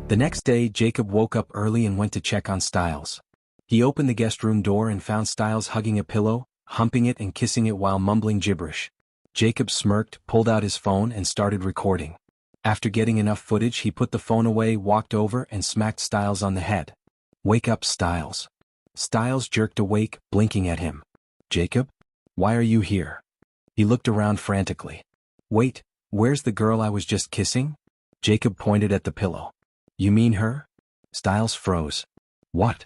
The next day, Jacob woke up early and went to check on Stiles. He opened the guest room door and found Stiles hugging a pillow, humping it and kissing it while mumbling gibberish. Jacob smirked, pulled out his phone and started recording. After getting enough footage, he put the phone away, walked over and smacked Stiles on the head. "Wake up, Stiles." Stiles jerked awake, blinking at him. "Jacob? Why are you here?" He looked around frantically. "Wait, where's the girl I was just kissing?" Jacob pointed at the pillow. "You mean her?" Stiles froze. "What?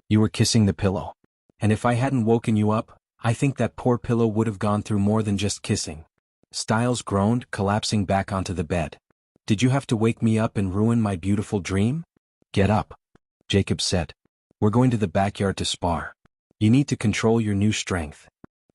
You were kissing the pillow. And if I hadn't woken you up, I think that poor pillow would have gone through more than just kissing." Stiles groaned, collapsing back onto the bed. "Did you have to wake me up and ruin my beautiful dream?" "Get up," Jacob said. "We're going to the backyard to spar. You need to control your new strength."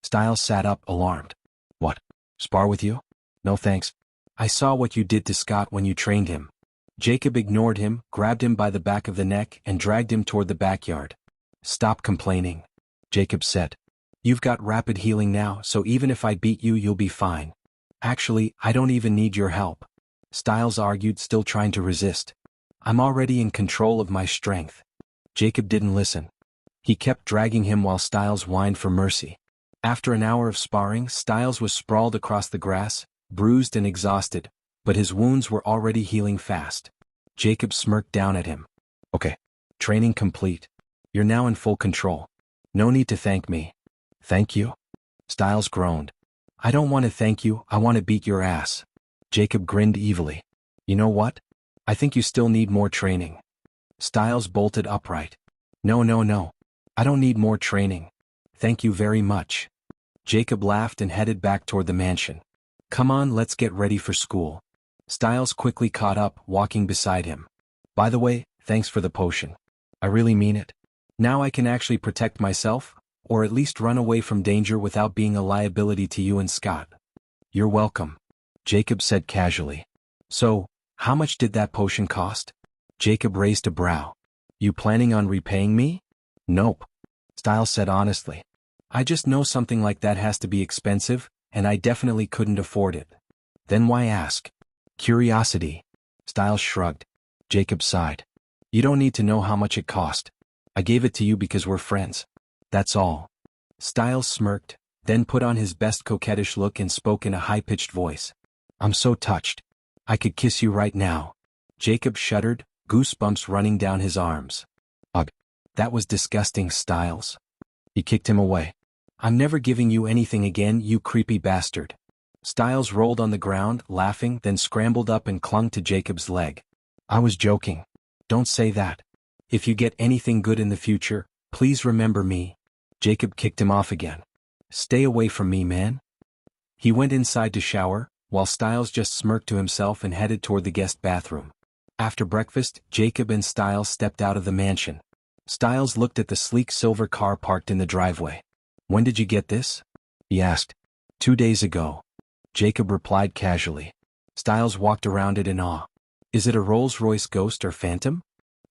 Stiles sat up, alarmed. "What? Spar with you? No thanks. I saw what you did to Scott when you trained him." Jacob ignored him, grabbed him by the back of the neck and dragged him toward the backyard. "Stop complaining," Jacob said. "You've got rapid healing now, so even if I beat you, you'll be fine. Actually, I don't even need your help," Stiles argued, still trying to resist. "I'm already in control of my strength." Jacob didn't listen. He kept dragging him while Stiles whined for mercy. After an hour of sparring, Stiles was sprawled across the grass, bruised and exhausted, but his wounds were already healing fast. Jacob smirked down at him. "Okay. Training complete. You're now in full control. No need to thank me." "Thank you?" Stiles groaned. "I don't want to thank you, I want to beat your ass." Jacob grinned evilly. "You know what? I think you still need more training." Stiles bolted upright. No, I don't need more training. Thank you very much." Jacob laughed and headed back toward the mansion. "Come on, let's get ready for school." Stiles quickly caught up, walking beside him. "By the way, thanks for the potion. I really mean it. Now I can actually protect myself, or at least run away from danger without being a liability to you and Scott." "You're welcome," Jacob said casually. "So, how much did that potion cost?" Jacob raised a brow. "You planning on repaying me?" "Nope," Stiles said honestly. "I just know something like that has to be expensive, and I definitely couldn't afford it." "Then why ask?" "Curiosity." Stiles shrugged. Jacob sighed. "You don't need to know how much it cost. I gave it to you because we're friends. That's all." Stiles smirked, then put on his best coquettish look and spoke in a high-pitched voice. "I'm so touched. I could kiss you right now." Jacob shuddered, goosebumps running down his arms. "Ugh. That was disgusting, Stiles." He kicked him away. "I'm never giving you anything again, you creepy bastard." Stiles rolled on the ground, laughing, then scrambled up and clung to Jacob's leg. "I was joking. Don't say that. If you get anything good in the future, please remember me." Jacob kicked him off again. "Stay away from me, man." He went inside to shower, while Stiles just smirked to himself and headed toward the guest bathroom. After breakfast, Jacob and Stiles stepped out of the mansion. Stiles looked at the sleek silver car parked in the driveway. "When did you get this?" he asked. 2 days ago. Jacob replied casually. Stiles walked around it in awe. "Is it a Rolls-Royce Ghost or Phantom?"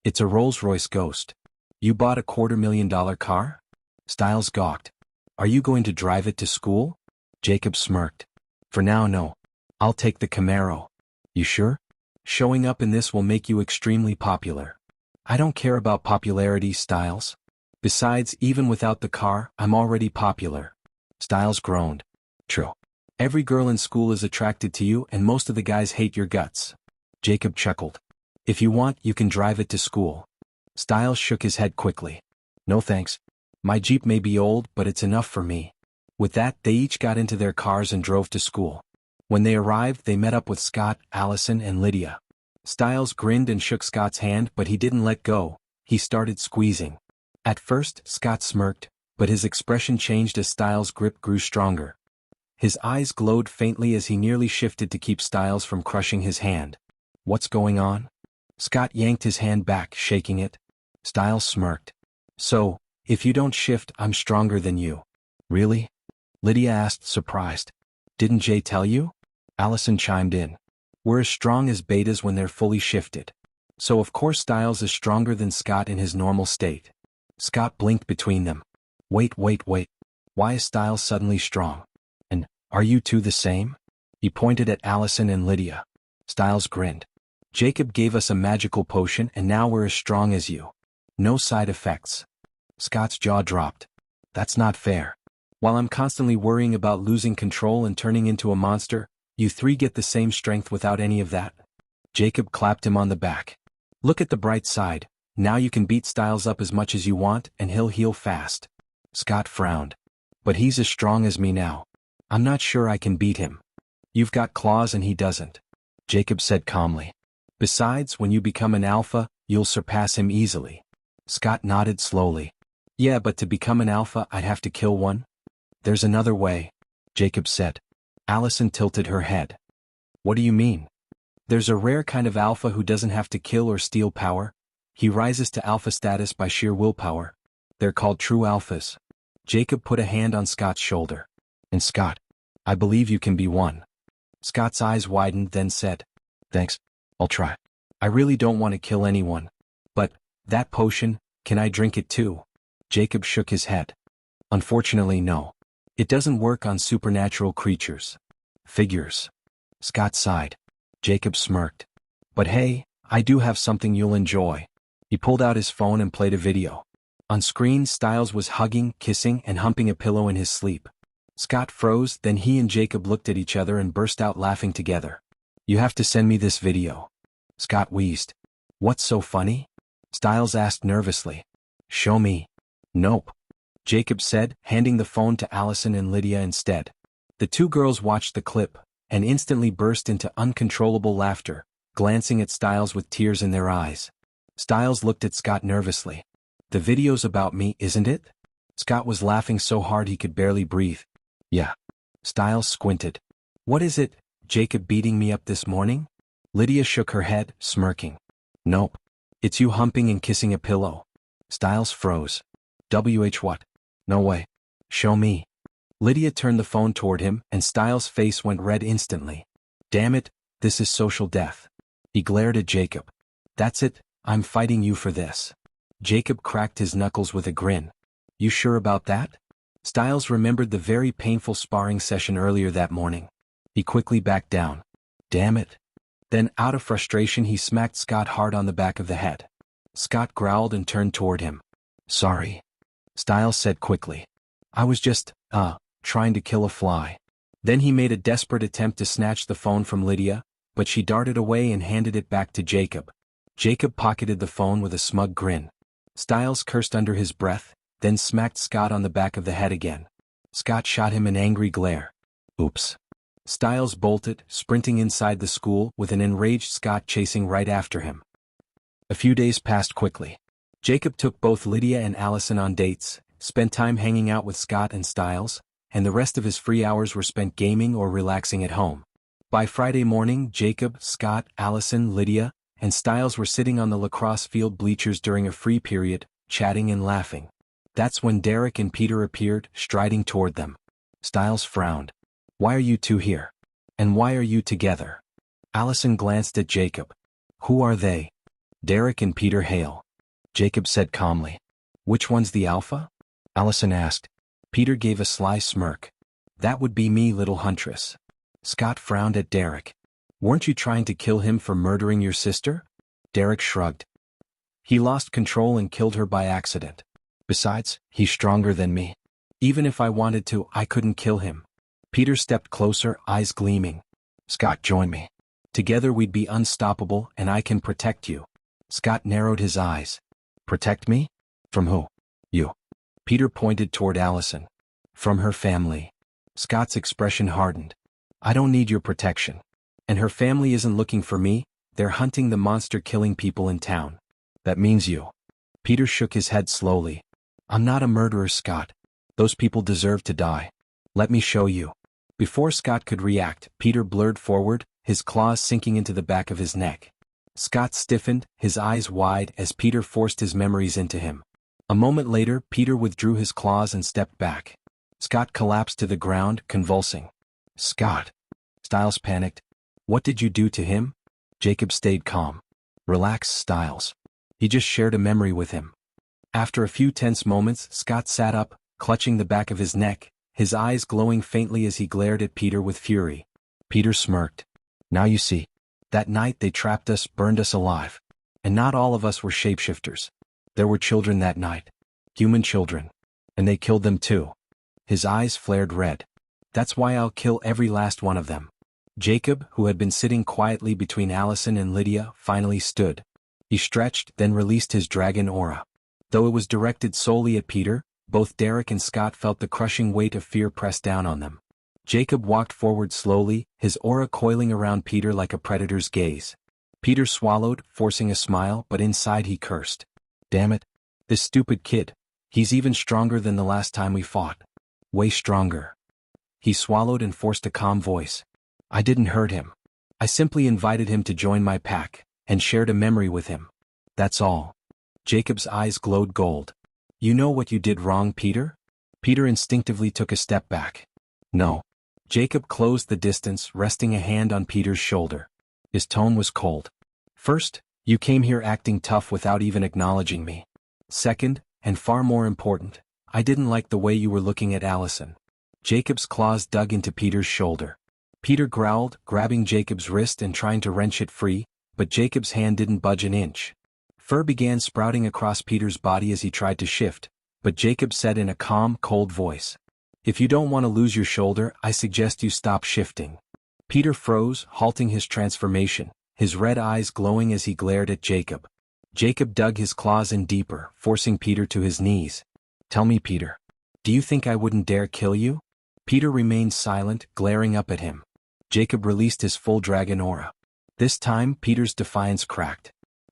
"It's a Rolls-Royce Ghost." "You bought a $250,000 car?" Stiles gawked. "Are you going to drive it to school?" Jacob smirked. "For now, no. I'll take the Camaro." "You sure? Showing up in this will make you extremely popular." "I don't care about popularity, Stiles. Besides, even without the car, I'm already popular." Stiles groaned. "True. Every girl in school is attracted to you and most of the guys hate your guts." Jacob chuckled. "If you want, you can drive it to school." Stiles shook his head quickly. "No thanks. My Jeep may be old, but it's enough for me." With that, they each got into their cars and drove to school. When they arrived, they met up with Scott, Allison, and Lydia. Stiles grinned and shook Scott's hand, but he didn't let go. He started squeezing. At first, Scott smirked, but his expression changed as Stiles' grip grew stronger. His eyes glowed faintly as he nearly shifted to keep Stiles from crushing his hand. "What's going on?" Scott yanked his hand back, shaking it. Stiles smirked. "So, if you don't shift, I'm stronger than you." "Really?" Lydia asked, surprised. "Didn't Jay tell you?" Allison chimed in. "We're as strong as betas when they're fully shifted. So of course Stiles is stronger than Scott in his normal state." Scott blinked between them. Wait. Why is Stiles suddenly strong? And, are you two the same?" He pointed at Allison and Lydia. Stiles grinned. Jacob gave us a magical potion and now we're as strong as you. No side effects. Scott's jaw dropped. That's not fair. While I'm constantly worrying about losing control and turning into a monster, you three get the same strength without any of that. Jacob clapped him on the back. Look at the bright side. Now you can beat Stiles up as much as you want and he'll heal fast. Scott frowned. But he's as strong as me now. I'm not sure I can beat him. You've got claws and he doesn't. Jacob said calmly. Besides, when you become an alpha, you'll surpass him easily. Scott nodded slowly. Yeah, but to become an alpha I'd have to kill one? There's another way, Jacob said. Allison tilted her head. What do you mean? There's a rare kind of alpha who doesn't have to kill or steal power. He rises to alpha status by sheer willpower. They're called true alphas. Jacob put a hand on Scott's shoulder. And Scott, I believe you can be one. Scott's eyes widened, then said, Thanks, I'll try. I really don't want to kill anyone. But, that potion, can I drink it too? Jacob shook his head. Unfortunately, no. It doesn't work on supernatural creatures. Figures. Scott sighed. Jacob smirked. But hey, I do have something you'll enjoy. He pulled out his phone and played a video. On screen, Stiles was hugging, kissing, and humping a pillow in his sleep. Scott froze, then he and Jacob looked at each other and burst out laughing together. You have to send me this video. Scott wheezed. What's so funny? Stiles asked nervously. Show me. Nope. Jacob said, handing the phone to Allison and Lydia instead. The two girls watched the clip, and instantly burst into uncontrollable laughter, glancing at Stiles with tears in their eyes. Stiles looked at Scott nervously. The video's about me, isn't it? Scott was laughing so hard he could barely breathe. Yeah. Stiles squinted. What is it, Jacob beating me up this morning? Lydia shook her head, smirking. Nope. It's you humping and kissing a pillow. Stiles froze. What? No way. Show me. Lydia turned the phone toward him, and Stiles' face went red instantly. Damn it, this is social death. He glared at Jacob. That's it, I'm fighting you for this. Jacob cracked his knuckles with a grin. You sure about that? Stiles remembered the very painful sparring session earlier that morning. He quickly backed down. Damn it. Then, out of frustration, he smacked Scott hard on the back of the head. Scott growled and turned toward him. Sorry. Stiles said quickly. I was just, trying to kill a fly. Then he made a desperate attempt to snatch the phone from Lydia, but she darted away and handed it back to Jacob. Jacob pocketed the phone with a smug grin. Stiles cursed under his breath, then smacked Scott on the back of the head again. Scott shot him an angry glare. Oops. Stiles bolted, sprinting inside the school with an enraged Scott chasing right after him. A few days passed quickly. Jacob took both Lydia and Allison on dates, spent time hanging out with Scott and Stiles, and the rest of his free hours were spent gaming or relaxing at home. By Friday morning, Jacob, Scott, Allison, Lydia, and Stiles were sitting on the lacrosse field bleachers during a free period, chatting and laughing. That's when Derek and Peter appeared, striding toward them. Stiles frowned. Why are you two here? And why are you together? Allison glanced at Jacob. Who are they? Derek and Peter Hale. Jacob said calmly. Which one's the alpha? Allison asked. Peter gave a sly smirk. That would be me, little huntress. Scott frowned at Derek. Weren't you trying to kill him for murdering your sister? Derek shrugged. He lost control and killed her by accident. Besides, he's stronger than me. Even if I wanted to, I couldn't kill him. Peter stepped closer, eyes gleaming. Scott, join me. Together we'd be unstoppable, and I can protect you. Scott narrowed his eyes. Protect me? From who? You. Peter pointed toward Allison. From her family. Scott's expression hardened. I don't need your protection. And her family isn't looking for me, they're hunting the monster killing people in town. That means you. Peter shook his head slowly. I'm not a murderer, Scott. Those people deserve to die. Let me show you. Before Scott could react, Peter blurred forward, his claws sinking into the back of his neck. Scott stiffened, his eyes wide as Peter forced his memories into him. A moment later, Peter withdrew his claws and stepped back. Scott collapsed to the ground, convulsing. Scott. Stiles panicked. What did you do to him? Jacob stayed calm. Relax, Stiles. He just shared a memory with him. After a few tense moments, Scott sat up, clutching the back of his neck, his eyes glowing faintly as he glared at Peter with fury. Peter smirked. Now you see. That night they trapped us, burned us alive. And not all of us were shapeshifters. There were children that night. Human children. And they killed them too. His eyes flared red. That's why I'll kill every last one of them. Jacob, who had been sitting quietly between Allison and Lydia, finally stood. He stretched, then released his dragon aura. Though it was directed solely at Peter, both Derek and Scott felt the crushing weight of fear press down on them. Jacob walked forward slowly, his aura coiling around Peter like a predator's gaze. Peter swallowed, forcing a smile, but inside he cursed. Damn it. This stupid kid. He's even stronger than the last time we fought. Way stronger. He swallowed and forced a calm voice. I didn't hurt him. I simply invited him to join my pack, and shared a memory with him. That's all. Jacob's eyes glowed gold. You know what you did wrong, Peter? Peter instinctively took a step back. No. Jacob closed the distance, resting a hand on Peter's shoulder. His tone was cold. First, you came here acting tough without even acknowledging me. Second, and far more important, I didn't like the way you were looking at Allison. Jacob's claws dug into Peter's shoulder. Peter growled, grabbing Jacob's wrist and trying to wrench it free, but Jacob's hand didn't budge an inch. Fur began sprouting across Peter's body as he tried to shift, but Jacob said in a calm, cold voice, If you don't want to lose your shoulder, I suggest you stop shifting. Peter froze, halting his transformation, his red eyes glowing as he glared at Jacob. Jacob dug his claws in deeper, forcing Peter to his knees. Tell me, Peter. Do you think I wouldn't dare kill you? Peter remained silent, glaring up at him. Jacob released his full dragon aura. This time, Peter's defiance cracked.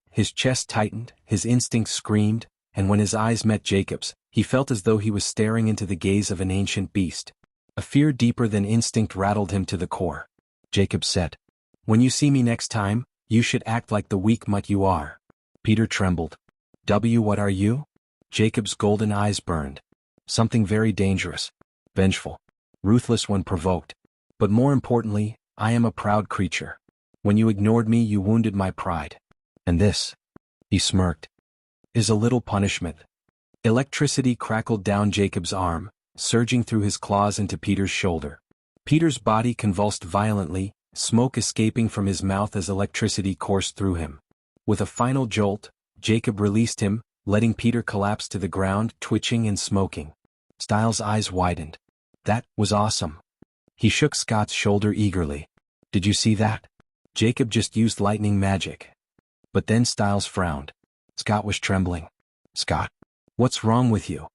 His chest tightened, his instincts screamed, and when his eyes met Jacob's, he felt as though he was staring into the gaze of an ancient beast. A fear deeper than instinct rattled him to the core. Jacob said, When you see me next time, you should act like the weak mutt you are. Peter trembled. What are you? Jacob's golden eyes burned. Something very dangerous. Vengeful. Ruthless when provoked. But more importantly, I am a proud creature. When you ignored me, you wounded my pride. And this, he smirked, is a little punishment. Electricity crackled down Jacob's arm, surging through his claws into Peter's shoulder. Peter's body convulsed violently, smoke escaping from his mouth as electricity coursed through him. With a final jolt, Jacob released him, letting Peter collapse to the ground, twitching and smoking. Stiles' eyes widened. That was awesome. He shook Scott's shoulder eagerly. Did you see that? Jacob just used lightning magic. But then Stiles frowned. Scott was trembling. Scott, what's wrong with you?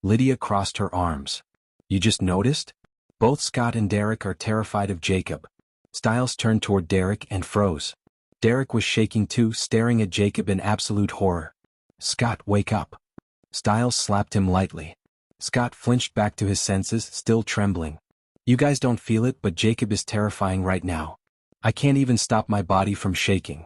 Lydia crossed her arms. You just noticed? Both Scott and Derek are terrified of Jacob. Stiles turned toward Derek and froze. Derek was shaking too, staring at Jacob in absolute horror. Scott, wake up. Stiles slapped him lightly. Scott flinched back to his senses, still trembling. You guys don't feel it, but Jacob is terrifying right now. I can't even stop my body from shaking.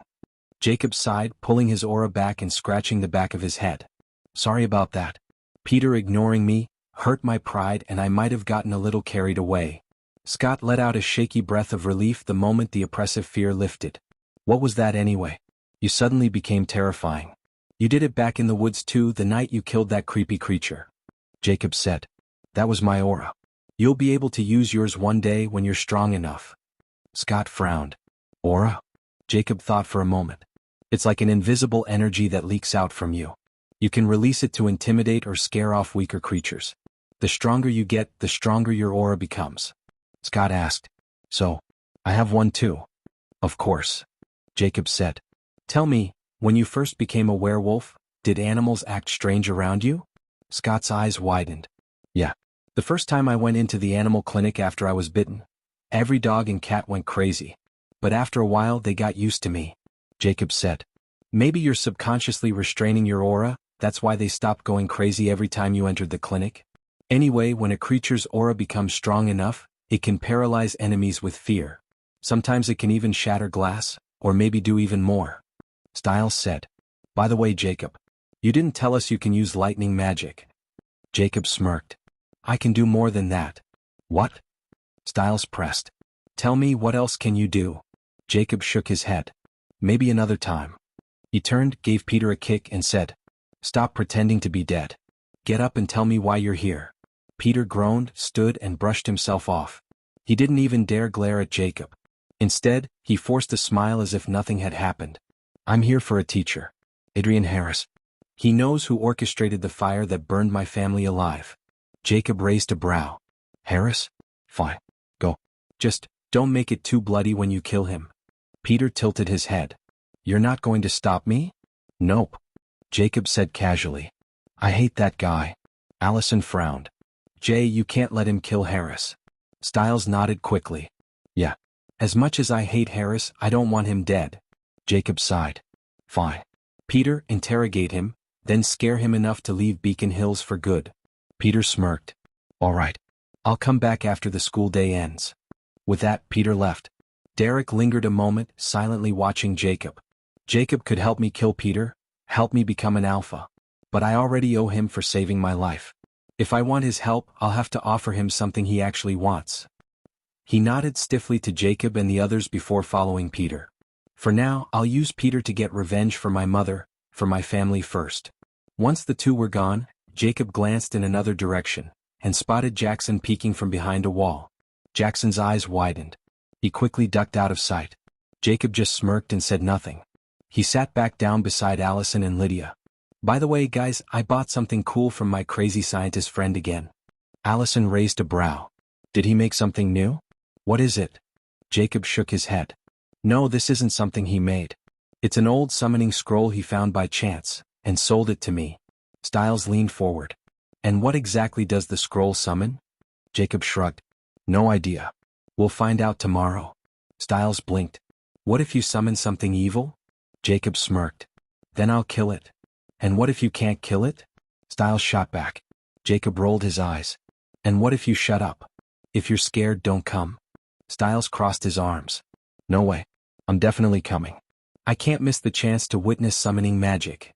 Jacob sighed, pulling his aura back and scratching the back of his head. Sorry about that. Peter ignoring me hurt my pride and I might have gotten a little carried away. Scott let out a shaky breath of relief the moment the oppressive fear lifted. What was that anyway? You suddenly became terrifying. You did it back in the woods too, the night you killed that creepy creature. Jacob said. That was my aura. You'll be able to use yours one day when you're strong enough. Scott frowned. Aura? Jacob thought for a moment. It's like an invisible energy that leaks out from you. You can release it to intimidate or scare off weaker creatures. The stronger you get, the stronger your aura becomes. Scott asked. So, I have one too. Of course. Jacob said. Tell me, when you first became a werewolf, did animals act strange around you? Scott's eyes widened. Yeah. The first time I went into the animal clinic after I was bitten, every dog and cat went crazy. But after a while they got used to me. Jacob said. Maybe you're subconsciously restraining your aura, that's why they stopped going crazy every time you entered the clinic. Anyway, when a creature's aura becomes strong enough, it can paralyze enemies with fear. Sometimes it can even shatter glass, or maybe do even more. Stiles said. By the way, Jacob, you didn't tell us you can use lightning magic. Jacob smirked. I can do more than that. What? Stiles pressed. Tell me, what else can you do? Jacob shook his head. Maybe another time. He turned, gave Peter a kick and said, Stop pretending to be dead. Get up and tell me why you're here. Peter groaned, stood and brushed himself off. He didn't even dare glare at Jacob. Instead, he forced a smile as if nothing had happened. I'm here for a teacher. Adrian Harris. He knows who orchestrated the fire that burned my family alive. Jacob raised a brow. Harris? Fine. Go. Just, don't make it too bloody when you kill him. Peter tilted his head. You're not going to stop me? Nope. Jacob said casually. I hate that guy. Allison frowned. Jay, you can't let him kill Harris. Stiles nodded quickly. Yeah. As much as I hate Harris, I don't want him dead. Jacob sighed. Fine. Peter, interrogate him, then scare him enough to leave Beacon Hills for good. Peter smirked. All right. I'll come back after the school day ends. With that, Peter left. Derek lingered a moment, silently watching Jacob. Jacob could help me kill Peter, help me become an alpha. But I already owe him for saving my life. If I want his help, I'll have to offer him something he actually wants. He nodded stiffly to Jacob and the others before following Peter. For now, I'll use Peter to get revenge for my mother, for my family first. Once the two were gone, Jacob glanced in another direction, and spotted Jackson peeking from behind a wall. Jackson's eyes widened. He quickly ducked out of sight. Jacob just smirked and said nothing. He sat back down beside Allison and Lydia. By the way, guys, I bought something cool from my crazy scientist friend again. Allison raised a brow. Did he make something new? What is it? Jacob shook his head. No, this isn't something he made. It's an old summoning scroll he found by chance, and sold it to me. Stiles leaned forward. And what exactly does the scroll summon? Jacob shrugged. No idea. We'll find out tomorrow. Stiles blinked. What if you summon something evil? Jacob smirked. Then I'll kill it. And what if you can't kill it? Stiles shot back. Jacob rolled his eyes. And what if you shut up? If you're scared, don't come. Stiles crossed his arms. No way. I'm definitely coming. I can't miss the chance to witness summoning magic.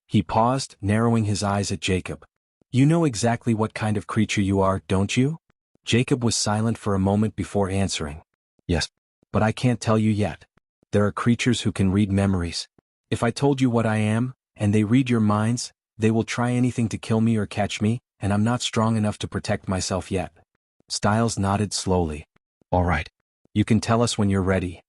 He paused, narrowing his eyes at Jacob. You know exactly what kind of creature you are, don't you? Jacob was silent for a moment before answering. Yes. But I can't tell you yet. There are creatures who can read memories. If I told you what I am, and they read your minds, they will try anything to kill me or catch me, and I'm not strong enough to protect myself yet. Stiles nodded slowly. All right. You can tell us when you're ready.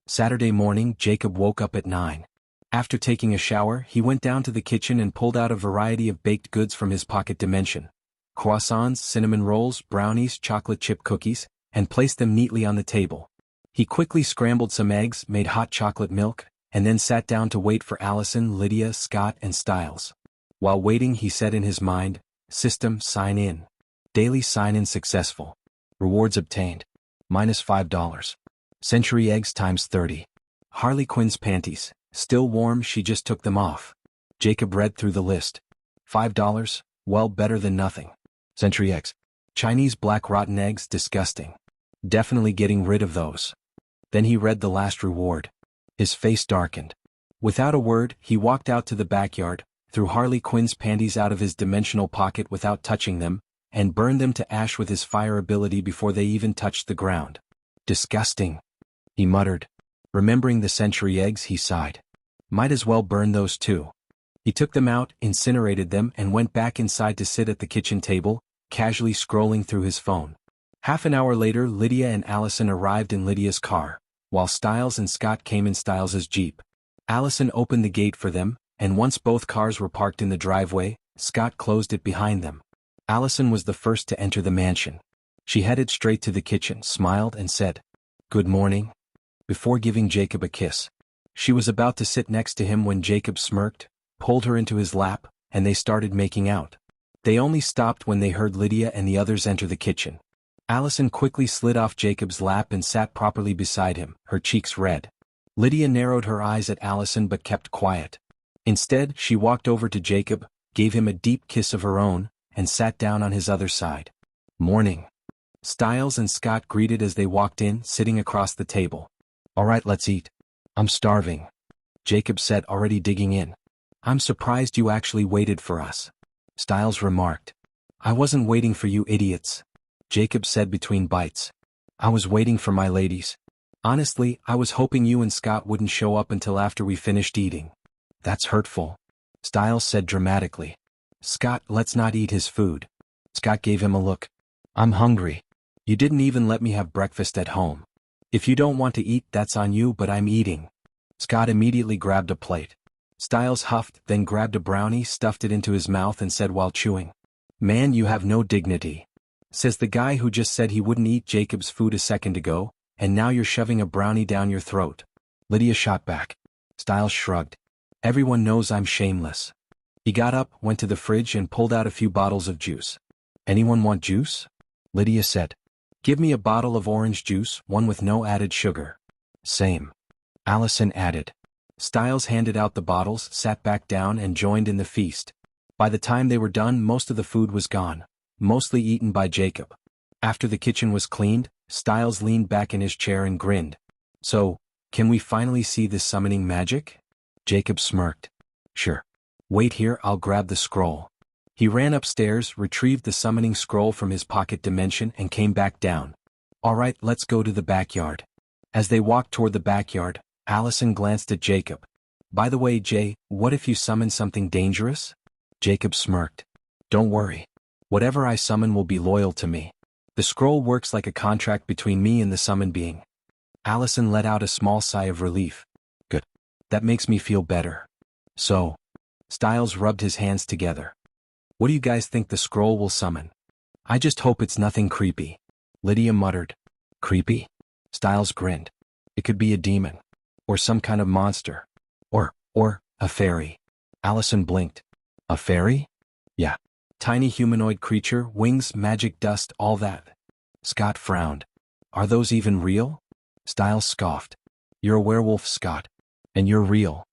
Saturday morning, Jacob woke up at 9. After taking a shower, he went down to the kitchen and pulled out a variety of baked goods from his pocket dimension. Croissants, cinnamon rolls, brownies, chocolate chip cookies, and placed them neatly on the table. He quickly scrambled some eggs, made hot chocolate milk, and then sat down to wait for Allison, Lydia, Scott, and Stiles. While waiting, he said in his mind, System, sign in. Daily sign-in successful. Rewards obtained. -$5. Century eggs times 30. Harley Quinn's panties. Still warm, she just took them off. Jacob read through the list. $5? Well, better than nothing. Century eggs. Chinese black rotten eggs, disgusting. Definitely getting rid of those. Then he read the last reward. His face darkened. Without a word, he walked out to the backyard, threw Harley Quinn's panties out of his dimensional pocket without touching them, and burned them to ash with his fire ability before they even touched the ground. Disgusting, he muttered. Remembering the century eggs, he sighed. Might as well burn those too. He took them out, incinerated them, and went back inside to sit at the kitchen table, casually scrolling through his phone. Half an hour later, Lydia and Allison arrived in Lydia's car, while Stiles and Scott came in Stiles' Jeep. Allison opened the gate for them, and once both cars were parked in the driveway, Scott closed it behind them. Allison was the first to enter the mansion. She headed straight to the kitchen, smiled, and said, "Good morning," before giving Jacob a kiss. She was about to sit next to him when Jacob smirked, pulled her into his lap, and they started making out. They only stopped when they heard Lydia and the others enter the kitchen. Allison quickly slid off Jacob's lap and sat properly beside him, her cheeks red. Lydia narrowed her eyes at Allison but kept quiet. Instead, she walked over to Jacob, gave him a deep kiss of her own, and sat down on his other side. Morning. Stiles and Scott greeted as they walked in, sitting across the table. All right, let's eat. I'm starving. Jacob said, already digging in. I'm surprised you actually waited for us. Stiles remarked. I wasn't waiting for you idiots. Jacob said between bites. I was waiting for my ladies. Honestly, I was hoping you and Scott wouldn't show up until after we finished eating. That's hurtful. Stiles said dramatically. Scott, let's not eat his food. Scott gave him a look. I'm hungry. You didn't even let me have breakfast at home. If you don't want to eat, that's on you, but I'm eating. Scott immediately grabbed a plate. Stiles huffed, then grabbed a brownie, stuffed it into his mouth and said while chewing, "Man, you have no dignity. Says the guy who just said he wouldn't eat Jacob's food a second ago, and now you're shoving a brownie down your throat." Lydia shot back. Stiles shrugged. "Everyone knows I'm shameless." He got up, went to the fridge and pulled out a few bottles of juice. "Anyone want juice?" Lydia said. "Give me a bottle of orange juice, one with no added sugar." "Same." Allison added. Stiles handed out the bottles, sat back down and joined in the feast. By the time they were done, most of the food was gone, mostly eaten by Jacob. After the kitchen was cleaned, Stiles leaned back in his chair and grinned. "So, can we finally see this summoning magic?" Jacob smirked. "Sure. Wait here, I'll grab the scroll." He ran upstairs, retrieved the summoning scroll from his pocket dimension and came back down. "All right, let's go to the backyard." As they walked toward the backyard, Allison glanced at Jacob. "By the way, Jay, what if you summon something dangerous?" Jacob smirked. "Don't worry. Whatever I summon will be loyal to me. The scroll works like a contract between me and the summoned being." Allison let out a small sigh of relief. "Good. That makes me feel better." "So." Stiles rubbed his hands together. "What do you guys think the scroll will summon?" "I just hope it's nothing creepy." Lydia muttered. "Creepy?" Stiles grinned. "It could be a demon. Or some kind of monster. Or a fairy." Allison blinked. "A fairy?" "Yeah. Tiny humanoid creature, wings, magic dust, all that." Scott frowned. "Are those even real?" Stiles scoffed. "You're a werewolf, Scott. And you're real."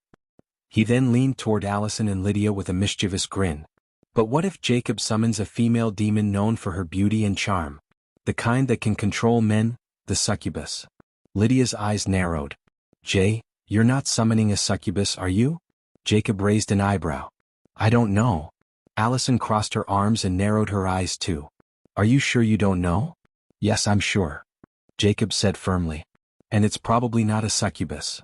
He then leaned toward Allison and Lydia with a mischievous grin. "But what if Jacob summons a female demon known for her beauty and charm? The kind that can control men, the succubus." Lydia's eyes narrowed. "Jay, you're not summoning a succubus, are you?" Jacob raised an eyebrow. "I don't know." Allison crossed her arms and narrowed her eyes too. "Are you sure you don't know?" "Yes, I'm sure," Jacob said firmly. "And it's probably not a succubus."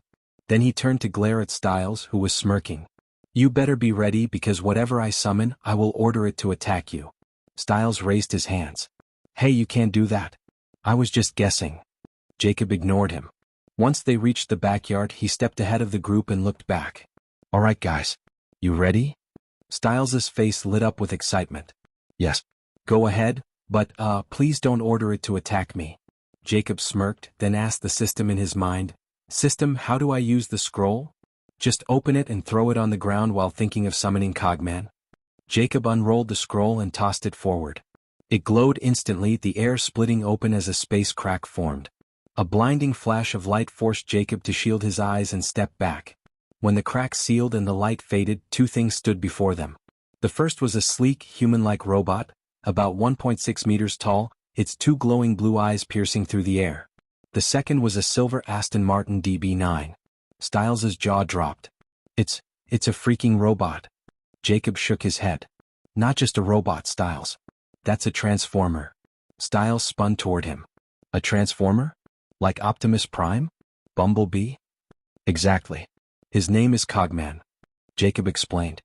Then he turned to glare at Stiles, who was smirking. "You better be ready because whatever I summon, I will order it to attack you." Stiles raised his hands. "Hey, you can't do that. I was just guessing." Jacob ignored him. Once they reached the backyard, he stepped ahead of the group and looked back. "All right, guys. You ready?" Stiles's face lit up with excitement. "Yes. Go ahead, but please don't order it to attack me." Jacob smirked, then asked the system in his mind, "System, how do I use the scroll?" "Just open it and throw it on the ground while thinking of summoning Cogman." Jacob unrolled the scroll and tossed it forward. It glowed instantly, the air splitting open as a space crack formed. A blinding flash of light forced Jacob to shield his eyes and step back. When the crack sealed and the light faded, two things stood before them. The first was a sleek, human-like robot, about 1.6 meters tall, its two glowing blue eyes piercing through the air. The second was a silver Aston Martin DB9. Stiles's jaw dropped. It's a freaking robot." Jacob shook his head. "Not just a robot, Stiles. That's a transformer." Stiles spun toward him. "A transformer? Like Optimus Prime? Bumblebee?" "Exactly. His name is Cogman," Jacob explained.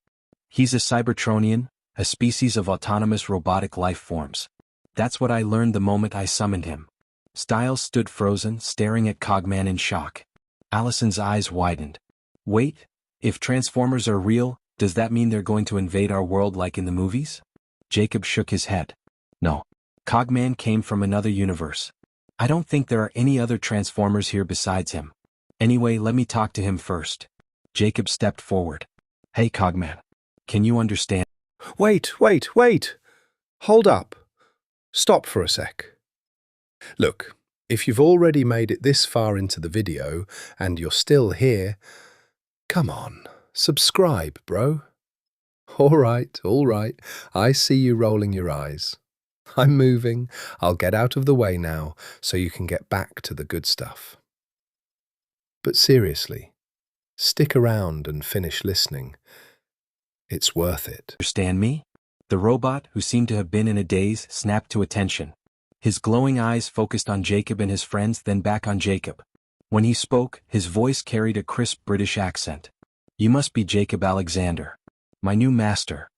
"He's a Cybertronian, a species of autonomous robotic life forms. That's what I learned the moment I summoned him." Stiles stood frozen, staring at Cogman in shock. Allison's eyes widened. "Wait, if transformers are real, does that mean they're going to invade our world like in the movies?" Jacob shook his head. "No. Cogman came from another universe. I don't think there are any other transformers here besides him. Anyway, let me talk to him first." Jacob stepped forward. "Hey, Cogman. Can you understand?" Wait! Hold up. Stop for a sec. Look, if you've already made it this far into the video and you're still here, come on, subscribe, bro. All right, I see you rolling your eyes. I'm moving. I'll get out of the way now so you can get back to the good stuff. But seriously, stick around and finish listening. It's worth it. "Understand me?" The robot, who seemed to have been in a daze, snapped to attention. His glowing eyes focused on Jacob and his friends, then back on Jacob. When he spoke, his voice carried a crisp British accent. "You must be Jacob Alexander. My new master."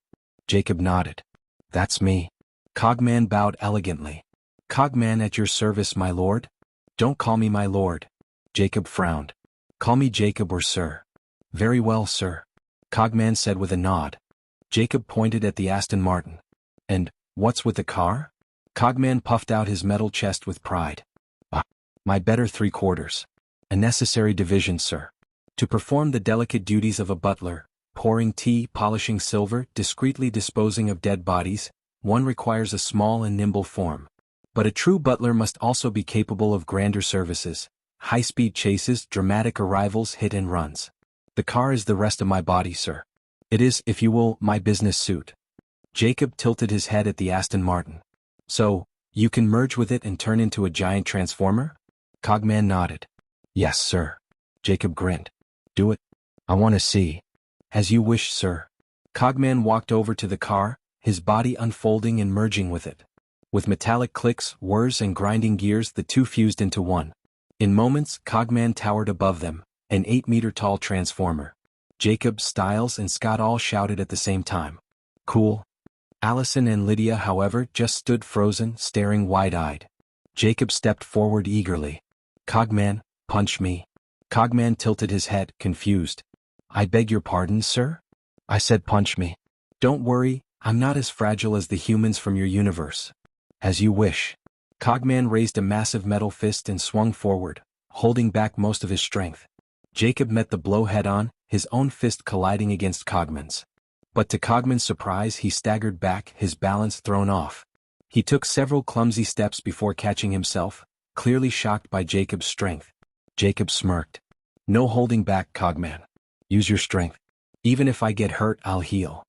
Jacob nodded. "That's me." Cogman bowed elegantly. "Cogman at your service, my lord." Don't call me my lord. Jacob frowned. Call me Jacob or sir. Very well, sir. Cogman said with a nod. Jacob pointed at the Aston Martin. And, what's with the car? Cogman puffed out his metal chest with pride. My better 3/4. A necessary division, sir. To perform the delicate duties of a butler, pouring tea, polishing silver, discreetly disposing of dead bodies, one requires a small and nimble form. But a true butler must also be capable of grander services, high-speed chases, dramatic arrivals, hit and runs. The car is the rest of my body, sir. It is, if you will, my business suit. Jacob tilted his head at the Aston Martin. So, you can merge with it and turn into a giant transformer? Cogman nodded. Yes, sir. Jacob grinned. Do it. I want to see. As you wish, sir. Cogman walked over to the car, his body unfolding and merging with it. With metallic clicks, whirs and grinding gears, the two fused into one. In moments, Cogman towered above them, an 8-meter-tall transformer. Jacob, Stiles, and Scott all shouted at the same time. Cool. Allison and Lydia, however, just stood frozen, staring wide-eyed. Jacob stepped forward eagerly. Cogman, punch me. Cogman tilted his head, confused. I beg your pardon, sir? I said punch me. Don't worry, I'm not as fragile as the humans from your universe. As you wish. Cogman raised a massive metal fist and swung forward, holding back most of his strength. Jacob met the blow head-on, his own fist colliding against Cogman's. But to Cogman's surprise, he staggered back, his balance thrown off. He took several clumsy steps before catching himself, clearly shocked by Jacob's strength. Jacob smirked. No holding back, Cogman. Use your strength. Even if I get hurt, I'll heal.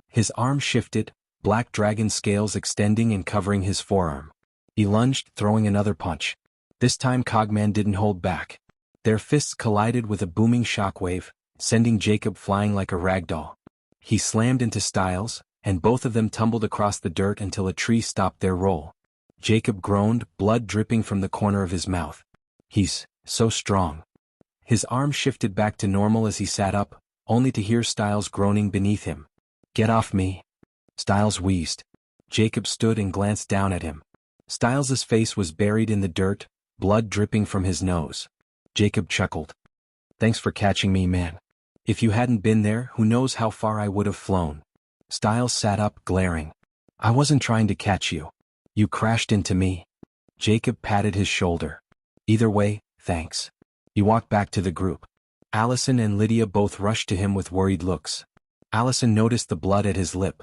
His arm shifted, black dragon scales extending and covering his forearm. He lunged, throwing another punch. This time Cogman didn't hold back. Their fists collided with a booming shockwave, sending Jacob flying like a ragdoll. He slammed into Stiles, and both of them tumbled across the dirt until a tree stopped their roll. Jacob groaned, blood dripping from the corner of his mouth. He's so strong. His arm shifted back to normal as he sat up, only to hear Stiles groaning beneath him. Get off me. Stiles wheezed. Jacob stood and glanced down at him. Stiles's face was buried in the dirt, blood dripping from his nose. Jacob chuckled. Thanks for catching me, man. If you hadn't been there, who knows how far I would have flown. Stiles sat up, glaring. I wasn't trying to catch you. You crashed into me. Jacob patted his shoulder. Either way, thanks. He walked back to the group. Allison and Lydia both rushed to him with worried looks. Allison noticed the blood at his lip.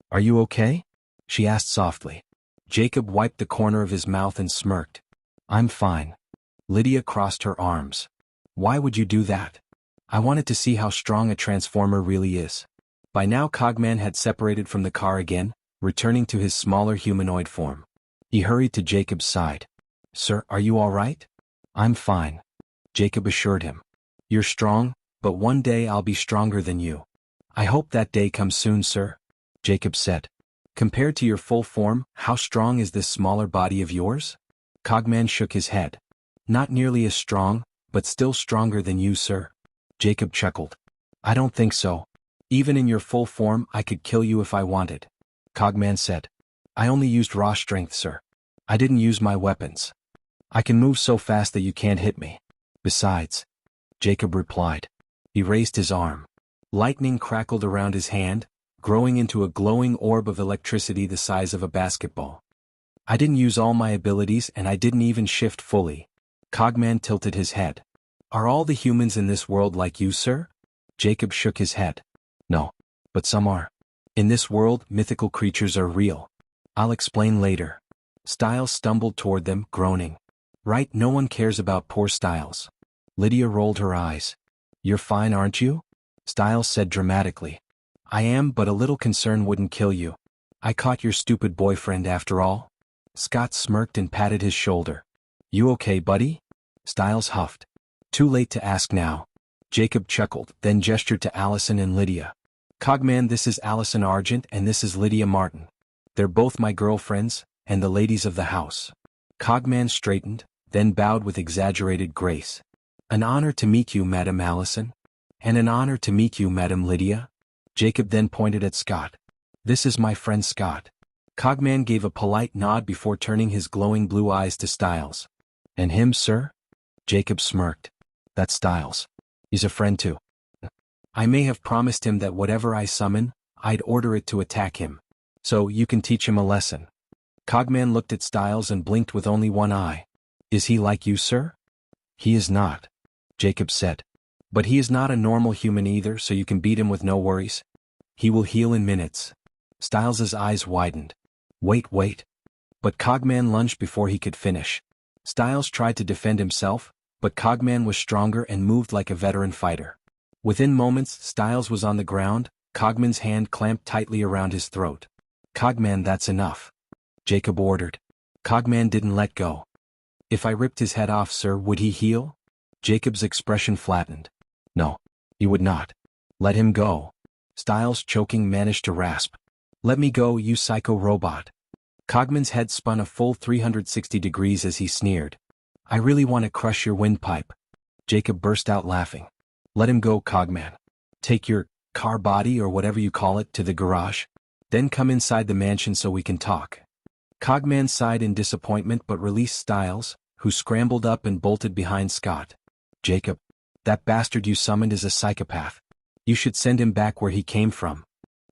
Are you okay? She asked softly. Jacob wiped the corner of his mouth and smirked. I'm fine. Lydia crossed her arms. Why would you do that? I wanted to see how strong a transformer really is. By now Cogman had separated from the car again, returning to his smaller humanoid form. He hurried to Jacob's side. Sir, are you all right? I'm fine. Jacob assured him. You're strong, but one day I'll be stronger than you. I hope that day comes soon, sir. Jacob said. Compared to your full form, how strong is this smaller body of yours? Cogman shook his head. Not nearly as strong, but still stronger than you, sir. Jacob chuckled. I don't think so. Even in your full form, I could kill you if I wanted. Cogman said. I only used raw strength, sir. I didn't use my weapons. I can move so fast that you can't hit me. Besides, Jacob replied. He raised his arm. Lightning crackled around his hand, growing into a glowing orb of electricity the size of a basketball. I didn't use all my abilities and I didn't even shift fully. Cogman tilted his head. Are all the humans in this world like you, sir? Jacob shook his head. No, but some are. In this world, mythical creatures are real. I'll explain later. Stiles stumbled toward them, groaning. Right, no one cares about poor Stiles. Lydia rolled her eyes. You're fine, aren't you? Stiles said dramatically. I am, but a little concern wouldn't kill you. I caught your stupid boyfriend after all. Scott smirked and patted his shoulder. You okay, buddy? Stiles huffed. Too late to ask now. Jacob chuckled, then gestured to Allison and Lydia. Cogman, this is Allison Argent and this is Lydia Martin. They're both my girlfriends, and the ladies of the house. Cogman straightened, then bowed with exaggerated grace. An honor to meet you, Madam Allison. And an honor to meet you, Madam Lydia. Jacob then pointed at Scott. This is my friend Scott. Cogman gave a polite nod before turning his glowing blue eyes to Stiles. And him, sir? Jacob smirked. That's Stiles. He's a friend too. I may have promised him that whatever I summon, I'd order it to attack him. So you can teach him a lesson. Cogman looked at Stiles and blinked with only one eye. Is he like you, sir? He is not, Jacob said. But he is not a normal human either, so you can beat him with no worries. He will heal in minutes. Stiles's eyes widened. Wait. But Cogman lunged before he could finish. Stiles tried to defend himself, but Cogman was stronger and moved like a veteran fighter. Within moments, Stiles was on the ground, Cogman's hand clamped tightly around his throat. Cogman, that's enough, Jacob ordered. Cogman didn't let go. If I ripped his head off, sir, would he heal? Jacob's expression flattened. No, he would not. Let him go. Stiles, choking, managed to rasp. Let me go, you psycho robot. Cogman's head spun a full 360 degrees as he sneered. I really want to crush your windpipe. Jacob burst out laughing. Let him go, Cogman. Take your car body or whatever you call it to the garage. Then come inside the mansion so we can talk. Cogman sighed in disappointment but released Stiles, who scrambled up and bolted behind Scott. Jacob, that bastard you summoned is a psychopath. You should send him back where he came from.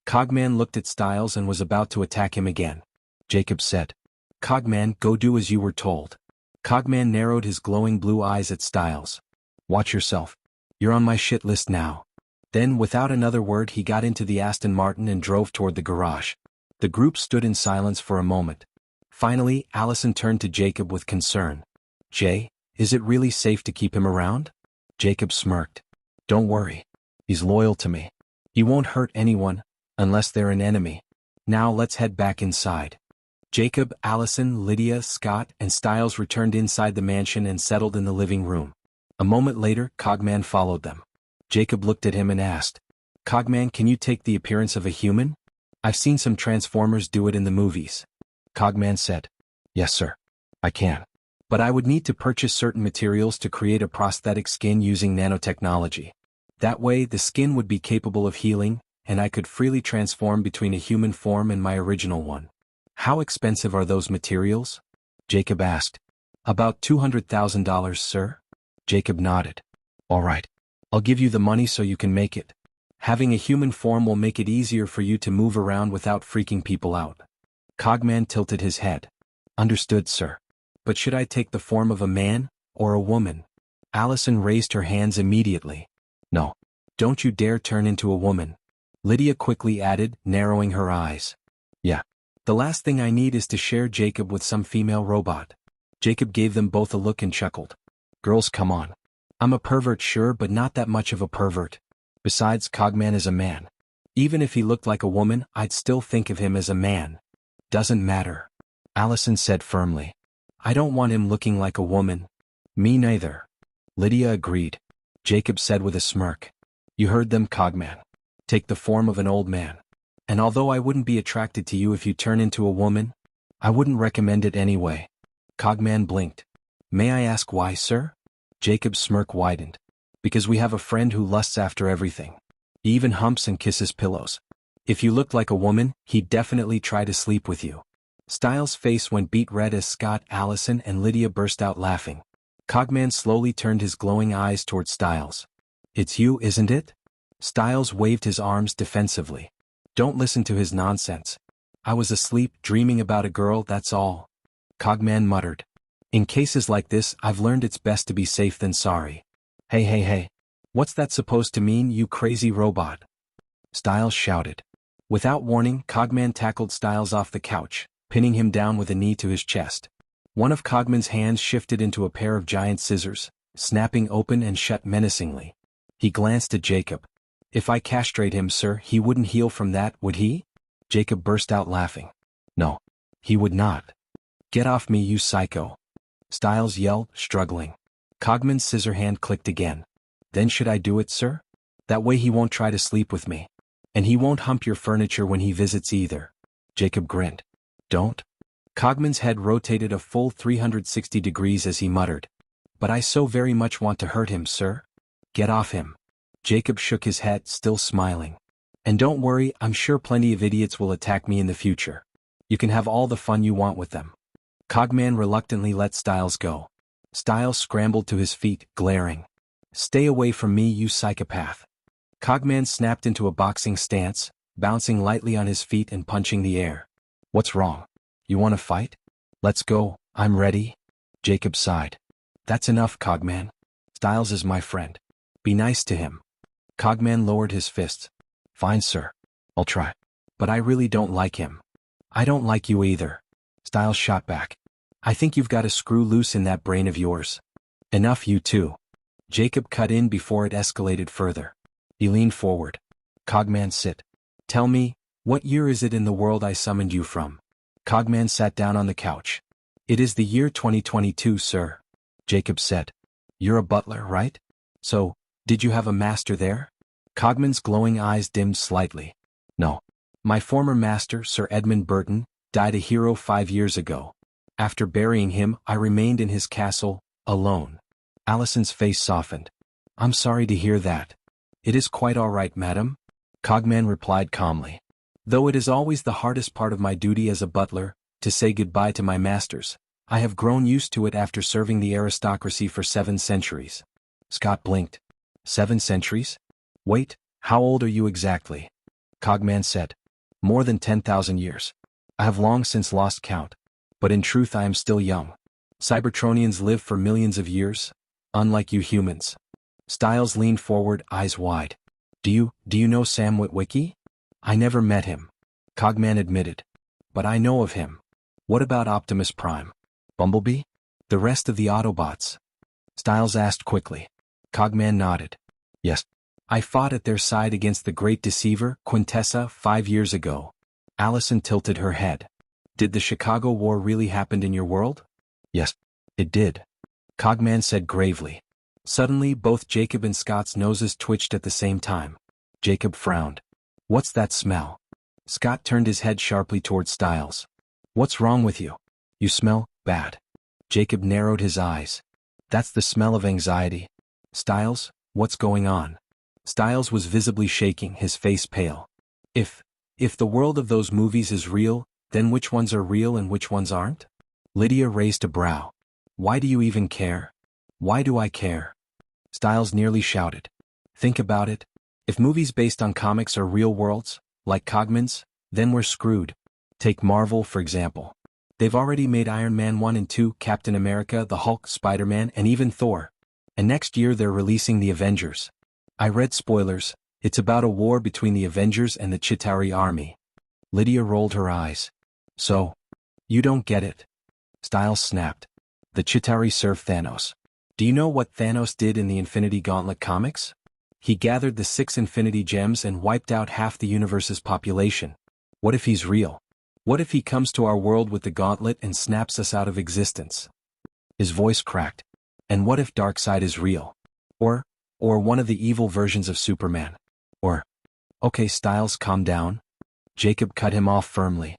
Cogman looked at Stiles and was about to attack him again. Jacob said, Cogman, go do as you were told. Cogman narrowed his glowing blue eyes at Stiles. Watch yourself. You're on my shit list now. Then, without another word, he got into the Aston Martin and drove toward the garage. The group stood in silence for a moment. Finally, Allison turned to Jacob with concern. Jay, is it really safe to keep him around? Jacob smirked. Don't worry. He's loyal to me. He won't hurt anyone, unless they're an enemy. Now let's head back inside. Jacob, Allison, Lydia, Scott, and Stiles returned inside the mansion and settled in the living room. A moment later, Cogman followed them. Jacob looked at him and asked, Cogman, can you take the appearance of a human? I've seen some Transformers do it in the movies. Cogman said, Yes, sir. I can. But I would need to purchase certain materials to create a prosthetic skin using nanotechnology. That way, the skin would be capable of healing, and I could freely transform between a human form and my original one. How expensive are those materials? Jacob asked. About $200,000, sir. Jacob nodded. All right. I'll give you the money so you can make it. Having a human form will make it easier for you to move around without freaking people out. Cogman tilted his head. Understood, sir. But should I take the form of a man, or a woman? Allison raised her hands immediately. No. Don't you dare turn into a woman. Lydia quickly added, narrowing her eyes. Yeah. The last thing I need is to share Jacob with some female robot. Jacob gave them both a look and chuckled. Girls, come on. I'm a pervert, sure, but not that much of a pervert. Besides, Cogman is a man. Even if he looked like a woman, I'd still think of him as a man. Doesn't matter. Allison said firmly. I don't want him looking like a woman. Me neither. Lydia agreed. Jacob said with a smirk. You heard them, Cogman. Take the form of an old man. And although I wouldn't be attracted to you if you turn into a woman, I wouldn't recommend it anyway. Cogman blinked. May I ask why, sir? Jacob's smirk widened. Because we have a friend who lusts after everything. He even humps and kisses pillows. If you looked like a woman, he'd definitely try to sleep with you. Stiles' face went beet red as Scott, Allison, and Lydia burst out laughing. Cogman slowly turned his glowing eyes toward Stiles. It's you, isn't it? Stiles waved his arms defensively. Don't listen to his nonsense. I was asleep, dreaming about a girl, that's all. Cogman muttered. In cases like this, I've learned it's best to be safe than sorry. Hey. What's that supposed to mean, you crazy robot? Stiles shouted. Without warning, Cogman tackled Stiles off the couch, pinning him down with a knee to his chest. One of Cogman's hands shifted into a pair of giant scissors, snapping open and shut menacingly. He glanced at Jacob. If I castrate him, sir, he wouldn't heal from that, would he? Jacob burst out laughing. No, he would not. Get off me, you psycho. Stiles yelled, struggling. Cogman's scissor hand clicked again. Then should I do it, sir? That way he won't try to sleep with me. And he won't hump your furniture when he visits either. Jacob grinned. Don't? Cogman's head rotated a full 360 degrees as he muttered. But I so very much want to hurt him, sir. Get off him. Jacob shook his head, still smiling. And don't worry, I'm sure plenty of idiots will attack me in the future. You can have all the fun you want with them. Cogman reluctantly let Stiles go. Stiles scrambled to his feet, glaring. "Stay away from me, you psychopath." Cogman snapped into a boxing stance, bouncing lightly on his feet and punching the air. "What's wrong? You want to fight? Let's go, I'm ready." Jacob sighed. "That's enough, Cogman. Stiles is my friend. Be nice to him." Cogman lowered his fists. "Fine, sir. I'll try. But I really don't like him." "I don't like you either." Stiles shot back. "I think you've got a screw loose in that brain of yours." "Enough, you two." Jacob cut in before it escalated further. He leaned forward. "Cogman, sit. Tell me, what year is it in the world I summoned you from?" Cogman sat down on the couch. "It is the year 2022, sir," Jacob said. "You're a butler, right? So, did you have a master there?" Cogman's glowing eyes dimmed slightly. "No. My former master, Sir Edmund Burton, died a hero 5 years ago. After burying him, I remained in his castle, alone." Allison's face softened. "I'm sorry to hear that." "It is quite all right, madam," Cogman replied calmly. "Though it is always the hardest part of my duty as a butler, to say goodbye to my masters, I have grown used to it after serving the aristocracy for 7 centuries. Scott blinked. 7 centuries? Wait, how old are you exactly? Cogman said. More than 10,000 years. I have long since lost count. But in truth I am still young. Cybertronians live for millions of years, unlike you humans. Stiles leaned forward, eyes wide. Do you know Sam Witwicky? I never met him. Cogman admitted. But I know of him. What about Optimus Prime? Bumblebee? The rest of the Autobots? Stiles asked quickly. Cogman nodded. Yes. I fought at their side against the Great Deceiver, Quintessa, 5 years ago. Allison tilted her head. Did the Chicago War really happen in your world? Yes, it did. Cogman said gravely. Suddenly both Jacob and Scott's noses twitched at the same time. Jacob frowned. What's that smell? Scott turned his head sharply toward Stiles. What's wrong with you? You smell bad. Jacob narrowed his eyes. That's the smell of anxiety. Stiles, what's going on? Stiles was visibly shaking, his face pale. If the world of those movies is real, then which ones are real and which ones aren't? Lydia raised a brow. Why do you even care? Why do I care? Stiles nearly shouted. Think about it. If movies based on comics are real worlds, like Cogman's, then we're screwed. Take Marvel, for example. They've already made Iron Man 1 and 2, Captain America, the Hulk, Spider-Man, and even Thor. And next year they're releasing the Avengers. I read spoilers. It's about a war between the Avengers and the Chitauri army. Lydia rolled her eyes. So, you don't get it. Stiles snapped. The Chitauri serve Thanos. Do you know what Thanos did in the Infinity Gauntlet comics? He gathered the 6 Infinity Gems and wiped out half the universe's population. What if he's real? What if he comes to our world with the gauntlet and snaps us out of existence? His voice cracked. And what if Darkseid is real? Or one of the evil versions of Superman? Okay, Stiles, calm down. Jacob cut him off firmly.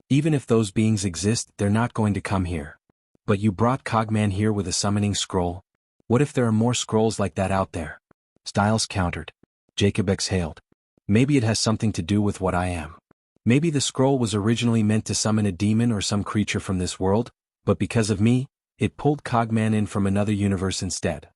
Even if those beings exist, they're not going to come here. But you brought Cogman here with a summoning scroll. What if there are more scrolls like that out there? Stiles countered. Jacob exhaled. Maybe it has something to do with what I am. Maybe the scroll was originally meant to summon a demon or some creature from this world, but because of me, it pulled Cogman in from another universe instead.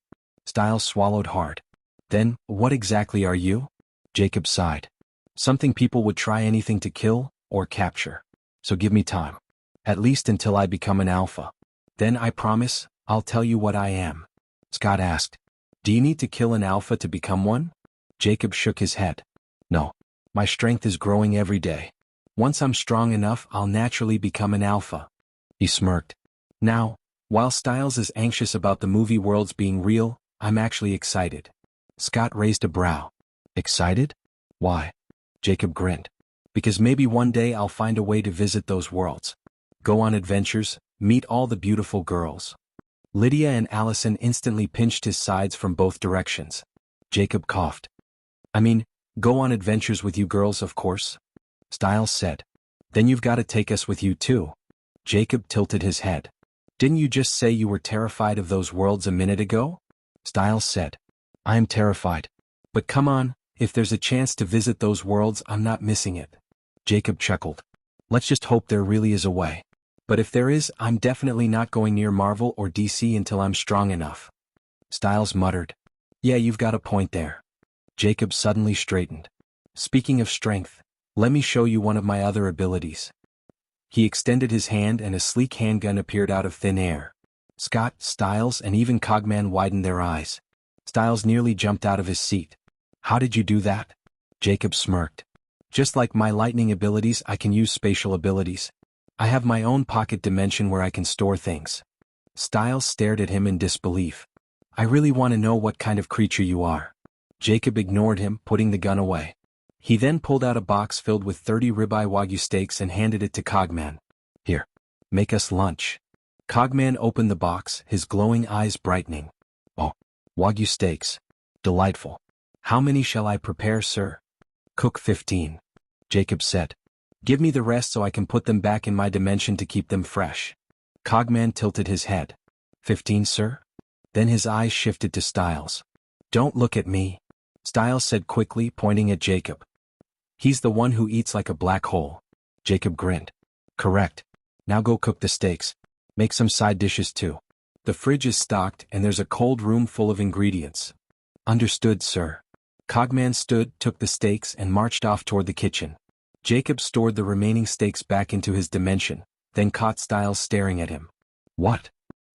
Stiles swallowed hard. Then, what exactly are you? Jacob sighed. Something people would try anything to kill or capture. So give me time. At least until I become an alpha. Then I promise, I'll tell you what I am. Scott asked. Do you need to kill an alpha to become one? Jacob shook his head. No. My strength is growing every day. Once I'm strong enough, I'll naturally become an alpha. He smirked. Now, while Stiles is anxious about the movie worlds being real, I'm actually excited. Scott raised a brow. Excited? Why? Jacob grinned. Because maybe one day I'll find a way to visit those worlds. Go on adventures, meet all the beautiful girls. Lydia and Allison instantly pinched his sides from both directions. Jacob coughed. I mean, go on adventures with you girls, of course. Stiles said. Then you've got to take us with you too. Jacob tilted his head. Didn't you just say you were terrified of those worlds a minute ago? Stiles said. I am terrified. But come on, if there's a chance to visit those worlds, I'm not missing it. Jacob chuckled. Let's just hope there really is a way. But if there is, I'm definitely not going near Marvel or DC until I'm strong enough. Stiles muttered. Yeah, you've got a point there. Jacob suddenly straightened. Speaking of strength, let me show you one of my other abilities. He extended his hand and a sleek handgun appeared out of thin air. Scott, Stiles, and even Cogman widened their eyes. Stiles nearly jumped out of his seat. How did you do that? Jacob smirked. Just like my lightning abilities, I can use spatial abilities. I have my own pocket dimension where I can store things. Stiles stared at him in disbelief. I really want to know what kind of creature you are. Jacob ignored him, putting the gun away. He then pulled out a box filled with 30 ribeye Wagyu steaks and handed it to Cogman. Here, make us lunch. Cogman opened the box, his glowing eyes brightening. Oh, Wagyu steaks. Delightful. How many shall I prepare, sir? Cook 15. Jacob said. Give me the rest so I can put them back in my dimension to keep them fresh. Cogman tilted his head. 15, sir? Then his eyes shifted to Stiles. Don't look at me, Stiles said quickly, pointing at Jacob. He's the one who eats like a black hole. Jacob grinned. Correct. Now go cook the steaks. Make some side dishes too. The fridge is stocked and there's a cold room full of ingredients. Understood, sir. Cogman stood, took the steaks and marched off toward the kitchen. Jacob stored the remaining steaks back into his dimension, then caught Stiles staring at him. What?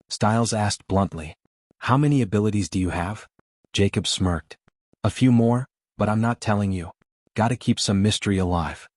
Stiles asked bluntly. How many abilities do you have? Jacob smirked. A few more, but I'm not telling you. Gotta keep some mystery alive.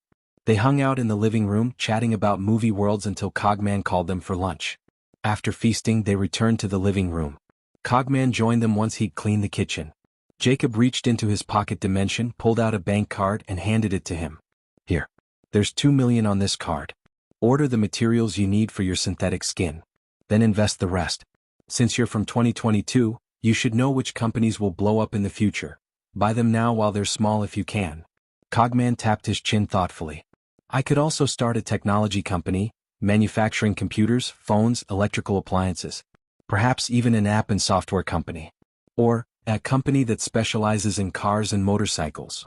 They hung out in the living room, chatting about movie worlds until Cogman called them for lunch. After feasting, they returned to the living room. Cogman joined them once he'd cleaned the kitchen. Jacob reached into his pocket dimension, pulled out a bank card and handed it to him. Here. There's 2 million on this card. Order the materials you need for your synthetic skin. Then invest the rest. Since you're from 2022, you should know which companies will blow up in the future. Buy them now while they're small if you can. Cogman tapped his chin thoughtfully. I could also start a technology company, manufacturing computers, phones, electrical appliances. Perhaps even an app and software company. Or, a company that specializes in cars and motorcycles.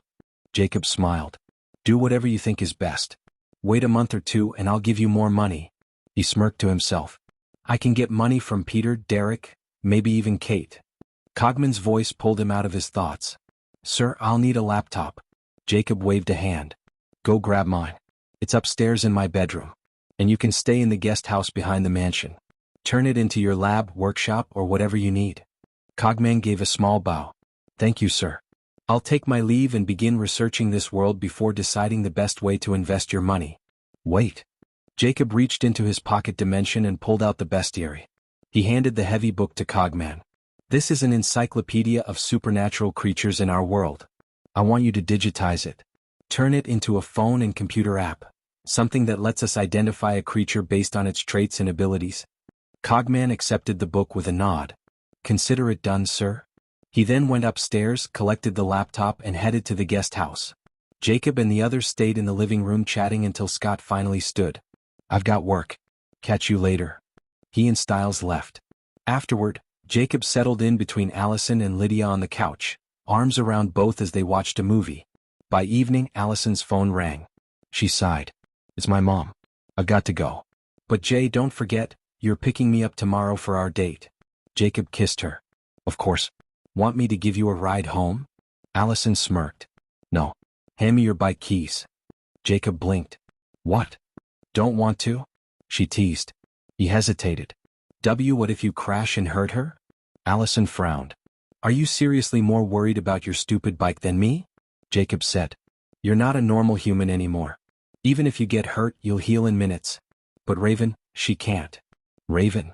Jacob smiled. Do whatever you think is best. Wait a month or two and I'll give you more money. He smirked to himself. I can get money from Peter, Derek, maybe even Kate. Cogman's voice pulled him out of his thoughts. Sir, I'll need a laptop. Jacob waved a hand. Go grab mine. It's upstairs in my bedroom. And you can stay in the guest house behind the mansion. Turn it into your lab, workshop, or whatever you need. Cogman gave a small bow. Thank you, sir. I'll take my leave and begin researching this world before deciding the best way to invest your money. Wait. Jacob reached into his pocket dimension and pulled out the bestiary. He handed the heavy book to Cogman. This is an encyclopedia of supernatural creatures in our world. I want you to digitize it. Turn it into a phone and computer app. Something that lets us identify a creature based on its traits and abilities. Cogman accepted the book with a nod. Consider it done, sir. He then went upstairs, collected the laptop and headed to the guest house. Jacob and the others stayed in the living room chatting until Scott finally stood. I've got work. Catch you later. He and Stiles left. Afterward, Jacob settled in between Allison and Lydia on the couch, arms around both as they watched a movie. By evening, Allison's phone rang. She sighed. It's my mom. I've got to go. But Jay, don't forget, you're picking me up tomorrow for our date. Jacob kissed her. Of course. Want me to give you a ride home? Allison smirked. No. Hand me your bike keys. Jacob blinked. What? Don't want to? She teased. He hesitated. What if you crash and hurt her? Allison frowned. Are you seriously more worried about your stupid bike than me? Jacob said. You're not a normal human anymore. Even if you get hurt, you'll heal in minutes. But Raven, she can't. Raven?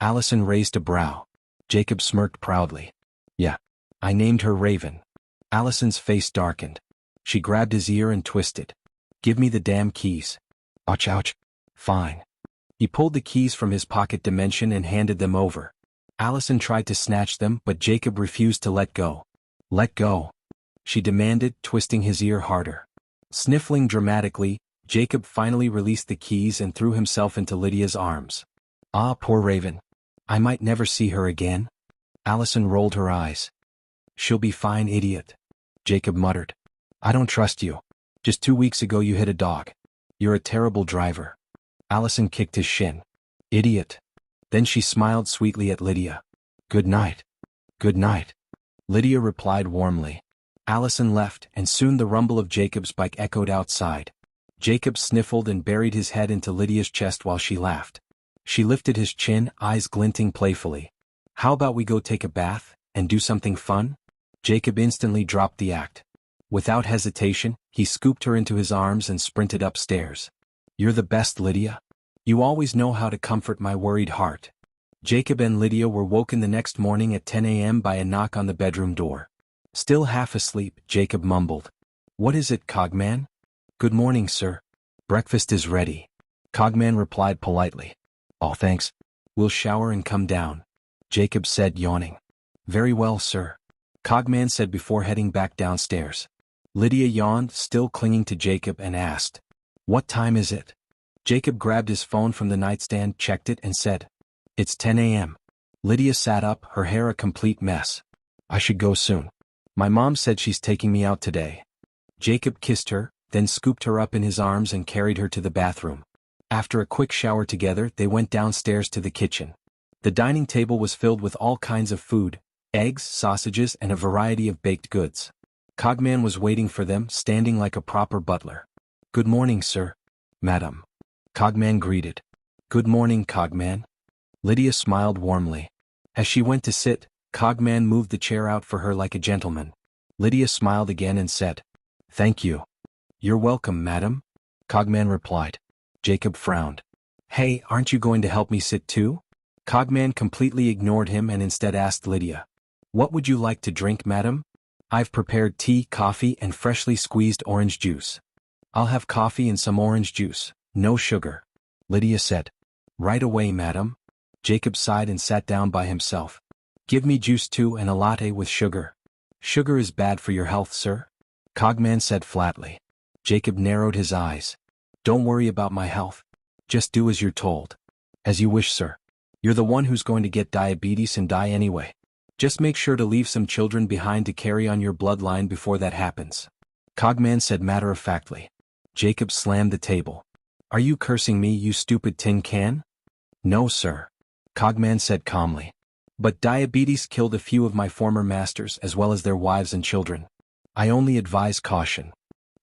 Allison raised a brow. Jacob smirked proudly. Yeah. I named her Raven. Allison's face darkened. She grabbed his ear and twisted. Give me the damn keys. Ouch, ouch. Fine. He pulled the keys from his pocket dimension and handed them over. Allison tried to snatch them, but Jacob refused to let go. Let go. She demanded, twisting his ear harder. Sniffling dramatically, Jacob finally released the keys and threw himself into Lydia's arms. Ah, poor Raven. I might never see her again. Allison rolled her eyes. She'll be fine, idiot. Jacob muttered. I don't trust you. Just 2 weeks ago you hit a dog. You're a terrible driver. Allison kicked his shin. Idiot. Then she smiled sweetly at Lydia. Good night. Good night. Lydia replied warmly. Allison left, and soon the rumble of Jacob's bike echoed outside. Jacob sniffled and buried his head into Lydia's chest while she laughed. She lifted his chin, eyes glinting playfully. How about we go take a bath, and do something fun? Jacob instantly dropped the act. Without hesitation, he scooped her into his arms and sprinted upstairs. You're the best, Lydia. You always know how to comfort my worried heart. Jacob and Lydia were woken the next morning at 10 a.m. by a knock on the bedroom door. Still half asleep, Jacob mumbled. What is it, Cogman? Good morning, sir. Breakfast is ready. Cogman replied politely. Oh, thanks. We'll shower and come down. Jacob said, yawning. Very well, sir. Cogman said before heading back downstairs. Lydia yawned, still clinging to Jacob, and asked, What time is it? Jacob grabbed his phone from the nightstand, checked it, and said, It's 10 a.m. Lydia sat up, her hair a complete mess. I should go soon. My mom said she's taking me out today. Jacob kissed her, then scooped her up in his arms and carried her to the bathroom. After a quick shower together, they went downstairs to the kitchen. The dining table was filled with all kinds of food, eggs, sausages, and a variety of baked goods. Cogman was waiting for them, standing like a proper butler. Good morning, sir. Madam. Cogman greeted. Good morning, Cogman. Lydia smiled warmly. As she went to sit, Cogman moved the chair out for her like a gentleman. Lydia smiled again and said, Thank you. You're welcome, madam. Cogman replied. Jacob frowned. Hey, aren't you going to help me sit too? Cogman completely ignored him and instead asked Lydia. What would you like to drink, madam? I've prepared tea, coffee, and freshly squeezed orange juice. I'll have coffee and some orange juice, no sugar. Lydia said. Right away, madam. Jacob sighed and sat down by himself. Give me juice too and a latte with sugar. Sugar is bad for your health, sir? Cogman said flatly. Jacob narrowed his eyes. Don't worry about my health. Just do as you're told. As you wish, sir. You're the one who's going to get diabetes and die anyway. Just make sure to leave some children behind to carry on your bloodline before that happens. Cogman said matter-of-factly. Jacob slammed the table. Are you cursing me, you stupid tin can? No, sir. Cogman said calmly. But diabetes killed a few of my former masters as well as their wives and children. I only advise caution.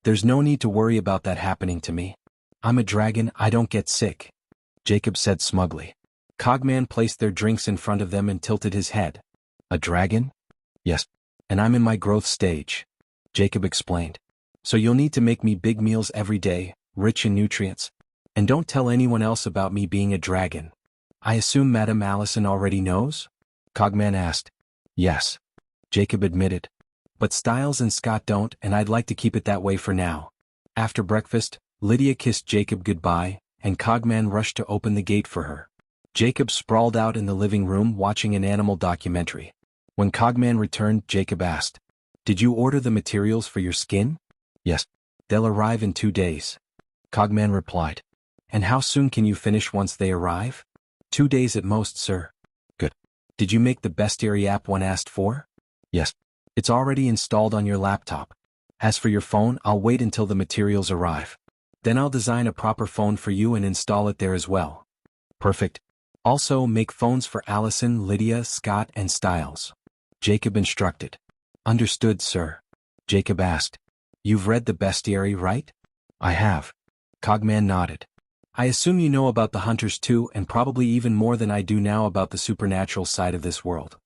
There's no need to worry about that happening to me. I'm a dragon, I don't get sick. Jacob said smugly. Cogman placed their drinks in front of them and tilted his head. A dragon? Yes. And I'm in my growth stage. Jacob explained. So you'll need to make me big meals every day, rich in nutrients. And don't tell anyone else about me being a dragon. I assume Madame Allison already knows? Cogman asked. Yes. Jacob admitted. But Stiles and Scott don't, and I'd like to keep it that way for now. After breakfast, Lydia kissed Jacob goodbye, and Cogman rushed to open the gate for her. Jacob sprawled out in the living room watching an animal documentary. When Cogman returned, Jacob asked, Did you order the materials for your skin? Yes. They'll arrive in 2 days. Cogman replied. And how soon can you finish once they arrive? 2 days at most, sir. Good. Did you make the bestiary app one asked for? Yes. It's already installed on your laptop. As for your phone, I'll wait until the materials arrive. Then I'll design a proper phone for you and install it there as well. Perfect. Also, make phones for Allison, Lydia, Scott, and Stiles. Jacob instructed. Understood, sir. Jacob asked. You've read the bestiary, right? I have. Cogman nodded. I assume you know about the hunters too, and probably even more than I do now about the supernatural side of this world.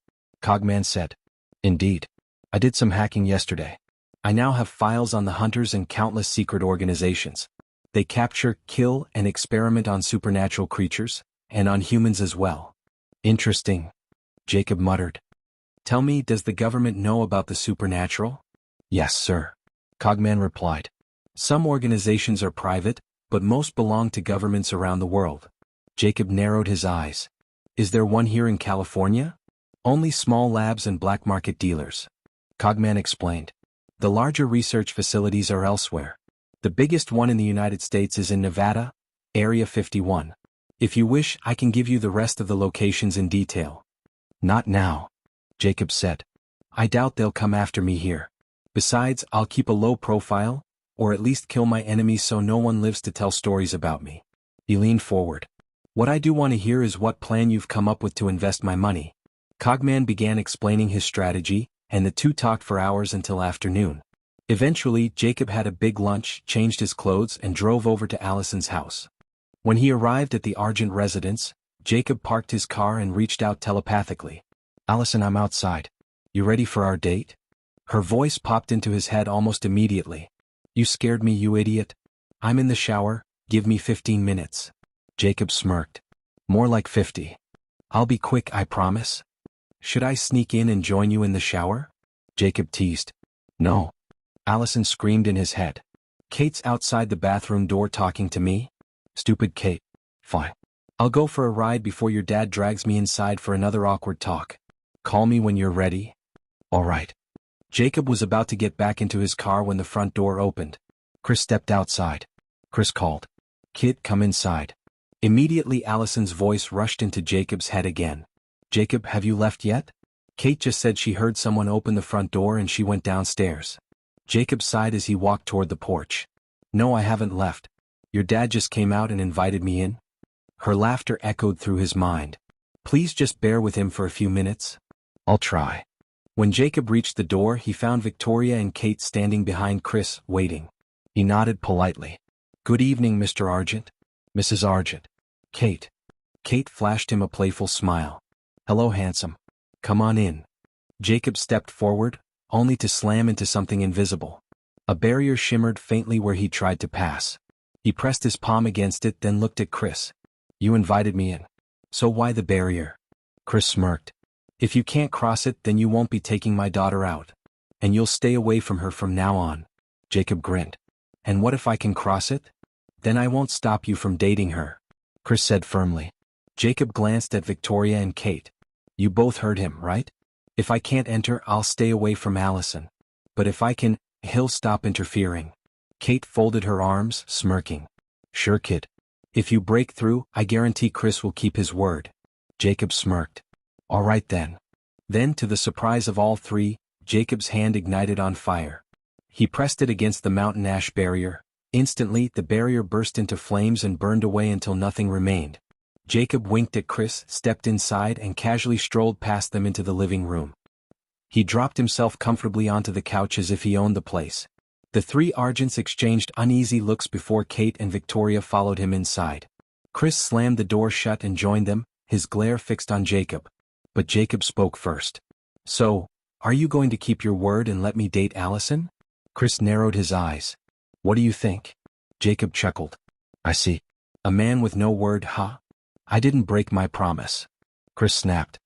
Cogman said. Indeed. I did some hacking yesterday. I now have files on the hunters and countless secret organizations. They capture, kill, and experiment on supernatural creatures, and on humans as well. Interesting. Jacob muttered. Tell me, does the government know about the supernatural? Yes, sir. Cogman replied. Some organizations are private, but most belong to governments around the world. Jacob narrowed his eyes. Is there one here in California? Only small labs and black market dealers. Cogman explained. The larger research facilities are elsewhere. The biggest one in the United States is in Nevada, Area 51. If you wish, I can give you the rest of the locations in detail. Not now, Jacob said. I doubt they'll come after me here. Besides, I'll keep a low profile, or at least kill my enemies so no one lives to tell stories about me. He leaned forward. What I do want to hear is what plan you've come up with to invest my money. Cogman began explaining his strategy, and the two talked for hours until afternoon. Eventually, Jacob had a big lunch, changed his clothes, and drove over to Allison's house. When he arrived at the Argent residence, Jacob parked his car and reached out telepathically. Allison, I'm outside. You ready for our date? Her voice popped into his head almost immediately. You scared me, you idiot. I'm in the shower, give me 15 minutes. Jacob smirked. More like 50. I'll be quick, I promise. Should I sneak in and join you in the shower? Jacob teased. No. Allison screamed in his head. Kate's outside the bathroom door talking to me? Stupid Kate. Fine. I'll go for a ride before your dad drags me inside for another awkward talk. Call me when you're ready. All right. Jacob was about to get back into his car when the front door opened. Chris stepped outside. Chris called. Kid, come inside. Immediately Allison's voice rushed into Jacob's head again. Jacob, have you left yet? Kate just said she heard someone open the front door and she went downstairs. Jacob sighed as he walked toward the porch. No, I haven't left. Your dad just came out and invited me in. Her laughter echoed through his mind. Please just bear with him for a few minutes. I'll try. When Jacob reached the door, he found Victoria and Kate standing behind Chris, waiting. He nodded politely. Good evening, Mr. Argent. Mrs. Argent. Kate. Kate flashed him a playful smile. Hello, handsome. Come on in. Jacob stepped forward, only to slam into something invisible. A barrier shimmered faintly where he tried to pass. He pressed his palm against it, then looked at Chris. You invited me in. So why the barrier? Chris smirked. If you can't cross it, then you won't be taking my daughter out. And you'll stay away from her from now on. Jacob grinned. And what if I can cross it? Then I won't stop you from dating her. Chris said firmly. Jacob glanced at Victoria and Kate. You both heard him, right? If I can't enter, I'll stay away from Allison. But if I can, he'll stop interfering. Kate folded her arms, smirking. Sure, kid. If you break through, I guarantee Chris will keep his word. Jacob smirked. All right then. Then, to the surprise of all three, Jacob's hand ignited on fire. He pressed it against the mountain ash barrier. Instantly, the barrier burst into flames and burned away until nothing remained. Jacob winked at Chris, stepped inside, and casually strolled past them into the living room. He dropped himself comfortably onto the couch as if he owned the place. The three Argents exchanged uneasy looks before Kate and Victoria followed him inside. Chris slammed the door shut and joined them, his glare fixed on Jacob. But Jacob spoke first. So, are you going to keep your word and let me date Allison? Chris narrowed his eyes. What do you think? Jacob chuckled. I see. A man with no word, huh? I didn't break my promise. Chris snapped.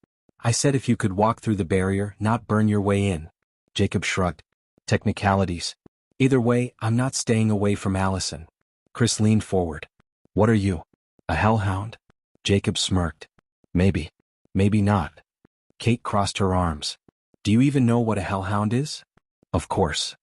I said if you could walk through the barrier, not burn your way in. Jacob shrugged. Technicalities. Either way, I'm not staying away from Allison. Chris leaned forward. What are you? A hellhound? Jacob smirked. Maybe. Maybe not. Kate crossed her arms. Do you even know what a hellhound is? Of course.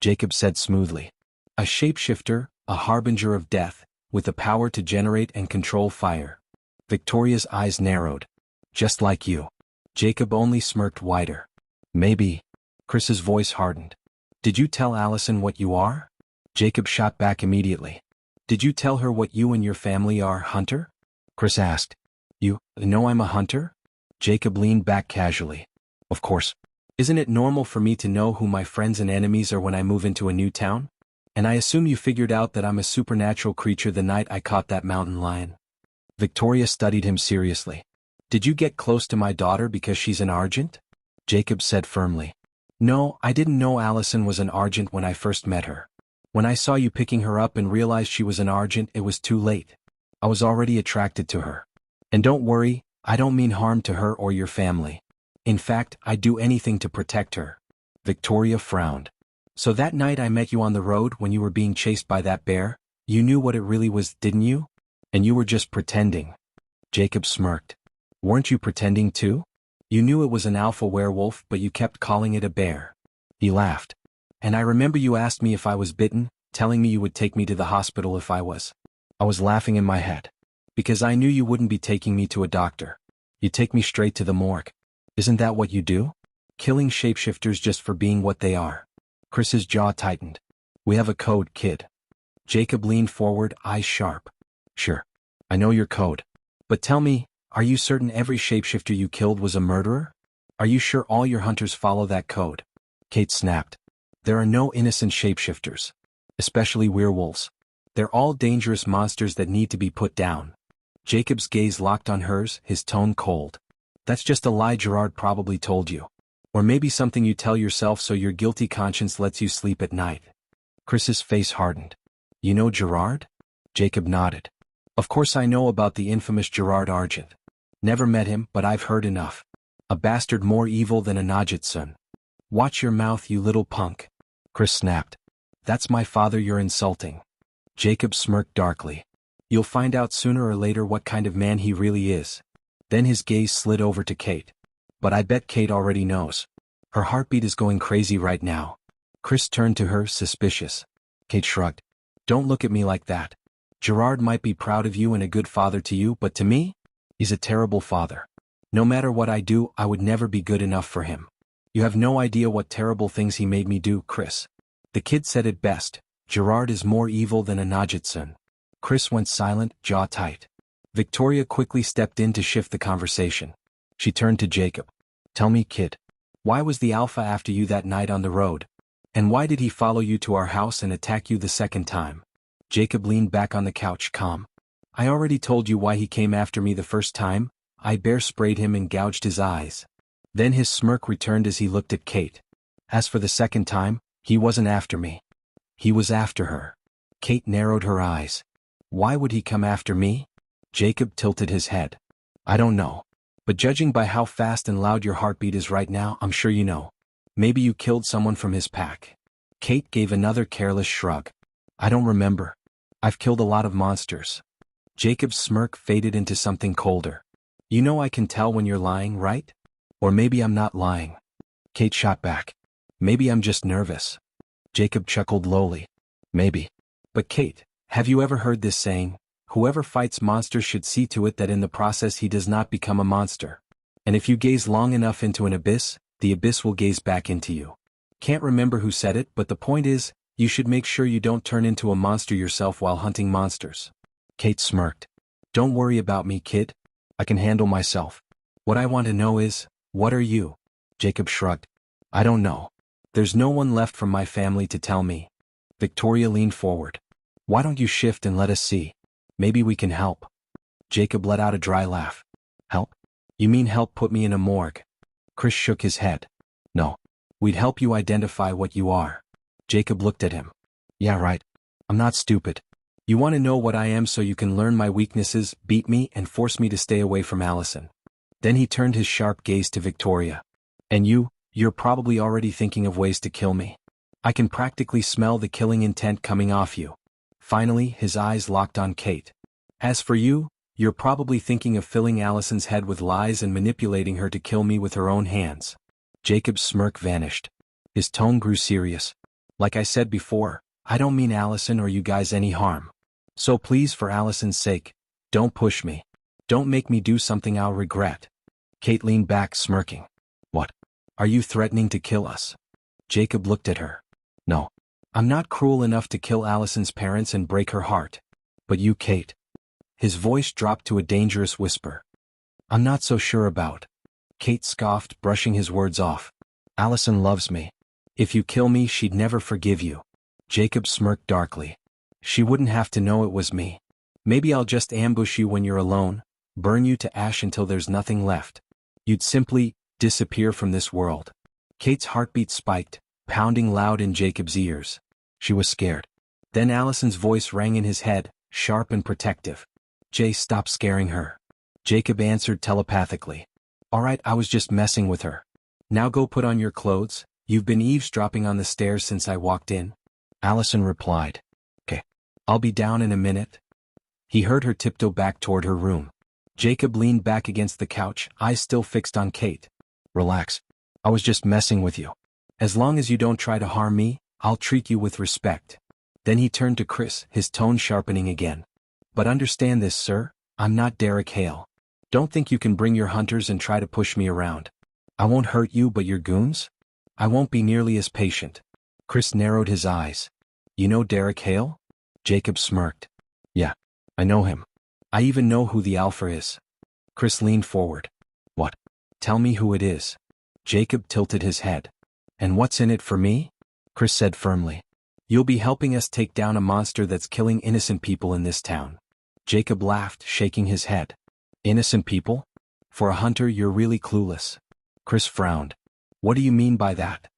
Jacob said smoothly. A shapeshifter, a harbinger of death, with the power to generate and control fire. Victoria's eyes narrowed. Just like you. Jacob only smirked wider. Maybe. Chris's voice hardened. Did you tell Allison what you are? Jacob shot back immediately. Did you tell her what you and your family are, Hunter? Chris asked. You know I'm a hunter? Jacob leaned back casually. Of course. Isn't it normal for me to know who my friends and enemies are when I move into a new town? And I assume you figured out that I'm a supernatural creature the night I caught that mountain lion. Victoria studied him seriously. Did you get close to my daughter because she's an Argent? Jacob said firmly. No, I didn't know Allison was an Argent when I first met her. When I saw you picking her up and realized she was an Argent, it was too late. I was already attracted to her. And don't worry, I don't mean harm to her or your family. In fact, I'd do anything to protect her. Victoria frowned. So that night I met you on the road when you were being chased by that bear, you knew what it really was, didn't you? And you were just pretending. Jacob smirked. Weren't you pretending too? You knew it was an alpha werewolf, but you kept calling it a bear. He laughed. And I remember you asked me if I was bitten, telling me you would take me to the hospital if I was. I was laughing in my head. Because I knew you wouldn't be taking me to a doctor. You'd take me straight to the morgue. Isn't that what you do? Killing shapeshifters just for being what they are. Chris's jaw tightened. We have a code, kid. Jacob leaned forward, eyes sharp. Sure. I know your code. But tell me, are you certain every shapeshifter you killed was a murderer? Are you sure all your hunters follow that code? Kate snapped. There are no innocent shapeshifters. Especially werewolves. They're all dangerous monsters that need to be put down. Jacob's gaze locked on hers, his tone cold. That's just a lie Gerard probably told you. Or maybe something you tell yourself so your guilty conscience lets you sleep at night. Chris's face hardened. You know Gerard? Jacob nodded. Of course I know about the infamous Gerard Argent. Never met him, but I've heard enough. A bastard more evil than a Najitsun. Watch your mouth, you little punk. Chris snapped. That's my father you're insulting. Jacob smirked darkly. You'll find out sooner or later what kind of man he really is. Then his gaze slid over to Kate. But I bet Kate already knows. Her heartbeat is going crazy right now. Chris turned to her, suspicious. Kate shrugged. Don't look at me like that. Gerard might be proud of you and a good father to you, but to me? He's a terrible father. No matter what I do, I would never be good enough for him. You have no idea what terrible things he made me do, Chris. The kid said it best. Gerard is more evil than a Najitsun. Chris went silent, jaw tight. Victoria quickly stepped in to shift the conversation. She turned to Jacob. Tell me, kid. Why was the Alpha after you that night on the road? And why did he follow you to our house and attack you the second time? Jacob leaned back on the couch, calm. I already told you why he came after me the first time. I bear sprayed him and gouged his eyes. Then his smirk returned as he looked at Kate. As for the second time, he wasn't after me. He was after her. Kate narrowed her eyes. Why would he come after me? Jacob tilted his head. I don't know. But judging by how fast and loud your heartbeat is right now, I'm sure you know. Maybe you killed someone from his pack. Kate gave another careless shrug. I don't remember. I've killed a lot of monsters. Jacob's smirk faded into something colder. You know I can tell when you're lying, right? Or maybe I'm not lying. Kate shot back. Maybe I'm just nervous. Jacob chuckled lowly. Maybe. But Kate, have you ever heard this saying? Whoever fights monsters should see to it that in the process he does not become a monster. And if you gaze long enough into an abyss, the abyss will gaze back into you. Can't remember who said it, but the point is, you should make sure you don't turn into a monster yourself while hunting monsters. Kate smirked. Don't worry about me, kid. I can handle myself. What I want to know is, what are you? Jacob shrugged. I don't know. There's no one left from my family to tell me. Victoria leaned forward. Why don't you shift and let us see? Maybe we can help. Jacob let out a dry laugh. Help? You mean help put me in a morgue? Chris shook his head. No. We'd help you identify what you are. Jacob looked at him. Yeah, right. I'm not stupid. You want to know what I am so you can learn my weaknesses, beat me, and force me to stay away from Allison. Then he turned his sharp gaze to Victoria. And you're probably already thinking of ways to kill me. I can practically smell the killing intent coming off you. Finally, his eyes locked on Kate. As for you, you're probably thinking of filling Allison's head with lies and manipulating her to kill me with her own hands. Jacob's smirk vanished. His tone grew serious. Like I said before, I don't mean Allison or you guys any harm. So please, for Allison's sake, don't push me. Don't make me do something I'll regret. Kate leaned back, smirking. What? Are you threatening to kill us? Jacob looked at her. No. I'm not cruel enough to kill Allison's parents and break her heart. But you, Kate. His voice dropped to a dangerous whisper. I'm not so sure about. Kate scoffed, brushing his words off. Allison loves me. If you kill me, she'd never forgive you. Jacob smirked darkly. She wouldn't have to know it was me. Maybe I'll just ambush you when you're alone, burn you to ash until there's nothing left. You'd simply disappear from this world. Kate's heartbeat spiked, pounding loud in Jacob's ears. She was scared. Then Allison's voice rang in his head, sharp and protective. Jay, stop scaring her. Jacob answered telepathically. All right, I was just messing with her. Now go put on your clothes. You've been eavesdropping on the stairs since I walked in. Allison replied. Okay. I'll be down in a minute. He heard her tiptoe back toward her room. Jacob leaned back against the couch, eyes still fixed on Kate. Relax. I was just messing with you. As long as you don't try to harm me, I'll treat you with respect. Then he turned to Chris, his tone sharpening again. But understand this, sir, I'm not Peter Hale. Don't think you can bring your hunters and try to push me around. I won't hurt you, but your goons? I won't be nearly as patient. Chris narrowed his eyes. You know Peter Hale? Jacob smirked. Yeah, I know him. I even know who the alpha is. Chris leaned forward. What? Tell me who it is. Jacob tilted his head. And what's in it for me? Chris said firmly. You'll be helping us take down a monster that's killing innocent people in this town. Jacob laughed, shaking his head. Innocent people? For a hunter, you're really clueless. Chris frowned. What do you mean by that?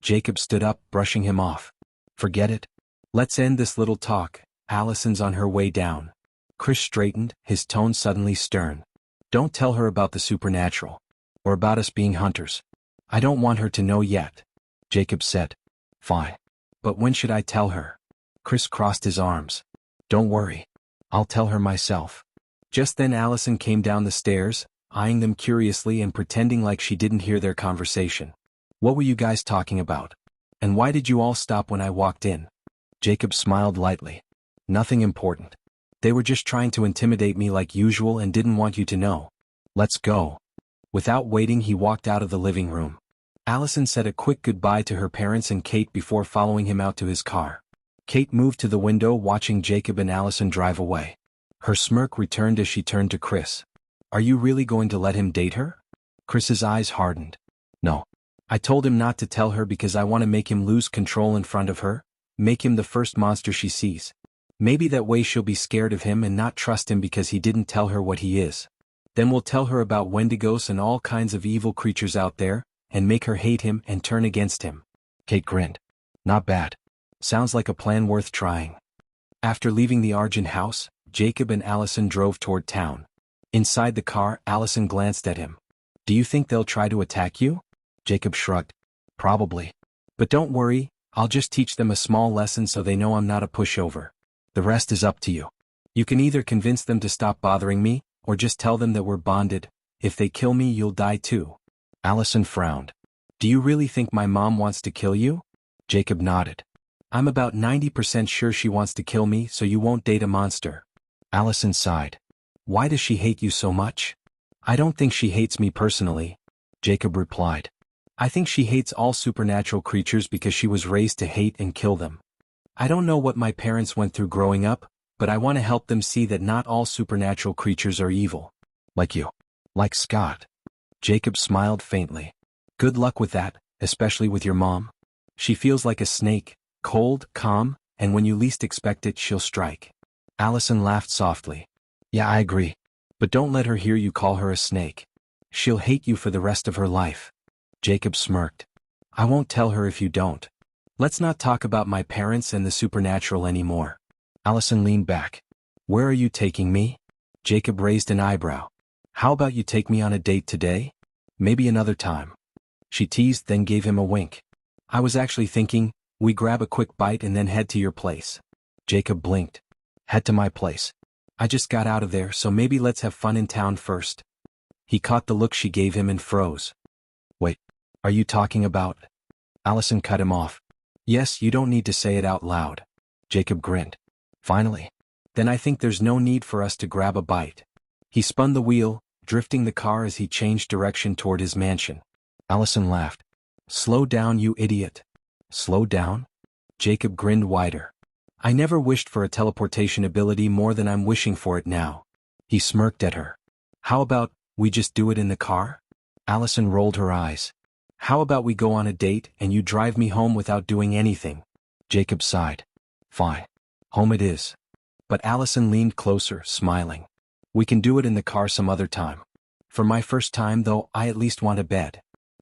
Jacob stood up, brushing him off. Forget it. Let's end this little talk. Allison's on her way down. Chris straightened, his tone suddenly stern. Don't tell her about the supernatural. Or about us being hunters. I don't want her to know yet. Jacob said. Fine. But when should I tell her? Chris crossed his arms. Don't worry. I'll tell her myself. Just then Allison came down the stairs, eyeing them curiously and pretending like she didn't hear their conversation. What were you guys talking about? And why did you all stop when I walked in? Jacob smiled lightly. Nothing important. They were just trying to intimidate me like usual and didn't want you to know. Let's go. Without waiting, he walked out of the living room. Allison said a quick goodbye to her parents and Kate before following him out to his car. Kate moved to the window, watching Jacob and Allison drive away. Her smirk returned as she turned to Chris. Are you really going to let him date her? Chris's eyes hardened. No. I told him not to tell her because I want to make him lose control in front of her, make him the first monster she sees. Maybe that way she'll be scared of him and not trust him because he didn't tell her what he is. Then we'll tell her about Wendigos and all kinds of evil creatures out there, and make her hate him and turn against him. Kate grinned. Not bad. Sounds like a plan worth trying. After leaving the Argent house, Jacob and Allison drove toward town. Inside the car, Allison glanced at him. Do you think they'll try to attack you? Jacob shrugged. Probably. But don't worry, I'll just teach them a small lesson so they know I'm not a pushover. The rest is up to you. You can either convince them to stop bothering me, or just tell them that we're bonded. If they kill me, you'll die too. Allison frowned. Do you really think my mom wants to kill you? Jacob nodded. I'm about 90% sure she wants to kill me so you won't date a monster. Allison sighed. Why does she hate you so much? I don't think she hates me personally. Jacob replied. I think she hates all supernatural creatures because she was raised to hate and kill them. I don't know what my parents went through growing up, but I want to help them see that not all supernatural creatures are evil. Like you. Like Scott. Jacob smiled faintly. Good luck with that, especially with your mom. She feels like a snake, cold, calm, and when you least expect it, she'll strike. Allison laughed softly. Yeah, I agree. But don't let her hear you call her a snake. She'll hate you for the rest of her life. Jacob smirked. I won't tell her if you don't. Let's not talk about my parents and the supernatural anymore. Allison leaned back. Where are you taking me? Jacob raised an eyebrow. How about you take me on a date today? Maybe another time. She teased, then gave him a wink. I was actually thinking, we grab a quick bite and then head to your place. Jacob blinked. Head to my place. I just got out of there, so maybe let's have fun in town first. He caught the look she gave him and froze. Wait, are you talking about? Allison cut him off. Yes, you don't need to say it out loud. Jacob grinned. Finally. Then I think there's no need for us to grab a bite. He spun the wheel, drifting the car as he changed direction toward his mansion. Allison laughed. Slow down, you idiot. Slow down? Jacob grinned wider. I never wished for a teleportation ability more than I'm wishing for it now. He smirked at her. How about, we just do it in the car? Allison rolled her eyes. How about we go on a date and you drive me home without doing anything? Jacob sighed. Fine. Home it is. But Allison leaned closer, smiling. We can do it in the car some other time. For my first time though, I at least want a bed.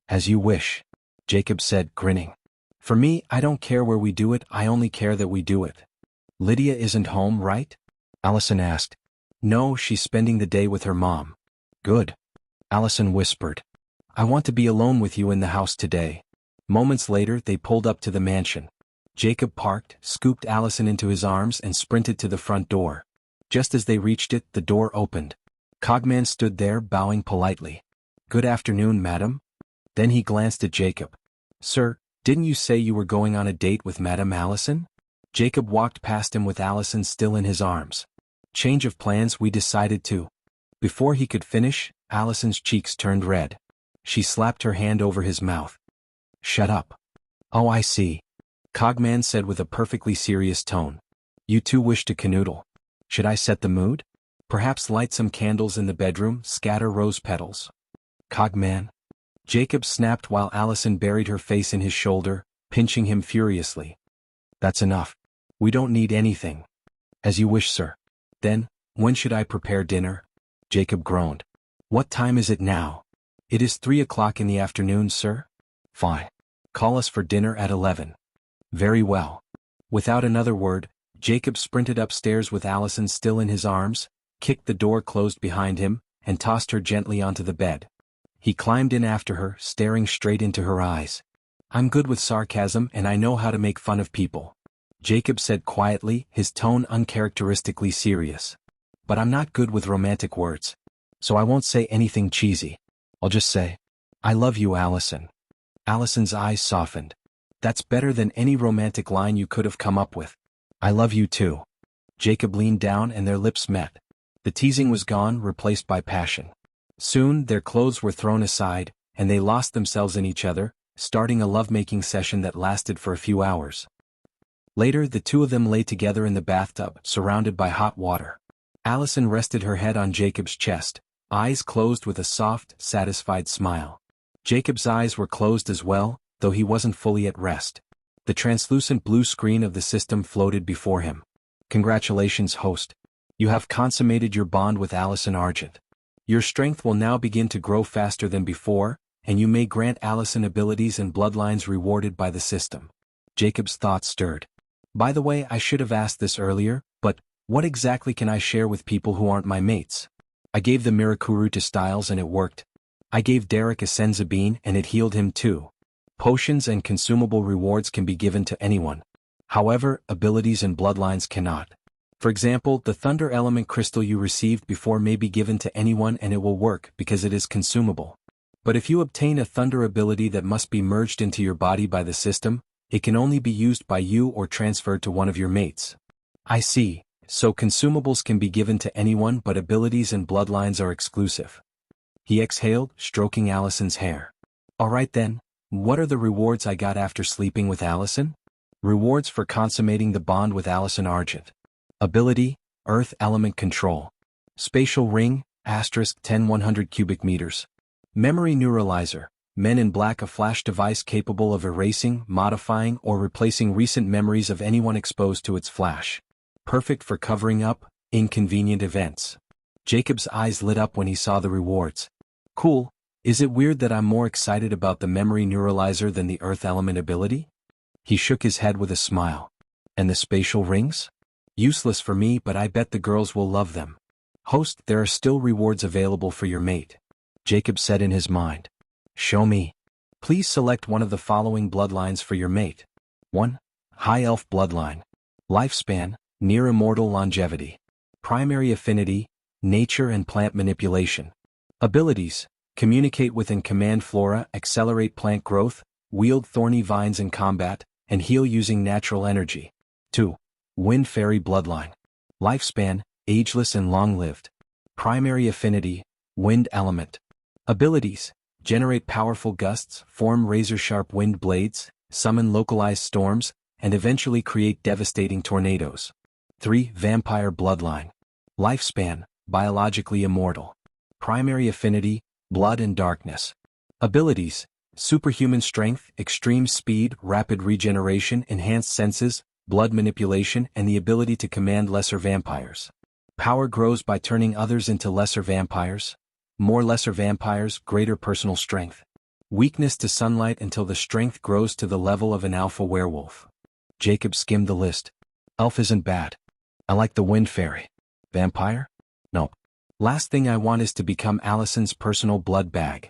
As you wish. Jacob said, grinning. For me, I don't care where we do it, I only care that we do it. Lydia isn't home, right? Allison asked. No, she's spending the day with her mom. Good. Allison whispered. I want to be alone with you in the house today. Moments later, they pulled up to the mansion. Jacob parked, scooped Allison into his arms and sprinted to the front door. Just as they reached it, the door opened. Cogman stood there, bowing politely. Good afternoon, madam. Then he glanced at Jacob. Sir, didn't you say you were going on a date with Madame Allison? Jacob walked past him with Allison still in his arms. Change of plans, we decided to. Before he could finish, Allison's cheeks turned red. She slapped her hand over his mouth. Shut up. Oh, I see. Cogman said with a perfectly serious tone. You two wish to canoodle. Should I set the mood? Perhaps light some candles in the bedroom, scatter rose petals. Cogman. Jacob snapped while Allison buried her face in his shoulder, pinching him furiously. That's enough. We don't need anything. As you wish, sir. Then, when should I prepare dinner? Jacob groaned. What time is it now? It is 3 o'clock in the afternoon, sir. Fine. Call us for dinner at 11. Very well. Without another word, Jacob sprinted upstairs with Allison still in his arms, kicked the door closed behind him, and tossed her gently onto the bed. He climbed in after her, staring straight into her eyes. I'm good with sarcasm and I know how to make fun of people. Jacob said quietly, his tone uncharacteristically serious. But I'm not good with romantic words. So I won't say anything cheesy. I'll just say, I love you, Allison. Allison's eyes softened. That's better than any romantic line you could have come up with. I love you too. Jacob leaned down and their lips met. The teasing was gone, replaced by passion. Soon, their clothes were thrown aside, and they lost themselves in each other, starting a lovemaking session that lasted for a few hours. Later, the two of them lay together in the bathtub, surrounded by hot water. Allison rested her head on Jacob's chest, eyes closed with a soft, satisfied smile. Jacob's eyes were closed as well, though he wasn't fully at rest. The translucent blue screen of the system floated before him. Congratulations, host. You have consummated your bond with Allison Argent. Your strength will now begin to grow faster than before, and you may grant Allison abilities and bloodlines rewarded by the system. Jacob's thoughts stirred. By the way, I should have asked this earlier, but what exactly can I share with people who aren't my mates? I gave the Mirakuru to Stiles and it worked. I gave Derek a Senzabine and it healed him too. Potions and consumable rewards can be given to anyone. However, abilities and bloodlines cannot. For example, the Thunder Element crystal you received before may be given to anyone and it will work because it is consumable. But if you obtain a Thunder ability that must be merged into your body by the system, it can only be used by you or transferred to one of your mates. I see, so consumables can be given to anyone but abilities and bloodlines are exclusive. He exhaled, stroking Allison's hair. Alright then, what are the rewards I got after sleeping with Allison? Rewards for consummating the bond with Allison Argent. Ability, Earth Element Control. Spatial Ring, *10-100 cubic meters. Memory Neuralizer, Men in Black, a flash device capable of erasing, modifying, or replacing recent memories of anyone exposed to its flash. Perfect for covering up inconvenient events. Jacob's eyes lit up when he saw the rewards. Cool. Is it weird that I'm more excited about the Memory Neuralizer than the Earth Element ability? He shook his head with a smile. And the spatial rings? Useless for me, but I bet the girls will love them. Host, there are still rewards available for your mate. Jacob said in his mind. Show me. Please select one of the following bloodlines for your mate. 1. High Elf Bloodline. Lifespan, near immortal longevity. Primary affinity, nature and plant manipulation. Abilities, communicate with and command flora, accelerate plant growth, wield thorny vines in combat, and heal using natural energy. 2. Wind Fairy Bloodline. Lifespan, ageless and long-lived. Primary affinity, wind element. Abilities, generate powerful gusts, form razor-sharp wind blades, summon localized storms, and eventually create devastating tornadoes. 3. Vampire Bloodline. Lifespan, biologically immortal. Primary affinity, blood and darkness. Abilities, superhuman strength, extreme speed, rapid regeneration, enhanced senses, blood manipulation, and the ability to command lesser vampires. Power grows by turning others into lesser vampires. More lesser vampires, greater personal strength. Weakness to sunlight until the strength grows to the level of an alpha werewolf. Jacob skimmed the list. Elf isn't bad. I like the Wind Fairy. Vampire? No. Last thing I want is to become Allison's personal blood bag.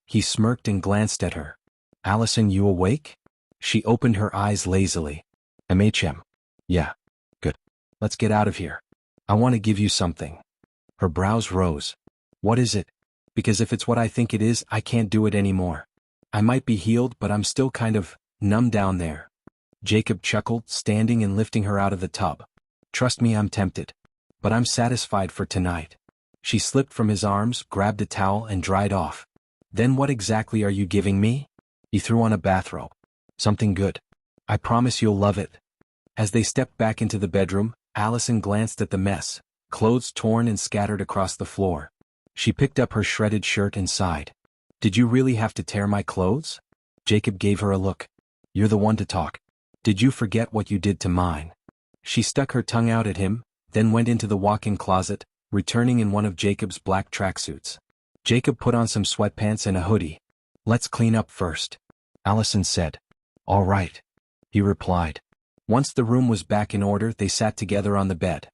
He smirked and glanced at her. Allison, you awake? She opened her eyes lazily. MHM. Yeah. Good. Let's get out of here. I want to give you something. Her brows rose. What is it? Because if it's what I think it is, I can't do it anymore. I might be healed, but I'm still kind of numb down there. Jacob chuckled, standing and lifting her out of the tub. Trust me, I'm tempted. But I'm satisfied for tonight. She slipped from his arms, grabbed a towel, and dried off. Then what exactly are you giving me? He threw on a bathrobe. Something good. I promise you'll love it. As they stepped back into the bedroom, Allison glanced at the mess, clothes torn and scattered across the floor. She picked up her shredded shirt and sighed. "Did you really have to tear my clothes?" Jacob gave her a look. "You're the one to talk. Did you forget what you did to mine?" She stuck her tongue out at him, then went into the walk-in closet, returning in one of Jacob's black tracksuits. Jacob put on some sweatpants and a hoodie. "Let's clean up first," Allison said. "All right," he replied. Once the room was back in order, they sat together on the bed.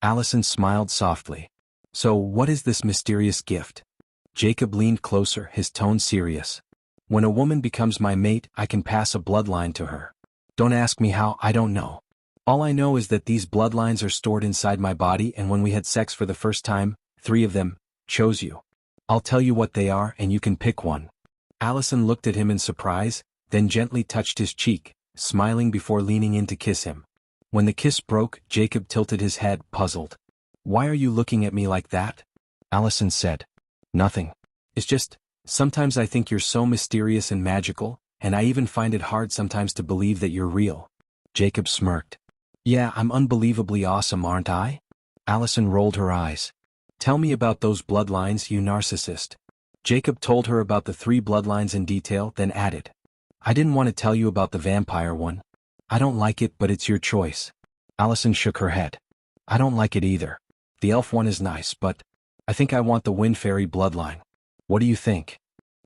Allison smiled softly. "So what is this mysterious gift?" Jacob leaned closer, his tone serious. "When a woman becomes my mate, I can pass a bloodline to her. Don't ask me how, I don't know. All I know is that these bloodlines are stored inside my body, and when we had sex for the first time, 3 of them chose you. I'll tell you what they are and you can pick one." Allison looked at him in surprise, then gently touched his cheek, smiling before leaning in to kiss him. When the kiss broke, Jacob tilted his head, puzzled. "Why are you looking at me like that?" Allison said. "Nothing. It's just, sometimes I think you're so mysterious and magical, and I even find it hard sometimes to believe that you're real." Jacob smirked. "Yeah, I'm unbelievably awesome, aren't I?" Allison rolled her eyes. "Tell me about those bloodlines, you narcissist." Jacob told her about the 3 bloodlines in detail, then added, "I didn't want to tell you about the vampire one. I don't like it, but it's your choice." Allison shook her head. "I don't like it either. The elf one is nice, but I think I want the wind fairy bloodline. What do you think?"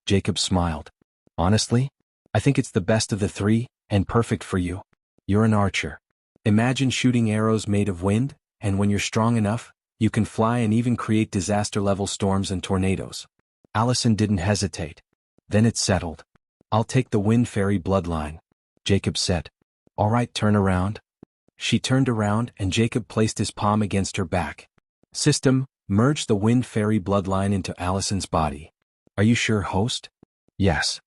Jacob smiled. "Honestly, I think it's the best of the 3, and perfect for you. You're an archer. Imagine shooting arrows made of wind, and when you're strong enough, you can fly and even create disaster-level storms and tornadoes." Allison didn't hesitate. Then it settled. "I'll take the wind fairy bloodline," Jacob said. "All right, turn around." She turned around and Jacob placed his palm against her back. System, merge the wind fairy bloodline into Allison's body. "Are you sure, host?" "Yes."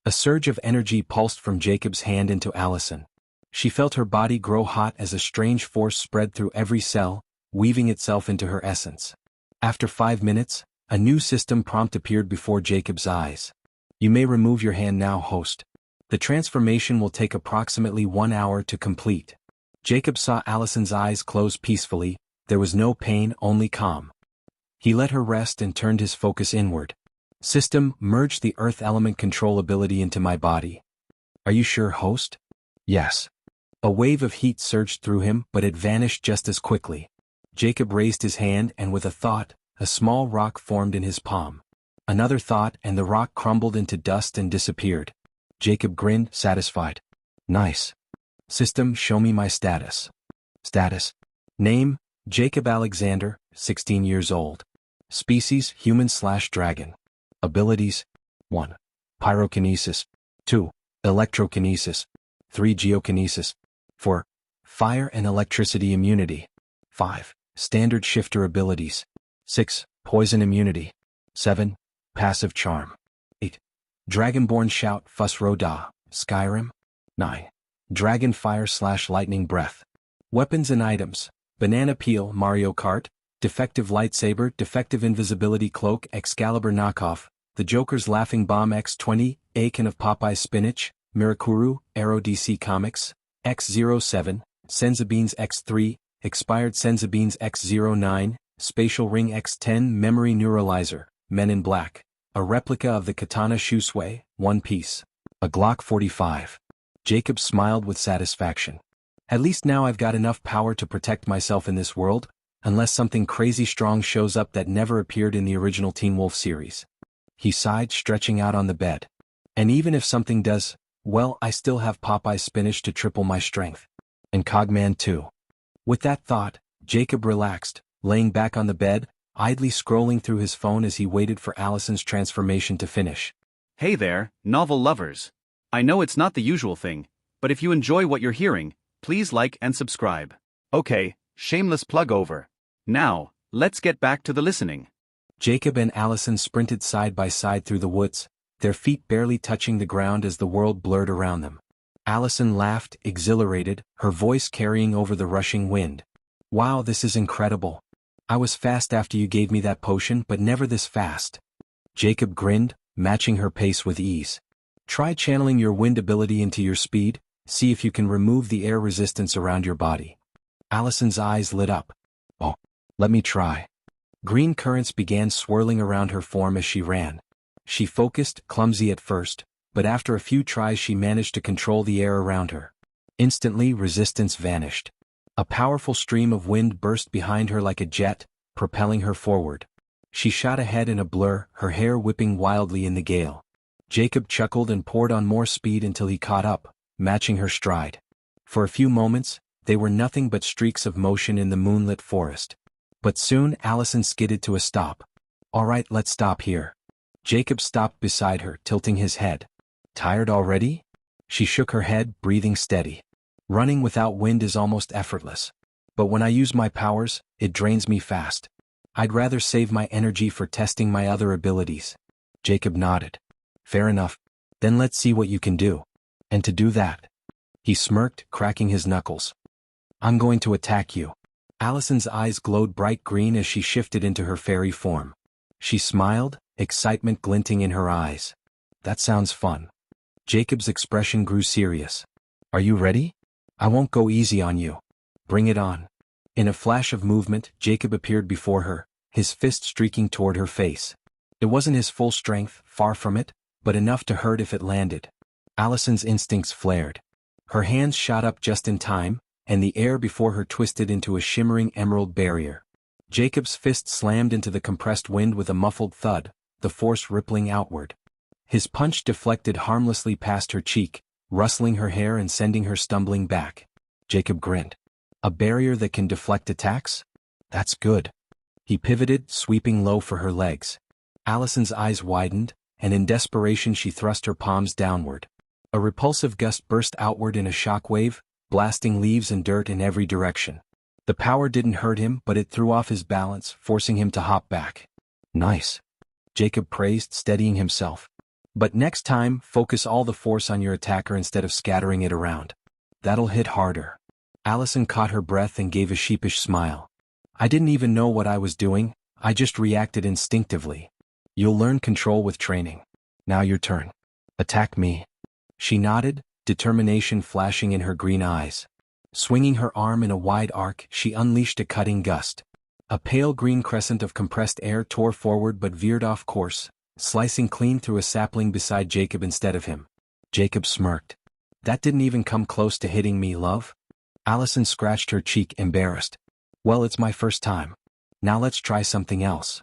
A surge of energy pulsed from Jacob's hand into Allison. She felt her body grow hot as a strange force spread through every cell, weaving itself into her essence. After 5 minutes, a new system prompt appeared before Jacob's eyes. "You may remove your hand now, host. The transformation will take approximately 1 hour to complete." Jacob saw Allison's eyes close peacefully. There was no pain, only calm. He let her rest and turned his focus inward. "System, merge the earth element control ability into my body." "Are you sure, host?" "Yes." A wave of heat surged through him, but it vanished just as quickly. Jacob raised his hand and with a thought, a small rock formed in his palm. Another thought and the rock crumbled into dust and disappeared. Jacob grinned, satisfied. "Nice. System, show me my status." Status. Name, Jacob Alexander, 16 years old. Species, human/dragon. Abilities, 1. Pyrokinesis. 2. Electrokinesis. 3. Geokinesis. 4. Fire and electricity immunity. 5. Standard shifter abilities. 6. Poison immunity. 7. Passive charm. 8. Dragonborn shout Fuss Roda, Skyrim. 9. Dragon fire/lightning breath. Weapons and items. Banana peel, Mario Kart. Defective lightsaber, defective invisibility cloak, Excalibur knockoff. The Joker's laughing bomb X20, Aiken of Popeye's spinach. Mirakuru, Arrow DC Comics. X07, Senzabeans X3, Expired Senzabeans X09, Spatial Ring X10 Memory Neuralizer, Men in Black. A replica of the Katana Shusui, One Piece. A Glock 45. Jacob smiled with satisfaction. "At least now I've got enough power to protect myself in this world, unless something crazy strong shows up that never appeared in the original Teen Wolf series." He sighed, stretching out on the bed. "And even if something does, well, I still have Popeye's spinach to triple my strength. And Cogman too." With that thought, Jacob relaxed, laying back on the bed, idly scrolling through his phone as he waited for Allison's transformation to finish. Hey there, novel lovers. I know it's not the usual thing, but if you enjoy what you're hearing, please like and subscribe. Okay, shameless plug over. Now, let's get back to the listening. Jacob and Allison sprinted side by side through the woods, their feet barely touching the ground as the world blurred around them. Allison laughed, exhilarated, her voice carrying over the rushing wind. "Wow, this is incredible. I was fast after you gave me that potion, but never this fast." Jacob grinned, matching her pace with ease. "Try channeling your wind ability into your speed, see if you can remove the air resistance around your body." Allison's eyes lit up. "Oh, Let me try. Green currents began swirling around her form as she ran. She focused, clumsy at first, but after a few tries she managed to control the air around her. Instantly, resistance vanished. A powerful stream of wind burst behind her like a jet, propelling her forward. She shot ahead in a blur, her hair whipping wildly in the gale. Jacob chuckled and poured on more speed until he caught up, matching her stride. For a few moments, they were nothing but streaks of motion in the moonlit forest. But soon Allison skidded to a stop. "All right, let's stop here." Jacob stopped beside her, tilting his head. "Tired already?" She shook her head, breathing steady. "Running without wind is almost effortless. But when I use my powers, it drains me fast. I'd rather save my energy for testing my other abilities." Jacob nodded. "Fair enough. Then let's see what you can do." "And to do that," he smirked, cracking his knuckles, "I'm going to attack you." Allison's eyes glowed bright green as she shifted into her fairy form. She smiled, excitement glinting in her eyes. "That sounds fun." Jacob's expression grew serious. "Are you ready? I won't go easy on you. Bring it on." In a flash of movement, Jacob appeared before her, his fist streaking toward her face. It wasn't his full strength, far from it, but enough to hurt if it landed. Allison's instincts flared. Her hands shot up just in time, and the air before her twisted into a shimmering emerald barrier. Jacob's fist slammed into the compressed wind with a muffled thud, the force rippling outward. His punch deflected harmlessly past her cheek, rustling her hair and sending her stumbling back. Jacob grinned. "A barrier that can deflect attacks? That's good." He pivoted, sweeping low for her legs. Allison's eyes widened, and in desperation she thrust her palms downward. A repulsive gust burst outward in a shockwave, blasting leaves and dirt in every direction. The power didn't hurt him, but it threw off his balance, forcing him to hop back. "Nice," Jacob praised, steadying himself. "But next time, focus all the force on your attacker instead of scattering it around. That'll hit harder." Allison caught her breath and gave a sheepish smile. "I didn't even know what I was doing, I just reacted instinctively. You'll learn control with training. Now your turn. Attack me." She nodded, determination flashing in her green eyes. Swinging her arm in a wide arc, she unleashed a cutting gust. A pale green crescent of compressed air tore forward but veered off course, slicing clean through a sapling beside Jacob instead of him. Jacob smirked. "That didn't even come close to hitting me, love." Allison scratched her cheek, embarrassed. "Well, it's my first time. Now let's try something else."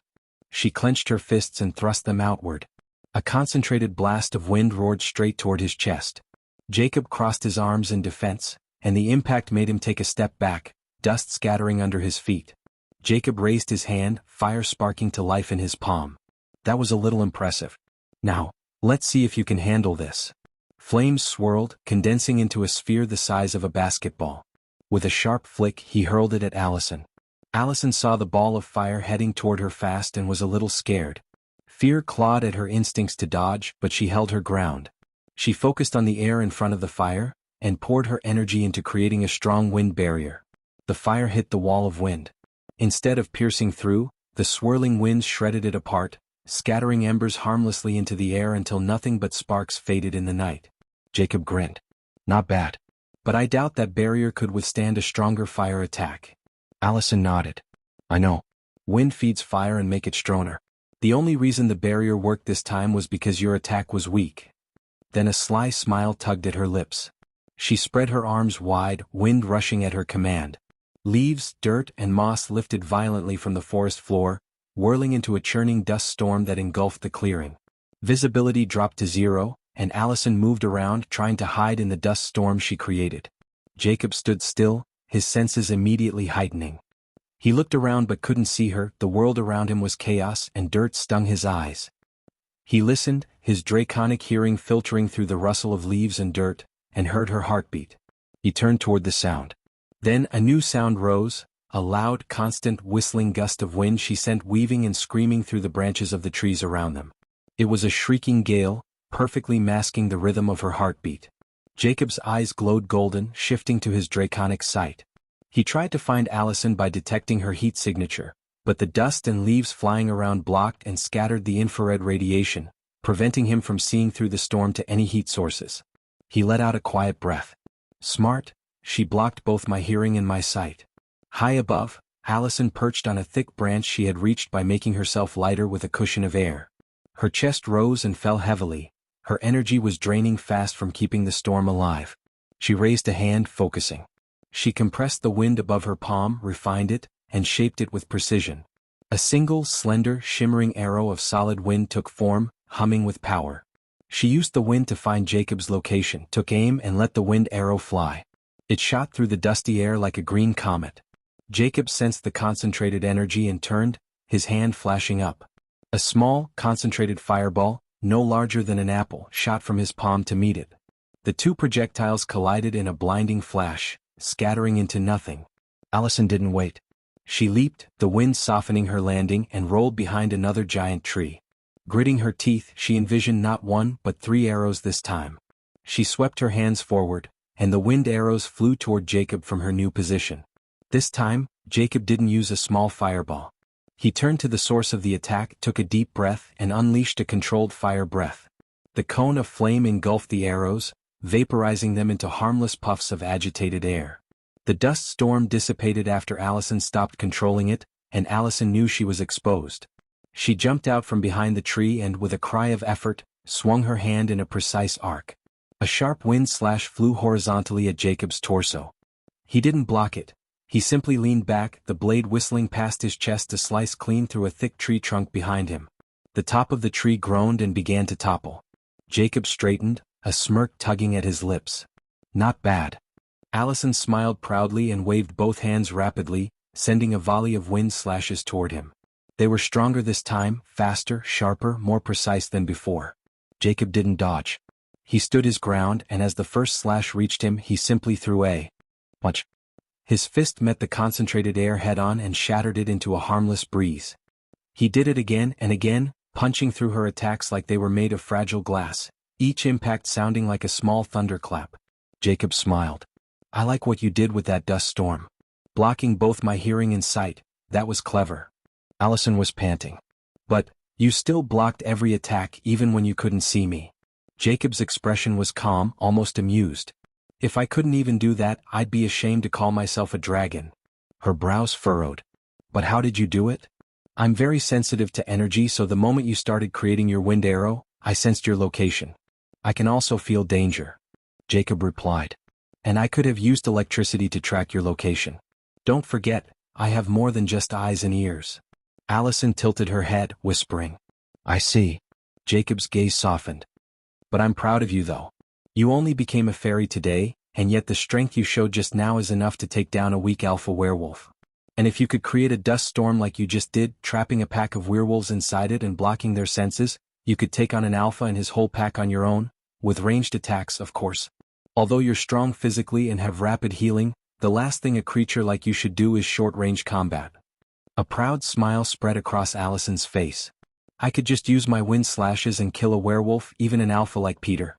She clenched her fists and thrust them outward. A concentrated blast of wind roared straight toward his chest. Jacob crossed his arms in defense, and the impact made him take a step back, dust scattering under his feet. Jacob raised his hand, fire sparking to life in his palm. "That was a little impressive. Now, let's see if you can handle this." Flames swirled, condensing into a sphere the size of a basketball. With a sharp flick, he hurled it at Allison. Allison saw the ball of fire heading toward her fast and was a little scared. Fear clawed at her instincts to dodge, but she held her ground. She focused on the air in front of the fire, and poured her energy into creating a strong wind barrier. The fire hit the wall of wind. Instead of piercing through, the swirling winds shredded it apart, scattering embers harmlessly into the air until nothing but sparks faded in the night. Jacob grinned. "Not bad. But I doubt that barrier could withstand a stronger fire attack." Allison nodded. "I know. Wind feeds fire and make it stronger. The only reason the barrier worked this time was because your attack was weak." Then a sly smile tugged at her lips. She spread her arms wide, wind rushing at her command. Leaves, dirt, and moss lifted violently from the forest floor, whirling into a churning dust storm that engulfed the clearing. Visibility dropped to zero, and Allison moved around, trying to hide in the dust storm she created. Jacob stood still, his senses immediately heightening. He looked around but couldn't see her. The world around him was chaos, and dirt stung his eyes. He listened, his draconic hearing filtering through the rustle of leaves and dirt, and heard her heartbeat. He turned toward the sound. Then a new sound rose, a loud, constant, whistling gust of wind she sent weaving and screaming through the branches of the trees around them. It was a shrieking gale, perfectly masking the rhythm of her heartbeat. Jacob's eyes glowed golden, shifting to his draconic sight. He tried to find Allison by detecting her heat signature, but the dust and leaves flying around blocked and scattered the infrared radiation, preventing him from seeing through the storm to any heat sources. He let out a quiet breath. "Smart, she blocked both my hearing and my sight." High above, Allison perched on a thick branch she had reached by making herself lighter with a cushion of air. Her chest rose and fell heavily. Her energy was draining fast from keeping the storm alive. She raised a hand, focusing. She compressed the wind above her palm, refined it, and shaped it with precision. A single, slender, shimmering arrow of solid wind took form, humming with power. She used the wind to find Jacob's location, took aim and let the wind arrow fly. It shot through the dusty air like a green comet. Jacob sensed the concentrated energy and turned, his hand flashing up. A small, concentrated fireball, no larger than an apple, shot from his palm to meet it. The two projectiles collided in a blinding flash, scattering into nothing. Allison didn't wait. She leaped, the wind softening her landing, and rolled behind another giant tree. Gritting her teeth, she envisioned not one but 3 arrows this time. She swept her hands forward, and the wind arrows flew toward Jacob from her new position. This time, Jacob didn't use a small fireball. He turned to the source of the attack, took a deep breath, and unleashed a controlled fire breath. The cone of flame engulfed the arrows, vaporizing them into harmless puffs of agitated air. The dust storm dissipated after Allison stopped controlling it, and Allison knew she was exposed. She jumped out from behind the tree and, with a cry of effort, swung her hand in a precise arc. A sharp wind slash flew horizontally at Jacob's torso. He didn't block it. He simply leaned back, the blade whistling past his chest to slice clean through a thick tree trunk behind him. The top of the tree groaned and began to topple. Jacob straightened, a smirk tugging at his lips. Not bad. Allison smiled proudly and waved both hands rapidly, sending a volley of wind slashes toward him. They were stronger this time, faster, sharper, more precise than before. Jacob didn't dodge. He stood his ground, and as the first slash reached him, he simply threw a punch. His fist met the concentrated air head-on and shattered it into a harmless breeze. He did it again and again, punching through her attacks like they were made of fragile glass, each impact sounding like a small thunderclap. Jacob smiled. I like what you did with that dust storm. Blocking both my hearing and sight, that was clever. Allison was panting. But, you still blocked every attack even when you couldn't see me. Jacob's expression was calm, almost amused. If I couldn't even do that, I'd be ashamed to call myself a dragon. Her brows furrowed. But how did you do it? I'm very sensitive to energy, so the moment you started creating your wind arrow, I sensed your location. I can also feel danger. Jacob replied. And I could have used electricity to track your location. Don't forget, I have more than just eyes and ears. Allison tilted her head, whispering. I see. Jacob's gaze softened. But I'm proud of you though. You only became a fairy today, and yet the strength you showed just now is enough to take down a weak alpha werewolf. And if you could create a dust storm like you just did, trapping a pack of werewolves inside it and blocking their senses, you could take on an alpha and his whole pack on your own, with ranged attacks, of course. Although you're strong physically and have rapid healing, the last thing a creature like you should do is short-range combat. A proud smile spread across Allison's face. I could just use my wind slashes and kill a werewolf, even an alpha like Peter.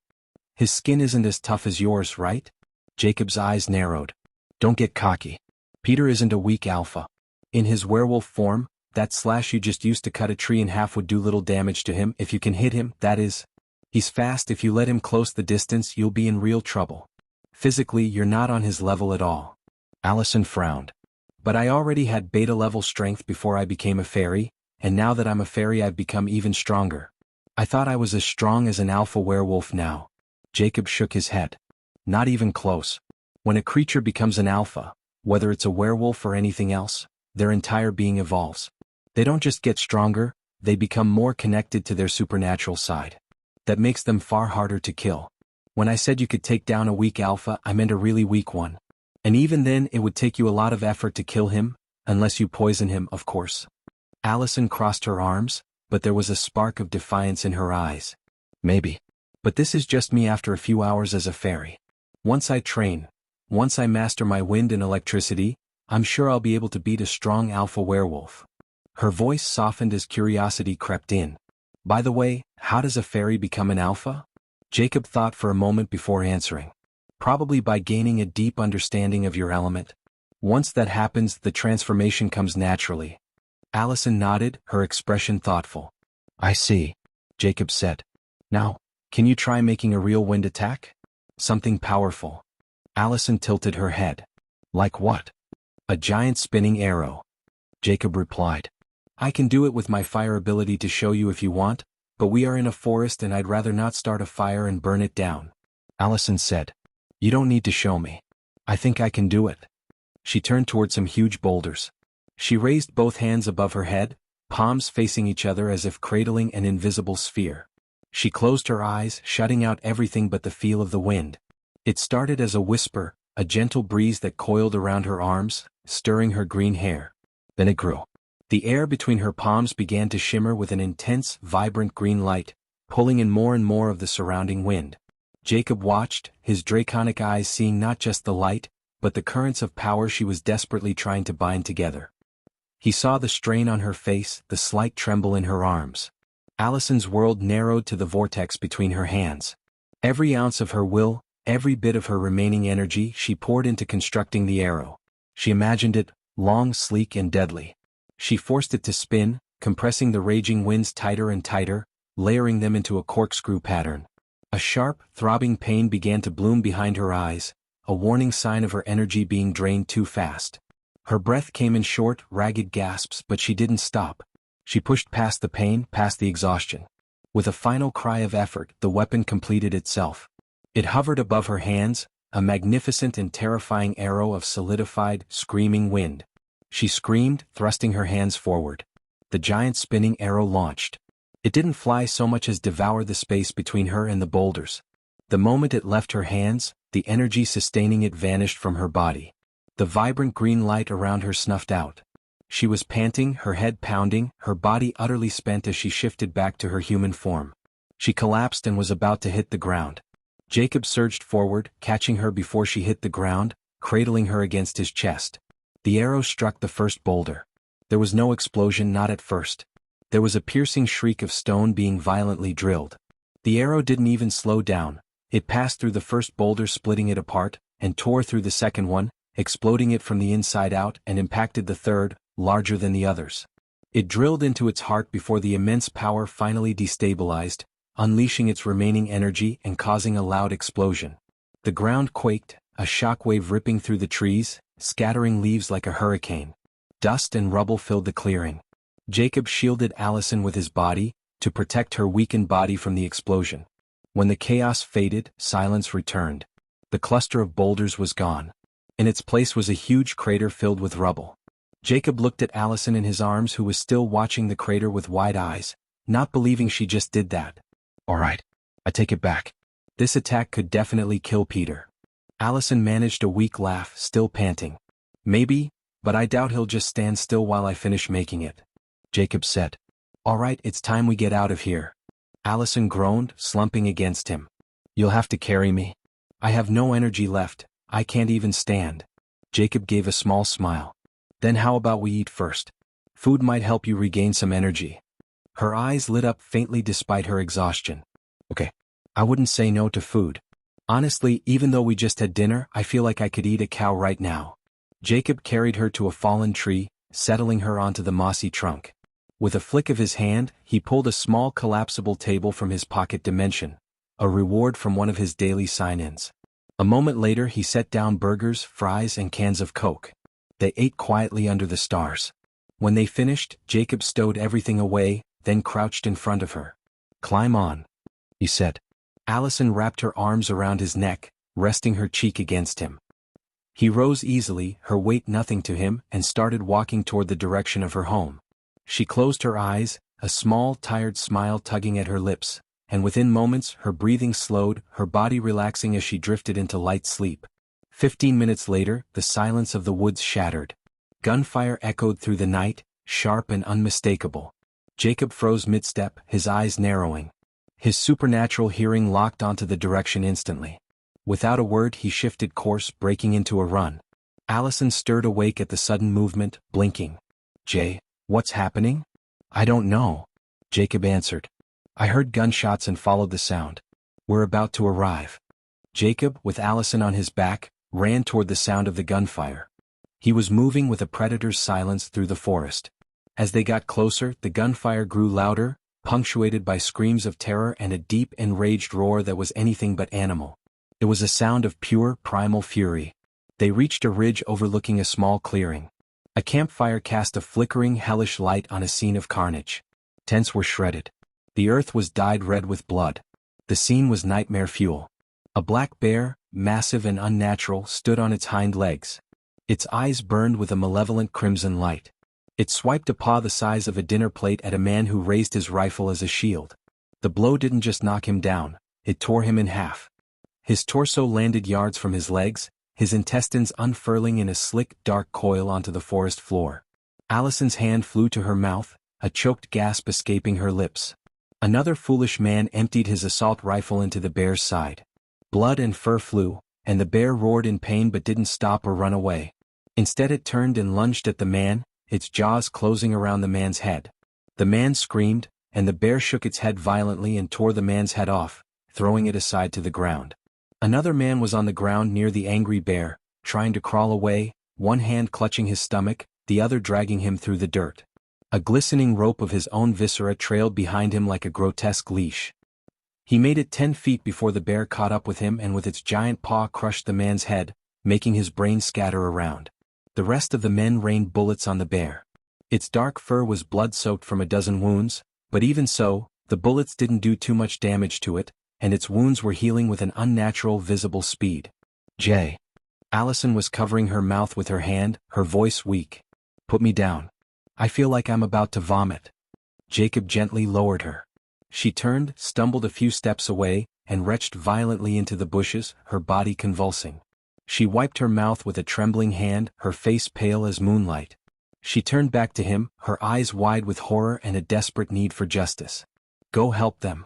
His skin isn't as tough as yours, right? Jacob's eyes narrowed. Don't get cocky. Peter isn't a weak alpha. In his werewolf form, that slash you just used to cut a tree in half would do little damage to him if you can hit him, that is. He's fast. If you let him close the distance, you'll be in real trouble. Physically, you're not on his level at all. Allison frowned. But I already had beta-level strength before I became a fairy, and now that I'm a fairy I've become even stronger. I thought I was as strong as an alpha werewolf now. Jacob shook his head. Not even close. When a creature becomes an alpha, whether it's a werewolf or anything else, their entire being evolves. They don't just get stronger, they become more connected to their supernatural side. That makes them far harder to kill. When I said you could take down a weak alpha, I meant a really weak one. And even then it would take you a lot of effort to kill him, unless you poison him, of course. Allison crossed her arms, but there was a spark of defiance in her eyes. Maybe. But this is just me after a few hours as a fairy. Once I train, once I master my wind and electricity, I'm sure I'll be able to beat a strong alpha werewolf. Her voice softened as curiosity crept in. By the way, how does a fairy become an alpha? Jacob thought for a moment before answering. Probably by gaining a deep understanding of your element. Once that happens, the transformation comes naturally. Allison nodded, her expression thoughtful. I see, Jacob said. Now, can you try making a real wind attack? Something powerful. Allison tilted her head. Like what? A giant spinning arrow, Jacob replied. I can do it with my fire ability to show you if you want, but we are in a forest and I'd rather not start a fire and burn it down. Allison said. You don't need to show me. I think I can do it. She turned toward some huge boulders. She raised both hands above her head, palms facing each other as if cradling an invisible sphere. She closed her eyes, shutting out everything but the feel of the wind. It started as a whisper, a gentle breeze that coiled around her arms, stirring her green hair. Then it grew. The air between her palms began to shimmer with an intense, vibrant green light, pulling in more and more of the surrounding wind. Jacob watched, his draconic eyes seeing not just the light, but the currents of power she was desperately trying to bind together. He saw the strain on her face, the slight tremble in her arms. Allison's world narrowed to the vortex between her hands. Every ounce of her will, every bit of her remaining energy she poured into constructing the arrow. She imagined it, long, sleek and deadly. She forced it to spin, compressing the raging winds tighter and tighter, layering them into a corkscrew pattern. A sharp, throbbing pain began to bloom behind her eyes, a warning sign of her energy being drained too fast. Her breath came in short, ragged gasps, but she didn't stop. She pushed past the pain, past the exhaustion. With a final cry of effort, the weapon completed itself. It hovered above her hands, a magnificent and terrifying arrow of solidified, screaming wind. She screamed, thrusting her hands forward. The giant spinning arrow launched. It didn't fly so much as devour the space between her and the boulders. The moment it left her hands, the energy sustaining it vanished from her body. The vibrant green light around her snuffed out. She was panting, her head pounding, her body utterly spent as she shifted back to her human form. She collapsed and was about to hit the ground. Jacob surged forward, catching her before she hit the ground, cradling her against his chest. The arrow struck the first boulder. There was no explosion, not at first. There was a piercing shriek of stone being violently drilled. The arrow didn't even slow down. It passed through the first boulder, splitting it apart, and tore through the second one, exploding it from the inside out, and impacted the third, larger than the others. It drilled into its heart before the immense power finally destabilized, unleashing its remaining energy and causing a loud explosion. The ground quaked, a shockwave ripping through the trees, scattering leaves like a hurricane. Dust and rubble filled the clearing. Jacob shielded Allison with his body, to protect her weakened body from the explosion. When the chaos faded, silence returned. The cluster of boulders was gone. In its place was a huge crater filled with rubble. Jacob looked at Allison in his arms, who was still watching the crater with wide eyes, not believing she just did that. All right, I take it back. This attack could definitely kill Peter. Allison managed a weak laugh, still panting. Maybe, but I doubt he'll just stand still while I finish making it. Jacob said. All right, it's time we get out of here. Allison groaned, slumping against him. You'll have to carry me. I have no energy left, I can't even stand. Jacob gave a small smile. Then how about we eat first? Food might help you regain some energy. Her eyes lit up faintly despite her exhaustion. Okay, I wouldn't say no to food. Honestly, even though we just had dinner, I feel like I could eat a cow right now. Jacob carried her to a fallen tree, settling her onto the mossy trunk. With a flick of his hand, he pulled a small collapsible table from his pocket dimension, a reward from one of his daily sign-ins. A moment later he set down burgers, fries and cans of Coke. They ate quietly under the stars. When they finished, Jacob stowed everything away, then crouched in front of her. Climb on, he said. Allison wrapped her arms around his neck, resting her cheek against him. He rose easily, her weight nothing to him, and started walking toward the direction of her home. She closed her eyes, a small, tired smile tugging at her lips, and within moments her breathing slowed, her body relaxing as she drifted into light sleep. 15 minutes later, the silence of the woods shattered. Gunfire echoed through the night, sharp and unmistakable. Jacob froze mid-step, his eyes narrowing. His supernatural hearing locked onto the direction instantly. Without a word he shifted course, breaking into a run. Allison stirred awake at the sudden movement, blinking. Jay, what's happening? I don't know, Jacob answered. I heard gunshots and followed the sound. We're about to arrive. Jacob, with Allison on his back, ran toward the sound of the gunfire. He was moving with a predator's silence through the forest. As they got closer, the gunfire grew louder, punctuated by screams of terror and a deep, enraged roar that was anything but animal. It was a sound of pure, primal fury. They reached a ridge overlooking a small clearing. A campfire cast a flickering, hellish light on a scene of carnage. Tents were shredded. The earth was dyed red with blood. The scene was nightmare fuel. A black bear, massive and unnatural, stood on its hind legs. Its eyes burned with a malevolent crimson light. It swiped a paw the size of a dinner plate at a man who raised his rifle as a shield. The blow didn't just knock him down, it tore him in half. His torso landed yards from his legs, his intestines unfurling in a slick, dark coil onto the forest floor. Allison's hand flew to her mouth, a choked gasp escaping her lips. Another foolish man emptied his assault rifle into the bear's side. Blood and fur flew, and the bear roared in pain but didn't stop or run away. Instead it turned and lunged at the man, its jaws closing around the man's head. The man screamed, and the bear shook its head violently and tore the man's head off, throwing it aside to the ground. Another man was on the ground near the angry bear, trying to crawl away, one hand clutching his stomach, the other dragging him through the dirt. A glistening rope of his own viscera trailed behind him like a grotesque leash. He made it 10 feet before the bear caught up with him and with its giant paw crushed the man's head, making his brain scatter around. The rest of the men rained bullets on the bear. Its dark fur was blood-soaked from a dozen wounds, but even so, the bullets didn't do too much damage to it, and its wounds were healing with an unnatural visible speed. Allison was covering her mouth with her hand, her voice weak. Put me down. I feel like I'm about to vomit. Jacob gently lowered her. She turned, stumbled a few steps away, and retched violently into the bushes, her body convulsing. She wiped her mouth with a trembling hand, her face pale as moonlight. She turned back to him, her eyes wide with horror and a desperate need for justice. Go help them.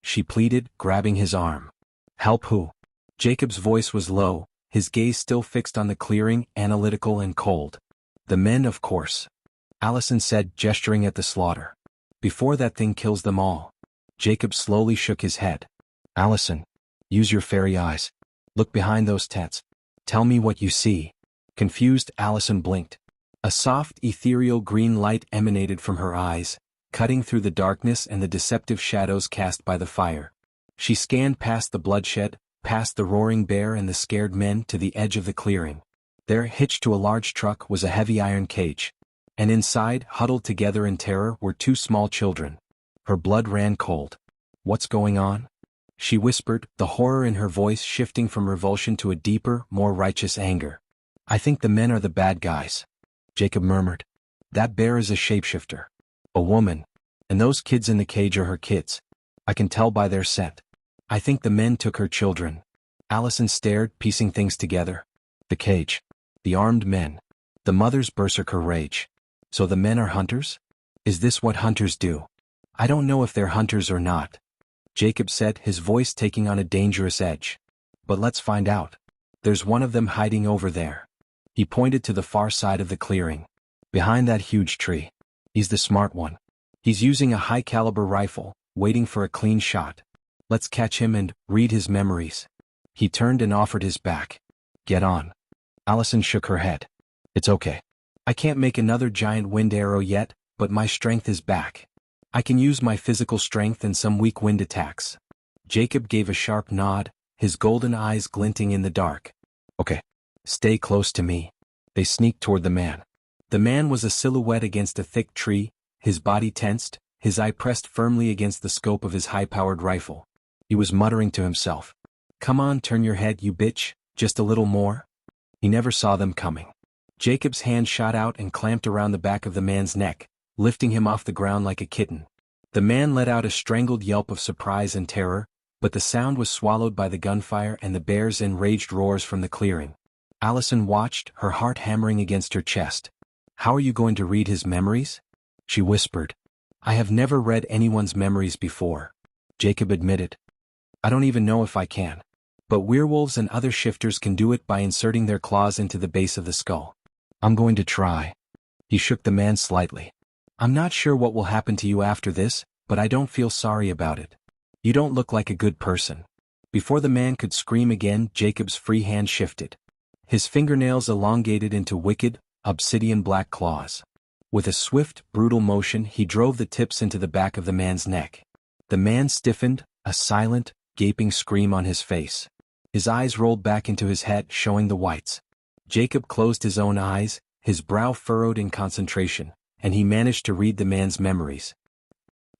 She pleaded, grabbing his arm. Help who? Jacob's voice was low, his gaze still fixed on the clearing, analytical and cold. The men, of course. Allison said, gesturing at the slaughter. Before that thing kills them all. Jacob slowly shook his head. Allison, use your fairy eyes. Look behind those tents. Tell me what you see. Confused, Allison blinked. A soft, ethereal green light emanated from her eyes, cutting through the darkness and the deceptive shadows cast by the fire. She scanned past the bloodshed, past the roaring bear and the scared men to the edge of the clearing. There, hitched to a large truck, was a heavy iron cage. And inside, huddled together in terror, were 2 small children. Her blood ran cold. What's going on? She whispered, the horror in her voice shifting from revulsion to a deeper, more righteous anger. I think the men are the bad guys. Jacob murmured. That bear is a shapeshifter. A woman. And those kids in the cage are her kids. I can tell by their scent. I think the men took her children. Allison stared, piecing things together. The cage. The armed men. The mother's berserker rage. So the men are hunters? Is this what hunters do? I don't know if they're hunters or not. Jacob said, his voice taking on a dangerous edge. But let's find out. There's one of them hiding over there. He pointed to the far side of the clearing. Behind that huge tree. He's the smart one. He's using a high-caliber rifle, waiting for a clean shot. Let's catch him and read his memories. He turned and offered his back. Get on. Allison shook her head. It's okay. I can't make another giant wind arrow yet, but my strength is back. I can use my physical strength and some weak wind attacks. Jacob gave a sharp nod, his golden eyes glinting in the dark. Okay. Stay close to me. They sneaked toward the man. The man was a silhouette against a thick tree, his body tensed, his eye pressed firmly against the scope of his high-powered rifle. He was muttering to himself. Come on, turn your head, you bitch, just a little more. He never saw them coming. Jacob's hand shot out and clamped around the back of the man's neck, lifting him off the ground like a kitten. The man let out a strangled yelp of surprise and terror, but the sound was swallowed by the gunfire and the bear's enraged roars from the clearing. Allison watched, her heart hammering against her chest. How are you going to read his memories? She whispered. I have never read anyone's memories before. Jacob admitted. I don't even know if I can. But werewolves and other shifters can do it by inserting their claws into the base of the skull. I'm going to try. He shook the man slightly. I'm not sure what will happen to you after this, but I don't feel sorry about it. You don't look like a good person. Before the man could scream again, Jacob's free hand shifted. His fingernails elongated into wicked, obsidian black claws. With a swift, brutal motion, he drove the tips into the back of the man's neck. The man stiffened, a silent, gaping scream on his face. His eyes rolled back into his head, showing the whites. Jacob closed his own eyes, his brow furrowed in concentration, and he managed to read the man's memories.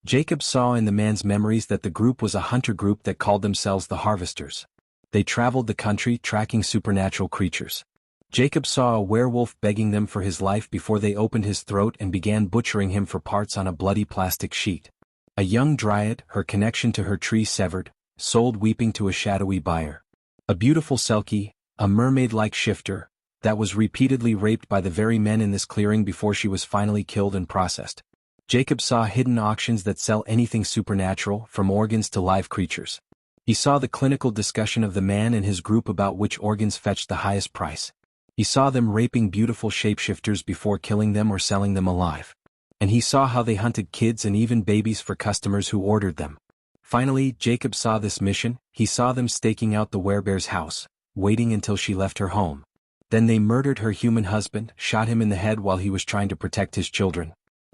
Jacob saw in the man's memories that the group was a hunter group that called themselves the Harvesters. They traveled the country tracking supernatural creatures. Jacob saw a werewolf begging them for his life before they opened his throat and began butchering him for parts on a bloody plastic sheet. A young dryad, her connection to her tree severed, sold weeping to a shadowy buyer. A beautiful selkie, a mermaid-like shifter, that was repeatedly raped by the very men in this clearing before she was finally killed and processed. Jacob saw hidden auctions that sell anything supernatural, from organs to live creatures. He saw the clinical discussion of the man and his group about which organs fetched the highest price. He saw them raping beautiful shapeshifters before killing them or selling them alive. And he saw how they hunted kids and even babies for customers who ordered them. Finally, Jacob saw this mission. He saw them staking out the werebear's house, waiting until she left her home. Then they murdered her human husband, shot him in the head while he was trying to protect his children.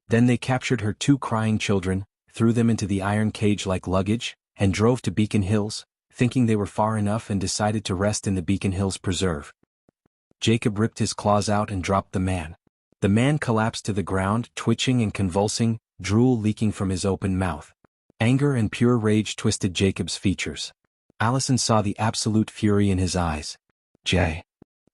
Then they captured her 2 crying children, threw them into the iron cage like luggage, and drove to Beacon Hills, thinking they were far enough, and decided to rest in the Beacon Hills Preserve. Jacob ripped his claws out and dropped the man. The man collapsed to the ground, twitching and convulsing, drool leaking from his open mouth. Anger and pure rage twisted Jacob's features. Allison saw the absolute fury in his eyes. Jay.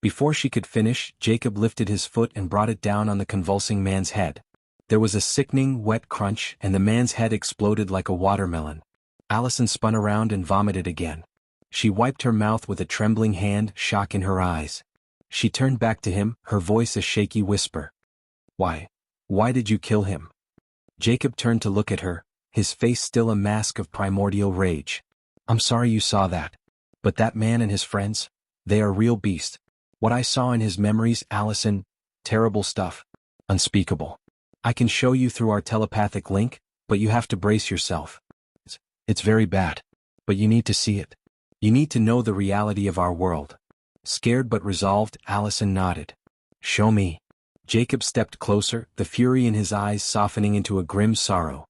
Before she could finish, Jacob lifted his foot and brought it down on the convulsing man's head. There was a sickening, wet crunch, and the man's head exploded like a watermelon. Allison spun around and vomited again. She wiped her mouth with a trembling hand, shock in her eyes. She turned back to him, her voice a shaky whisper. Why did you kill him? Jacob turned to look at her, his face still a mask of primordial rage. I'm sorry you saw that. But that man and his friends, they are real beasts. What I saw in his memories, Allison, terrible stuff. Unspeakable. I can show you through our telepathic link, but you have to brace yourself. It's very bad. But you need to see it. You need to know the reality of our world. Scared but resolved, Allison nodded. Show me. Jacob stepped closer, the fury in his eyes softening into a grim sorrow.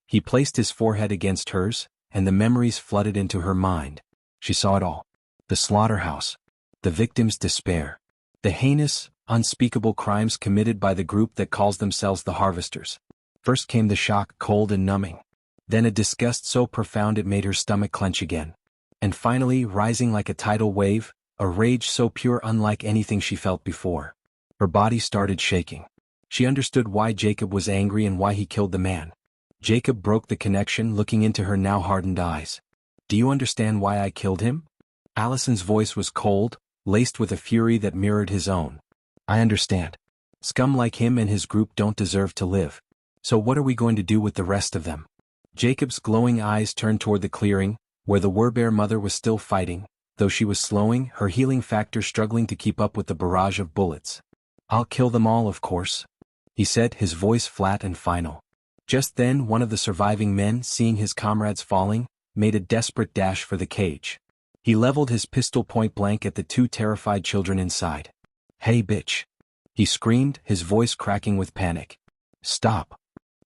He placed his forehead against hers, and the memories flooded into her mind. She saw it all. The slaughterhouse. The victim's despair. The heinous, unspeakable crimes committed by the group that calls themselves the Harvesters. First came the shock, cold and numbing. Then a disgust so profound it made her stomach clench again. And finally, rising like a tidal wave, a rage so pure unlike anything she felt before. Her body started shaking. She understood why Jacob was angry and why he killed the man. Jacob broke the connection, looking into her now hardened eyes. Do you understand why I killed him? Allison's voice was cold, laced with a fury that mirrored his own. I understand. Scum like him and his group don't deserve to live. So what are we going to do with the rest of them? Jacob's glowing eyes turned toward the clearing, where the werebear mother was still fighting, though she was slowing, her healing factor struggling to keep up with the barrage of bullets. I'll kill them all, of course, he said, his voice flat and final. Just then one of the surviving men, seeing his comrades falling, made a desperate dash for the cage. He leveled his pistol point blank at the 2 terrified children inside. Hey bitch! He screamed, his voice cracking with panic. Stop!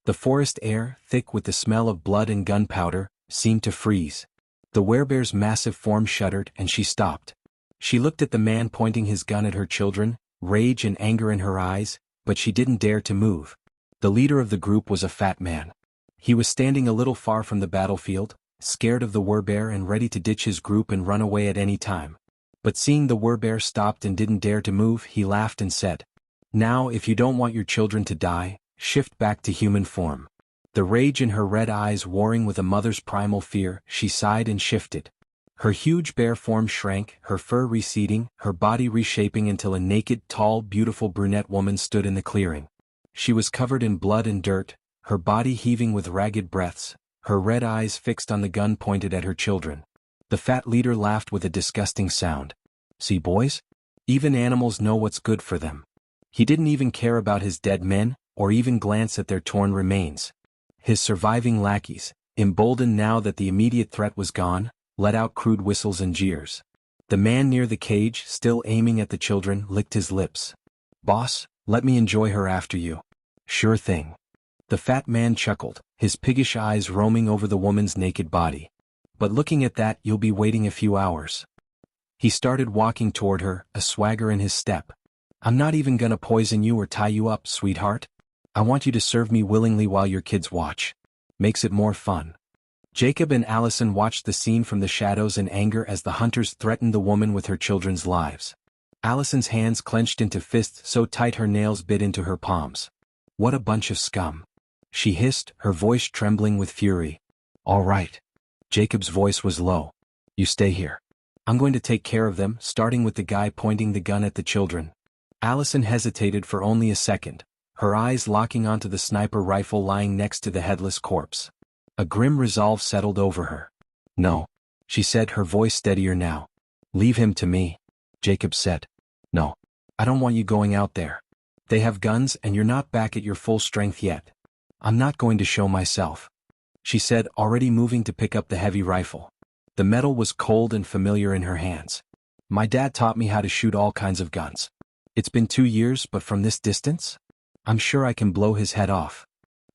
The forest air, thick with the smell of blood and gunpowder, seemed to freeze. The werebear's massive form shuddered and she stopped. She looked at the man pointing his gun at her children, rage and anger in her eyes, but she didn't dare to move. The leader of the group was a fat man. He was standing a little far from the battlefield, scared of the werebear and ready to ditch his group and run away at any time. But seeing the werebear stopped and didn't dare to move, he laughed and said, Now if you don't want your children to die, shift back to human form. The rage in her red eyes warring with a mother's primal fear, she sighed and shifted. Her huge bare form shrank, her fur receding, her body reshaping until a naked, tall, beautiful brunette woman stood in the clearing. She was covered in blood and dirt, her body heaving with ragged breaths, her red eyes fixed on the gun pointed at her children. The fat leader laughed with a disgusting sound. See, boys? Even animals know what's good for them. He didn't even care about his dead men, or even glance at their torn remains. His surviving lackeys, emboldened now that the immediate threat was gone, let out crude whistles and jeers. The man near the cage, still aiming at the children, licked his lips. Boss, let me enjoy her after you. Sure thing. The fat man chuckled, his piggish eyes roaming over the woman's naked body. But looking at that, you'll be waiting a few hours. He started walking toward her, a swagger in his step. I'm not even gonna poison you or tie you up, sweetheart. I want you to serve me willingly while your kids watch. Makes it more fun. Jacob and Allison watched the scene from the shadows in anger as the hunters threatened the woman with her children's lives. Allison's hands clenched into fists so tight her nails bit into her palms. What a bunch of scum. She hissed, her voice trembling with fury. All right. Jacob's voice was low. You stay here. I'm going to take care of them, starting with the guy pointing the gun at the children. Allison hesitated for only a second, her eyes locking onto the sniper rifle lying next to the headless corpse. A grim resolve settled over her. No, she said, her voice steadier now. Leave him to me. Jacob said. No. I don't want you going out there. They have guns and you're not back at your full strength yet. I'm not going to show myself. She said, already moving to pick up the heavy rifle. The metal was cold and familiar in her hands. My dad taught me how to shoot all kinds of guns. It's been 2 years, but from this distance? I'm sure I can blow his head off.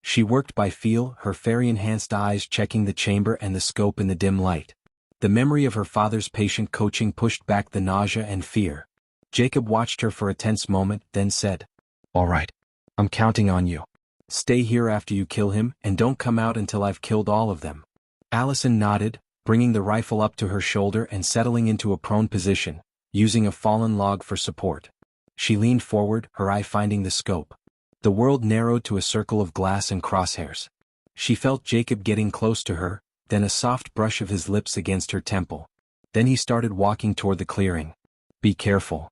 She worked by feel, her fairy-enhanced eyes checking the chamber and the scope in the dim light. The memory of her father's patient coaching pushed back the nausea and fear. Jacob watched her for a tense moment, then said, All right. I'm counting on you. Stay here after you kill him, and don't come out until I've killed all of them. Allison nodded, bringing the rifle up to her shoulder and settling into a prone position, using a fallen log for support. She leaned forward, her eye finding the scope. The world narrowed to a circle of glass and crosshairs. She felt Jacob getting close to her, then a soft brush of his lips against her temple. Then he started walking toward the clearing. Be careful.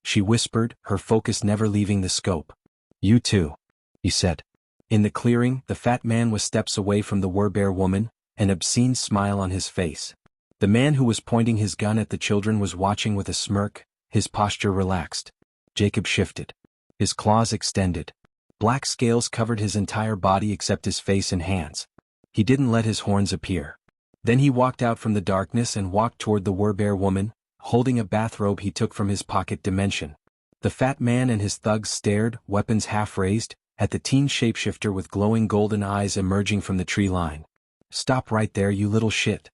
She whispered, her focus never leaving the scope. You too, he said. In the clearing, the fat man was steps away from the werebear woman, an obscene smile on his face. The man who was pointing his gun at the children was watching with a smirk, his posture relaxed. Jacob shifted. His claws extended. Black scales covered his entire body except his face and hands. He didn't let his horns appear. Then he walked out from the darkness and walked toward the werebear woman, holding a bathrobe he took from his pocket dimension. The fat man and his thugs stared, weapons half raised, at the teen shapeshifter with glowing golden eyes emerging from the tree line. Stop right there, you little shit.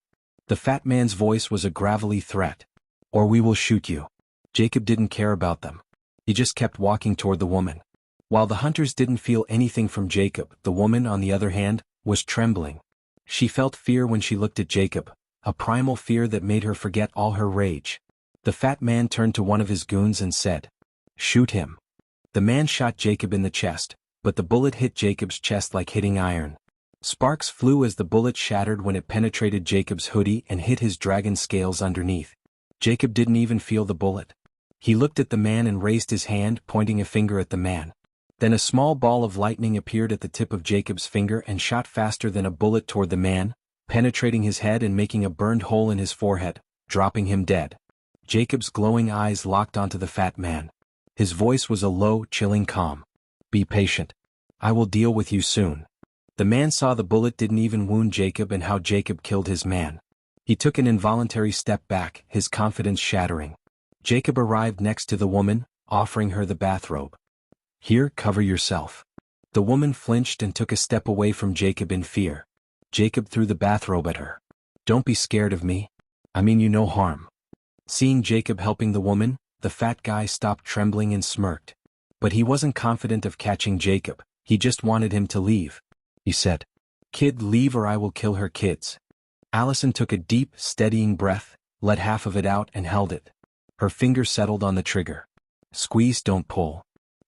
The fat man's voice was a gravelly threat. Or we will shoot you. Jacob didn't care about them. He just kept walking toward the woman. While the hunters didn't feel anything from Jacob, the woman, on the other hand, was trembling. She felt fear when she looked at Jacob, a primal fear that made her forget all her rage. The fat man turned to one of his goons and said, Shoot him. The man shot Jacob in the chest, but the bullet hit Jacob's chest like hitting iron. Sparks flew as the bullet shattered when it penetrated Jacob's hoodie and hit his dragon scales underneath. Jacob didn't even feel the bullet. He looked at the man and raised his hand, pointing a finger at the man. Then a small ball of lightning appeared at the tip of Jacob's finger and shot faster than a bullet toward the man, penetrating his head and making a burned hole in his forehead, dropping him dead. Jacob's glowing eyes locked onto the fat man. His voice was a low, chilling calm. Be patient. I will deal with you soon. The man saw the bullet didn't even wound Jacob and how Jacob killed his man. He took an involuntary step back, his confidence shattering. Jacob arrived next to the woman, offering her the bathrobe. Here, cover yourself. The woman flinched and took a step away from Jacob in fear. Jacob threw the bathrobe at her. Don't be scared of me. I mean you no harm. Seeing Jacob helping the woman, the fat guy stopped trembling and smirked. But he wasn't confident of catching Jacob, he just wanted him to leave. He said, Kid, leave or I will kill her kids. Allison took a deep, steadying breath, let half of it out and held it. Her finger settled on the trigger. Squeeze, don't pull.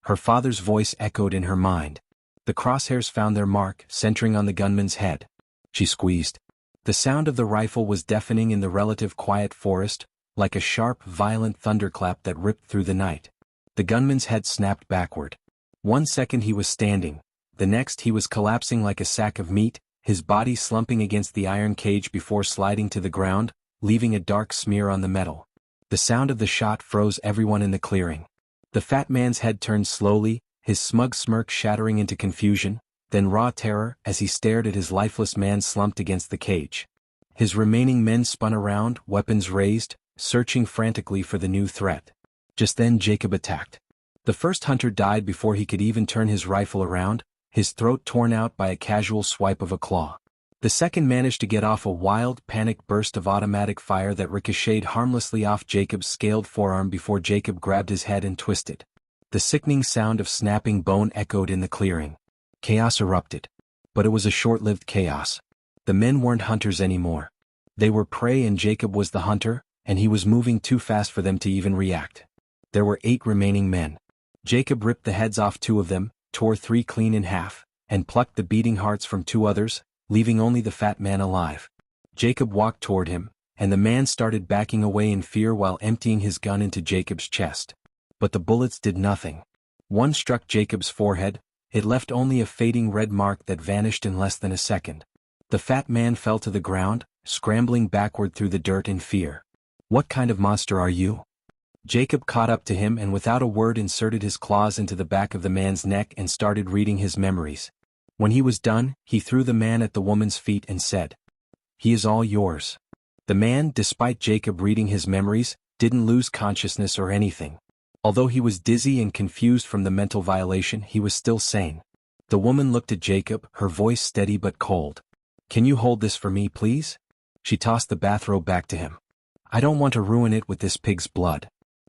Her father's voice echoed in her mind. The crosshairs found their mark, centering on the gunman's head. She squeezed. The sound of the rifle was deafening in the relative quiet forest, like a sharp, violent thunderclap that ripped through the night. The gunman's head snapped backward. 1 second he was standing, the next he was collapsing like a sack of meat, his body slumping against the iron cage before sliding to the ground, leaving a dark smear on the metal. The sound of the shot froze everyone in the clearing. The fat man's head turned slowly, his smug smirk shattering into confusion, then raw terror as he stared at his lifeless man slumped against the cage. His remaining men spun around, weapons raised, searching frantically for the new threat. Just then Jacob attacked. The first hunter died before he could even turn his rifle around, his throat torn out by a casual swipe of a claw. The second managed to get off a wild, panicked burst of automatic fire that ricocheted harmlessly off Jacob's scaled forearm before Jacob grabbed his head and twisted. The sickening sound of snapping bone echoed in the clearing. Chaos erupted. But it was a short-lived chaos. The men weren't hunters anymore. They were prey and Jacob was the hunter, and he was moving too fast for them to even react. There were 8 remaining men. Jacob ripped the heads off 2 of them, tore 3 clean in half, and plucked the beating hearts from 2 others, leaving only the fat man alive. Jacob walked toward him, and the man started backing away in fear while emptying his gun into Jacob's chest. But the bullets did nothing. One struck Jacob's forehead. It left only a fading red mark that vanished in less than a second. The fat man fell to the ground, scrambling backward through the dirt in fear. "What kind of monster are you?" Jacob caught up to him and without a word inserted his claws into the back of the man's neck and started reading his memories. When he was done, he threw the man at the woman's feet and said, "He is all yours." The man, despite Jacob reading his memories, didn't lose consciousness or anything. Although he was dizzy and confused from the mental violation, he was still sane. The woman looked at Jacob, her voice steady but cold. "Can you hold this for me, please?" She tossed the bathrobe back to him. "I don't want to ruin it with this pig's blood."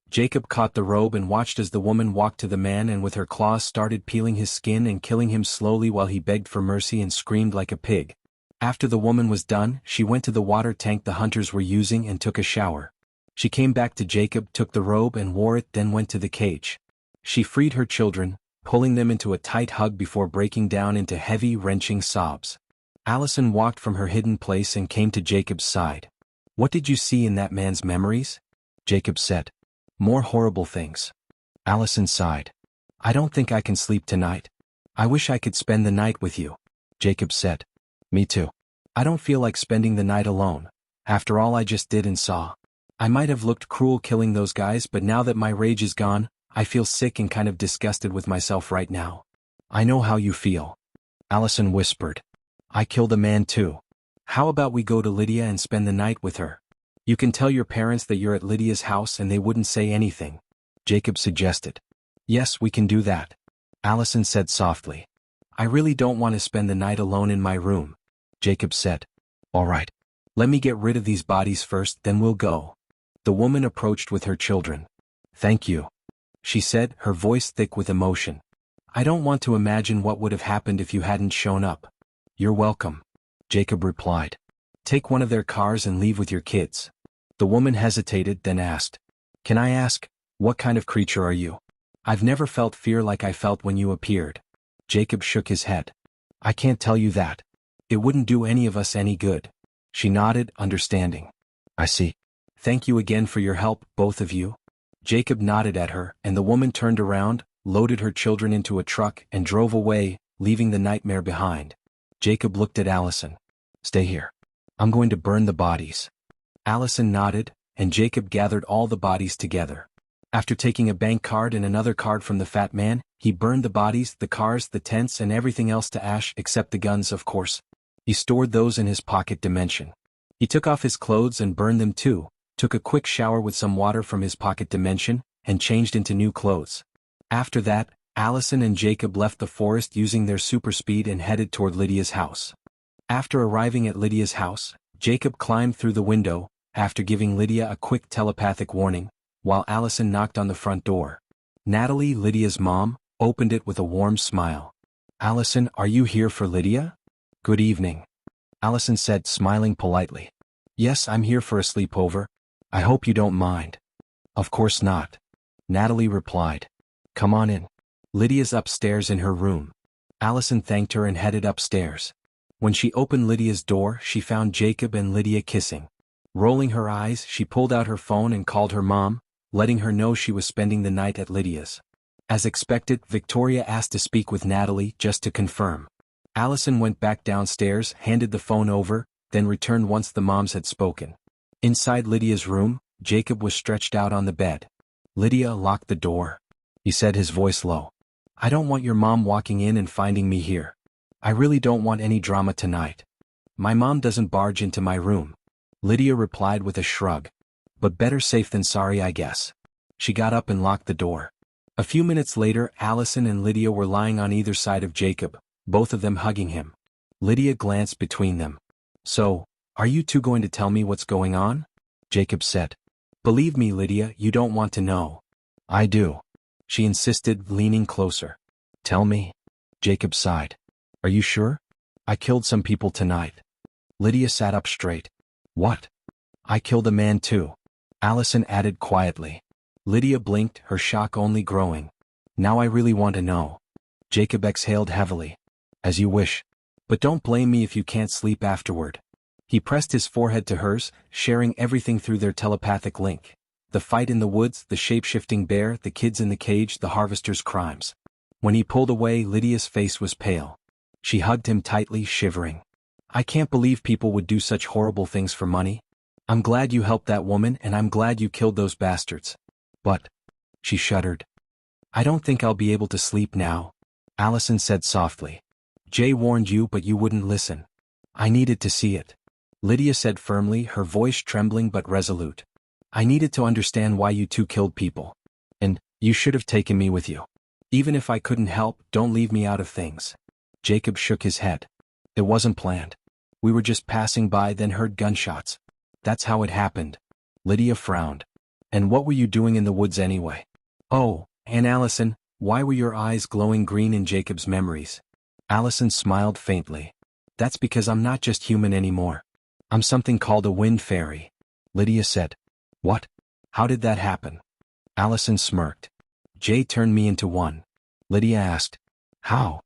Jacob caught the robe and watched as the woman walked to the man and with her claws started peeling his skin and killing him slowly while he begged for mercy and screamed like a pig. After the woman was done, she went to the water tank the hunters were using and took a shower. She came back to Jacob, took the robe and wore it, then went to the cage. She freed her children, pulling them into a tight hug before breaking down into heavy, wrenching sobs. Allison walked from her hidden place and came to Jacob's side. "What did you see in that man's memories?" Jacob said. "More horrible things." Allison sighed. "I don't think I can sleep tonight. I wish I could spend the night with you." Jacob said. "Me too. I don't feel like spending the night alone, after all I just did and saw. I might have looked cruel killing those guys, but now that my rage is gone, I feel sick and kind of disgusted with myself right now." "I know how you feel," Allison whispered. "I killed a man too. How about we go to Lydia and spend the night with her? You can tell your parents that you're at Lydia's house and they wouldn't say anything," Jacob suggested. "Yes, we can do that," Allison said softly. "I really don't want to spend the night alone in my room," Jacob said. "All right. Let me get rid of these bodies first, then we'll go." The woman approached with her children. "Thank you," she said, her voice thick with emotion. "I don't want to imagine what would have happened if you hadn't shown up." "You're welcome," Jacob replied. "Take one of their cars and leave with your kids." The woman hesitated, then asked, "Can I ask, what kind of creature are you? I've never felt fear like I felt when you appeared." Jacob shook his head. "I can't tell you that. It wouldn't do any of us any good." She nodded, understanding. "I see. Thank you again for your help, both of you." Jacob nodded at her, and the woman turned around, loaded her children into a truck, and drove away, leaving the nightmare behind. Jacob looked at Allison. "Stay here. I'm going to burn the bodies." Allison nodded, and Jacob gathered all the bodies together. After taking a bank card and another card from the fat man, he burned the bodies, the cars, the tents, and everything else to ash except the guns, of course. He stored those in his pocket dimension. He took off his clothes and burned them too, took a quick shower with some water from his pocket dimension, and changed into new clothes. After that, Allison and Jacob left the forest using their super speed and headed toward Lydia's house. After arriving at Lydia's house, Jacob climbed through the window, after giving Lydia a quick telepathic warning, while Allison knocked on the front door. Natalie, Lydia's mom, opened it with a warm smile. "Allison, are you here for Lydia?" "Good evening," Allison said, smiling politely. "Yes, I'm here for a sleepover. I hope you don't mind." "Of course not," Natalie replied. "Come on in. Lydia's upstairs in her room." Allison thanked her and headed upstairs. When she opened Lydia's door, she found Jacob and Lydia kissing. Rolling her eyes, she pulled out her phone and called her mom, letting her know she was spending the night at Lydia's. As expected, Victoria asked to speak with Natalie just to confirm. Allison went back downstairs, handed the phone over, then returned once the moms had spoken. Inside Lydia's room, Jacob was stretched out on the bed. "Lydia, lock the door," he said, his voice low. "I don't want your mom walking in and finding me here. I really don't want any drama tonight. My mom doesn't barge into my room." Lydia replied with a shrug. "But better safe than sorry, I guess." She got up and locked the door. A few minutes later, Allison and Lydia were lying on either side of Jacob, both of them hugging him. Lydia glanced between them. "So, are you two going to tell me what's going on?" Jacob said. "Believe me, Lydia, you don't want to know." "I do," she insisted, leaning closer. Tell me. Jacob sighed. Are you sure? I killed some people tonight. Lydia sat up straight. What? I killed a man too. Allison added quietly. Lydia blinked, her shock only growing. Now I really want to know. Jacob exhaled heavily. As you wish. But don't blame me if you can't sleep afterward. He pressed his forehead to hers, sharing everything through their telepathic link. The fight in the woods, the shape-shifting bear, the kids in the cage, the harvester's crimes. When he pulled away, Lydia's face was pale. She hugged him tightly, shivering. I can't believe people would do such horrible things for money. I'm glad you helped that woman and I'm glad you killed those bastards. But, she shuddered. I don't think I'll be able to sleep now, Allison said softly. Jay warned you but you wouldn't listen. I needed to see it. Lydia said firmly, her voice trembling but resolute. I needed to understand why you two killed people. And, you should have taken me with you. Even if I couldn't help, don't leave me out of things. Jacob shook his head. It wasn't planned. We were just passing by then heard gunshots. That's how it happened. Lydia frowned. And what were you doing in the woods anyway? Oh, and Allison, why were your eyes glowing green in Jacob's memories? Allison smiled faintly. That's because I'm not just human anymore. I'm something called a wind fairy. Lydia said. What? How did that happen? Allison smirked. Jay turned me into one. Lydia asked. How?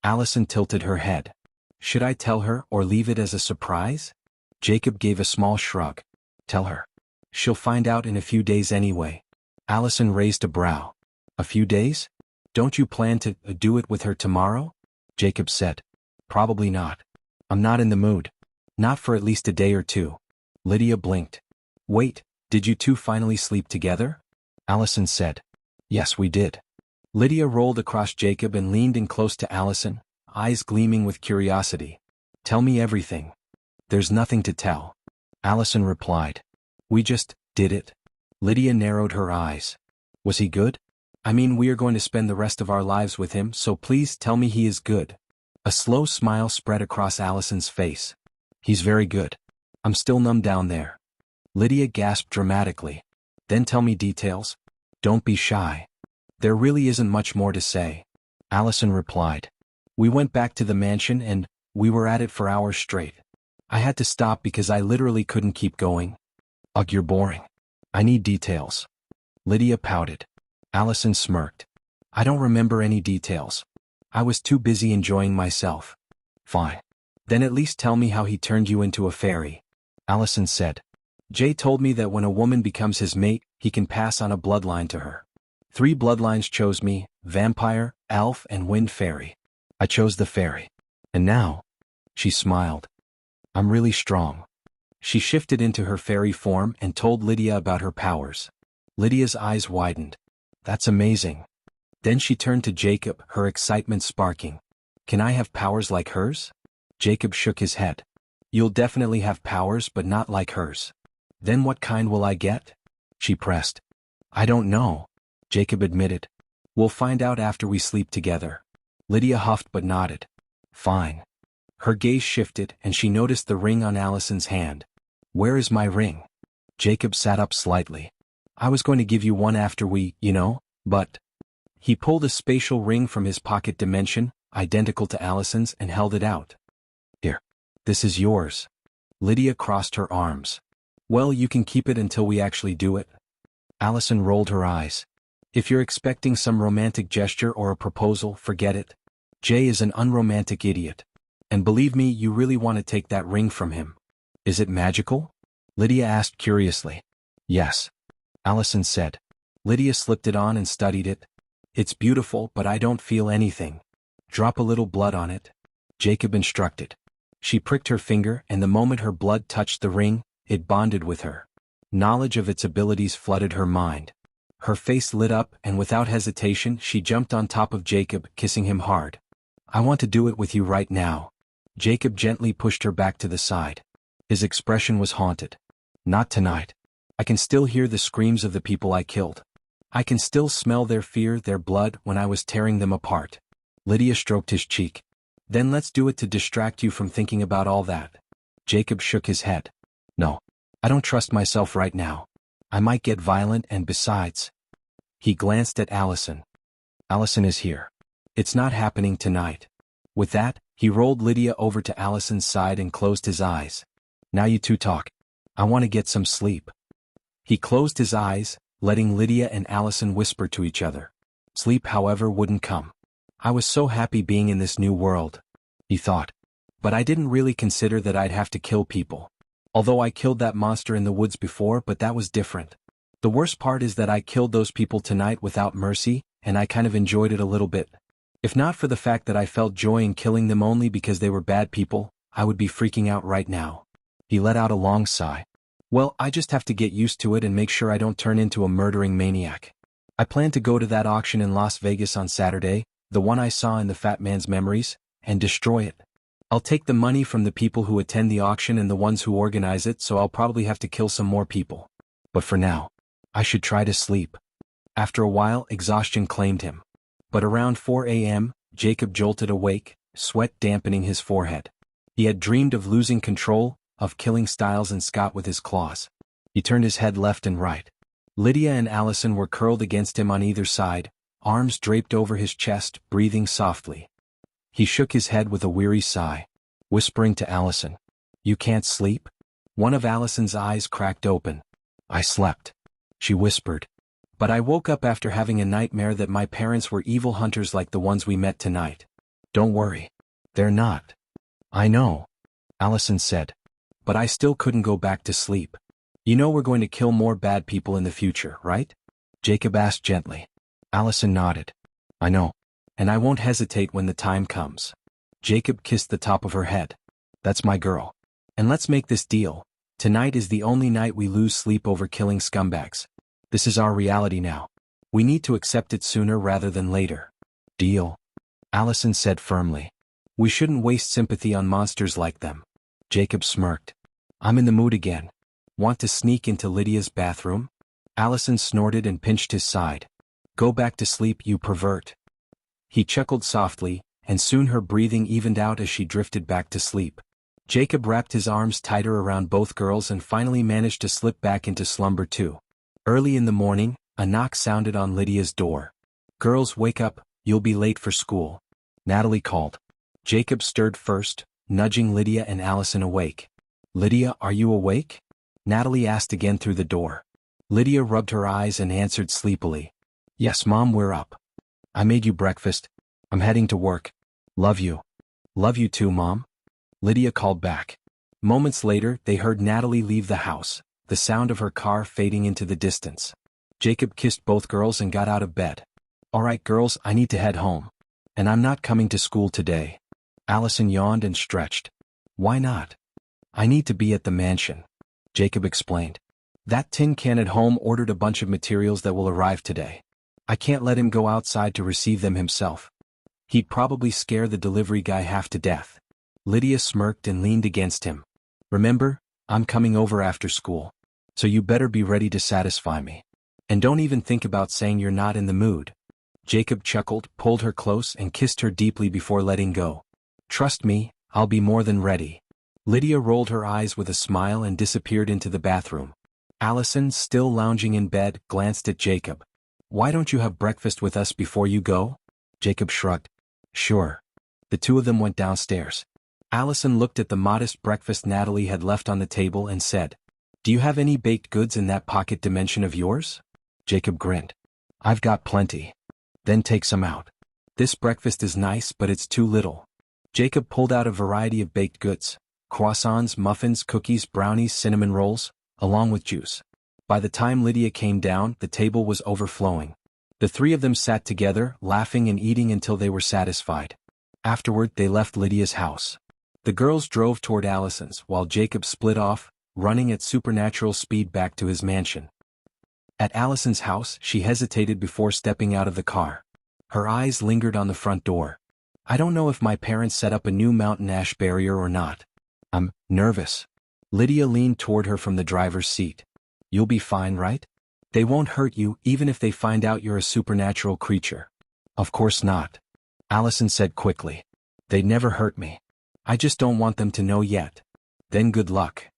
Allison tilted her head. Should I tell her or leave it as a surprise? Jacob gave a small shrug. Tell her. She'll find out in a few days anyway. Allison raised a brow. A few days? Don't you plan to do it with her tomorrow? Jacob said. Probably not. I'm not in the mood. Not for at least a day or two. Lydia blinked. Wait, did you two finally sleep together? Allison said. Yes, we did. Lydia rolled across Jacob and leaned in close to Allison, eyes gleaming with curiosity. Tell me everything. There's nothing to tell. Allison replied. We just did it. Lydia narrowed her eyes. Was he good? I mean, we are going to spend the rest of our lives with him, so please tell me he is good. A slow smile spread across Allison's face. He's very good. I'm still numb down there. Lydia gasped dramatically. Then tell me details. Don't be shy. There really isn't much more to say. Allison replied. We went back to the mansion and we were at it for hours straight. I had to stop because I literally couldn't keep going. Ugh, you're boring. I need details. Lydia pouted. Allison smirked. I don't remember any details. I was too busy enjoying myself. Fine. Then at least tell me how he turned you into a fairy. Allison said. Jay told me that when a woman becomes his mate, he can pass on a bloodline to her. 3 bloodlines chose me, vampire, elf, and wind fairy. I chose the fairy. And now, she smiled. I'm really strong. She shifted into her fairy form and told Lydia about her powers. Lydia's eyes widened. That's amazing. Then she turned to Jacob, her excitement sparking. Can I have powers like hers? Jacob shook his head. You'll definitely have powers but not like hers. Then what kind will I get? She pressed. I don't know. Jacob admitted. We'll find out after we sleep together. Lydia huffed but nodded. Fine. Her gaze shifted and she noticed the ring on Allison's hand. Where is my ring? Jacob sat up slightly. I was going to give you one after we, but... He pulled a spatial ring from his pocket dimension, identical to Allison's, and held it out. Here. This is yours. Lydia crossed her arms. Well, you can keep it until we actually do it. Allison rolled her eyes. If you're expecting some romantic gesture or a proposal, forget it. Jay is an unromantic idiot. And believe me, you really want to take that ring from him. Is it magical? Lydia asked curiously. Yes. Allison said. Lydia slipped it on and studied it. It's beautiful, but I don't feel anything. Drop a little blood on it. Jacob instructed. She pricked her finger, and the moment her blood touched the ring, it bonded with her. Knowledge of its abilities flooded her mind. Her face lit up, and without hesitation, she jumped on top of Jacob, kissing him hard. I want to do it with you right now. Jacob gently pushed her back to the side. His expression was haunted. Not tonight. I can still hear the screams of the people I killed. I can still smell their fear, their blood, when I was tearing them apart. Lydia stroked his cheek. Then let's do it to distract you from thinking about all that. Jacob shook his head. No. I don't trust myself right now. I might get violent and besides. He glanced at Allison. Allison is here. It's not happening tonight. With that, he rolled Lydia over to Allison's side and closed his eyes. Now you two talk. I want to get some sleep. He closed his eyes, letting Lydia and Allison whisper to each other. Sleep, however, wouldn't come. I was so happy being in this new world, he thought. But I didn't really consider that I'd have to kill people. Although I killed that monster in the woods before, but that was different. The worst part is that I killed those people tonight without mercy, and I kind of enjoyed it a little bit. If not for the fact that I felt joy in killing them only because they were bad people, I would be freaking out right now. He let out a long sigh. Well, I just have to get used to it and make sure I don't turn into a murdering maniac. I plan to go to that auction in Las Vegas on Saturday, the one I saw in the Fat Man's Memories, and destroy it. I'll take the money from the people who attend the auction and the ones who organize it, so I'll probably have to kill some more people. But for now, I should try to sleep. After a while, exhaustion claimed him. But around 4 a.m., Jacob jolted awake, sweat dampening his forehead. He had dreamed of losing control, of killing Stiles and Scott with his claws. He turned his head left and right. Lydia and Allison were curled against him on either side, arms draped over his chest, breathing softly. He shook his head with a weary sigh, whispering to Allison, "You can't sleep?" One of Allison's eyes cracked open. "I slept," she whispered. "But I woke up after having a nightmare that my parents were evil hunters like the ones we met tonight." "Don't worry. They're not." "I know," Allison said. "But I still couldn't go back to sleep. You know we're going to kill more bad people in the future, right?" Jacob asked gently. Allison nodded. "I know. And I won't hesitate when the time comes." Jacob kissed the top of her head. "That's my girl. And let's make this deal. Tonight is the only night we lose sleep over killing scumbags. This is our reality now. We need to accept it sooner rather than later." "Deal," Allison said firmly. "We shouldn't waste sympathy on monsters like them." Jacob smirked. "I'm in the mood again. Want to sneak into Lydia's bathroom?" Allison snorted and pinched his side. "Go back to sleep, you pervert." He chuckled softly, and soon her breathing evened out as she drifted back to sleep. Jacob wrapped his arms tighter around both girls and finally managed to slip back into slumber too. Early in the morning, a knock sounded on Lydia's door. "Girls, wake up, you'll be late for school," Natalie called. Jacob stirred first, nudging Lydia and Allison awake. "Lydia, are you awake?" Natalie asked again through the door. Lydia rubbed her eyes and answered sleepily. "Yes, Mom, we're up. I made you breakfast. I'm heading to work. Love you." "Love you too, Mom," Lydia called back. Moments later, they heard Natalie leave the house, the sound of her car fading into the distance. Jacob kissed both girls and got out of bed. "All right, girls, I need to head home. And I'm not coming to school today." Allison yawned and stretched. "Why not?" "I need to be at the mansion," Jacob explained. "That tin can at home ordered a bunch of materials that will arrive today. I can't let him go outside to receive them himself. He'd probably scare the delivery guy half to death." Lydia smirked and leaned against him. "Remember, I'm coming over after school. So you better be ready to satisfy me. And don't even think about saying you're not in the mood." Jacob chuckled, pulled her close and kissed her deeply before letting go. "Trust me, I'll be more than ready." Lydia rolled her eyes with a smile and disappeared into the bathroom. Allison, still lounging in bed, glanced at Jacob. "Why don't you have breakfast with us before you go?" Jacob shrugged. "Sure." The two of them went downstairs. Allison looked at the modest breakfast Natalie had left on the table and said, "Do you have any baked goods in that pocket dimension of yours?" Jacob grinned. "I've got plenty." "Then take some out. This breakfast is nice, but it's too little." Jacob pulled out a variety of baked goods: croissants, muffins, cookies, brownies, cinnamon rolls, along with juice. By the time Lydia came down, the table was overflowing. The three of them sat together, laughing and eating until they were satisfied. Afterward, they left Lydia's house. The girls drove toward Allison's, while Jacob split off, running at supernatural speed back to his mansion. At Allison's house, she hesitated before stepping out of the car. Her eyes lingered on the front door. "I don't know if my parents set up a new mountain ash barrier or not. I'm nervous." Lydia leaned toward her from the driver's seat. "You'll be fine, right? They won't hurt you even if they find out you're a supernatural creature." "Of course not," Allison said quickly. "They'd never hurt me. I just don't want them to know yet." "Then good luck,"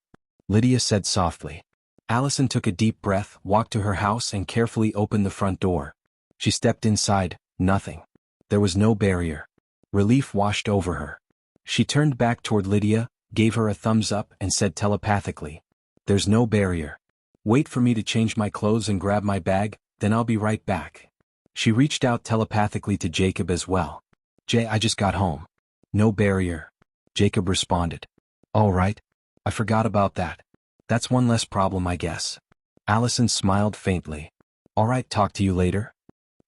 Lydia said softly. Allison took a deep breath, walked to her house and carefully opened the front door. She stepped inside, Nothing. There was no barrier. Relief washed over her. She turned back toward Lydia, gave her a thumbs up and said telepathically, "There's no barrier. Wait for me to change my clothes and grab my bag, then I'll be right back." She reached out telepathically to Jacob as well. I just got home." "No barrier," Jacob responded. "All right. I forgot about that. That's one less problem, I guess." Allison smiled faintly. "All right, talk to you later."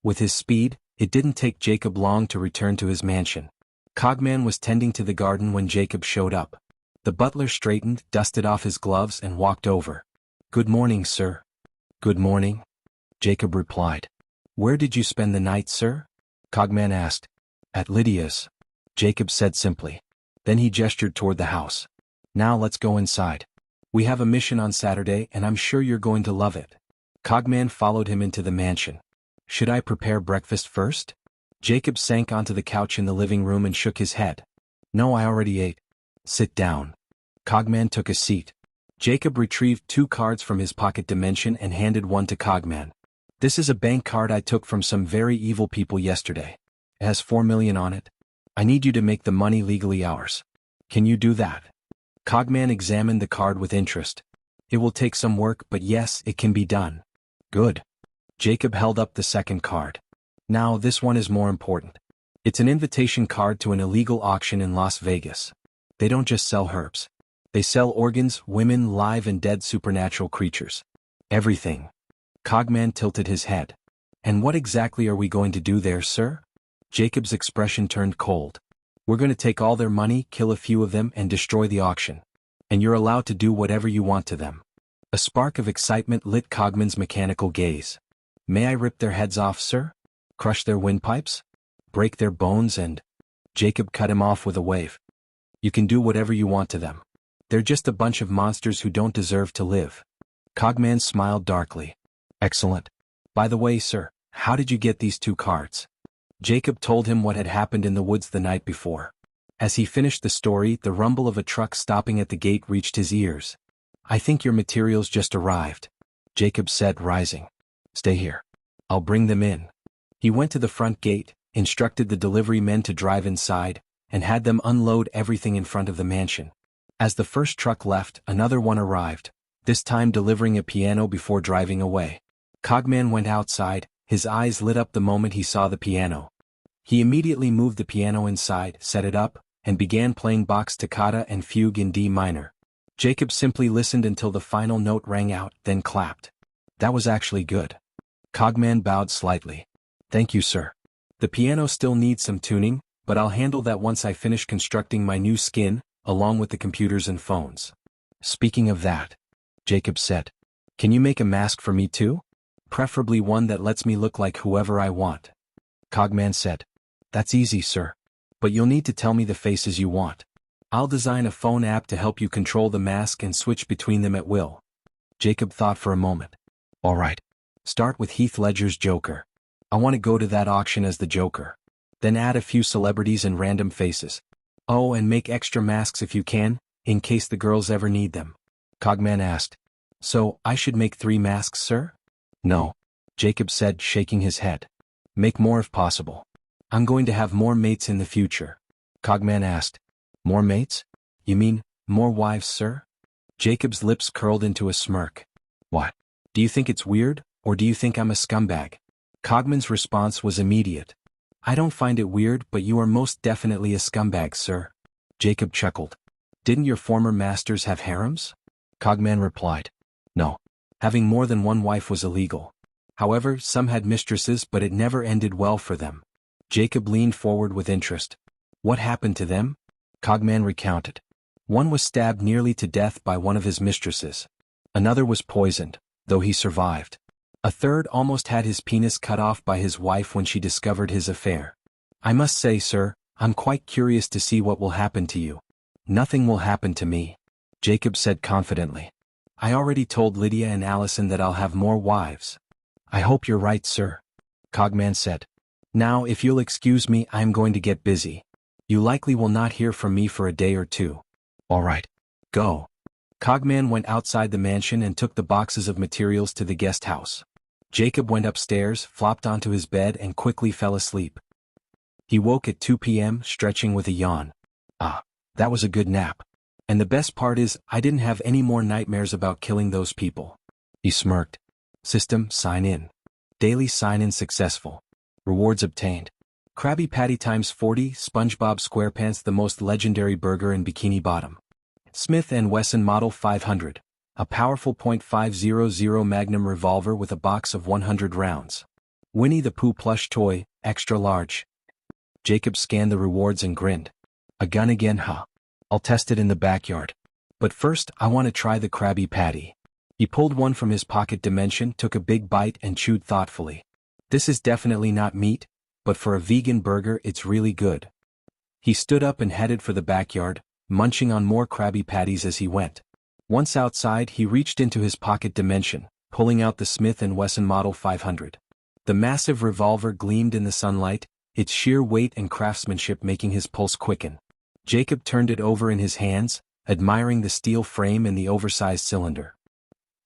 With his speed, it didn't take Jacob long to return to his mansion. Cogman was tending to the garden when Jacob showed up. The butler straightened, dusted off his gloves and walked over. "Good morning, sir." "Good morning," Jacob replied. "Where did you spend the night, sir?" Cogman asked. "At Lydia's," Jacob said simply. Then he gestured toward the house. "Now let's go inside. We have a mission on Saturday and I'm sure you're going to love it." Cogman followed him into the mansion. "Should I prepare breakfast first?" Jacob sank onto the couch in the living room and shook his head. "No, I already ate." "Sit down." Cogman took a seat. Jacob retrieved 2 cards from his pocket dimension and handed one to Cogman. "This is a bank card I took from some very evil people yesterday. It has 4 million on it. I need you to make the money legally ours. Can you do that?" Cogman examined the card with interest. "It will take some work, but yes, it can be done." "Good." Jacob held up the second card. "Now this one is more important. It's an invitation card to an illegal auction in Las Vegas. They don't just sell herbs. They sell organs, women, live and dead supernatural creatures. Everything." Cogman tilted his head. "And what exactly are we going to do there, sir?" Jacob's expression turned cold. "We're going to take all their money, kill a few of them and destroy the auction. And you're allowed to do whatever you want to them." A spark of excitement lit Cogman's mechanical gaze. "May I rip their heads off, sir? Crush their windpipes? Break their bones and—" Jacob cut him off with a wave. "You can do whatever you want to them. They're just a bunch of monsters who don't deserve to live." Cogman smiled darkly. "Excellent. By the way, sir, how did you get these 2 cards?" Jacob told him what had happened in the woods the night before. As he finished the story, the rumble of a truck stopping at the gate reached his ears. "I think your materials just arrived," Jacob said, rising. "Stay here. I'll bring them in." He went to the front gate, instructed the delivery men to drive inside, and had them unload everything in front of the mansion. As the first truck left, another one arrived, this time delivering a piano before driving away. Cogman went outside, his eyes lit up the moment he saw the piano. He immediately moved the piano inside, set it up, and began playing Bach's toccata and fugue in D minor. Jacob simply listened until the final note rang out, then clapped. "That was actually good." Cogman bowed slightly. "Thank you, sir. The piano still needs some tuning, but I'll handle that once I finish constructing my new skin, along with the computers and phones." "Speaking of that," Jacob said, "can you make a mask for me too? Preferably one that lets me look like whoever I want." Cogman said, "That's easy, sir. But you'll need to tell me the faces you want. I'll design a phone app to help you control the mask and switch between them at will." Jacob thought for a moment. "All right. Start with Heath Ledger's Joker. I want to go to that auction as the Joker. Then add a few celebrities and random faces. Oh, and make extra masks if you can, in case the girls ever need them." Cogman asked. "So, I should make 3 masks, sir?" "No," Jacob said, shaking his head. "Make more if possible. I'm going to have more mates in the future." Cogman asked. "More mates? You mean, more wives, sir?" Jacob's lips curled into a smirk. "What? Do you think it's weird, or do you think I'm a scumbag?" Cogman's response was immediate. "I don't find it weird, but you are most definitely a scumbag, sir." Jacob chuckled. "Didn't your former masters have harems?" Cogman replied. "No. Having more than one wife was illegal. However, some had mistresses, but it never ended well for them." Jacob leaned forward with interest. "What happened to them?" Cogman recounted. "One was stabbed nearly to death by one of his mistresses. Another was poisoned, though he survived. A third almost had his penis cut off by his wife when she discovered his affair. I must say, sir, I'm quite curious to see what will happen to you." "Nothing will happen to me," Jacob said confidently. "I already told Lydia and Allison that I'll have more wives." "I hope you're right, sir," Cogman said. "Now, if you'll excuse me, I'm going to get busy. You likely will not hear from me for a day or 2. "All right. Go." Cogman went outside the mansion and took the boxes of materials to the guest house. Jacob went upstairs, flopped onto his bed and quickly fell asleep. He woke at 2 p.m., stretching with a yawn. Ah, that was a good nap. And the best part is, I didn't have any more nightmares about killing those people. He smirked. System, sign in. Daily sign-in successful. Rewards obtained. Krabby Patty times 40, SpongeBob SquarePants, the most legendary burger in Bikini Bottom. Smith & Wesson Model 500. A powerful .500 Magnum revolver with a box of 100 rounds. Winnie the Pooh plush toy, extra large. Jacob scanned the rewards and grinned. A gun again, huh? I'll test it in the backyard. But first, I want to try the Krabby Patty. He pulled one from his pocket dimension, took a big bite and chewed thoughtfully. This is definitely not meat, but for a vegan burger it's really good. He stood up and headed for the backyard, munching on more Krabby Patties as he went. Once outside, he reached into his pocket dimension, pulling out the Smith & Wesson Model 500. The massive revolver gleamed in the sunlight, its sheer weight and craftsmanship making his pulse quicken. Jacob turned it over in his hands, admiring the steel frame and the oversized cylinder.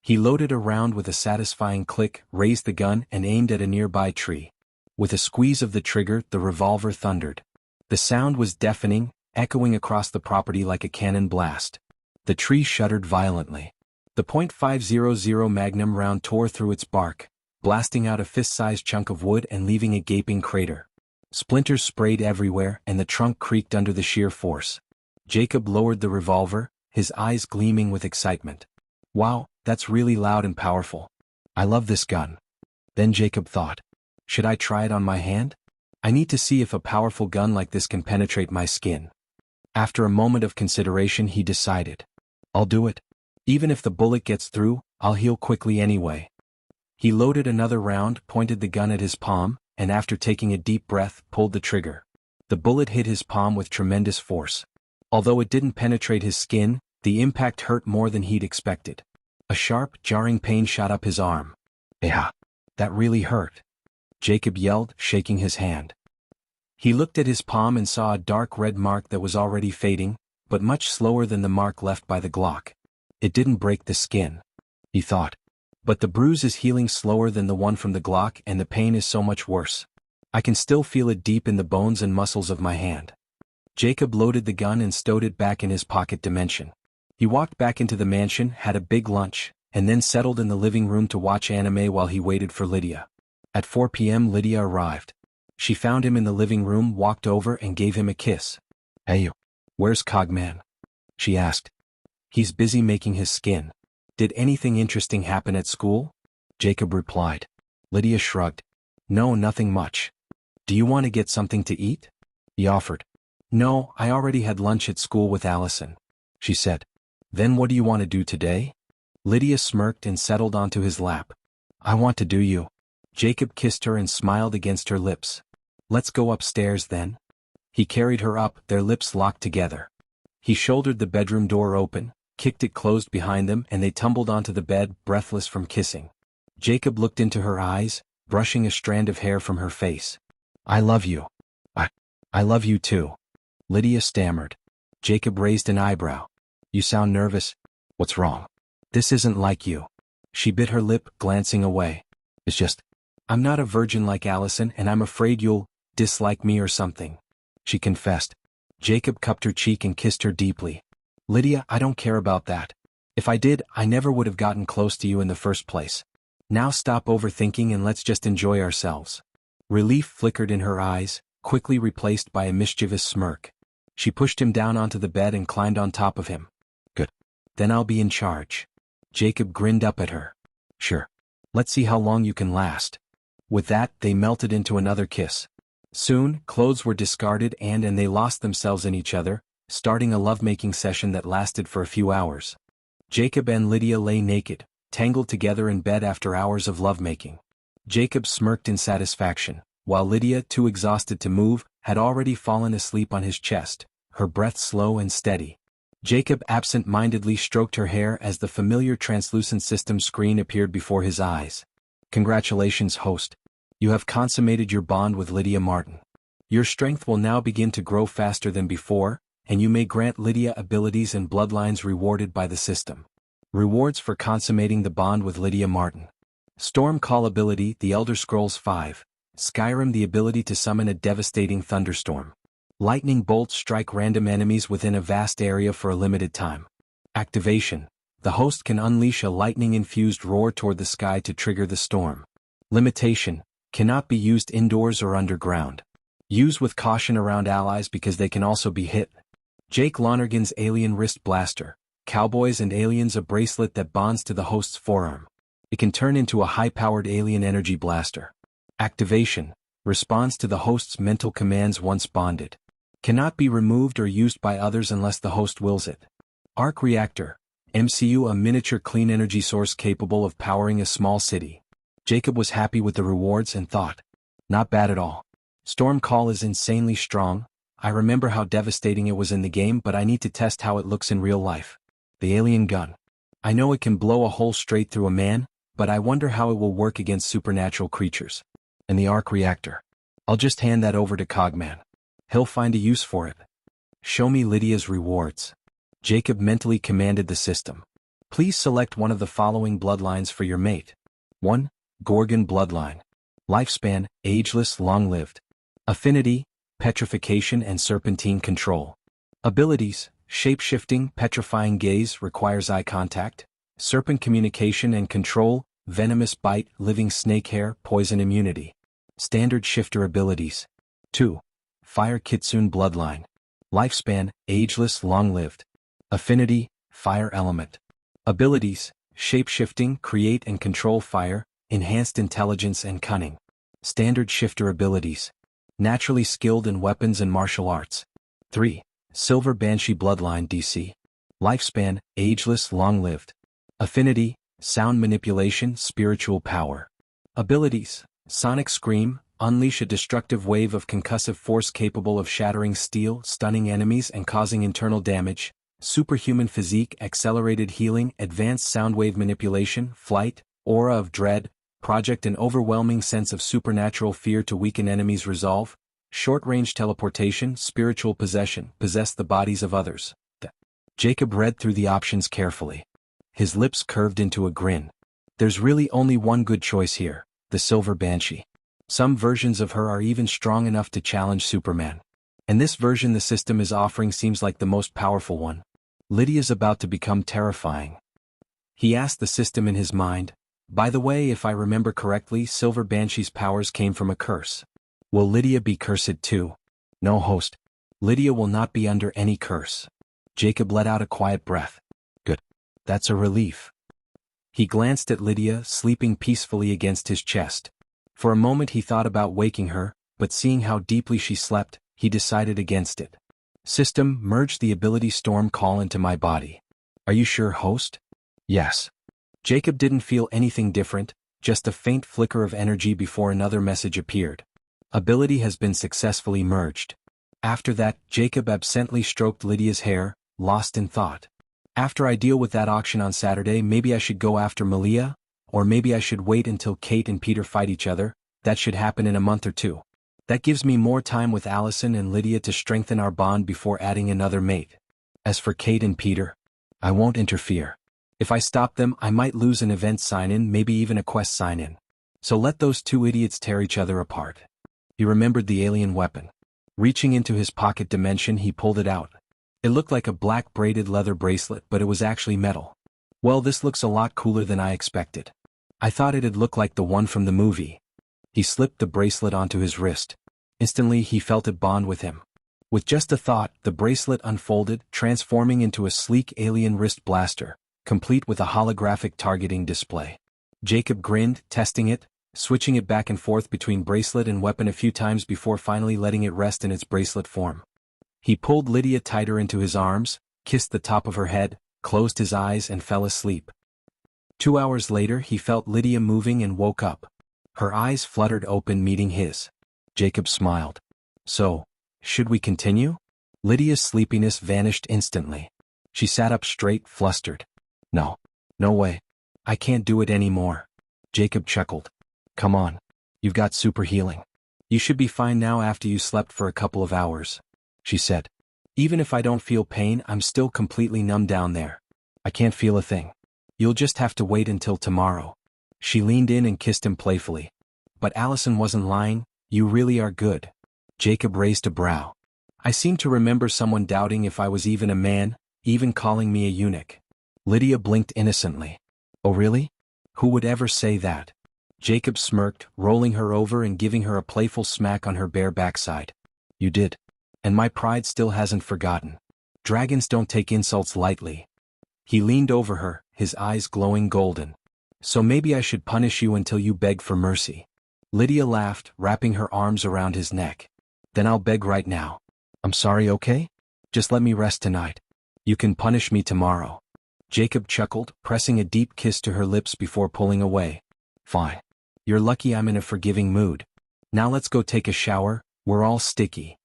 He loaded a round with a satisfying click, raised the gun and aimed at a nearby tree. With a squeeze of the trigger, the revolver thundered. The sound was deafening, echoing across the property like a cannon blast. The tree shuddered violently. The .500 Magnum round tore through its bark, blasting out a fist-sized chunk of wood and leaving a gaping crater. Splinters sprayed everywhere and the trunk creaked under the sheer force. Jacob lowered the revolver, his eyes gleaming with excitement. Wow, that's really loud and powerful. I love this gun. Then Jacob thought, should I try it on my hand? I need to see if a powerful gun like this can penetrate my skin. After a moment of consideration, he decided, I'll do it. Even if the bullet gets through, I'll heal quickly anyway. He loaded another round, pointed the gun at his palm, and after taking a deep breath, pulled the trigger. The bullet hit his palm with tremendous force. Although it didn't penetrate his skin, the impact hurt more than he'd expected. A sharp, jarring pain shot up his arm. Yeah, that really hurt. Jacob yelled, shaking his hand. He looked at his palm and saw a dark red mark that was already fading, but much slower than the mark left by the Glock. It didn't break the skin, he thought. But the bruise is healing slower than the one from the Glock and the pain is so much worse. I can still feel it deep in the bones and muscles of my hand. Jacob loaded the gun and stowed it back in his pocket dimension. He walked back into the mansion, had a big lunch, and then settled in the living room to watch anime while he waited for Lydia. At 4 p.m. Lydia arrived. She found him in the living room, walked over and gave him a kiss. Hey, where's Cogman? She asked. He's busy making his skin. Did anything interesting happen at school? Jacob replied. Lydia shrugged. No, nothing much. Do you want to get something to eat? He offered. No, I already had lunch at school with Allison, she said. Then what do you want to do today? Lydia smirked and settled onto his lap. I want to do you. Jacob kissed her and smiled against her lips. Let's go upstairs then. He carried her up, their lips locked together. He shouldered the bedroom door open, kicked it closed behind them, and they tumbled onto the bed, breathless from kissing. Jacob looked into her eyes, brushing a strand of hair from her face. I love you. I love you too. Lydia stammered. Jacob raised an eyebrow. You sound nervous. What's wrong? This isn't like you. She bit her lip, glancing away. It's just, I'm not a virgin like Allison and I'm afraid you'll dislike me or something, she confessed. Jacob cupped her cheek and kissed her deeply. Lydia, I don't care about that. If I did, I never would have gotten close to you in the first place. Now stop overthinking and let's just enjoy ourselves. Relief flickered in her eyes, quickly replaced by a mischievous smirk. She pushed him down onto the bed and climbed on top of him. Good. Then I'll be in charge. Jacob grinned up at her. Sure. Let's see how long you can last. With that, they melted into another kiss. Soon, clothes were discarded and they lost themselves in each other, starting a lovemaking session that lasted for a few hours. Jacob and Lydia lay naked, tangled together in bed after hours of lovemaking. Jacob smirked in satisfaction, while Lydia, too exhausted to move, had already fallen asleep on his chest, her breath slow and steady. Jacob absent-mindedly stroked her hair as the familiar translucent system screen appeared before his eyes. Congratulations, host. You have consummated your bond with Lydia Martin. Your strength will now begin to grow faster than before, and you may grant Lydia abilities and bloodlines rewarded by the system. Rewards for consummating the bond with Lydia Martin. Storm Call ability, The Elder Scrolls V. Skyrim, the ability to summon a devastating thunderstorm. Lightning bolts strike random enemies within a vast area for a limited time. Activation. The host can unleash a lightning-infused roar toward the sky to trigger the storm. Limitation. Cannot be used indoors or underground. Use with caution around allies because they can also be hit. Jake Lonergan's Alien Wrist Blaster. Cowboys and aliens, a bracelet that bonds to the host's forearm. It can turn into a high-powered alien energy blaster. Activation. Responds to the host's mental commands once bonded. Cannot be removed or used by others unless the host wills it. Arc Reactor. MCU, a miniature clean energy source capable of powering a small city. Jacob was happy with the rewards and thought, not bad at all. Storm Call is insanely strong. I remember how devastating it was in the game, but I need to test how it looks in real life. The alien gun. I know it can blow a hole straight through a man, but I wonder how it will work against supernatural creatures. And the arc reactor. I'll just hand that over to Cogman. He'll find a use for it. Show me Lydia's rewards. Jacob mentally commanded the system. Please select one of the following bloodlines for your mate. 1. Gorgon bloodline. Lifespan, ageless, long-lived. Affinity, petrification and serpentine control. Abilities, shape-shifting, petrifying gaze, requires eye contact. Serpent communication and control, venomous bite, living snake hair, poison immunity. Standard shifter abilities. 2. Fire Kitsune bloodline. Lifespan, ageless, long-lived. Affinity, fire element. Abilities, shape-shifting, create and control fire, enhanced intelligence and cunning. Standard shifter abilities. Naturally skilled in weapons and martial arts. 3. Silver Banshee bloodline DC. Lifespan, ageless, long-lived. Affinity, sound manipulation, spiritual power. Abilities, sonic scream, unleash a destructive wave of concussive force capable of shattering steel, stunning enemies and causing internal damage. Superhuman physique, accelerated healing, advanced soundwave manipulation, flight, aura of dread, project an overwhelming sense of supernatural fear to weaken enemies' resolve. Short-range teleportation, spiritual possession, possess the bodies of others. Jacob read through the options carefully. His lips curved into a grin. There's really only one good choice here, the Silver Banshee. Some versions of her are even strong enough to challenge Superman. And this version the system is offering seems like the most powerful one. Lydia's about to become terrifying. He asked the system in his mind, by the way, if I remember correctly, Silver Banshee's powers came from a curse. Will Lydia be cursed too? No, host. Lydia will not be under any curse. Jacob let out a quiet breath. Good. That's a relief. He glanced at Lydia, sleeping peacefully against his chest. For a moment he thought about waking her, but seeing how deeply she slept, he decided against it. System, merge the ability Storm Call into my body. Are you sure, host? Yes. Jacob didn't feel anything different, just a faint flicker of energy before another message appeared. Ability has been successfully merged. After that, Jacob absently stroked Lydia's hair, lost in thought. After I deal with that auction on Saturday, maybe I should go after Malia? Or maybe I should wait until Kate and Peter fight each other. That should happen in a month or two. That gives me more time with Allison and Lydia to strengthen our bond before adding another mate. As for Kate and Peter, I won't interfere. If I stop them, I might lose an event sign-in, maybe even a quest sign-in. So let those two idiots tear each other apart. He remembered the alien weapon. Reaching into his pocket dimension, he pulled it out. It looked like a black braided leather bracelet, but it was actually metal. Well, this looks a lot cooler than I expected. I thought it'd look like the one from the movie. He slipped the bracelet onto his wrist. Instantly, he felt it bond with him. With just a thought, the bracelet unfolded, transforming into a sleek alien wrist blaster, complete with a holographic targeting display. Jacob grinned, testing it, switching it back and forth between bracelet and weapon a few times before finally letting it rest in its bracelet form. He pulled Lydia tighter into his arms, kissed the top of her head, closed his eyes and fell asleep. 2 hours later, he felt Lydia moving and woke up. Her eyes fluttered open, meeting his. Jacob smiled. So, should we continue? Lydia's sleepiness vanished instantly. She sat up straight, flustered. No. No way. I can't do it anymore. Jacob chuckled. Come on. You've got super healing. You should be fine now after you slept for a couple of hours. She said. Even if I don't feel pain, I'm still completely numb down there. I can't feel a thing. You'll just have to wait until tomorrow. She leaned in and kissed him playfully. But Allison wasn't lying. You really are good. Jacob raised a brow. I seem to remember someone doubting if I was even a man, even calling me a eunuch. Lydia blinked innocently. Oh really? Who would ever say that? Jacob smirked, rolling her over and giving her a playful smack on her bare backside. You did. And my pride still hasn't forgotten. Dragons don't take insults lightly. He leaned over her, his eyes glowing golden. So maybe I should punish you until you beg for mercy. Lydia laughed, wrapping her arms around his neck. Then I'll beg right now. I'm sorry, okay? Just let me rest tonight. You can punish me tomorrow. Jacob chuckled, pressing a deep kiss to her lips before pulling away. Fine. You're lucky I'm in a forgiving mood. Now let's go take a shower, we're all sticky.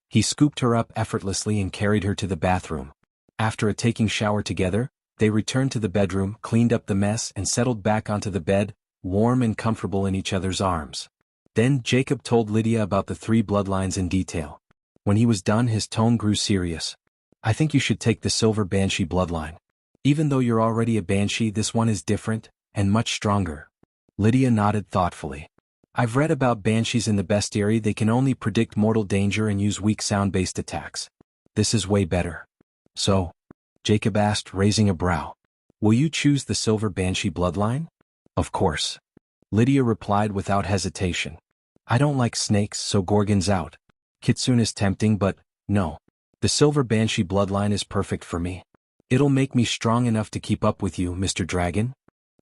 He scooped her up effortlessly and carried her to the bathroom. After a taking shower together, they returned to the bedroom, cleaned up the mess and settled back onto the bed, warm and comfortable in each other's arms. Then Jacob told Lydia about the 3 bloodlines in detail. When he was done, his tone grew serious. I think you should take the Silver Banshee bloodline. Even though you're already a Banshee, this one is different, and much stronger. Lydia nodded thoughtfully. I've read about Banshees in the bestiary. They can only predict mortal danger and use weak sound-based attacks. This is way better. So? Jacob asked, raising a brow. Will you choose the Silver Banshee bloodline? Of course. Lydia replied without hesitation. I don't like snakes, so Gorgon's out. Kitsune is tempting, but, no. The Silver Banshee bloodline is perfect for me. It'll make me strong enough to keep up with you, Mr. Dragon.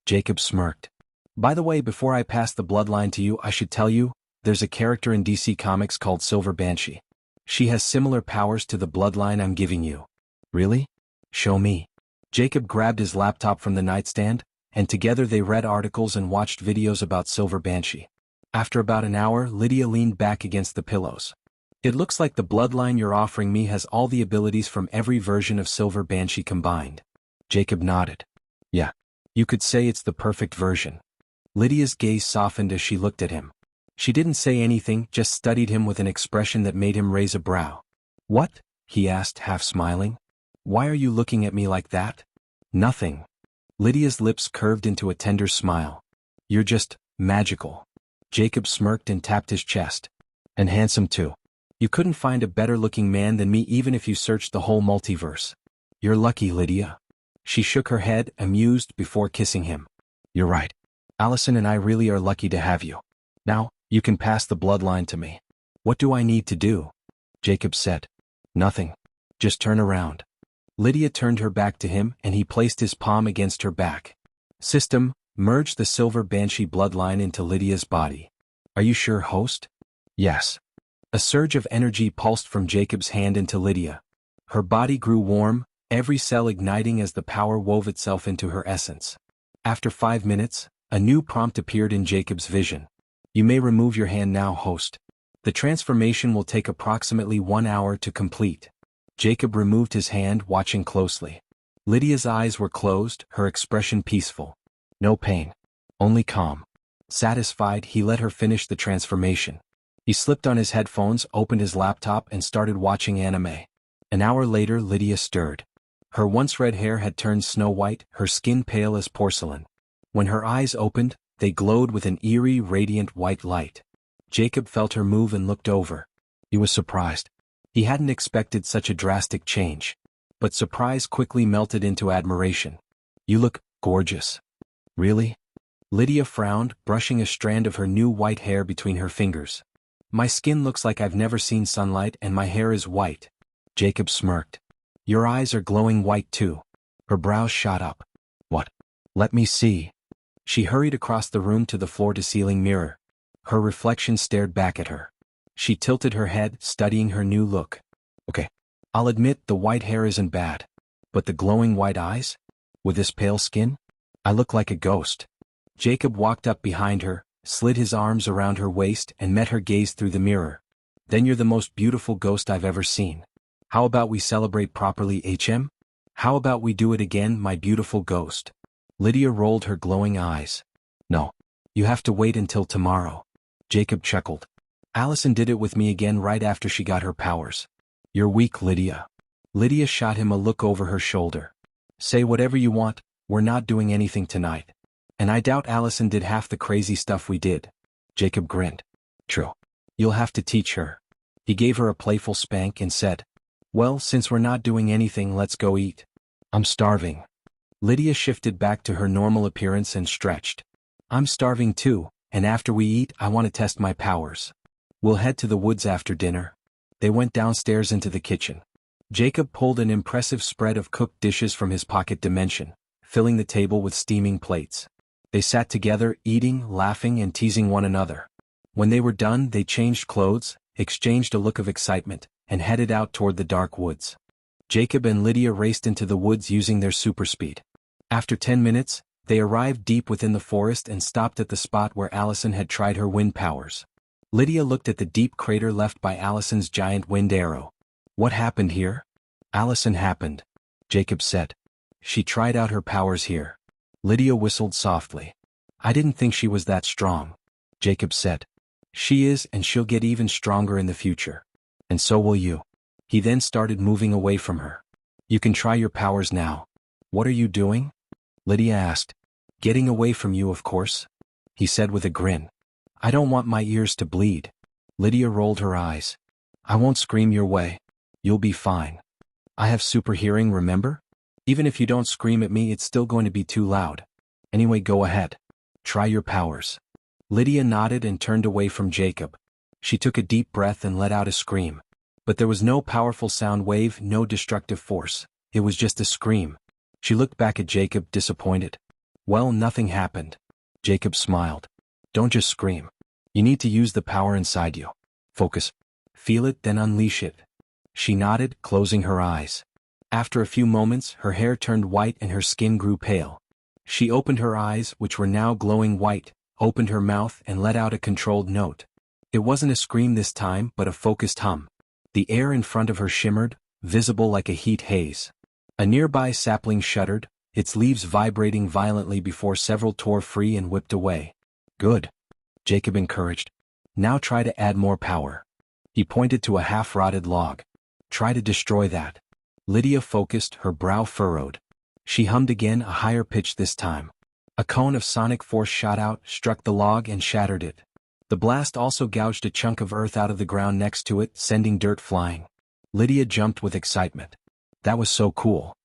Jacob smirked. By the way, before I pass the bloodline to you, I should tell you, there's a character in DC Comics called Silver Banshee. She has similar powers to the bloodline I'm giving you. Really? Show me. Jacob grabbed his laptop from the nightstand, and together they read articles and watched videos about Silver Banshee. After about an hour, Lydia leaned back against the pillows. It looks like the bloodline you're offering me has all the abilities from every version of Silver Banshee combined. Jacob nodded. Yeah. You could say it's the perfect version. Lydia's gaze softened as she looked at him. She didn't say anything, just studied him with an expression that made him raise a brow. What? He asked, half smiling. Why are you looking at me like that? Nothing. Lydia's lips curved into a tender smile. You're just magical. Jacob smirked and tapped his chest. And handsome too. You couldn't find a better-looking man than me even if you searched the whole multiverse. You're lucky, Lydia. She shook her head, amused, before kissing him. You're right. Allison and I really are lucky to have you. Now, you can pass the bloodline to me. What do I need to do? Jacob said. Nothing. Just turn around. Lydia turned her back to him and he placed his palm against her back. System, merge the Silver Banshee bloodline into Lydia's body. Are you sure, host? Yes. A surge of energy pulsed from Jacob's hand into Lydia. Her body grew warm, every cell igniting as the power wove itself into her essence. After 5 minutes, a new prompt appeared in Jacob's vision. You may remove your hand now, host. The transformation will take approximately 1 hour to complete. Jacob removed his hand, watching closely. Lydia's eyes were closed, her expression peaceful. No pain. Only calm. Satisfied, he let her finish the transformation. He slipped on his headphones, opened his laptop, and started watching anime. An hour later, Lydia stirred. Her once red hair had turned snow white, her skin pale as porcelain. When her eyes opened, they glowed with an eerie, radiant white light. Jacob felt her move and looked over. He was surprised. He hadn't expected such a drastic change. But surprise quickly melted into admiration. You look gorgeous. Really? Lydia frowned, brushing a strand of her new white hair between her fingers. My skin looks like I've never seen sunlight and my hair is white. Jacob smirked. Your eyes are glowing white too. Her brows shot up. What? Let me see. She hurried across the room to the floor-to-ceiling mirror. Her reflection stared back at her. She tilted her head, studying her new look. Okay. I'll admit the white hair isn't bad. But the glowing white eyes? With this pale skin? I look like a ghost. Jacob walked up behind her, slid his arms around her waist and met her gaze through the mirror. Then you're the most beautiful ghost I've ever seen. How about we celebrate properly, HM? How about we do it again, my beautiful ghost? Lydia rolled her glowing eyes. No. You have to wait until tomorrow. Jacob chuckled. Allison did it with me again right after she got her powers. You're weak, Lydia. Lydia shot him a look over her shoulder. Say whatever you want, we're not doing anything tonight. And I doubt Allison did half the crazy stuff we did. Jacob grinned. True. You'll have to teach her. He gave her a playful spank and said, well, since we're not doing anything, let's go eat. I'm starving. Lydia shifted back to her normal appearance and stretched. I'm starving too, and after we eat, I want to test my powers. We'll head to the woods after dinner. They went downstairs into the kitchen. Jacob pulled an impressive spread of cooked dishes from his pocket dimension, filling the table with steaming plates. They sat together, eating, laughing, and teasing one another. When they were done, they changed clothes, exchanged a look of excitement, and headed out toward the dark woods. Jacob and Lydia raced into the woods using their super speed. After 10 minutes, they arrived deep within the forest and stopped at the spot where Allison had tried her wind powers. Lydia looked at the deep crater left by Allison's giant wind arrow. What happened here? Allison happened, Jacob said. She tried out her powers here. Lydia whistled softly. I didn't think she was that strong, Jacob said. She is, and she'll get even stronger in the future. And so will you. He then started moving away from her. You can try your powers now. What are you doing? Lydia asked. Getting away from you, of course, he said with a grin. I don't want my ears to bleed. Lydia rolled her eyes. I won't scream your way. You'll be fine. I have super hearing, remember? Even if you don't scream at me, it's still going to be too loud. Anyway, go ahead. Try your powers. Lydia nodded and turned away from Jacob. She took a deep breath and let out a scream. But there was no powerful sound wave, no destructive force. It was just a scream. She looked back at Jacob, disappointed. Well, nothing happened. Jacob smiled. Don't just scream. You need to use the power inside you. Focus. Feel it, then unleash it. She nodded, closing her eyes. After a few moments, her hair turned white and her skin grew pale. She opened her eyes, which were now glowing white, opened her mouth and let out a controlled note. It wasn't a scream this time, but a focused hum. The air in front of her shimmered, visible like a heat haze. A nearby sapling shuddered, its leaves vibrating violently before several tore free and whipped away. Good, Jacob encouraged. Now try to add more power. He pointed to a half-rotted log. Try to destroy that. Lydia focused, her brow furrowed. She hummed again, a higher pitch this time. A cone of sonic force shot out, struck the log and shattered it. The blast also gouged a chunk of earth out of the ground next to it, sending dirt flying. Lydia jumped with excitement. That was so cool.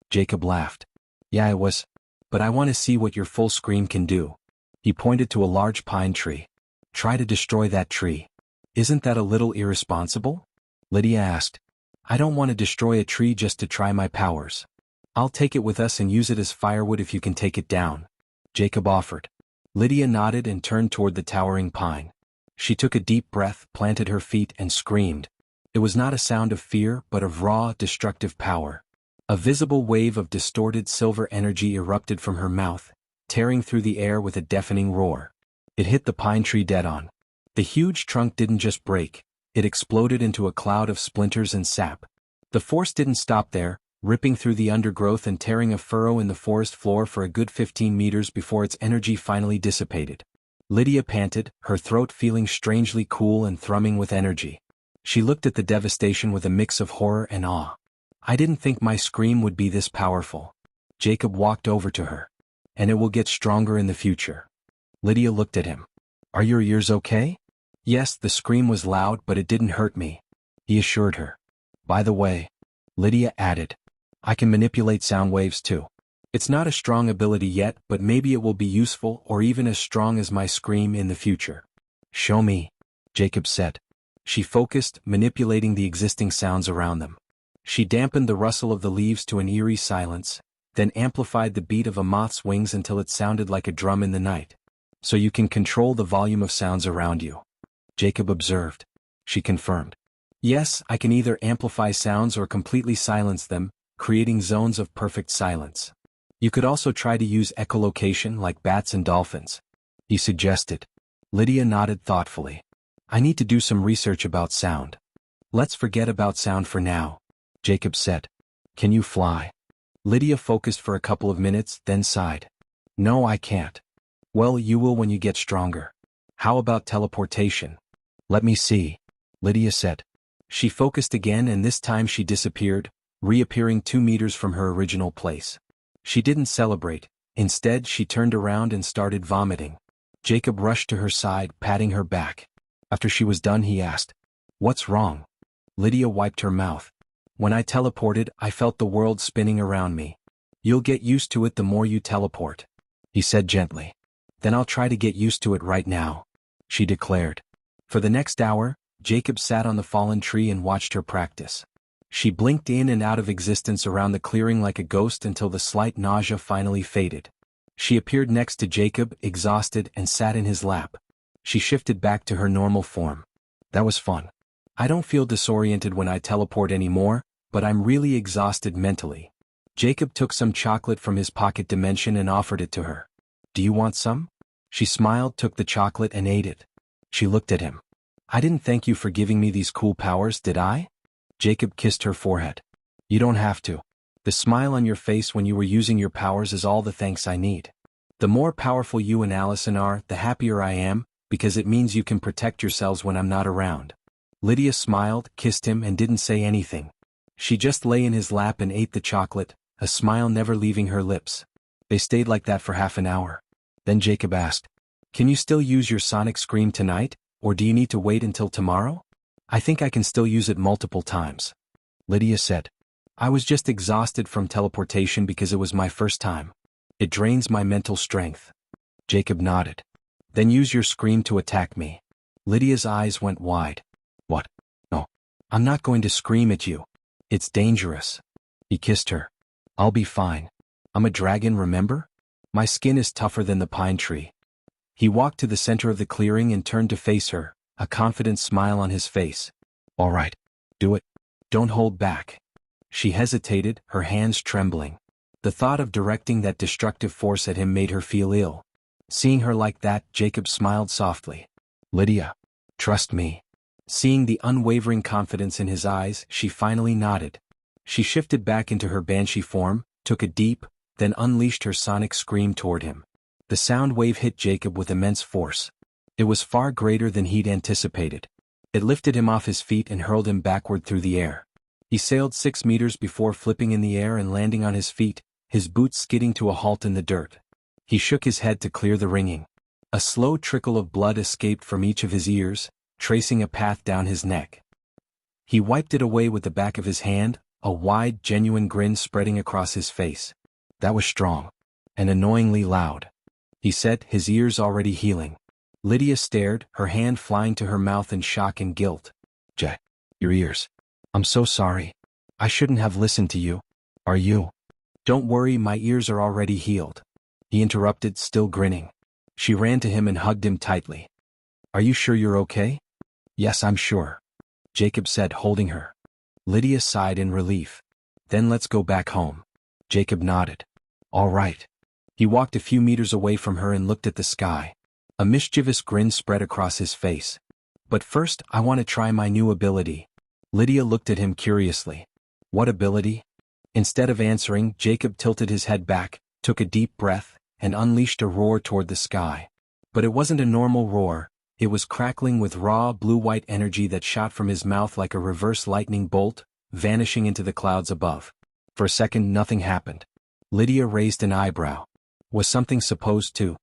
Jacob laughed. Yeah, it was. But I want to see what your full scream can do. He pointed to a large pine tree. Try to destroy that tree. Isn't that a little irresponsible? Lydia asked. I don't want to destroy a tree just to try my powers. I'll take it with us and use it as firewood if you can take it down. Jacob offered. Lydia nodded and turned toward the towering pine. She took a deep breath, planted her feet, and screamed. It was not a sound of fear, but of raw, destructive power. A visible wave of distorted silver energy erupted from her mouth, tearing through the air with a deafening roar. It hit the pine tree dead on. The huge trunk didn't just break, it exploded into a cloud of splinters and sap. The force didn't stop there, ripping through the undergrowth and tearing a furrow in the forest floor for a good 15 meters before its energy finally dissipated. Lydia panted, her throat feeling strangely cool and thrumming with energy. She looked at the devastation with a mix of horror and awe. I didn't think my scream would be this powerful. Jacob walked over to her. And it will get stronger in the future. Lydia looked at him. Are your ears okay? Yes, the scream was loud, but it didn't hurt me, he assured her. By the way, Lydia added, I can manipulate sound waves too. It's not a strong ability yet, but maybe it will be useful or even as strong as my scream in the future. Show me, Jacob said. She focused, manipulating the existing sounds around them. She dampened the rustle of the leaves to an eerie silence, then amplified the beat of a moth's wings until it sounded like a drum in the night. So you can control the volume of sounds around you, Jacob observed. She confirmed. Yes, I can either amplify sounds or completely silence them, creating zones of perfect silence. You could also try to use echolocation like bats and dolphins, he suggested. Lydia nodded thoughtfully. I need to do some research about sound. Let's forget about sound for now, Jacob said. Can you fly? Lydia focused for a couple of minutes, then sighed. No, I can't. Well, you will when you get stronger. How about teleportation? Let me see, Lydia said. She focused again and this time she disappeared, reappearing 2 meters from her original place. She didn't celebrate, Instead, she turned around and started vomiting. Jacob rushed to her side, patting her back. After she was done, he asked, "What's wrong?" Lydia wiped her mouth. "When I teleported, I felt the world spinning around me. You'll get used to it the more you teleport," he said gently. "Then I'll try to get used to it right now," she declared. For the next hour, Jacob sat on the fallen tree and watched her practice. She blinked in and out of existence around the clearing like a ghost until the slight nausea finally faded. She appeared next to Jacob, exhausted, and sat in his lap. She shifted back to her normal form. "That was fun. I don't feel disoriented when I teleport anymore, but I'm really exhausted mentally." Jacob took some chocolate from his pocket dimension and offered it to her. "Do you want some?" She smiled, took the chocolate, and ate it. She looked at him. "I didn't thank you for giving me these cool powers, did I?" Jacob kissed her forehead. "You don't have to. The smile on your face when you were using your powers is all the thanks I need. The more powerful you and Allison are, the happier I am, because it means you can protect yourselves when I'm not around." Lydia smiled, kissed him, and didn't say anything. She just lay in his lap and ate the chocolate, a smile never leaving her lips. They stayed like that for half an hour. Then Jacob asked, "Can you still use your sonic scream tonight, or do you need to wait until tomorrow?" "I think I can still use it multiple times," Lydia said. "I was just exhausted from teleportation because it was my first time. It drains my mental strength." Jacob nodded. "Then use your scream to attack me." Lydia's eyes went wide. "What? No. I'm not going to scream at you. It's dangerous." He kissed her. "I'll be fine. I'm a dragon, remember? My skin is tougher than the pine tree." He walked to the center of the clearing and turned to face her, a confident smile on his face. "All right. Do it. Don't hold back." She hesitated, her hands trembling. The thought of directing that destructive force at him made her feel ill. Seeing her like that, Jacob smiled softly. "Lydia, trust me." Seeing the unwavering confidence in his eyes, she finally nodded. She shifted back into her banshee form, took a deep, then unleashed her sonic scream toward him. The sound wave hit Jacob with immense force. It was far greater than he'd anticipated. It lifted him off his feet and hurled him backward through the air. He sailed 6 meters before flipping in the air and landing on his feet, his boots skidding to a halt in the dirt. He shook his head to clear the ringing. A slow trickle of blood escaped from each of his ears, tracing a path down his neck. He wiped it away with the back of his hand, a wide, genuine grin spreading across his face. "That was strong. And annoyingly loud," he said, his ears already healing. Lydia stared, her hand flying to her mouth in shock and guilt. "Jay, your ears. I'm so sorry. I shouldn't have listened to you." "Are you?" "Don't worry, my ears are already healed," he interrupted, still grinning. She ran to him and hugged him tightly. "Are you sure you're okay?" "Yes, I'm sure," Jacob said, holding her. Lydia sighed in relief. "Then let's go back home." Jacob nodded. "All right." He walked a few meters away from her and looked at the sky. A mischievous grin spread across his face. "But first, I want to try my new ability." Lydia looked at him curiously. "What ability?" Instead of answering, Jacob tilted his head back, took a deep breath, and unleashed a roar toward the sky. But it wasn't a normal roar. It was crackling with raw, blue-white energy that shot from his mouth like a reverse lightning bolt, vanishing into the clouds above. For a second, nothing happened. Lydia raised an eyebrow. Was something supposed to?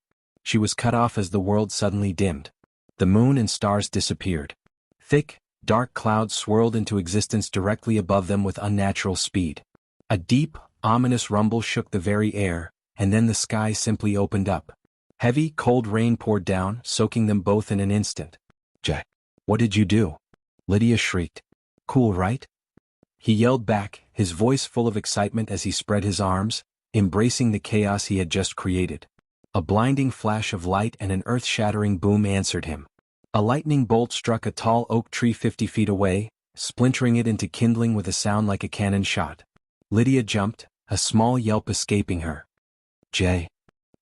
She was cut off as the world suddenly dimmed. The moon and stars disappeared. Thick, dark clouds swirled into existence directly above them with unnatural speed. A deep, ominous rumble shook the very air, and then the sky simply opened up. Heavy, cold rain poured down, soaking them both in an instant. "Jack, what did you do?" Lydia shrieked. "Cool, right?" He yelled back, his voice full of excitement as he spread his arms, embracing the chaos he had just created. A blinding flash of light and an earth-shattering boom answered him. A lightning bolt struck a tall oak tree 50 feet away, splintering it into kindling with a sound like a cannon shot. Lydia jumped, a small yelp escaping her. "Jay."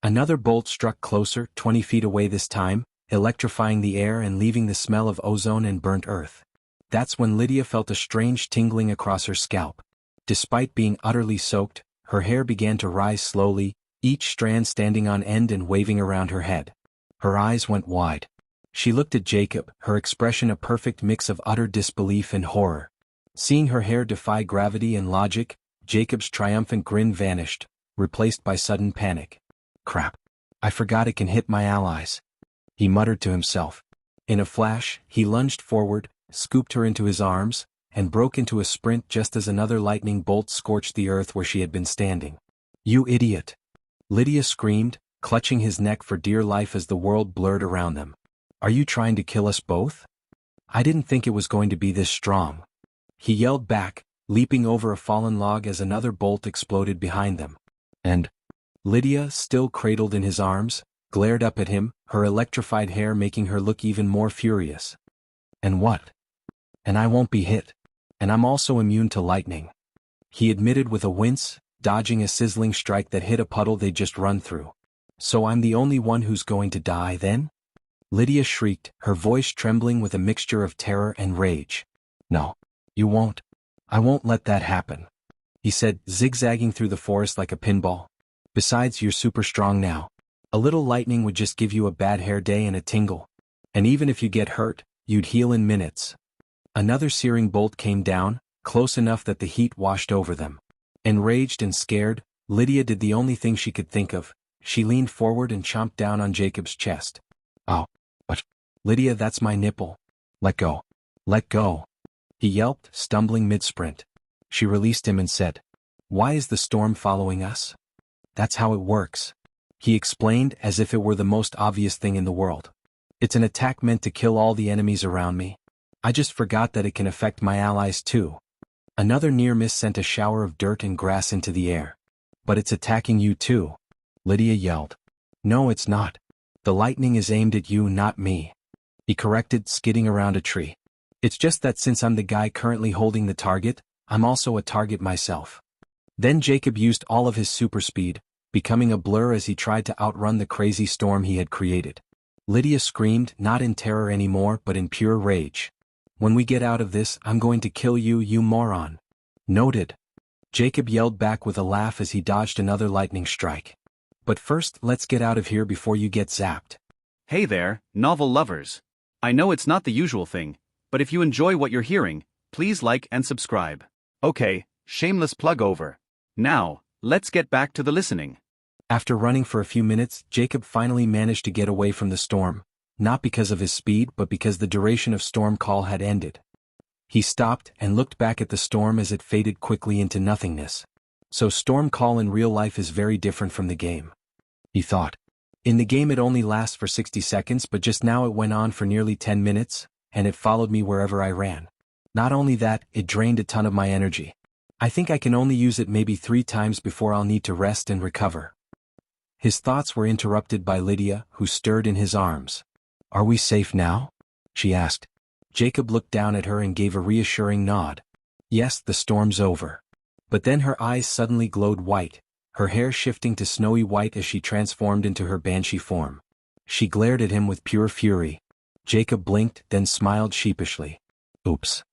Another bolt struck closer, 20 feet away this time, electrifying the air and leaving the smell of ozone and burnt earth. That's when Lydia felt a strange tingling across her scalp. Despite being utterly soaked, her hair began to rise slowly, each strand standing on end and waving around her head. Her eyes went wide. She looked at Jacob, her expression a perfect mix of utter disbelief and horror. Seeing her hair defy gravity and logic, Jacob's triumphant grin vanished, replaced by sudden panic. Crap. I forgot it can hit my allies. He muttered to himself. In a flash, he lunged forward, scooped her into his arms, and broke into a sprint just as another lightning bolt scorched the earth where she had been standing. You idiot! Lydia screamed, clutching his neck for dear life as the world blurred around them. Are you trying to kill us both? I didn't think it was going to be this strong. He yelled back, leaping over a fallen log as another bolt exploded behind them. And Lydia, still cradled in his arms, glared up at him, her electrified hair making her look even more furious. And what? And I won't be hit. And I'm also immune to lightning. He admitted with a wince, dodging a sizzling strike that hit a puddle they'd just run through. So I'm the only one who's going to die then? Lydia shrieked, her voice trembling with a mixture of terror and rage. No. You won't. I won't let that happen. He said, zigzagging through the forest like a pinball. Besides, you're super strong now. A little lightning would just give you a bad hair day and a tingle. And even if you get hurt, you'd heal in minutes. Another searing bolt came down, close enough that the heat washed over them. Enraged and scared, Lydia did the only thing she could think of. She leaned forward and chomped down on Jacob's chest. Oh, but, Lydia, that's my nipple. Let go. Let go. He yelped, stumbling mid-sprint. She released him and said, Why is the storm following us? That's how it works. He explained as if it were the most obvious thing in the world. It's an attack meant to kill all the enemies around me. I just forgot that it can affect my allies too. Another near miss sent a shower of dirt and grass into the air. But it's attacking you too, Lydia yelled. No, it's not. The lightning is aimed at you, not me. He corrected, skidding around a tree. It's just that since I'm the guy currently holding the target, I'm also a target myself. Then Jacob used all of his super speed, becoming a blur as he tried to outrun the crazy storm he had created. Lydia screamed, not in terror anymore but in pure rage. When we get out of this, I'm going to kill you, you moron. Noted. Jacob yelled back with a laugh as he dodged another lightning strike. But first, let's get out of here before you get zapped. Hey there, novel lovers. I know it's not the usual thing, but if you enjoy what you're hearing, please like and subscribe. Okay, shameless plug over. Now, let's get back to the listening. After running for a few minutes, Jacob finally managed to get away from the storm, not because of his speed but because the duration of storm call had ended. He stopped and looked back at the storm as it faded quickly into nothingness. So storm call in real life is very different from the game. He thought. In the game it only lasts for 60 seconds but just now it went on for nearly 10 minutes, and it followed me wherever I ran. Not only that, it drained a ton of my energy. I think I can only use it maybe 3 times before I'll need to rest and recover. His thoughts were interrupted by Lydia, who stirred in his arms. Are we safe now? She asked. Jacob looked down at her and gave a reassuring nod. Yes, the storm's over. But then her eyes suddenly glowed white, her hair shifting to snowy white as she transformed into her banshee form. She glared at him with pure fury. Jacob blinked, then smiled sheepishly. Oops.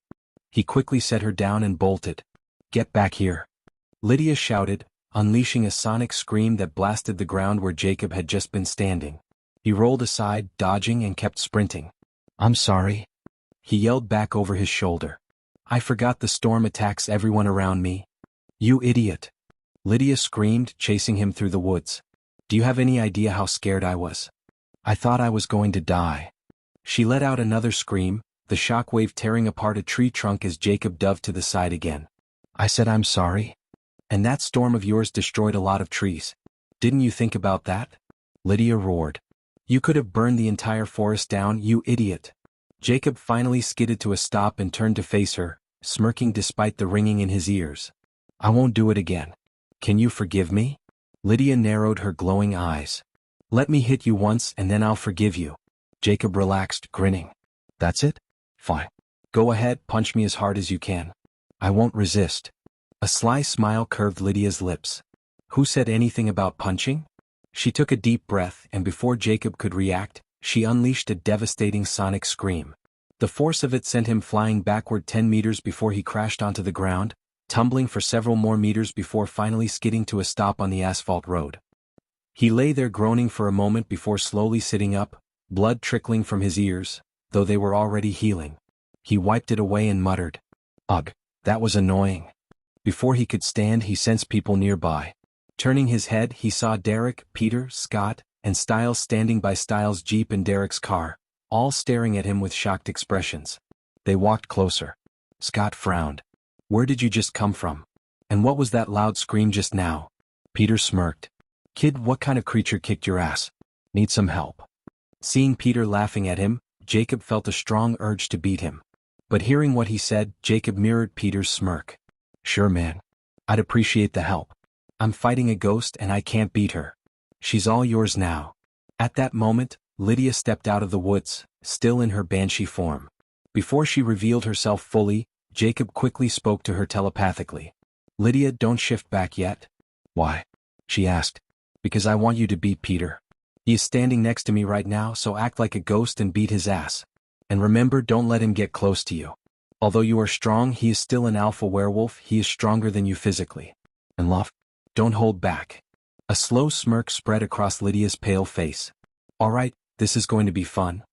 He quickly set her down and bolted. Get back here. Lydia shouted, unleashing a sonic scream that blasted the ground where Jacob had just been standing. He rolled aside, dodging and kept sprinting. I'm sorry. He yelled back over his shoulder. I forgot the storm attacks everyone around me. You idiot. Lydia screamed, chasing him through the woods. Do you have any idea how scared I was? I thought I was going to die. She let out another scream, the shockwave tearing apart a tree trunk as Jacob dove to the side again. I said I'm sorry. And that storm of yours destroyed a lot of trees. Didn't you think about that? Lydia roared. You could have burned the entire forest down, you idiot. Jacob finally skidded to a stop and turned to face her, smirking despite the ringing in his ears. I won't do it again. Can you forgive me? Lydia narrowed her glowing eyes. Let me hit you once and then I'll forgive you. Jacob relaxed, grinning. That's it? Fine. Go ahead, punch me as hard as you can. I won't resist. A sly smile curved Lydia's lips. Who said anything about punching? She took a deep breath and before Jacob could react, she unleashed a devastating sonic scream. The force of it sent him flying backward 10 meters before he crashed onto the ground, tumbling for several more meters before finally skidding to a stop on the asphalt road. He lay there groaning for a moment before slowly sitting up, blood trickling from his ears, though they were already healing. He wiped it away and muttered, Ugh, that was annoying. Before he could stand, he sensed people nearby. Turning his head, he saw Derek, Peter, Scott, and Stiles standing by Stiles' Jeep and Derek's car, all staring at him with shocked expressions. They walked closer. Scott frowned. "Where did you just come from? And what was that loud scream just now?" Peter smirked. "Kid, what kind of creature kicked your ass? Need some help?" Seeing Peter laughing at him, Jacob felt a strong urge to beat him. But hearing what he said, Jacob mirrored Peter's smirk. "Sure, man. I'd appreciate the help. I'm fighting a ghost and I can't beat her. She's all yours now." At that moment, Lydia stepped out of the woods, still in her banshee form. Before she revealed herself fully, Jacob quickly spoke to her telepathically. "Lydia, don't shift back yet." "Why?" she asked. "Because I want you to beat Peter. He is standing next to me right now, so act like a ghost and beat his ass. And remember, don't let him get close to you. Although you are strong, he is still an alpha werewolf. He is stronger than you physically. And love, don't hold back." A slow smirk spread across Lydia's pale face. "All right, this is going to be fun."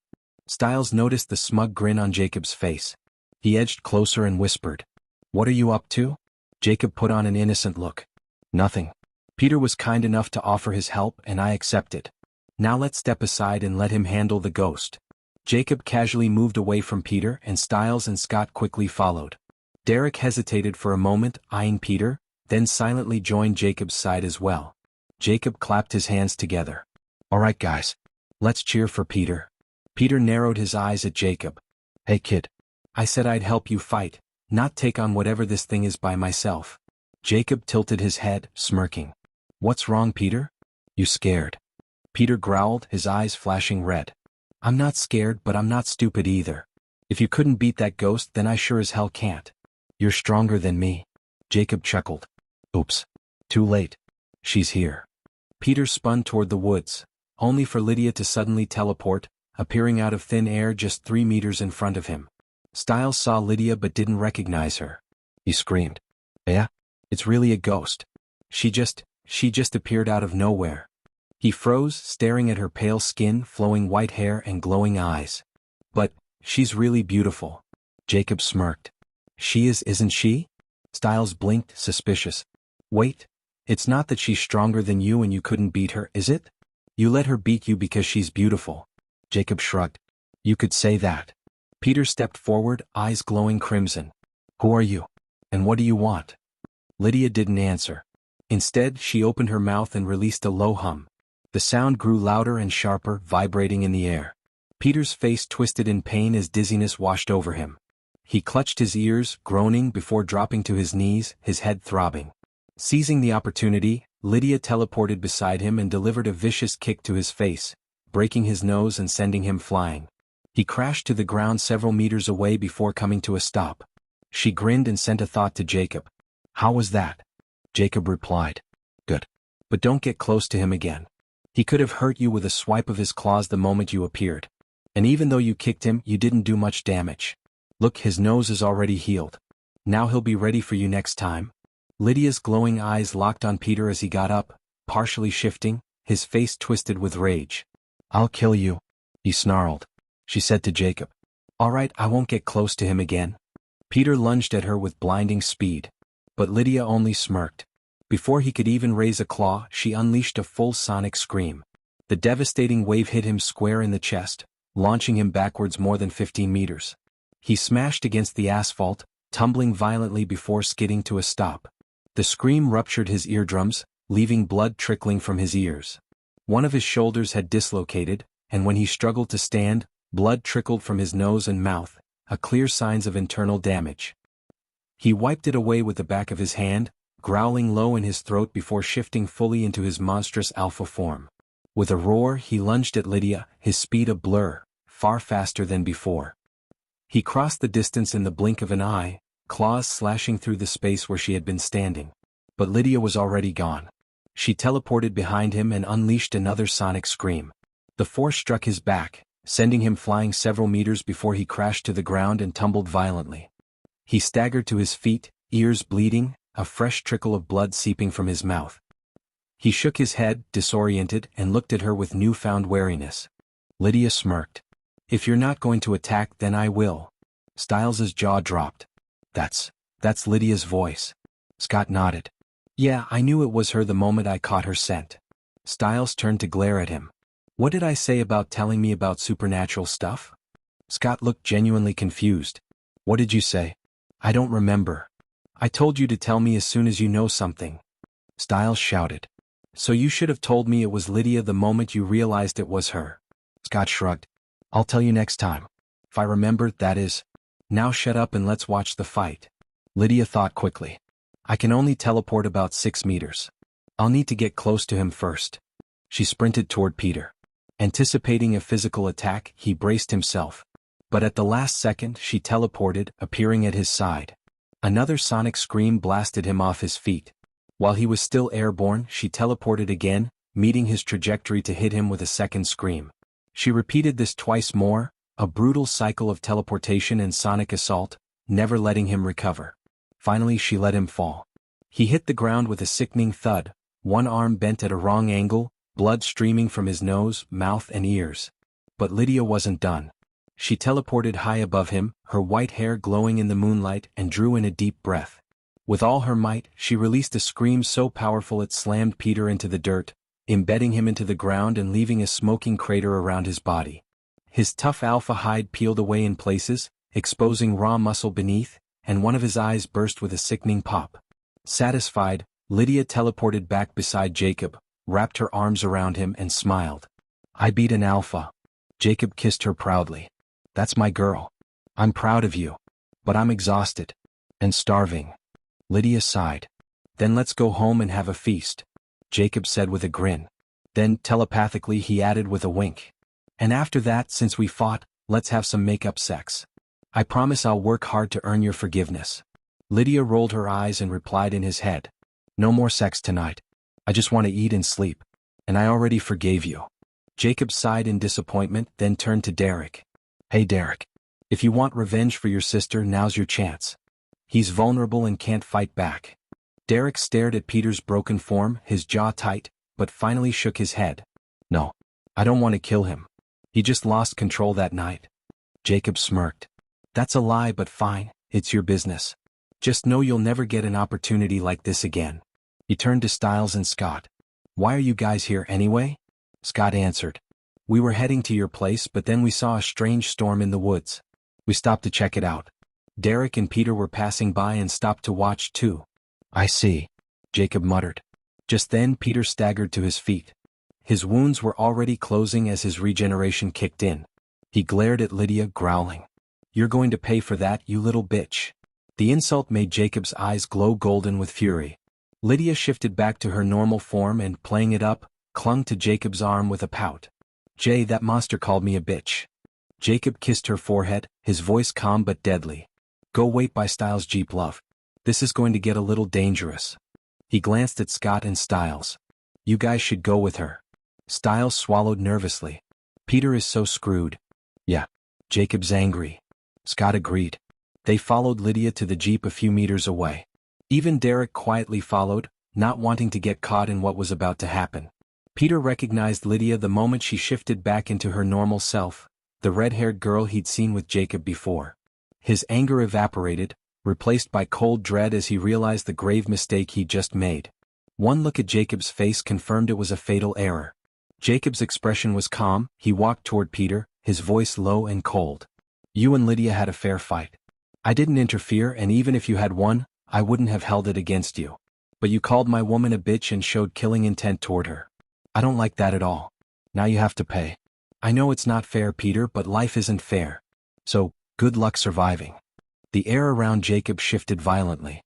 Stiles noticed the smug grin on Jacob's face. He edged closer and whispered, "What are you up to?" Jacob put on an innocent look. "Nothing. Peter was kind enough to offer his help and I accepted. Now let's step aside and let him handle the ghost." Jacob casually moved away from Peter and Stiles and Scott quickly followed. Derek hesitated for a moment, eyeing Peter, then silently joined Jacob's side as well. Jacob clapped his hands together. "All right, guys. Let's cheer for Peter." Peter narrowed his eyes at Jacob. "Hey kid. I said I'd help you fight, not take on whatever this thing is by myself." Jacob tilted his head, smirking. "What's wrong, Peter? You scared?" Peter growled, his eyes flashing red. "I'm not scared, but I'm not stupid either. If you couldn't beat that ghost, then I sure as hell can't. You're stronger than me." Jacob chuckled. "Oops. Too late. She's here." Peter spun toward the woods, only for Lydia to suddenly teleport, appearing out of thin air just 3 meters in front of him. Stiles saw Lydia but didn't recognize her. He screamed. "Yeah? It's really a ghost. She just appeared out of nowhere." He froze, staring at her pale skin, flowing white hair and glowing eyes. "But, she's really beautiful." Jacob smirked. "She is, isn't she?" Stiles blinked, suspicious. "Wait, it's not that she's stronger than you and you couldn't beat her, is it? You let her beat you because she's beautiful." Jacob shrugged. "You could say that." Peter stepped forward, eyes glowing crimson. "Who are you? And what do you want?" Lydia didn't answer. Instead, she opened her mouth and released a low hum. The sound grew louder and sharper, vibrating in the air. Peter's face twisted in pain as dizziness washed over him. He clutched his ears, groaning before dropping to his knees, his head throbbing. Seizing the opportunity, Lydia teleported beside him and delivered a vicious kick to his face, breaking his nose and sending him flying. He crashed to the ground several meters away before coming to a stop. She grinned and sent a thought to Jacob. "How was that?" Jacob replied. "Good. But don't get close to him again. He could have hurt you with a swipe of his claws the moment you appeared. And even though you kicked him, you didn't do much damage. Look, his nose is already healed. Now he'll be ready for you next time." Lydia's glowing eyes locked on Peter as he got up, partially shifting, his face twisted with rage. "I'll kill you," he snarled. She said to Jacob. "All right, I won't get close to him again." Peter lunged at her with blinding speed. But Lydia only smirked. Before he could even raise a claw, she unleashed a full sonic scream. The devastating wave hit him square in the chest, launching him backwards more than 15 meters. He smashed against the asphalt, tumbling violently before skidding to a stop. The scream ruptured his eardrums, leaving blood trickling from his ears. One of his shoulders had dislocated, and when he struggled to stand, blood trickled from his nose and mouth, a clear signs of internal damage. He wiped it away with the back of his hand, growling low in his throat before shifting fully into his monstrous alpha form. With a roar, he lunged at Lydia, his speed a blur, far faster than before. He crossed the distance in the blink of an eye, claws slashing through the space where she had been standing. But Lydia was already gone. She teleported behind him and unleashed another sonic scream. The force struck his back, sending him flying several meters before he crashed to the ground and tumbled violently. He staggered to his feet, ears bleeding, a fresh trickle of blood seeping from his mouth. He shook his head, disoriented, and looked at her with newfound wariness. Lydia smirked. "If you're not going to attack, then I will." Stiles's jaw dropped. That's Lydia's voice." Scott nodded. Yeah, I knew it was her the moment I caught her scent. Stiles turned to glare at him. What did I say about telling me about supernatural stuff? Scott looked genuinely confused. What did you say? I don't remember. I told you to tell me as soon as you know something. Stiles shouted. So you should have told me it was Lydia the moment you realized it was her. Scott shrugged. I'll tell you next time. If I remember, that is. Now shut up and let's watch the fight. Lydia thought quickly. I can only teleport about 6 meters. I'll need to get close to him first. She sprinted toward Peter. Anticipating a physical attack, he braced himself. But at the last second, she teleported, appearing at his side. Another sonic scream blasted him off his feet. While he was still airborne, she teleported again, meeting his trajectory to hit him with a second scream. She repeated this twice more, a brutal cycle of teleportation and sonic assault, never letting him recover. Finally, she let him fall. He hit the ground with a sickening thud, one arm bent at a wrong angle, blood streaming from his nose, mouth and ears. But Lydia wasn't done. She teleported high above him, her white hair glowing in the moonlight, and drew in a deep breath. With all her might, she released a scream so powerful it slammed Peter into the dirt, embedding him into the ground and leaving a smoking crater around his body. His tough alpha hide peeled away in places, exposing raw muscle beneath, and one of his eyes burst with a sickening pop. Satisfied, Lydia teleported back beside Jacob, wrapped her arms around him and smiled. I beat an alpha. Jacob kissed her proudly. That's my girl. I'm proud of you. But I'm exhausted. And starving. Lydia sighed. Then let's go home and have a feast. Jacob said with a grin. Then, telepathically, he added with a wink. And after that, since we fought, let's have some make-up sex. I promise I'll work hard to earn your forgiveness. Lydia rolled her eyes and replied in his head. No more sex tonight. I just want to eat and sleep. And I already forgave you. Jacob sighed in disappointment, then turned to Derek. Hey Derek. If you want revenge for your sister, now's your chance. He's vulnerable and can't fight back. Derek stared at Peter's broken form, his jaw tight, but finally shook his head. No. I don't want to kill him. He just lost control that night. Jacob smirked. That's a lie, but fine, it's your business. Just know you'll never get an opportunity like this again. He turned to Stiles and Scott. Why are you guys here anyway? Scott answered. We were heading to your place, but then we saw a strange storm in the woods. We stopped to check it out. Derek and Peter were passing by and stopped to watch too. I see, Jacob muttered. Just then Peter staggered to his feet. His wounds were already closing as his regeneration kicked in. He glared at Lydia, growling. You're going to pay for that, you little bitch. The insult made Jacob's eyes glow golden with fury. Lydia shifted back to her normal form and, playing it up, clung to Jacob's arm with a pout. Jay, that monster called me a bitch. Jacob kissed her forehead, his voice calm but deadly. Go wait by Stiles' Jeep, love. This is going to get a little dangerous. He glanced at Scott and Stiles. You guys should go with her. Stiles swallowed nervously. Peter is so screwed. Yeah. Jacob's angry. Scott agreed. They followed Lydia to the Jeep a few meters away. Even Derek quietly followed, not wanting to get caught in what was about to happen. Peter recognized Lydia the moment she shifted back into her normal self, the red-haired girl he'd seen with Jacob before. His anger evaporated, replaced by cold dread as he realized the grave mistake he'd just made. One look at Jacob's face confirmed it was a fatal error. Jacob's expression was calm. He walked toward Peter, his voice low and cold. You and Lydia had a fair fight. I didn't interfere, and even if you had won, I wouldn't have held it against you. But you called my woman a bitch and showed killing intent toward her. I don't like that at all. Now you have to pay. I know it's not fair, Peter, but life isn't fair. So, good luck surviving. The air around Jacob shifted violently.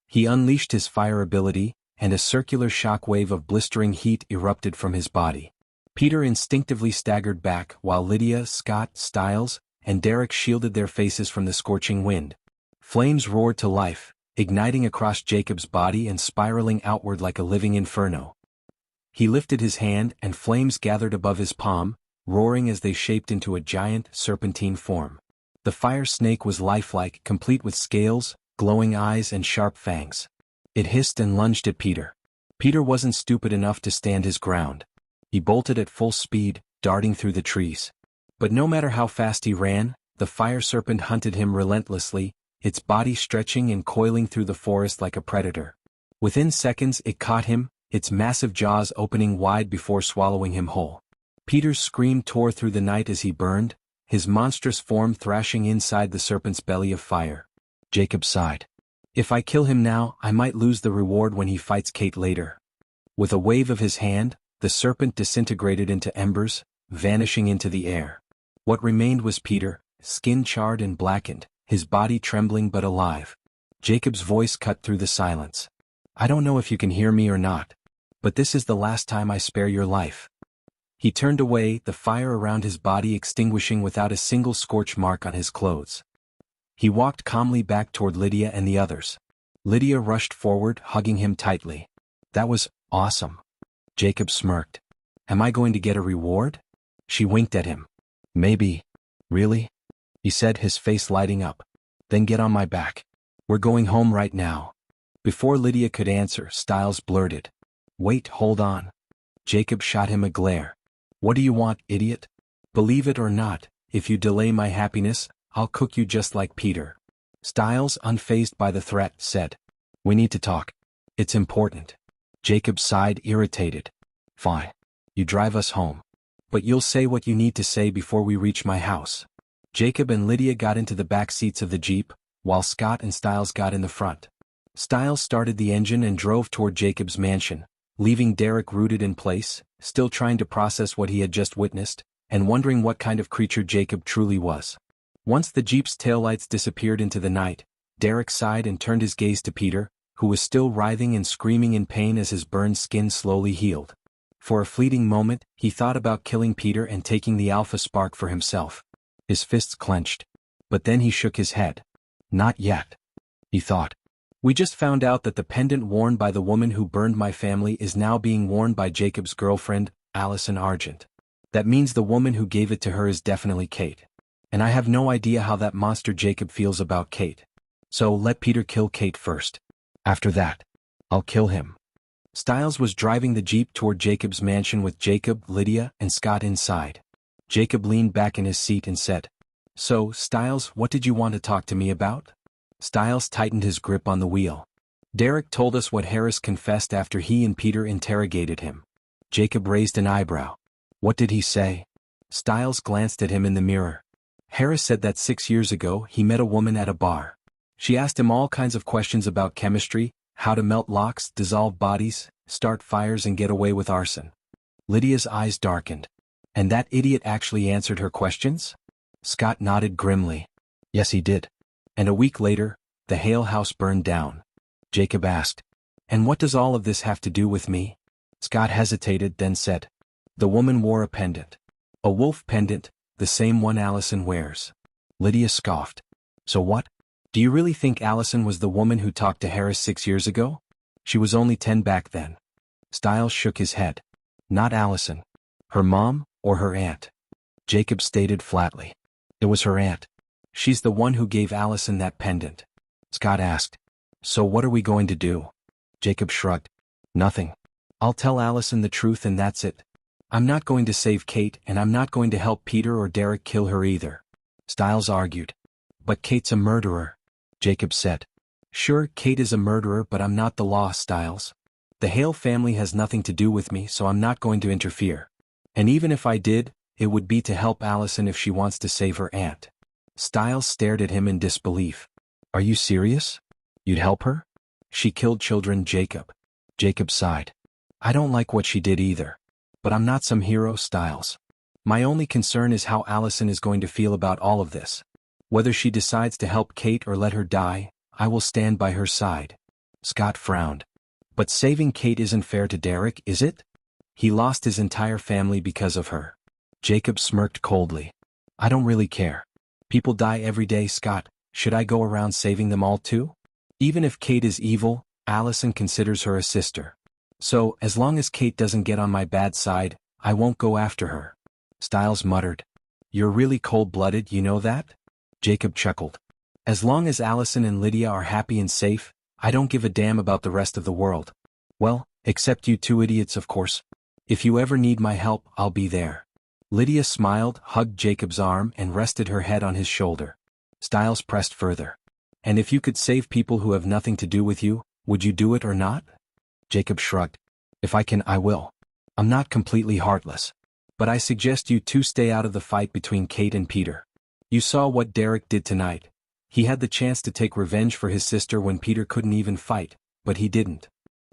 He unleashed his fire ability, and a circular shockwave of blistering heat erupted from his body. Peter instinctively staggered back while Lydia, Scott, Stiles, and Derek shielded their faces from the scorching wind. Flames roared to life, igniting across Jacob's body and spiraling outward like a living inferno. He lifted his hand and flames gathered above his palm, roaring as they shaped into a giant, serpentine form. The fire snake was lifelike, complete with scales, glowing eyes and sharp fangs. It hissed and lunged at Peter. Peter wasn't stupid enough to stand his ground. He bolted at full speed, darting through the trees. But no matter how fast he ran, the fire serpent hunted him relentlessly, its body stretching and coiling through the forest like a predator. Within seconds it caught him, its massive jaws opening wide before swallowing him whole. Peter's scream tore through the night as he burned, his monstrous form thrashing inside the serpent's belly of fire. Jacob sighed. If I kill him now, I might lose the reward when he fights Kate later. With a wave of his hand, the serpent disintegrated into embers, vanishing into the air. What remained was Peter, skin charred and blackened, his body trembling but alive. Jacob's voice cut through the silence. I don't know if you can hear me or not, but this is the last time I spare your life. He turned away, the fire around his body extinguishing without a single scorch mark on his clothes. He walked calmly back toward Lydia and the others. Lydia rushed forward, hugging him tightly. That was awesome. Jacob smirked. Am I going to get a reward? She winked at him. Maybe. Really? He said, his face lighting up. Then get on my back. We're going home right now. Before Lydia could answer, Stiles blurted. Wait, hold on. Jacob shot him a glare. What do you want, idiot? Believe it or not, if you delay my happiness, I'll cook you just like Peter. Stiles, unfazed by the threat, said. We need to talk. It's important. Jacob sighed, irritated. Fine. You drive us home. But you'll say what you need to say before we reach my house. Jacob and Lydia got into the back seats of the Jeep, while Scott and Stiles got in the front. Stiles started the engine and drove toward Jacob's mansion, leaving Derek rooted in place, still trying to process what he had just witnessed, and wondering what kind of creature Jacob truly was. Once the Jeep's taillights disappeared into the night, Derek sighed and turned his gaze to Peter, who was still writhing and screaming in pain as his burned skin slowly healed. For a fleeting moment, he thought about killing Peter and taking the alpha spark for himself. His fists clenched. But then he shook his head. Not yet. He thought. We just found out that the pendant worn by the woman who burned my family is now being worn by Jacob's girlfriend, Allison Argent. That means the woman who gave it to her is definitely Kate. And I have no idea how that monster Jacob feels about Kate. So let Peter kill Kate first. After that, I'll kill him. Stiles was driving the Jeep toward Jacob's mansion with Jacob, Lydia, and Scott inside. Jacob leaned back in his seat and said, So, Stiles, what did you want to talk to me about? Stiles tightened his grip on the wheel. Derek told us what Harris confessed after he and Peter interrogated him. Jacob raised an eyebrow. What did he say? Stiles glanced at him in the mirror. Harris said that 6 years ago he met a woman at a bar. She asked him all kinds of questions about chemistry, how to melt locks, dissolve bodies, start fires and get away with arson. Lydia's eyes darkened. And that idiot actually answered her questions? Scott nodded grimly. Yes, he did. And a week later, the Hale house burned down. Jacob asked, And what does all of this have to do with me? Scott hesitated, then said, The woman wore a pendant. A wolf pendant, the same one Allison wears. Lydia scoffed. So what? Do you really think Allison was the woman who talked to Harris 6 years ago? She was only 10 back then. Stiles shook his head. Not Allison. Her mom, or her aunt? Jacob stated flatly. It was her aunt. She's the one who gave Allison that pendant. Scott asked. So what are we going to do? Jacob shrugged. Nothing. I'll tell Allison the truth and that's it. I'm not going to save Kate and I'm not going to help Peter or Derek kill her either. Stiles argued. But Kate's a murderer. Jacob said. Sure, Kate is a murderer, but I'm not the law, Stiles. The Hale family has nothing to do with me, so I'm not going to interfere. And even if I did, it would be to help Allison if she wants to save her aunt. Stiles stared at him in disbelief. Are you serious? You'd help her? She killed children, Jacob. Jacob sighed. I don't like what she did either. But I'm not some hero, Stiles. My only concern is how Allison is going to feel about all of this. Whether she decides to help Kate or let her die, I will stand by her side. Scott frowned. But saving Kate isn't fair to Derek, is it? He lost his entire family because of her. Jacob smirked coldly. I don't really care. People die every day, Scott. Should I go around saving them all too? Even if Kate is evil, Allison considers her a sister. So, as long as Kate doesn't get on my bad side, I won't go after her. Stiles muttered. You're really cold-blooded, you know that? Jacob chuckled. As long as Allison and Lydia are happy and safe, I don't give a damn about the rest of the world. Well, except you two idiots, of course. If you ever need my help, I'll be there. Lydia smiled, hugged Jacob's arm, and rested her head on his shoulder. Stiles pressed further. And if you could save people who have nothing to do with you, Would you do it or not? Jacob shrugged. If I can, I will. I'm not completely heartless. But I suggest you two stay out of the fight between Kate and Peter. You saw what Derek did tonight. He had the chance to take revenge for his sister when Peter couldn't even fight, but he didn't.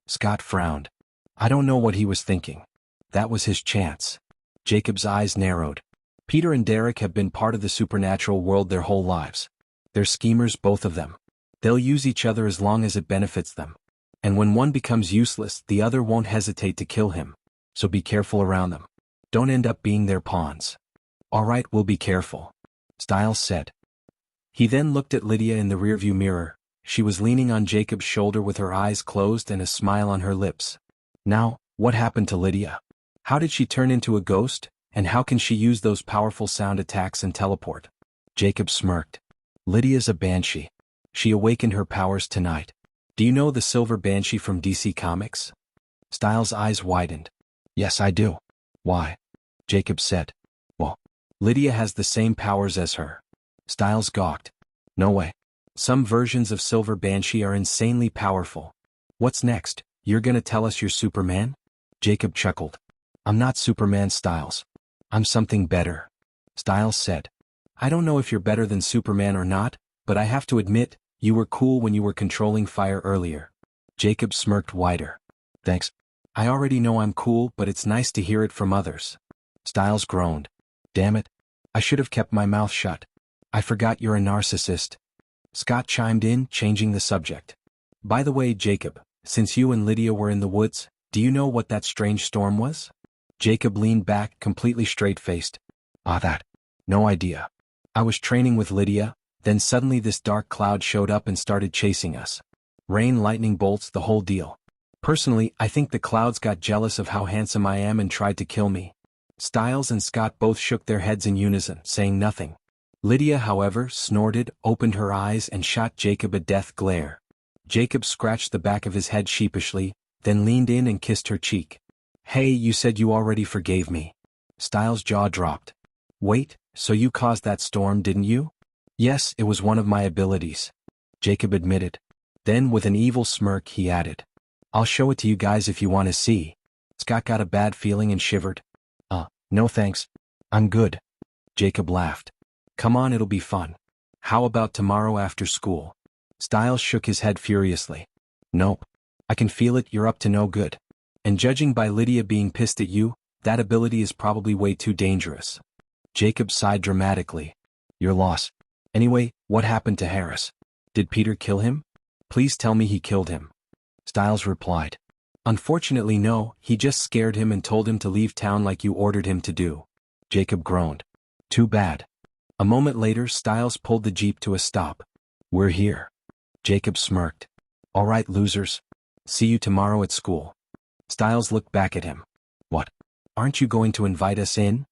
Scott frowned. I don't know what he was thinking. That was his chance. Jacob's eyes narrowed. Peter and Derek have been part of the supernatural world their whole lives. They're schemers, both of them. They'll use each other as long as it benefits them. And when one becomes useless, the other won't hesitate to kill him. So be careful around them. Don't end up being their pawns. All right, we'll be careful, Stiles said. He then looked at Lydia in the rearview mirror. She was leaning on Jacob's shoulder with her eyes closed and a smile on her lips. Now, what happened to Lydia? How did she turn into a ghost, and how can she use those powerful sound attacks and teleport? Jacob smirked. Lydia's a banshee. She awakened her powers tonight. Do you know the Silver Banshee from DC Comics? Stiles' eyes widened. Yes, I do. Why? Jacob said. Well, Lydia has the same powers as her. Stiles gawked. No way. Some versions of Silver Banshee are insanely powerful. What's next? You're gonna tell us you're Superman? Jacob chuckled. I'm not Superman, Stiles. I'm something better. Stiles said. I don't know if you're better than Superman or not, but I have to admit, you were cool when you were controlling fire earlier. Jacob smirked wider. Thanks. I already know I'm cool, but it's nice to hear it from others. Stiles groaned. Damn it. I should have kept my mouth shut. I forgot you're a narcissist. Scott chimed in, changing the subject. By the way, Jacob, since you and Lydia were in the woods, do you know what that strange storm was? Jacob leaned back, completely straight-faced. That. No idea. I was training with Lydia, then suddenly this dark cloud showed up and started chasing us. Rain, lightning bolts, the whole deal. Personally, I think the clouds got jealous of how handsome I am and tried to kill me. Stiles and Scott both shook their heads in unison, saying nothing. Lydia, however, snorted, opened her eyes and shot Jacob a death glare. Jacob scratched the back of his head sheepishly, then leaned in and kissed her cheek. Hey, you said you already forgave me. Stiles' jaw dropped. Wait, so you caused that storm, didn't you? Yes, it was one of my abilities. Jacob admitted. Then with an evil smirk he added. I'll show it to you guys if you want to see. Scott got a bad feeling and shivered. No thanks. I'm good. Jacob laughed. Come on, it'll be fun. How about tomorrow after school? Stiles shook his head furiously. Nope. I can feel it, you're up to no good. And judging by Lydia being pissed at you, that ability is probably way too dangerous. Jacob sighed dramatically. Your loss. Anyway, what happened to Harris? Did Peter kill him? Please tell me he killed him. Stiles replied. Unfortunately no, he just scared him and told him to leave town like you ordered him to do. Jacob groaned. Too bad. A moment later, Stiles pulled the jeep to a stop. We're here. Jacob smirked. All right, losers. See you tomorrow at school. Stiles looked back at him. What? Aren't you going to invite us in?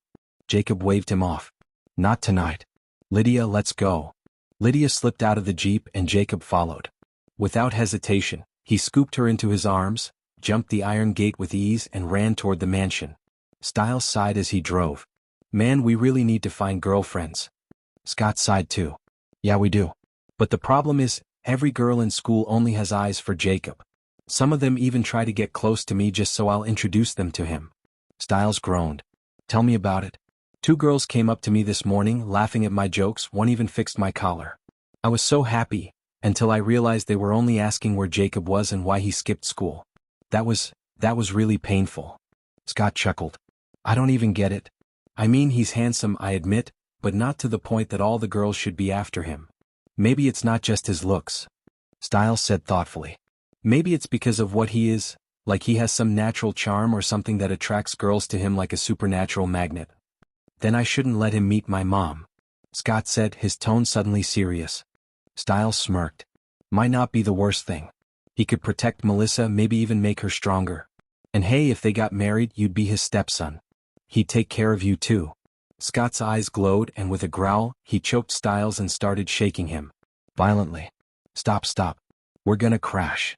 Jacob waved him off. Not tonight. Lydia, let's go. Lydia slipped out of the jeep and Jacob followed. Without hesitation, he scooped her into his arms, jumped the iron gate with ease and ran toward the mansion. Stiles sighed as he drove. Man, we really need to find girlfriends. Scott sighed too. Yeah, we do. But the problem is, every girl in school only has eyes for Jacob. Some of them even try to get close to me just so I'll introduce them to him. Stiles groaned. Tell me about it. 2 girls came up to me this morning, laughing at my jokes, one even fixed my collar. I was so happy, until I realized they were only asking where Jacob was and why he skipped school. That was really painful. Scott chuckled. I don't even get it. I mean, he's handsome, I admit, but not to the point that all the girls should be after him. Maybe it's not just his looks. Stiles said thoughtfully. Maybe it's because of what he is, like he has some natural charm or something that attracts girls to him like a supernatural magnet. Then I shouldn't let him meet my mom. Scott said, his tone suddenly serious. Stiles smirked. Might not be the worst thing. He could protect Melissa, maybe even make her stronger. And hey, if they got married, you'd be his stepson. He'd take care of you too. Scott's eyes glowed and with a growl, he choked Stiles and started shaking him. Violently. Stop. We're gonna crash.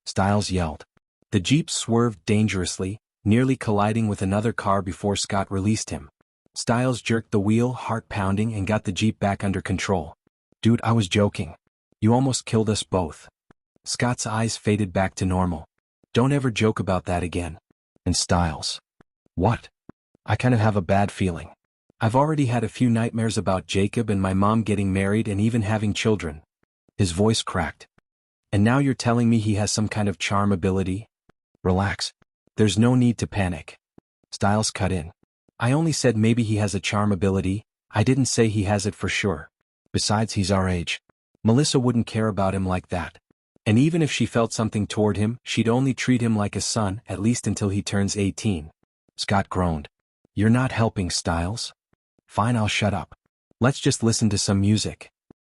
Stiles yelled. The jeep swerved dangerously, nearly colliding with another car before Scott released him. Stiles jerked the wheel, heart pounding, and got the jeep back under control. Dude, I was joking. You almost killed us both. Scott's eyes faded back to normal. Don't ever joke about that again. And Stiles. What? I kind of have a bad feeling. I've already had a few nightmares about Jacob and my mom getting married and even having children. His voice cracked. And now you're telling me he has some kind of charm ability? Relax. There's no need to panic. Stiles cut in. I only said maybe he has a charm ability. I didn't say he has it for sure. Besides, he's our age. Melissa wouldn't care about him like that. And even if she felt something toward him, she'd only treat him like a son, at least until he turns 18. Scott groaned. You're not helping, Stiles. Fine, I'll shut up. Let's just listen to some music.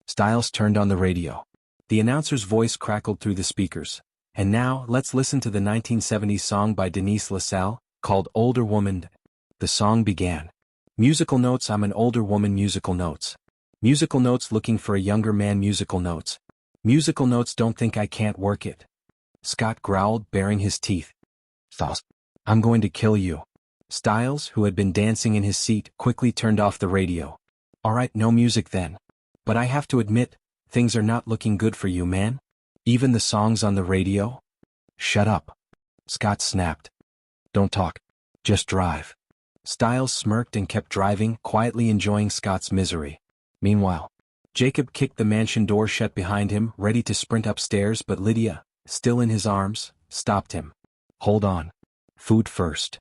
Stiles turned on the radio. The announcer's voice crackled through the speakers. And now, let's listen to the 1970s song by Denise LaSalle, called Older Woman. The song began. Musical notes, I'm an older woman, musical notes. Musical notes, looking for a younger man, musical notes. Musical notes, don't think I can't work it. Scott growled, baring his teeth. Stiles, I'm going to kill you. Stiles, who had been dancing in his seat, quickly turned off the radio. All right, no music then. But I have to admit, things are not looking good for you, man. Even the songs on the radio? Shut up. Scott snapped. Don't talk. Just drive. Stiles smirked and kept driving, quietly enjoying Scott's misery. Meanwhile, Jacob kicked the mansion door shut behind him, ready to sprint upstairs, but Lydia, still in his arms, stopped him. Hold on. Food first.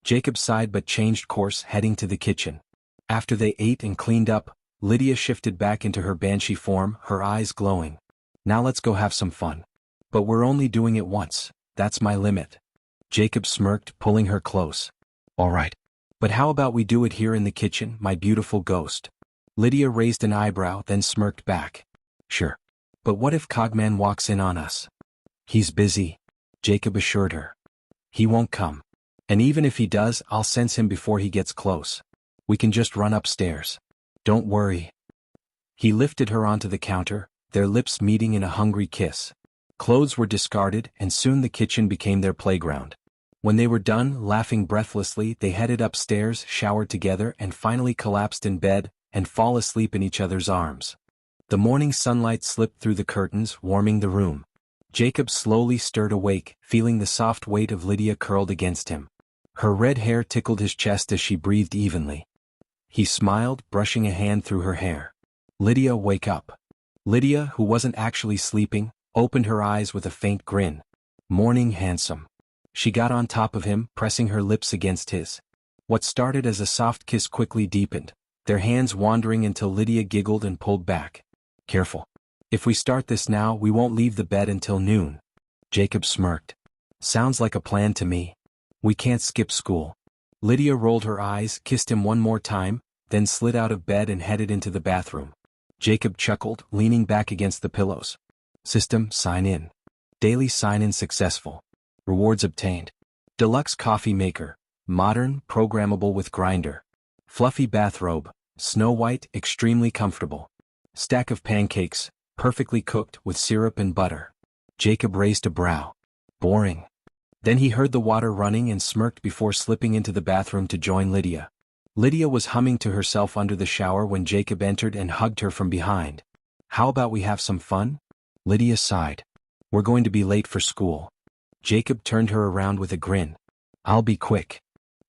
Jacob sighed but changed course, heading to the kitchen. After they ate and cleaned up, Lydia shifted back into her banshee form, her eyes glowing. Now let's go have some fun. But we're only doing it once, that's my limit. Jacob smirked, pulling her close. All right. But how about we do it here in the kitchen, my beautiful ghost? Lydia raised an eyebrow, then smirked back. Sure. But what if Cogman walks in on us? He's busy, Jacob assured her. He won't come. And even if he does, I'll sense him before he gets close. We can just run upstairs. Don't worry. He lifted her onto the counter, their lips meeting in a hungry kiss. Clothes were discarded, and soon the kitchen became their playground. When they were done, laughing breathlessly, they headed upstairs, showered together, and finally collapsed in bed, and fall asleep in each other's arms. The morning sunlight slipped through the curtains, warming the room. Jacob slowly stirred awake, feeling the soft weight of Lydia curled against him. Her red hair tickled his chest as she breathed evenly. He smiled, brushing a hand through her hair. Lydia, wake up. Lydia, who wasn't actually sleeping, opened her eyes with a faint grin. Morning, handsome. She got on top of him, pressing her lips against his. What started as a soft kiss quickly deepened, their hands wandering until Lydia giggled and pulled back. Careful. If we start this now, we won't leave the bed until noon. Jacob smirked. Sounds like a plan to me. We can't skip school. Lydia rolled her eyes, kissed him one more time, then slid out of bed and headed into the bathroom. Jacob chuckled, leaning back against the pillows. System, sign in. Daily sign-in successful. Rewards obtained. Deluxe coffee maker. Modern, programmable with grinder. Fluffy bathrobe. Snow White, extremely comfortable. Stack of pancakes, perfectly cooked with syrup and butter. Jacob raised a brow. Boring. Then he heard the water running and smirked before slipping into the bathroom to join Lydia. Lydia was humming to herself under the shower when Jacob entered and hugged her from behind. How about we have some fun? Lydia sighed. We're going to be late for school. Jacob turned her around with a grin. I'll be quick.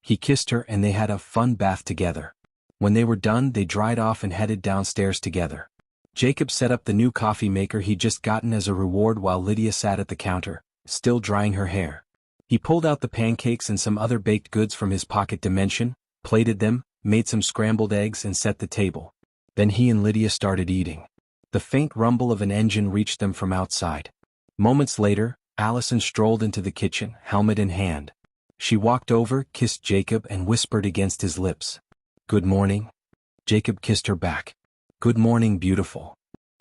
He kissed her and they had a fun bath together. When they were done, they dried off and headed downstairs together. Jacob set up the new coffee maker he'd just gotten as a reward while Lydia sat at the counter, still drying her hair. He pulled out the pancakes and some other baked goods from his pocket dimension, plated them, made some scrambled eggs and set the table. Then he and Lydia started eating. The faint rumble of an engine reached them from outside. Moments later, Allison strolled into the kitchen, helmet in hand. She walked over, kissed Jacob and whispered against his lips. Good morning. Jacob kissed her back. Good morning, beautiful.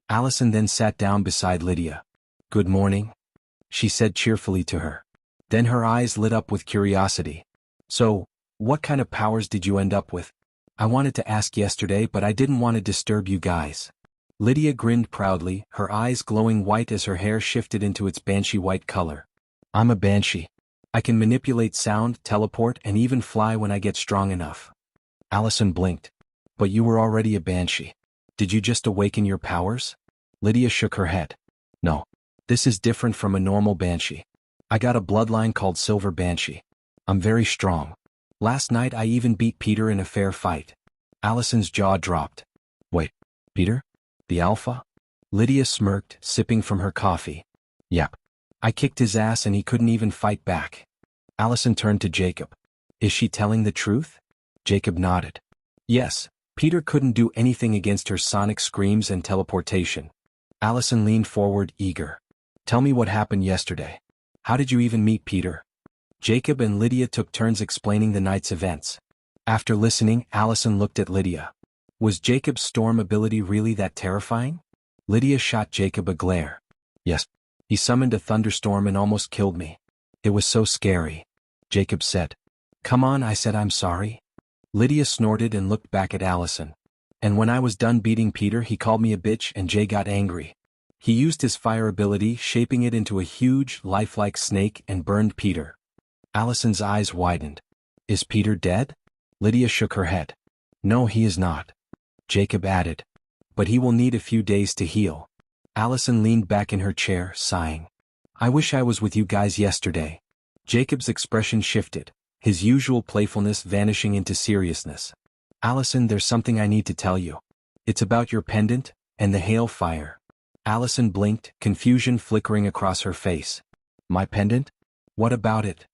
Allison then sat down beside Lydia. Good morning, she said cheerfully to her. Then her eyes lit up with curiosity. So, what kind of powers did you end up with? I wanted to ask yesterday, but I didn't want to disturb you guys. Lydia grinned proudly, her eyes glowing white as her hair shifted into its banshee white color. I'm a banshee. I can manipulate sound, teleport, and even fly when I get strong enough. Allison blinked. But you were already a banshee. Did you just awaken your powers? Lydia shook her head. No. This is different from a normal banshee. I got a bloodline called Silver Banshee. I'm very strong. Last night I even beat Peter in a fair fight. Allison's jaw dropped. Wait, Peter? The alpha? Lydia smirked, sipping from her coffee. Yep. I kicked his ass and he couldn't even fight back. Allison turned to Jacob. Is she telling the truth? Jacob nodded. Yes, Peter couldn't do anything against her sonic screams and teleportation. Allison leaned forward, eager. Tell me what happened yesterday. How did you even meet Peter? Jacob and Lydia took turns explaining the night's events. After listening, Allison looked at Lydia. Was Jacob's storm ability really that terrifying? Lydia shot Jacob a glare. Yes. He summoned a thunderstorm and almost killed me. It was so scary. Jacob said. Come on, I said I'm sorry. Lydia snorted and looked back at Allison. And when I was done beating Peter, he called me a bitch and Jay got angry. He used his fire ability, shaping it into a huge, lifelike snake and burned Peter. Allison's eyes widened. Is Peter dead? Lydia shook her head. No, he is not. Jacob added. But he will need a few days to heal. Allison leaned back in her chair, sighing. I wish I was with you guys yesterday. Jacob's expression shifted, his usual playfulness vanishing into seriousness. Allison, there's something I need to tell you. It's about your pendant, and the hail fire. Allison blinked, confusion flickering across her face. My pendant? What about it?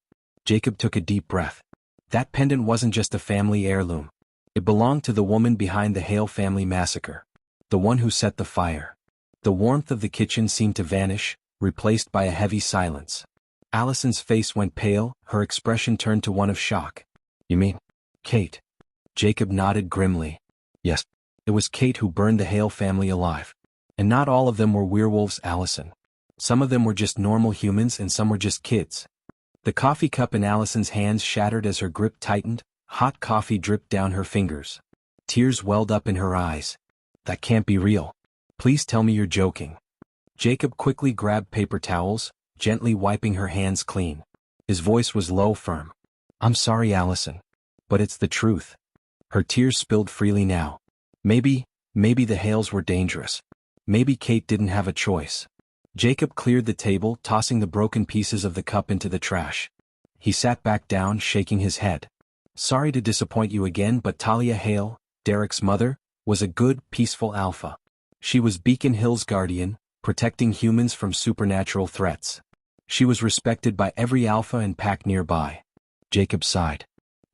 Jacob took a deep breath. That pendant wasn't just a family heirloom. It belonged to the woman behind the Hale family massacre. The one who set the fire. The warmth of the kitchen seemed to vanish, replaced by a heavy silence. Allison's face went pale, her expression turned to one of shock. You mean, Kate? Jacob nodded grimly. Yes, it was Kate who burned the Hale family alive. And not all of them were werewolves, Allison. Some of them were just normal humans and some were just kids. The coffee cup in Allison's hands shattered as her grip tightened, hot coffee dripped down her fingers. Tears welled up in her eyes. That can't be real. Please tell me you're joking. Jacob quickly grabbed paper towels, gently wiping her hands clean. His voice was low, firm. I'm sorry, Allison. But it's the truth. Her tears spilled freely now. Maybe the Hales were dangerous. Maybe Kate didn't have a choice. Jacob cleared the table, tossing the broken pieces of the cup into the trash. He sat back down, shaking his head. Sorry to disappoint you again, but Talia Hale, Derek's mother, was a good, peaceful alpha. She was Beacon Hill's guardian, protecting humans from supernatural threats. She was respected by every alpha and pack nearby. Jacob sighed.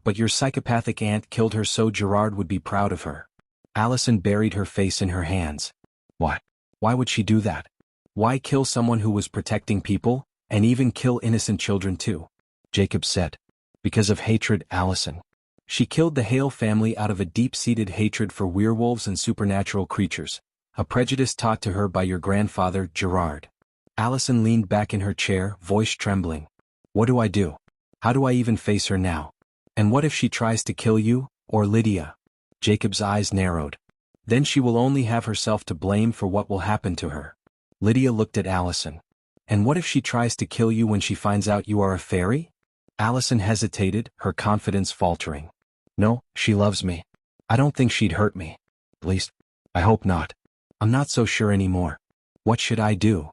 But your psychopathic aunt killed her so Gerard would be proud of her. Allison buried her face in her hands. Why? Why would she do that? Why kill someone who was protecting people, and even kill innocent children too? Jacob said. Because of hatred, Allison. She killed the Hale family out of a deep-seated hatred for werewolves and supernatural creatures, a prejudice taught to her by your grandfather, Gerard. Allison leaned back in her chair, voice trembling. What do I do? How do I even face her now? And what if she tries to kill you, or Lydia? Jacob's eyes narrowed. Then she will only have herself to blame for what will happen to her. Lydia looked at Allison. And what if she tries to kill you when she finds out you are a fairy? Allison hesitated, her confidence faltering. No, she loves me. I don't think she'd hurt me. At least, I hope not. I'm not so sure anymore. What should I do?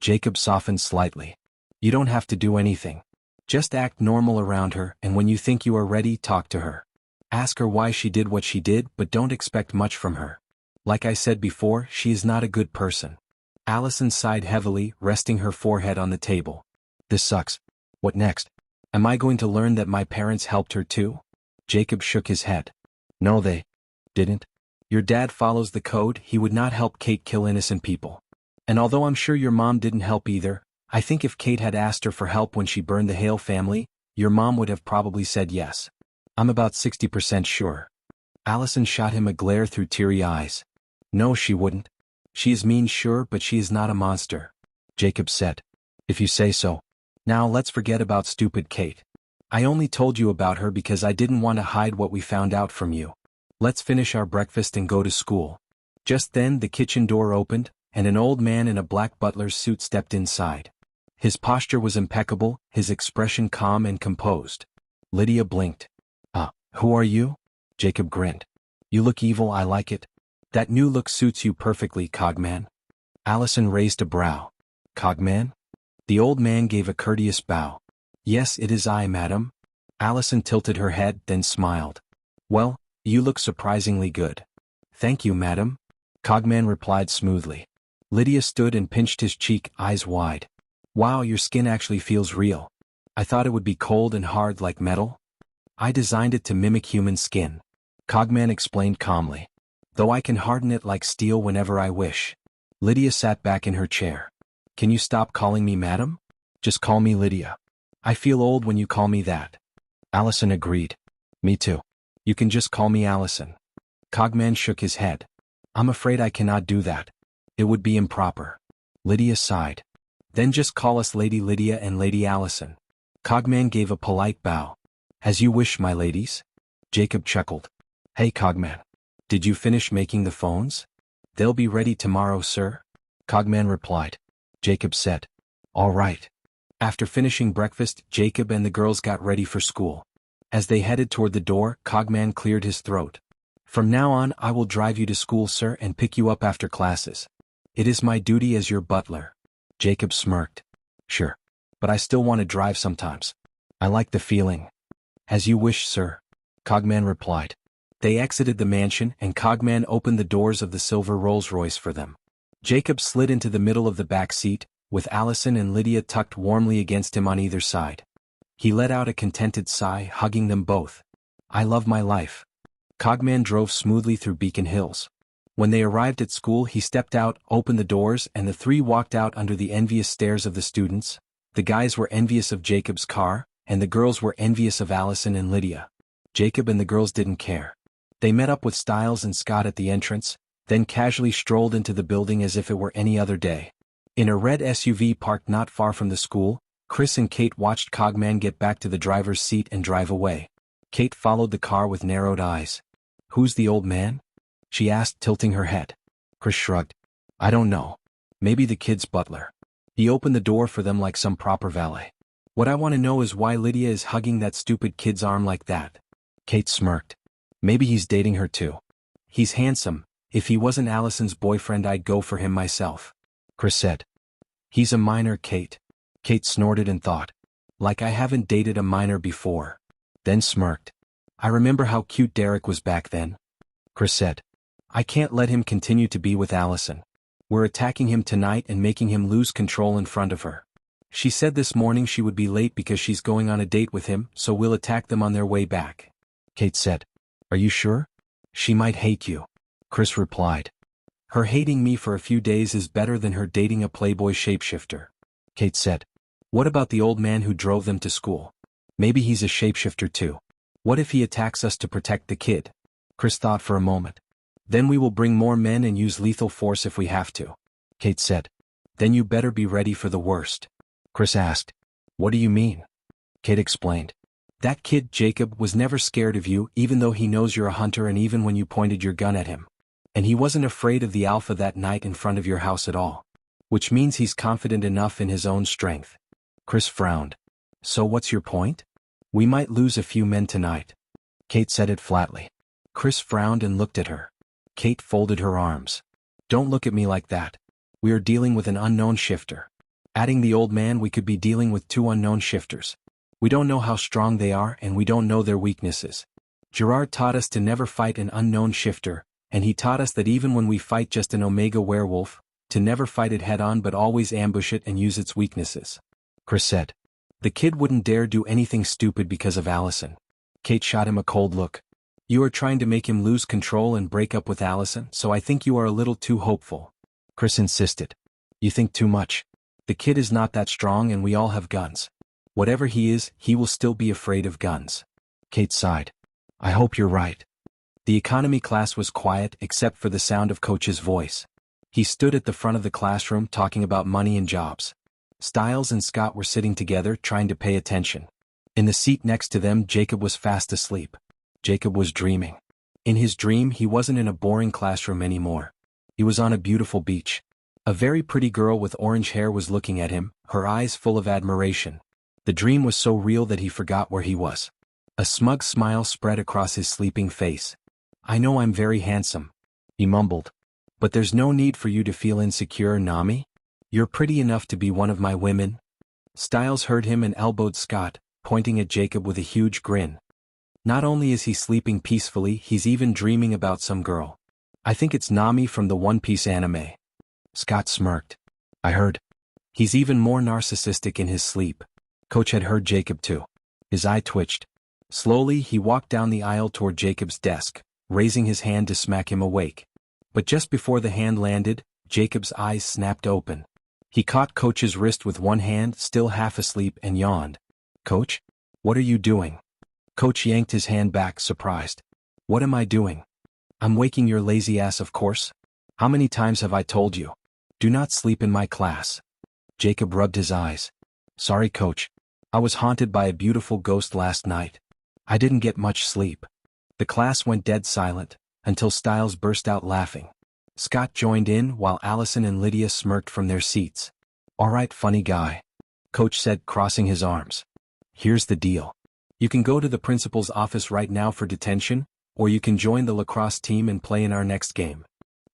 Jacob softened slightly. You don't have to do anything. Just act normal around her, and when you think you are ready, talk to her. Ask her why she did what she did, but don't expect much from her. Like I said before, she is not a good person. Allison sighed heavily, resting her forehead on the table. This sucks. What next? Am I going to learn that my parents helped her too? Jacob shook his head. No, they didn't. Your dad follows the code, he would not help Kate kill innocent people. And although I'm sure your mom didn't help either, I think if Kate had asked her for help when she burned the Hale family, your mom would have probably said yes. I'm about 60% sure. Allison shot him a glare through teary eyes. No, she wouldn't. She is mean, sure, but she is not a monster. Jacob said. If you say so. Now let's forget about stupid Kate. I only told you about her because I didn't want to hide what we found out from you. Let's finish our breakfast and go to school. Just then the kitchen door opened, and an old man in a black butler's suit stepped inside. His posture was impeccable, his expression calm and composed. Lydia blinked. Who are you? Jacob grinned. You look evil, I like it. That new look suits you perfectly, Cogman. Allison raised a brow. Cogman? The old man gave a courteous bow. Yes, it is I, madam. Allison tilted her head, then smiled. Well, you look surprisingly good. Thank you, madam. Cogman replied smoothly. Lydia stood and pinched his cheek, eyes wide. Wow, your skin actually feels real. I thought it would be cold and hard like metal. I designed it to mimic human skin. Cogman explained calmly. Though I can harden it like steel whenever I wish. Lydia sat back in her chair. Can you stop calling me madam? Just call me Lydia. I feel old when you call me that. Allison agreed. Me too. You can just call me Allison. Cogman shook his head. I'm afraid I cannot do that. It would be improper. Lydia sighed. Then just call us Lady Lydia and Lady Allison. Cogman gave a polite bow. As you wish, my ladies. Jacob chuckled. Hey Cogman. Did you finish making the phones? They'll be ready tomorrow, sir. Cogman replied. Jacob said. All right. After finishing breakfast, Jacob and the girls got ready for school. As they headed toward the door, Cogman cleared his throat. From now on, I will drive you to school, sir, and pick you up after classes. It is my duty as your butler. Jacob smirked. Sure. But I still want to drive sometimes. I like the feeling. As you wish, sir. Cogman replied. They exited the mansion and Cogman opened the doors of the silver Rolls-Royce for them. Jacob slid into the middle of the back seat, with Allison and Lydia tucked warmly against him on either side. He let out a contented sigh, hugging them both. I love my life. Cogman drove smoothly through Beacon Hills. When they arrived at school, he stepped out, opened the doors, and the three walked out under the envious stares of the students. The guys were envious of Jacob's car, and the girls were envious of Allison and Lydia. Jacob and the girls didn't care. They met up with Stiles and Scott at the entrance, then casually strolled into the building as if it were any other day. In a red SUV parked not far from the school, Chris and Kate watched Cogman get back to the driver's seat and drive away. Kate followed the car with narrowed eyes. Who's the old man? She asked, tilting her head. Chris shrugged. I don't know. Maybe the kid's butler. He opened the door for them like some proper valet. What I want to know is why Lydia is hugging that stupid kid's arm like that. Kate smirked. Maybe he's dating her too. He's handsome. If he wasn't Allison's boyfriend, I'd go for him myself. Chris said. He's a minor, Kate. Kate snorted and thought. Like I haven't dated a minor before. Then smirked. I remember how cute Derek was back then. Chris said. I can't let him continue to be with Allison. We're attacking him tonight and making him lose control in front of her. She said this morning she would be late because she's going on a date with him, so we'll attack them on their way back. Kate said. Are you sure? She might hate you. Chris replied. Her hating me for a few days is better than her dating a playboy shapeshifter. Kate said. What about the old man who drove them to school? Maybe he's a shapeshifter too. What if he attacks us to protect the kid? Chris thought for a moment. Then we will bring more men and use lethal force if we have to. Kate said. Then you better be ready for the worst. Chris asked. What do you mean? Kate explained. That kid, Jacob, was never scared of you, even though he knows you're a hunter and even when you pointed your gun at him. And he wasn't afraid of the alpha that night in front of your house at all. Which means he's confident enough in his own strength. Chris frowned. So what's your point? We might lose a few men tonight. Kate said it flatly. Chris frowned and looked at her. Kate folded her arms. Don't look at me like that. We are dealing with an unknown shifter. Adding the old man, we could be dealing with two unknown shifters. We don't know how strong they are and we don't know their weaknesses. Gerard taught us to never fight an unknown shifter, and he taught us that even when we fight just an Omega werewolf, to never fight it head-on but always ambush it and use its weaknesses. Chris said. The kid wouldn't dare do anything stupid because of Allison. Kate shot him a cold look. You are trying to make him lose control and break up with Allison, so I think you are a little too hopeful. Chris insisted. You think too much. The kid is not that strong and we all have guns. Whatever he is, he will still be afraid of guns. Kate sighed. I hope you're right. The economy class was quiet except for the sound of Coach's voice. He stood at the front of the classroom talking about money and jobs. Stiles and Scott were sitting together trying to pay attention. In the seat next to them, Jacob was fast asleep. Jacob was dreaming. In his dream, he wasn't in a boring classroom anymore. He was on a beautiful beach. A very pretty girl with orange hair was looking at him, her eyes full of admiration. The dream was so real that he forgot where he was. A smug smile spread across his sleeping face. I know I'm very handsome, he mumbled. But there's no need for you to feel insecure, Nami. You're pretty enough to be one of my women? Stiles heard him and elbowed Scott, pointing at Jacob with a huge grin. Not only is he sleeping peacefully, he's even dreaming about some girl. I think it's Nami from the One Piece anime. Scott smirked. I heard. He's even more narcissistic in his sleep. Coach had heard Jacob too. His eye twitched. Slowly, he walked down the aisle toward Jacob's desk, raising his hand to smack him awake. But just before the hand landed, Jacob's eyes snapped open. He caught Coach's wrist with one hand, still half asleep, and yawned. Coach? What are you doing? Coach yanked his hand back, surprised. What am I doing? I'm waking your lazy ass, of course. How many times have I told you? Do not sleep in my class. Jacob rubbed his eyes. Sorry, Coach. I was haunted by a beautiful ghost last night. I didn't get much sleep. The class went dead silent, until Stiles burst out laughing. Scott joined in while Allison and Lydia smirked from their seats. All right, funny guy. Coach said, crossing his arms. Here's the deal. You can go to the principal's office right now for detention, or you can join the lacrosse team and play in our next game.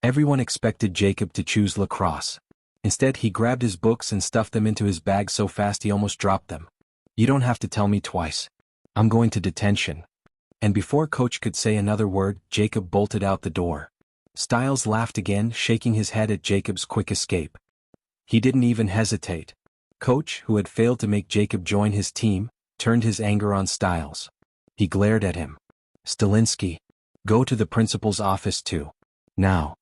Everyone expected Jacob to choose lacrosse. Instead, he grabbed his books and stuffed them into his bag so fast he almost dropped them. You don't have to tell me twice. I'm going to detention. And before Coach could say another word, Jacob bolted out the door. Stiles laughed again, shaking his head at Jacob's quick escape. He didn't even hesitate. Coach, who had failed to make Jacob join his team, turned his anger on Stiles. He glared at him. Stilinski, go to the principal's office too. Now.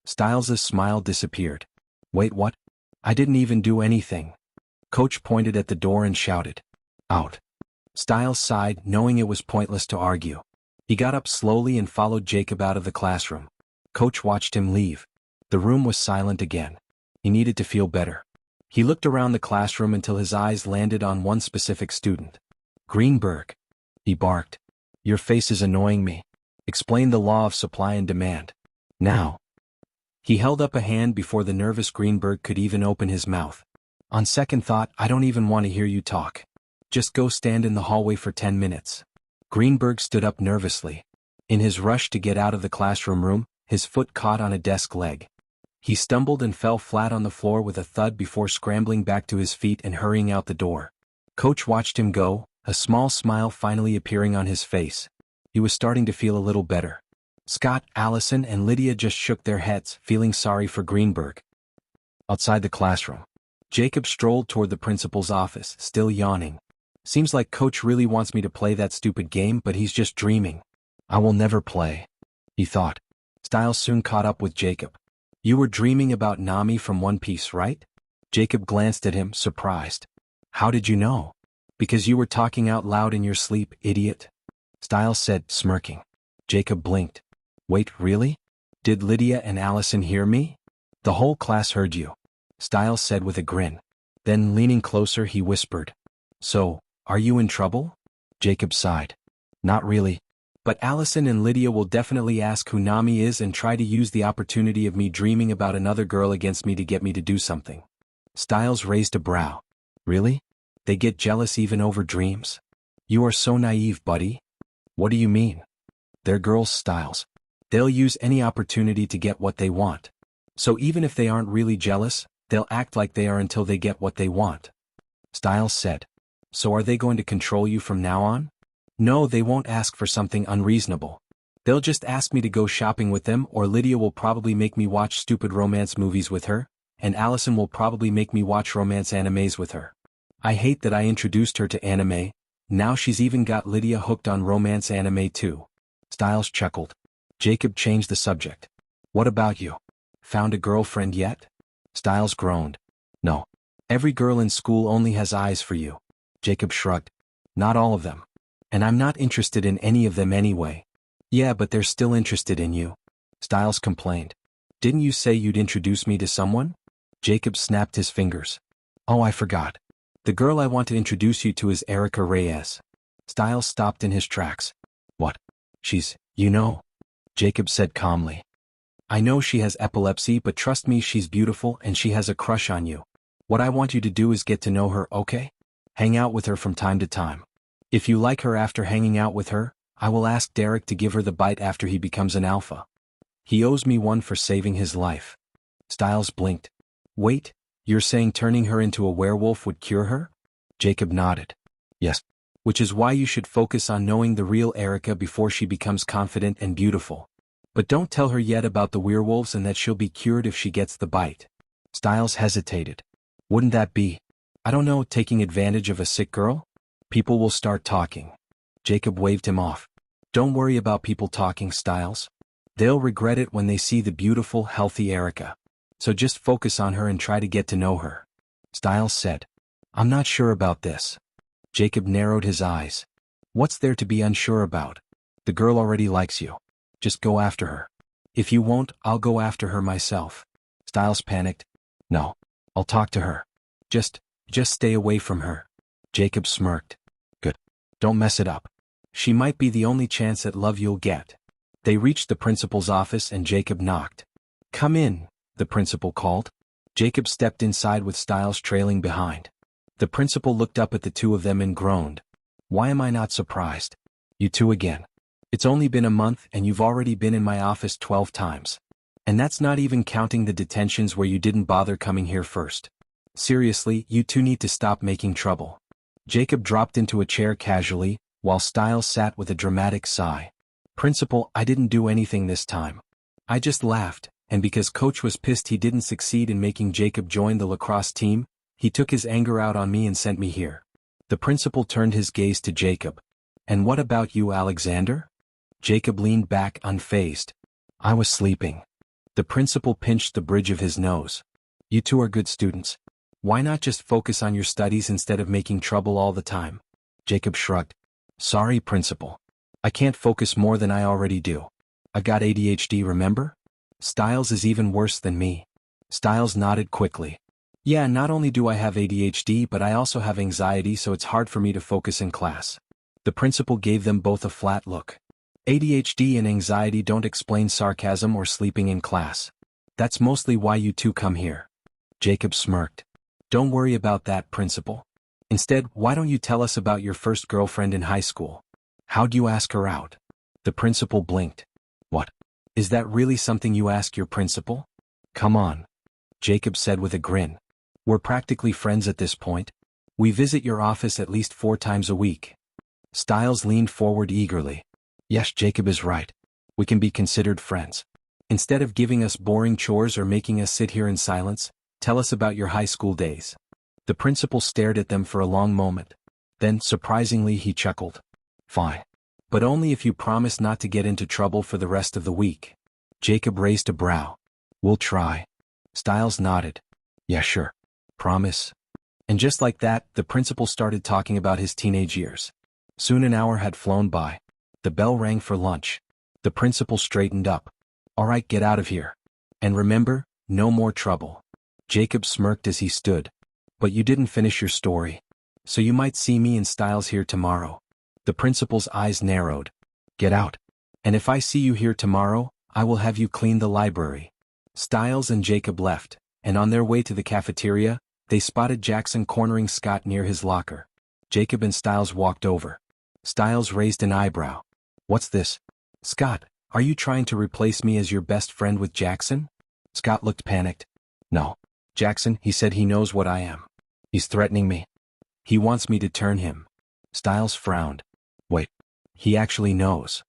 Stiles's smile disappeared. Wait, what? I didn't even do anything. Coach pointed at the door and shouted. Out. Stiles sighed, knowing it was pointless to argue. He got up slowly and followed Jacob out of the classroom. Coach watched him leave. The room was silent again. He needed to feel better. He looked around the classroom until his eyes landed on one specific student. Greenberg. He barked. Your face is annoying me. Explain the law of supply and demand. Now. He held up a hand before the nervous Greenberg could even open his mouth. On second thought, I don't even want to hear you talk. Just go stand in the hallway for 10 minutes. Greenberg stood up nervously. In his rush to get out of the classroom room, his foot caught on a desk leg. He stumbled and fell flat on the floor with a thud before scrambling back to his feet and hurrying out the door. Coach watched him go, a small smile finally appearing on his face. He was starting to feel a little better. Scott, Allison, and Lydia just shook their heads, feeling sorry for Greenberg. Outside the classroom, Jacob strolled toward the principal's office, still yawning. Seems like Coach really wants me to play that stupid game, but he's just dreaming. I will never play, he thought. Stiles soon caught up with Jacob. You were dreaming about Nami from One Piece, right? Jacob glanced at him, surprised. How did you know? Because you were talking out loud in your sleep, idiot. Stiles said, smirking. Jacob blinked. Wait, really? Did Lydia and Allison hear me? The whole class heard you, Stiles said with a grin. Then, leaning closer, he whispered. So, are you in trouble? Jacob sighed. Not really. But Allison and Lydia will definitely ask who Nami is and try to use the opportunity of me dreaming about another girl against me to get me to do something. Stiles raised a brow. Really? They get jealous even over dreams? You are so naive, buddy. What do you mean? They're girls, Stiles. They'll use any opportunity to get what they want. So even if they aren't really jealous, they'll act like they are until they get what they want. Stiles said. So are they going to control you from now on? No, they won't ask for something unreasonable. They'll just ask me to go shopping with them, or Lydia will probably make me watch stupid romance movies with her, and Allison will probably make me watch romance animes with her. I hate that I introduced her to anime. Now she's even got Lydia hooked on romance anime too. Stiles chuckled. Jacob changed the subject. What about you? Found a girlfriend yet? Stiles groaned. No. Every girl in school only has eyes for you. Jacob shrugged. Not all of them. And I'm not interested in any of them anyway. Yeah, but they're still interested in you. Stiles complained. Didn't you say you'd introduce me to someone? Jacob snapped his fingers. Oh, I forgot. The girl I want to introduce you to is Erica Reyes. Stiles stopped in his tracks. What? She's, you know. Jacob said calmly. I know she has epilepsy, but trust me, she's beautiful and she has a crush on you. What I want you to do is get to know her, okay? Hang out with her from time to time. If you like her after hanging out with her, I will ask Derek to give her the bite after he becomes an alpha. He owes me one for saving his life. Stiles blinked. Wait, You're saying turning her into a werewolf would cure her? Jacob nodded. Yes. Which is why you should focus on knowing the real Erica before she becomes confident and beautiful. But don't tell her yet about the werewolves and that she'll be cured if she gets the bite. Stiles hesitated. Wouldn't that be, I don't know, taking advantage of a sick girl? People will start talking. Jacob waved him off. Don't worry about people talking, Stiles. They'll regret it when they see the beautiful, healthy Erica. So just focus on her and try to get to know her. Stiles said. I'm not sure about this. Jacob narrowed his eyes. What's there to be unsure about? The girl already likes you. Just go after her. If you won't, I'll go after her myself. Stiles panicked. No. I'll talk to her. Just stay away from her. Jacob smirked. Good. Don't mess it up. She might be the only chance at love you'll get. They reached the principal's office and Jacob knocked. Come in, the principal called. Jacob stepped inside with Stiles trailing behind. The principal looked up at the two of them and groaned. Why am I not surprised? You two again. It's only been a month and you've already been in my office 12 times. And that's not even counting the detentions where you didn't bother coming here first. Seriously, you two need to stop making trouble. Jacob dropped into a chair casually, while Stiles sat with a dramatic sigh. Principal, I didn't do anything this time. I just laughed, and because Coach was pissed he didn't succeed in making Jacob join the lacrosse team, he took his anger out on me and sent me here. The principal turned his gaze to Jacob. And what about you, Alexander? Jacob leaned back unfazed. I was sleeping. The principal pinched the bridge of his nose. You two are good students. Why not just focus on your studies instead of making trouble all the time? Jacob shrugged. Sorry, principal. I can't focus more than I already do. I got ADHD, remember? Stiles is even worse than me. Stiles nodded quickly. Yeah, not only do I have ADHD but I also have anxiety, so it's hard for me to focus in class. The principal gave them both a flat look. ADHD and anxiety don't explain sarcasm or sleeping in class. That's mostly why you two come here. Jacob smirked. Don't worry about that, principal. Instead, why don't you tell us about your first girlfriend in high school? How'd you ask her out? The principal blinked. What? Is that really something you ask your principal? Come on. Jacob said with a grin. We're practically friends at this point. We visit your office at least 4 times a week. Stiles leaned forward eagerly. Yes, Jacob is right. We can be considered friends. Instead of giving us boring chores or making us sit here in silence, tell us about your high school days. The principal stared at them for a long moment. Then, surprisingly, he chuckled. Fine. But only if you promise not to get into trouble for the rest of the week. Jacob raised a brow. We'll try. Stiles nodded. Yeah, sure. Promise. And just like that, the principal started talking about his teenage years. Soon an hour had flown by. The bell rang for lunch. The principal straightened up. All right, get out of here. And remember, no more trouble. Jacob smirked as he stood. But you didn't finish your story. So you might see me and Stiles here tomorrow. The principal's eyes narrowed. Get out. And if I see you here tomorrow, I will have you clean the library. Stiles and Jacob left, and on their way to the cafeteria, they spotted Jackson cornering Scott near his locker. Jacob and Stiles walked over. Stiles raised an eyebrow. What's this? Scott, are you trying to replace me as your best friend with Jackson? Scott looked panicked. No. Jackson, he said he knows what I am. He's threatening me. He wants me to turn him. Stiles frowned. Wait. He actually knows.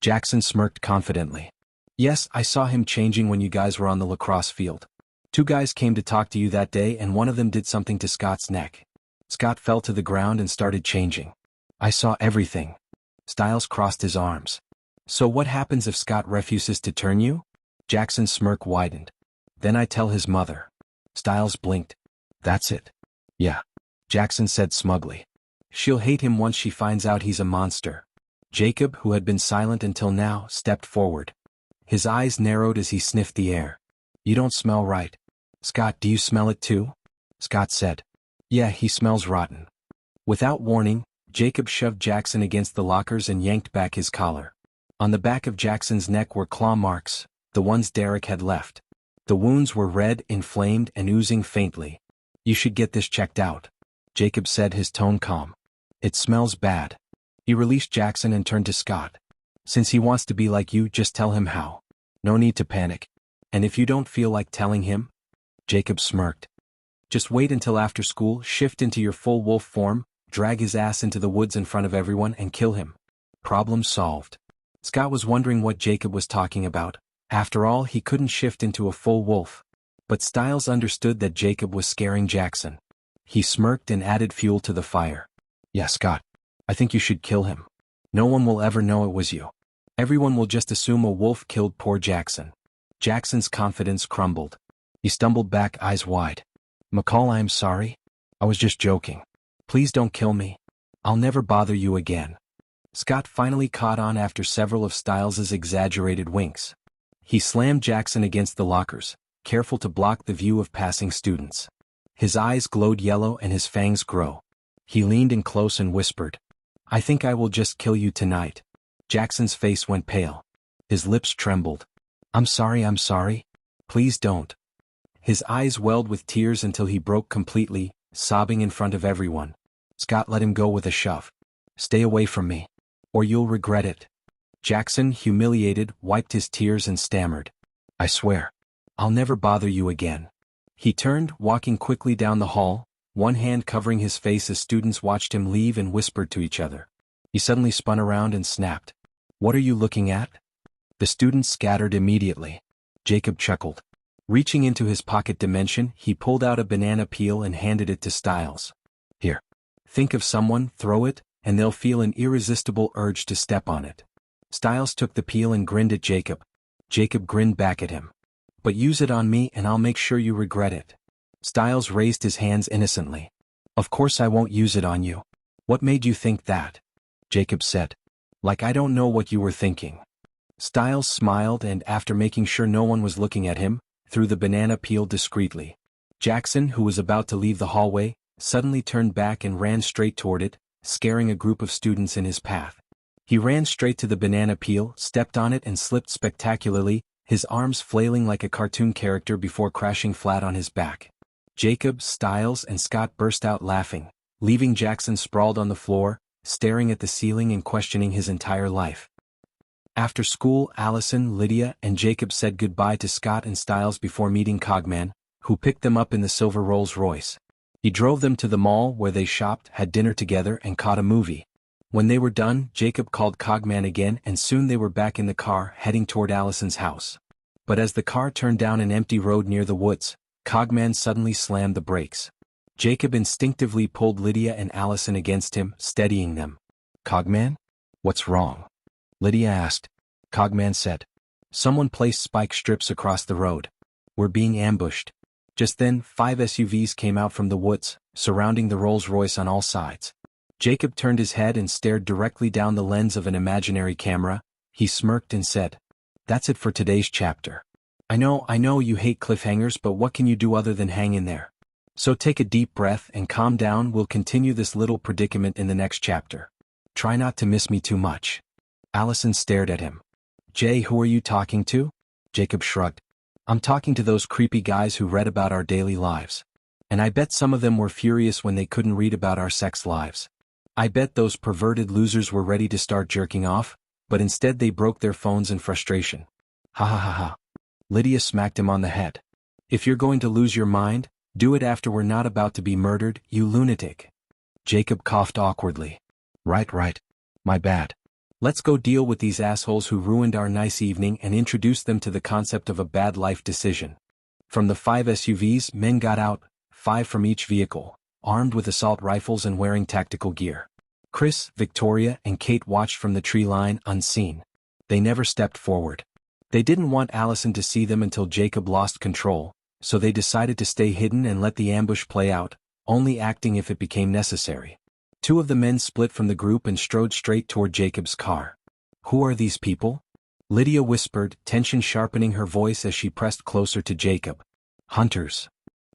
Jackson smirked confidently. Yes, I saw him changing when you guys were on the lacrosse field. 2 guys came to talk to you that day and one of them did something to Scott's neck. Scott fell to the ground and started changing. I saw everything. Stiles crossed his arms. So what happens if Scott refuses to turn you? Jackson's smirk widened. Then I tell his mother. Stiles blinked. That's it. Yeah. Jackson said smugly. She'll hate him once she finds out he's a monster. Jacob, who had been silent until now, stepped forward. His eyes narrowed as he sniffed the air. You don't smell right. Scott, do you smell it too? Scott said. Yeah, he smells rotten. Without warning, Jacob shoved Jackson against the lockers and yanked back his collar. On the back of Jackson's neck were claw marks, the ones Derek had left. The wounds were red, inflamed, and oozing faintly. You should get this checked out. Jacob said, his tone calm. It smells bad. He released Jackson and turned to Scott. Since he wants to be like you, just tell him how. No need to panic. And if you don't feel like telling him? Jacob smirked. Just wait until after school, shift into your full wolf form, drag his ass into the woods in front of everyone and kill him. Problem solved. Scott was wondering what Jacob was talking about. After all, he couldn't shift into a full wolf. But Stiles understood that Jacob was scaring Jackson. He smirked and added fuel to the fire. Yeah, Scott. I think you should kill him. No one will ever know it was you. Everyone will just assume a wolf killed poor Jackson. Jackson's confidence crumbled. He stumbled back, eyes wide. McCall, I am sorry. I was just joking. Please don't kill me. I'll never bother you again. Scott finally caught on after several of Stiles's exaggerated winks. He slammed Jackson against the lockers, careful to block the view of passing students. His eyes glowed yellow and his fangs grow. He leaned in close and whispered, I think I will just kill you tonight. Jackson's face went pale. His lips trembled. I'm sorry. Please don't. His eyes welled with tears until he broke completely, sobbing in front of everyone. Scott let him go with a shove. Stay away from me, or you'll regret it. Jackson, humiliated, wiped his tears and stammered. I swear, I'll never bother you again. He turned, walking quickly down the hall, one hand covering his face as students watched him leave and whispered to each other. He suddenly spun around and snapped. What are you looking at? The students scattered immediately. Jacob chuckled. Reaching into his pocket dimension, he pulled out a banana peel and handed it to Stiles. Here. Think of someone, throw it, and they'll feel an irresistible urge to step on it. Stiles took the peel and grinned at Jacob. Jacob grinned back at him. But use it on me and I'll make sure you regret it. Stiles raised his hands innocently. Of course I won't use it on you. What made you think that? Jacob said. Like I don't know what you were thinking. Stiles smiled and, after making sure no one was looking at him, threw the banana peel discreetly. Jackson, who was about to leave the hallway, suddenly turned back and ran straight toward it, scaring a group of students in his path. He ran straight to the banana peel, stepped on it and slipped spectacularly, his arms flailing like a cartoon character before crashing flat on his back. Jacob, Stiles, and Scott burst out laughing, leaving Jackson sprawled on the floor, staring at the ceiling and questioning his entire life. After school, Allison, Lydia, and Jacob said goodbye to Scott and Stiles before meeting Cogman, who picked them up in the silver Rolls-Royce. He drove them to the mall where they shopped, had dinner together, and caught a movie. When they were done, Jacob called Cogman again and soon they were back in the car heading toward Allison's house. But as the car turned down an empty road near the woods, Cogman suddenly slammed the brakes. Jacob instinctively pulled Lydia and Allison against him, steadying them. Cogman? What's wrong? Lydia asked. Cogman said. Someone placed spike strips across the road. We're being ambushed. Just then, 5 SUVs came out from the woods, surrounding the Rolls-Royce on all sides. Jacob turned his head and stared directly down the lens of an imaginary camera. He smirked and said, That's it for today's chapter. I know you hate cliffhangers, but what can you do other than hang in there? So take a deep breath and calm down. We'll continue this little predicament in the next chapter. Try not to miss me too much. Allison stared at him. Jay, who are you talking to? Jacob shrugged. I'm talking to those creepy guys who read about our daily lives. And I bet some of them were furious when they couldn't read about our sex lives. I bet those perverted losers were ready to start jerking off, but instead they broke their phones in frustration. Ha ha ha ha. Lydia smacked him on the head. If you're going to lose your mind, do it after we're not about to be murdered, you lunatic. Jacob coughed awkwardly. Right. My bad. Let's go deal with these assholes who ruined our nice evening and introduce them to the concept of a bad life decision. From the 5 SUVs, men got out, 5 from each vehicle, armed with assault rifles and wearing tactical gear. Chris, Victoria, and Kate watched from the tree line, unseen. They never stepped forward. They didn't want Allison to see them until Jacob lost control, so they decided to stay hidden and let the ambush play out, only acting if it became necessary. 2 of the men split from the group and strode straight toward Jacob's car. Who are these people? Lydia whispered, tension sharpening her voice as she pressed closer to Jacob. Hunters.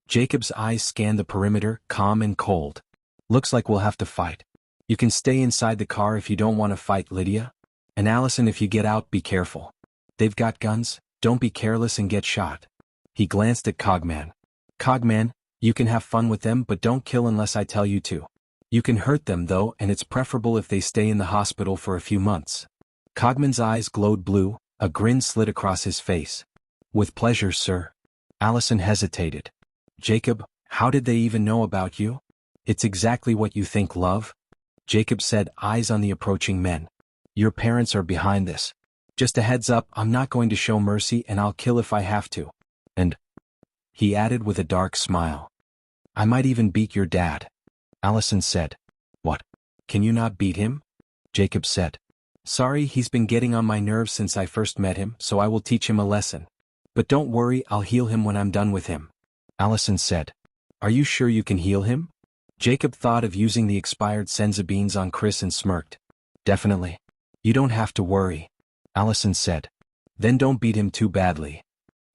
Jacob's eyes scanned the perimeter, calm and cold. Looks like we'll have to fight. You can stay inside the car if you don't want to fight, Lydia. And Allison, if you get out, be careful. They've got guns, don't be careless and get shot. He glanced at Cogman. Cogman, you can have fun with them but don't kill unless I tell you to. You can hurt them though, and it's preferable if they stay in the hospital for a few months. Cogman's eyes glowed blue, a grin slid across his face. With pleasure, sir. Allison hesitated. Jacob, How did they even know about you? It's exactly what you think, love. Jacob said, eyes on the approaching men. Your parents are behind this. Just a heads up, I'm not going to show mercy and I'll kill if I have to. And he added with a dark smile, I might even beat your dad. Allison said. What? Can you not beat him? Jacob said. Sorry, he's been getting on my nerves since I first met him, so I will teach him a lesson. But don't worry, I'll heal him when I'm done with him. Allison said. Are you sure you can heal him? Jacob thought of using the expired senza beans on Chris and smirked. Definitely. You don't have to worry. Allison said. Then don't beat him too badly.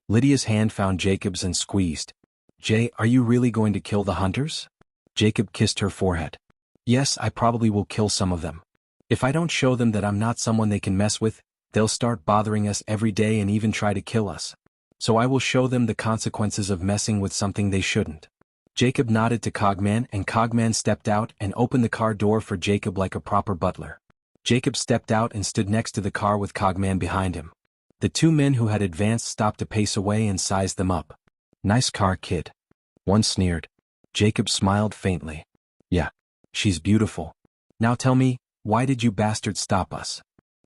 Lydia's hand found Jacob's and squeezed. Jay, are you really going to kill the hunters? Jacob kissed her forehead. Yes, I probably will kill some of them. If I don't show them that I'm not someone they can mess with, they'll start bothering us every day and even try to kill us. So I will show them the consequences of messing with something they shouldn't. Jacob nodded to Cogman and Cogman stepped out and opened the car door for Jacob like a proper butler. Jacob stepped out and stood next to the car with Cogman behind him. The two men who had advanced stopped a pace away and sized them up. Nice car, kid. One sneered. Jacob smiled faintly. Yeah, she's beautiful. Now tell me, why did you bastards stop us?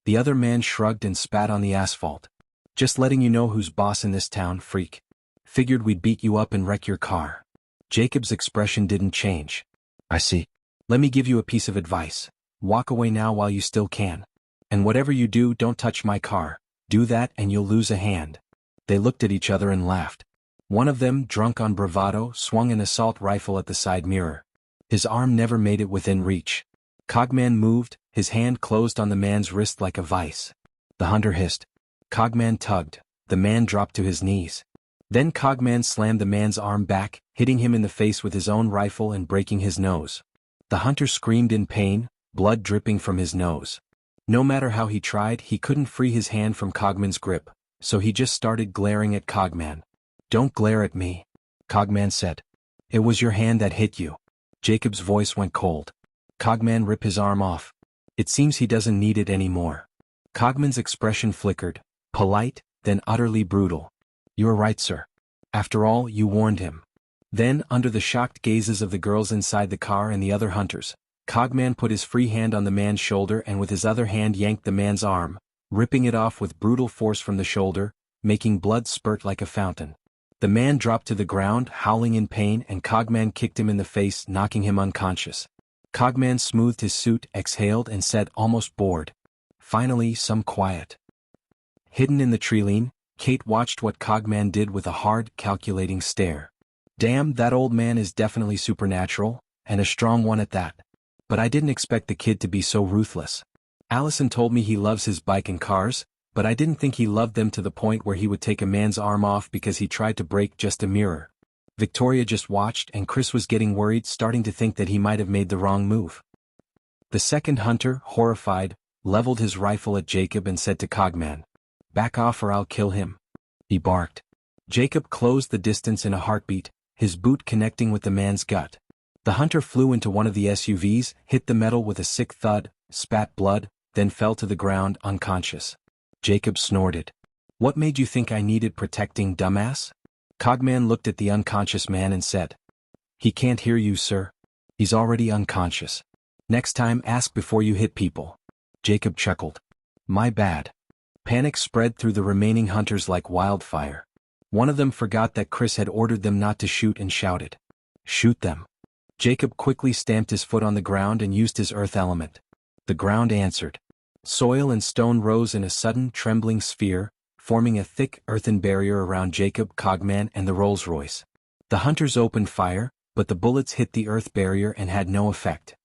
The other man shrugged and spat on the asphalt. Just letting you know who's boss in this town, freak. Figured we'd beat you up and wreck your car. Jacob's expression didn't change. I see. Let me give you a piece of advice. Walk away now while you still can. And whatever you do, don't touch my car. Do that and you'll lose a hand. They looked at each other and laughed. One of them, drunk on bravado, swung an assault rifle at the side mirror. His arm never made it within reach. Cogman moved, his hand closed on the man's wrist like a vice. The hunter hissed. Cogman tugged. The man dropped to his knees. Then Cogman slammed the man's arm back, hitting him in the face with his own rifle and breaking his nose. The hunter screamed in pain, blood dripping from his nose. No matter how he tried, he couldn't free his hand from Cogman's grip, so he just started glaring at Cogman. Don't glare at me, Cogman said. It was your hand that hit you. Jacob's voice went cold. Cogman ripped his arm off. It seems he doesn't need it anymore. Cogman's expression flickered, polite, then utterly brutal. You're right, sir. After all, you warned him. Then, under the shocked gazes of the girls inside the car and the other hunters, Cogman put his free hand on the man's shoulder and with his other hand yanked the man's arm, ripping it off with brutal force from the shoulder, making blood spurt like a fountain. The man dropped to the ground, howling in pain, and Cogman kicked him in the face, knocking him unconscious. Cogman smoothed his suit, exhaled, and said, almost bored. Finally, some quiet. Hidden in the treeline, Kate watched what Cogman did with a hard, calculating stare. Damn, that old man is definitely supernatural, and a strong one at that. But I didn't expect the kid to be so ruthless. Allison told me he loves his bike and cars, but I didn't think he loved them to the point where he would take a man's arm off because he tried to break just a mirror. Victoria just watched and Chris was getting worried, starting to think that he might have made the wrong move. The second hunter, horrified, leveled his rifle at Jacob and said to Cogman, "Back off or I'll kill him." He barked. Jacob closed the distance in a heartbeat, his boot connecting with the man's gut. The hunter flew into one of the SUVs, hit the metal with a sick thud, spat blood, then fell to the ground unconscious. Jacob snorted. "What made you think I needed protecting, dumbass?" Cogman looked at the unconscious man and said, "He can't hear you, sir. He's already unconscious. Next time ask before you hit people." Jacob chuckled. "My bad." Panic spread through the remaining hunters like wildfire. One of them forgot that Chris had ordered them not to shoot and shouted, "Shoot them." Jacob quickly stamped his foot on the ground and used his earth element. The ground answered. Soil and stone rose in a sudden, trembling sphere, forming a thick earthen barrier around Jacob, Cogman, and the Rolls-Royce. The hunters opened fire, but the bullets hit the earth barrier and had no effect.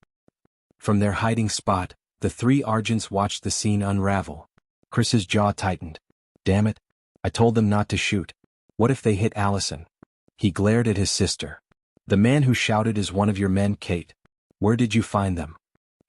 From their hiding spot, the three Argents watched the scene unravel. Chris's jaw tightened. "Damn it. I told them not to shoot. What if they hit Allison?" He glared at his sister. "The man who shouted is one of your men, Kate. Where did you find them?"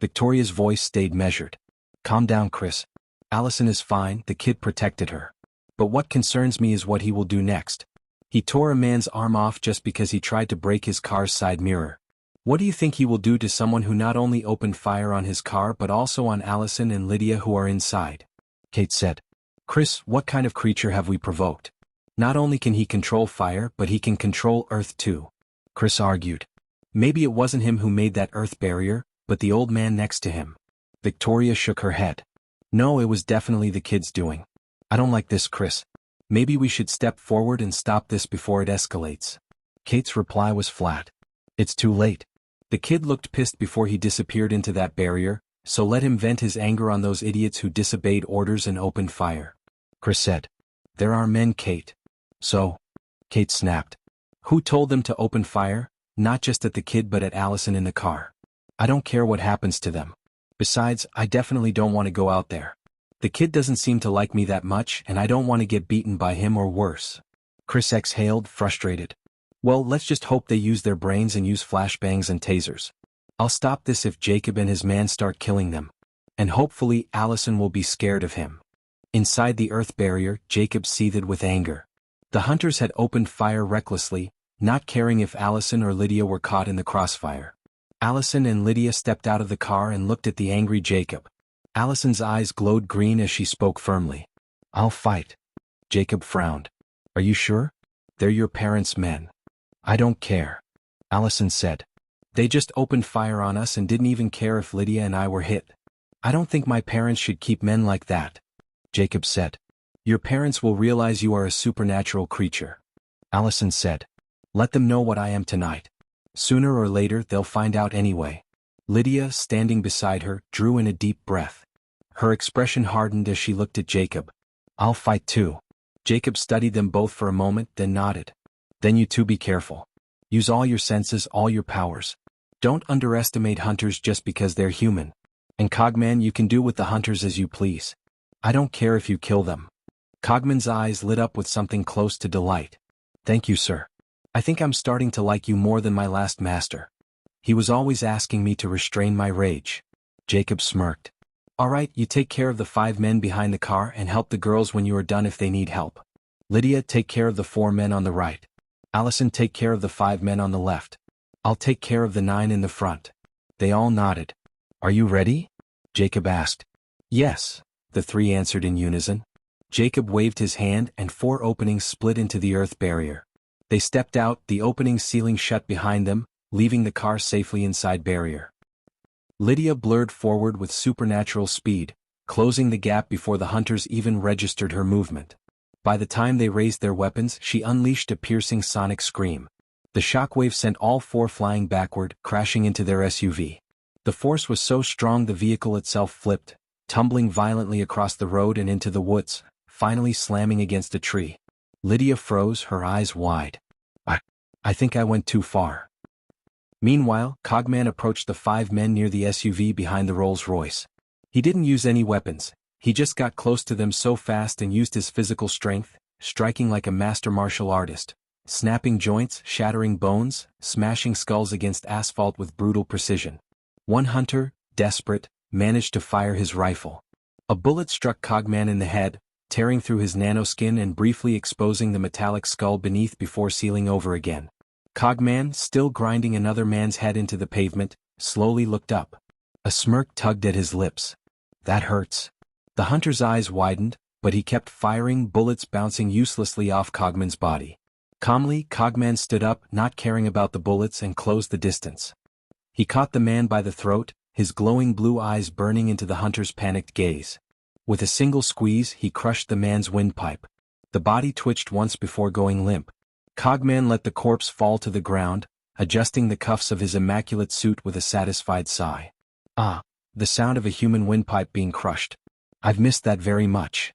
Victoria's voice stayed measured. "Calm down, Chris. Allison is fine, the kid protected her. But what concerns me is what he will do next. He tore a man's arm off just because he tried to break his car's side mirror. What do you think he will do to someone who not only opened fire on his car but also on Allison and Lydia who are inside?" Kate said. "Chris, what kind of creature have we provoked? Not only can he control fire but he can control earth too. Chris argued. Maybe it wasn't him who made that earth barrier, but the old man next to him. Victoria shook her head. No, it was definitely the kid's doing. I don't like this, Chris. Maybe we should step forward and stop this before it escalates. Kate's reply was flat. It's too late. The kid looked pissed before he disappeared into that barrier, so let him vent his anger on those idiots who disobeyed orders and opened fire. Chris said. There are men, Kate. So? Kate snapped. Who told them to open fire? Not just at the kid but at Allison in the car. I don't care what happens to them. Besides, I definitely don't want to go out there. The kid doesn't seem to like me that much and I don't want to get beaten by him or worse. Chris exhaled, frustrated. Well, let's just hope they use their brains and use flashbangs and tasers. I'll stop this if Jacob and his man start killing them. And hopefully Allison will be scared of him. Inside the earth barrier, Jacob seethed with anger. The hunters had opened fire recklessly, not caring if Allison or Lydia were caught in the crossfire. Allison and Lydia stepped out of the car and looked at the angry Jacob. Allison's eyes glowed green as she spoke firmly. I'll fight. Jacob frowned. Are you sure? They're your parents' men. I don't care. Allison said. They just opened fire on us and didn't even care if Lydia and I were hit. I don't think my parents should keep men like that. Jacob said. Your parents will realize you are a supernatural creature. Allison said. Let them know what I am tonight. Sooner or later they'll find out anyway. Lydia, standing beside her, drew in a deep breath. Her expression hardened as she looked at Jacob. I'll fight too. Jacob studied them both for a moment, then nodded. Then you two be careful. Use all your senses, all your powers. Don't underestimate hunters just because they're human. And Cogman, you can do with the hunters as you please. I don't care if you kill them. Cogman's eyes lit up with something close to delight. Thank you, sir. I think I'm starting to like you more than my last master. He was always asking me to restrain my rage. Jacob smirked. All right, you take care of the 5 men behind the car and help the girls when you are done if they need help. Lydia, take care of the 4 men on the right. Allison, take care of the 5 men on the left. I'll take care of the 9 in the front. They all nodded. Are you ready? Jacob asked. Yes, the 3 answered in unison. Jacob waved his hand and 4 openings split into the earth barrier. They stepped out, the opening sealing shut behind them, leaving the car safely inside barrier. Lydia blurred forward with supernatural speed, closing the gap before the hunters even registered her movement. By the time they raised their weapons, she unleashed a piercing sonic scream. The shockwave sent all 4 flying backward, crashing into their SUV. The force was so strong the vehicle itself flipped, tumbling violently across the road and into the woods, finally slamming against a tree. Lydia froze, her eyes wide. I think I went too far. Meanwhile, Cogman approached the 5 men near the SUV behind the Rolls-Royce. He didn't use any weapons, he just got close to them so fast and used his physical strength, striking like a master martial artist, snapping joints, shattering bones, smashing skulls against asphalt with brutal precision. One hunter, desperate, managed to fire his rifle. A bullet struck Cogman in the head, tearing through his nanoskin and briefly exposing the metallic skull beneath before sealing over again. Cogman, still grinding another man's head into the pavement, slowly looked up. A smirk tugged at his lips. That hurts. The hunter's eyes widened, but he kept firing, bullets bouncing uselessly off Cogman's body. Calmly, Cogman stood up, not caring about the bullets, and closed the distance. He caught the man by the throat, his glowing blue eyes burning into the hunter's panicked gaze. With a single squeeze, he crushed the man's windpipe. The body twitched once before going limp. Cogman let the corpse fall to the ground, adjusting the cuffs of his immaculate suit with a satisfied sigh. Ah, the sound of a human windpipe being crushed. I've missed that very much.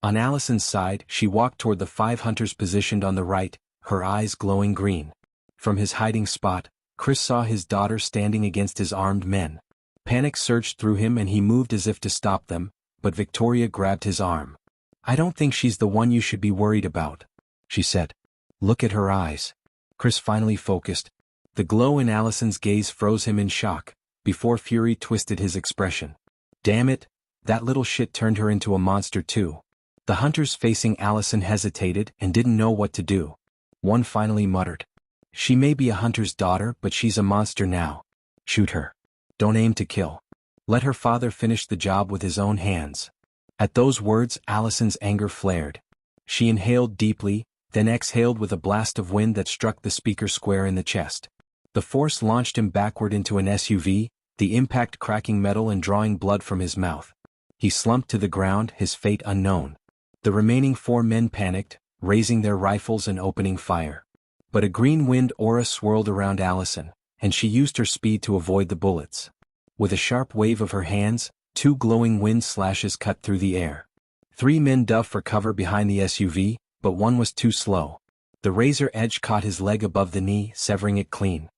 On Allison's side, she walked toward the 5 hunters positioned on the right, her eyes glowing green. From his hiding spot, Chris saw his daughter standing against his armed men. Panic surged through him and he moved as if to stop them, but Victoria grabbed his arm. I don't think she's the one you should be worried about, she said. Look at her eyes. Chris finally focused. The glow in Allison's gaze froze him in shock, before fury twisted his expression. Damn it, that little shit turned her into a monster too. The hunters facing Allison hesitated and didn't know what to do. One finally muttered. She may be a hunter's daughter, but she's a monster now. Shoot her. Don't aim to kill. Let her father finish the job with his own hands. At those words, Allison's anger flared. She inhaled deeply, then exhaled with a blast of wind that struck the speaker square in the chest. The force launched him backward into an SUV, the impact cracking metal and drawing blood from his mouth. He slumped to the ground, his fate unknown. The remaining 4 men panicked, raising their rifles and opening fire. But a green wind aura swirled around Allison, and she used her speed to avoid the bullets. With a sharp wave of her hands, 2 glowing wind slashes cut through the air. 3 men dove for cover behind the SUV, but one was too slow. The razor edge caught his leg above the knee, severing it clean.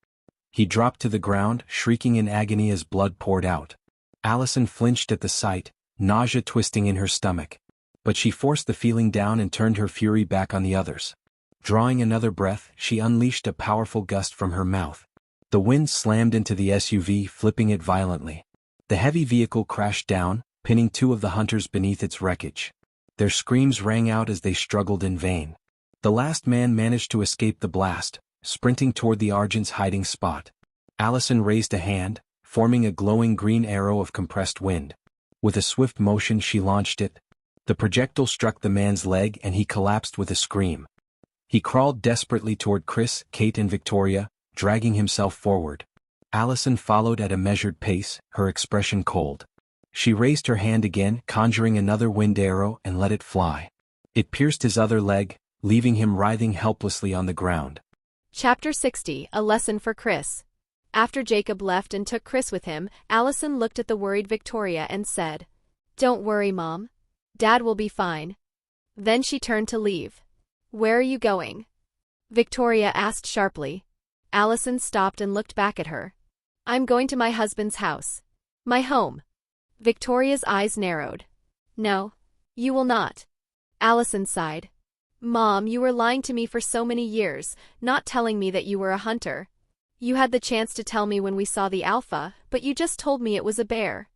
He dropped to the ground, shrieking in agony as blood poured out. Allison flinched at the sight, nausea twisting in her stomach. But she forced the feeling down and turned her fury back on the others. Drawing another breath, she unleashed a powerful gust from her mouth. The wind slammed into the SUV, flipping it violently. The heavy vehicle crashed down, pinning 2 of the hunters beneath its wreckage. Their screams rang out as they struggled in vain. The last man managed to escape the blast, sprinting toward the Argent's hiding spot. Allison raised a hand, forming a glowing green arrow of compressed wind. With a swift motion she launched it. The projectile struck the man's leg and he collapsed with a scream. He crawled desperately toward Chris, Kate and Victoria, dragging himself forward. Allison followed at a measured pace, her expression cold. She raised her hand again, conjuring another wind arrow, and let it fly. It pierced his other leg, leaving him writhing helplessly on the ground. Chapter 60, A Lesson for Chris. After Jacob left and took Chris with him, Allison looked at the worried Victoria and said, "Don't worry, Mom. Dad will be fine." Then she turned to leave. "Where are you going?" Victoria asked sharply. Allison stopped and looked back at her. "I'm going to my husband's house. My home." Victoria's eyes narrowed. "No, you will not." Allison sighed. "Mom, you were lying to me for so many years, not telling me that you were a hunter. You had the chance to tell me when we saw the alpha, but you just told me it was a bear.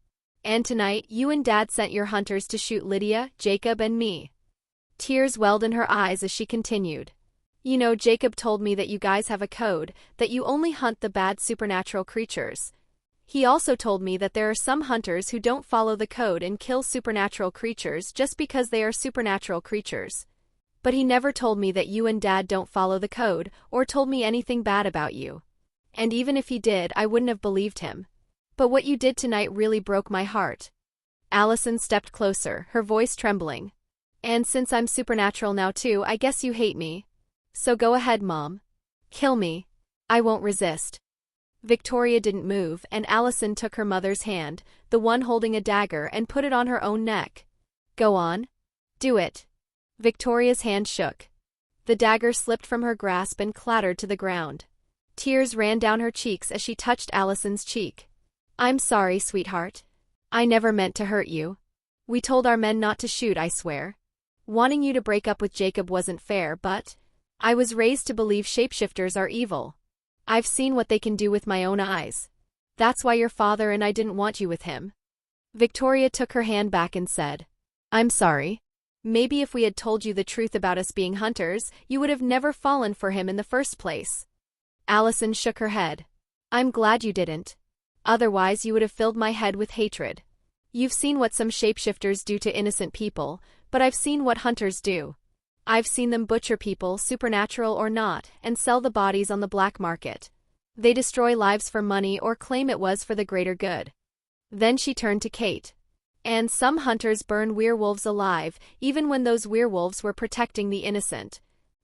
And tonight, you and Dad sent your hunters to shoot Lydia, Jacob, and me." Tears welled in her eyes as she continued. "You know, Jacob told me that you guys have a code, that you only hunt the bad supernatural creatures. He also told me that there are some hunters who don't follow the code and kill supernatural creatures just because they are supernatural creatures. But he never told me that you and Dad don't follow the code, or told me anything bad about you. And even if he did, I wouldn't have believed him. But what you did tonight really broke my heart." Allison stepped closer, her voice trembling. "And since I'm supernatural now too, I guess you hate me. So go ahead, Mom. Kill me. I won't resist." Victoria didn't move, and Allison took her mother's hand, the one holding a dagger, and put it on her own neck. "Go on. Do it." Victoria's hand shook. The dagger slipped from her grasp and clattered to the ground. Tears ran down her cheeks as she touched Allison's cheek. "I'm sorry, sweetheart. I never meant to hurt you. We told our men not to shoot, I swear. Wanting you to break up with Jacob wasn't fair, but I was raised to believe shapeshifters are evil. I've seen what they can do with my own eyes. That's why your father and I didn't want you with him." Victoria took her hand back and said, "I'm sorry. Maybe if we had told you the truth about us being hunters, you would have never fallen for him in the first place." Allison shook her head. "I'm glad you didn't. Otherwise you would have filled my head with hatred. You've seen what some shapeshifters do to innocent people, but I've seen what hunters do. I've seen them butcher people, supernatural or not, and sell the bodies on the black market. They destroy lives for money or claim it was for the greater good." Then she turned to Kate. "And some hunters burn werewolves alive, even when those werewolves were protecting the innocent.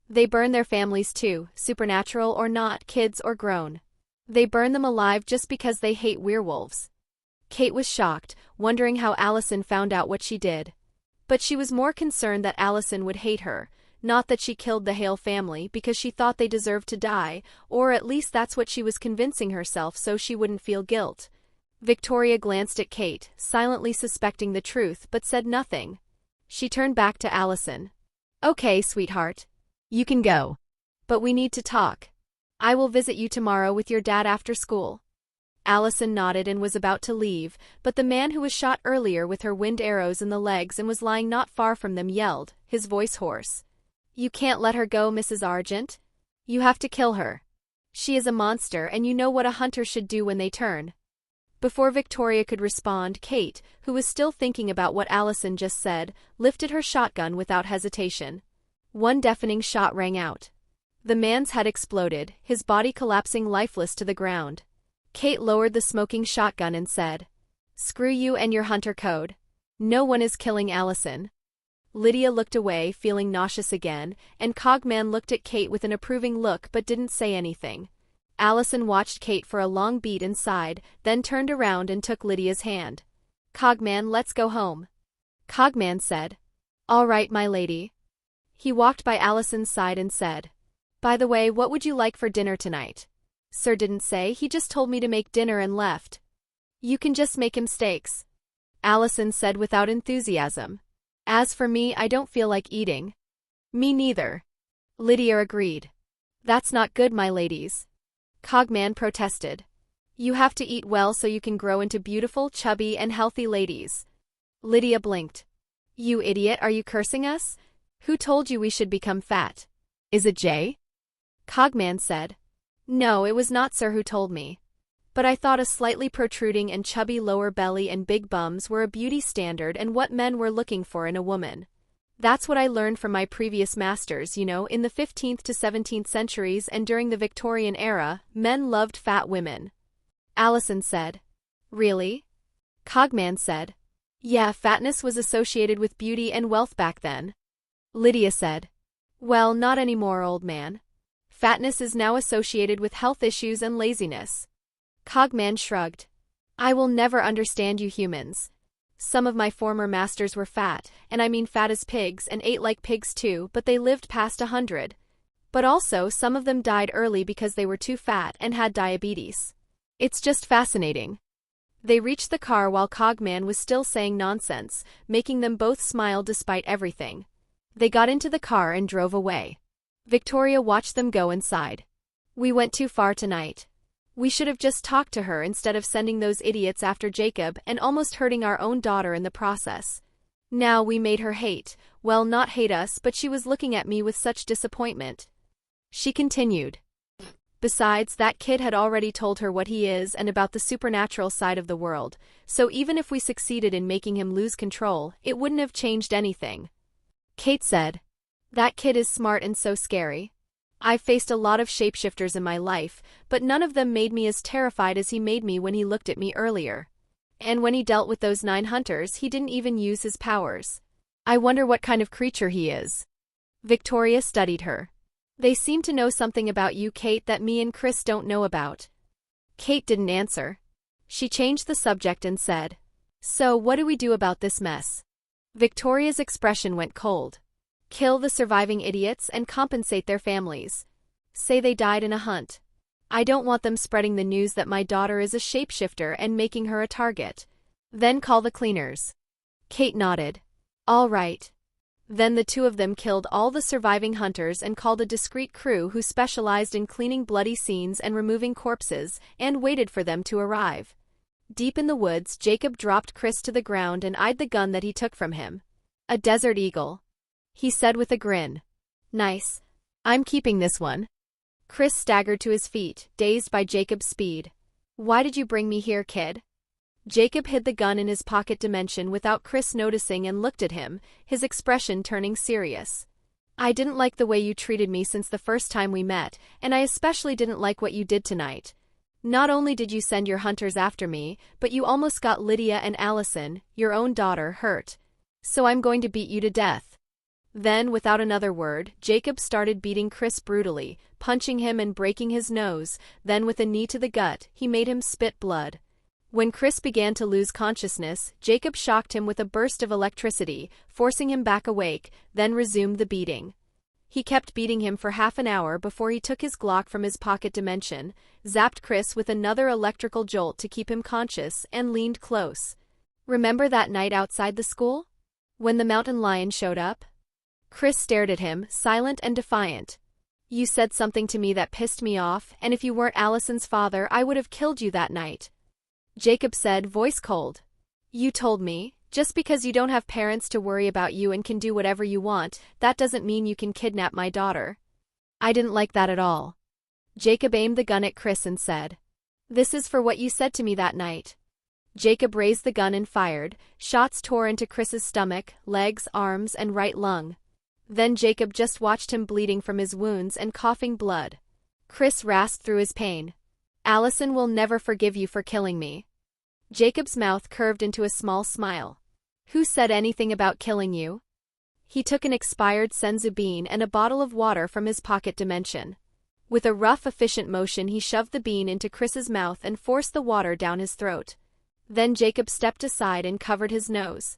They burn their families too, supernatural or not, kids or grown. They burn them alive just because they hate werewolves." Kate was shocked, wondering how Allison found out what she did. But she was more concerned that Allison would hate her, not that she killed the Hale family because she thought they deserved to die, or at least that's what she was convincing herself so she wouldn't feel guilt. Victoria glanced at Kate, silently suspecting the truth, but said nothing. She turned back to Allison. "Okay, sweetheart. You can go. But we need to talk. I will visit you tomorrow with your dad after school." Allison nodded and was about to leave, but the man who was shot earlier with her wind arrows in the legs and was lying not far from them yelled, his voice hoarse. "You can't let her go, Mrs. Argent. You have to kill her. She is a monster, and you know what a hunter should do when they turn." Before Victoria could respond, Kate, who was still thinking about what Allison just said, lifted her shotgun without hesitation. One deafening shot rang out. The man's head exploded, his body collapsing lifeless to the ground. Kate lowered the smoking shotgun and said, "Screw you and your hunter code. No one is killing Allison." Lydia looked away, feeling nauseous again, and Cogman looked at Kate with an approving look but didn't say anything. Allison watched Kate for a long beat and sighed, then turned around and took Lydia's hand. "Cogman, let's go home." Cogman said, "All right, my lady." He walked by Allison's side and said, "By the way, what would you like for dinner tonight?" "Sir didn't say, he just told me to make dinner and left." "You can just make him steaks," Allison said without enthusiasm. "As for me, I don't feel like eating." "Me neither," Lydia agreed. "That's not good, my ladies," Cogman protested. "You have to eat well so you can grow into beautiful, chubby, and healthy ladies." Lydia blinked. "You idiot, are you cursing us? Who told you we should become fat? Is it Jay?" Cogman said. "No, it was not Sir who told me. But I thought a slightly protruding and chubby lower belly and big bums were a beauty standard and what men were looking for in a woman. That's what I learned from my previous masters, you know, in the 15th to 17th centuries and during the Victorian era, men loved fat women." Allison said. "Really?" Cogman said. "Yeah, fatness was associated with beauty and wealth back then." Lydia said. "Well, not anymore, old man. Fatness is now associated with health issues and laziness." Cogman shrugged. "I will never understand you humans. Some of my former masters were fat, and I mean fat as pigs, and ate like pigs too, but they lived past 100. But also, some of them died early because they were too fat and had diabetes. It's just fascinating." They reached the car while Cogman was still saying nonsense, making them both smile despite everything. They got into the car and drove away. Victoria watched them go and sighed. "We went too far tonight. We should have just talked to her instead of sending those idiots after Jacob and almost hurting our own daughter in the process. Now we made her hate, well, not hate us, but she was looking at me with such disappointment." She continued. "Besides, that kid had already told her what he is and about the supernatural side of the world, so even if we succeeded in making him lose control, it wouldn't have changed anything." Kate said, "That kid is smart and so scary. I've faced a lot of shapeshifters in my life, but none of them made me as terrified as he made me when he looked at me earlier. And when he dealt with those 9 hunters, he didn't even use his powers. I wonder what kind of creature he is." Victoria studied her. "They seem to know something about you, Kate, that me and Chris don't know about." Kate didn't answer. She changed the subject and said, "So what do we do about this mess?" Victoria's expression went cold. "Kill the surviving idiots and compensate their families. Say they died in a hunt. I don't want them spreading the news that my daughter is a shapeshifter and making her a target. Then call the cleaners." Kate nodded. "All right." Then the two of them killed all the surviving hunters and called a discreet crew who specialized in cleaning bloody scenes and removing corpses, and waited for them to arrive. Deep in the woods, Jacob dropped Chris to the ground and eyed the gun that he took from him. "A Desert Eagle," he said with a grin. "Nice. I'm keeping this one." Chris staggered to his feet, dazed by Jacob's speed. "Why did you bring me here, kid?" Jacob hid the gun in his pocket dimension without Chris noticing and looked at him, his expression turning serious. "I didn't like the way you treated me since the first time we met, and I especially didn't like what you did tonight. Not only did you send your hunters after me, but you almost got Lydia and Allison, your own daughter, hurt. So I'm going to beat you to death." Then, without another word, Jacob started beating Chris brutally, punching him and breaking his nose, then with a knee to the gut, he made him spit blood. When Chris began to lose consciousness, Jacob shocked him with a burst of electricity, forcing him back awake, then resumed the beating. He kept beating him for half an hour before he took his Glock from his pocket dimension, zapped Chris with another electrical jolt to keep him conscious, and leaned close. "Remember that night outside the school? When the mountain lion showed up?" Chris stared at him, silent and defiant. "You said something to me that pissed me off, and if you weren't Allison's father, I would have killed you that night." Jacob said, voice cold. "You told me, just because you don't have parents to worry about you and can do whatever you want, that doesn't mean you can kidnap my daughter." "I didn't like that at all." Jacob aimed the gun at Chris and said, "This is for what you said to me that night." Jacob raised the gun and fired. Shots tore into Chris's stomach, legs, arms, and right lung. Then Jacob just watched him bleeding from his wounds and coughing blood. Chris rasped through his pain. Allison will never forgive you for killing me. Jacob's mouth curved into a small smile. Who said anything about killing you? He took an expired senzu bean and a bottle of water from his pocket dimension. With a rough, efficient motion, he shoved the bean into Chris's mouth and forced the water down his throat. Then Jacob stepped aside and covered his nose.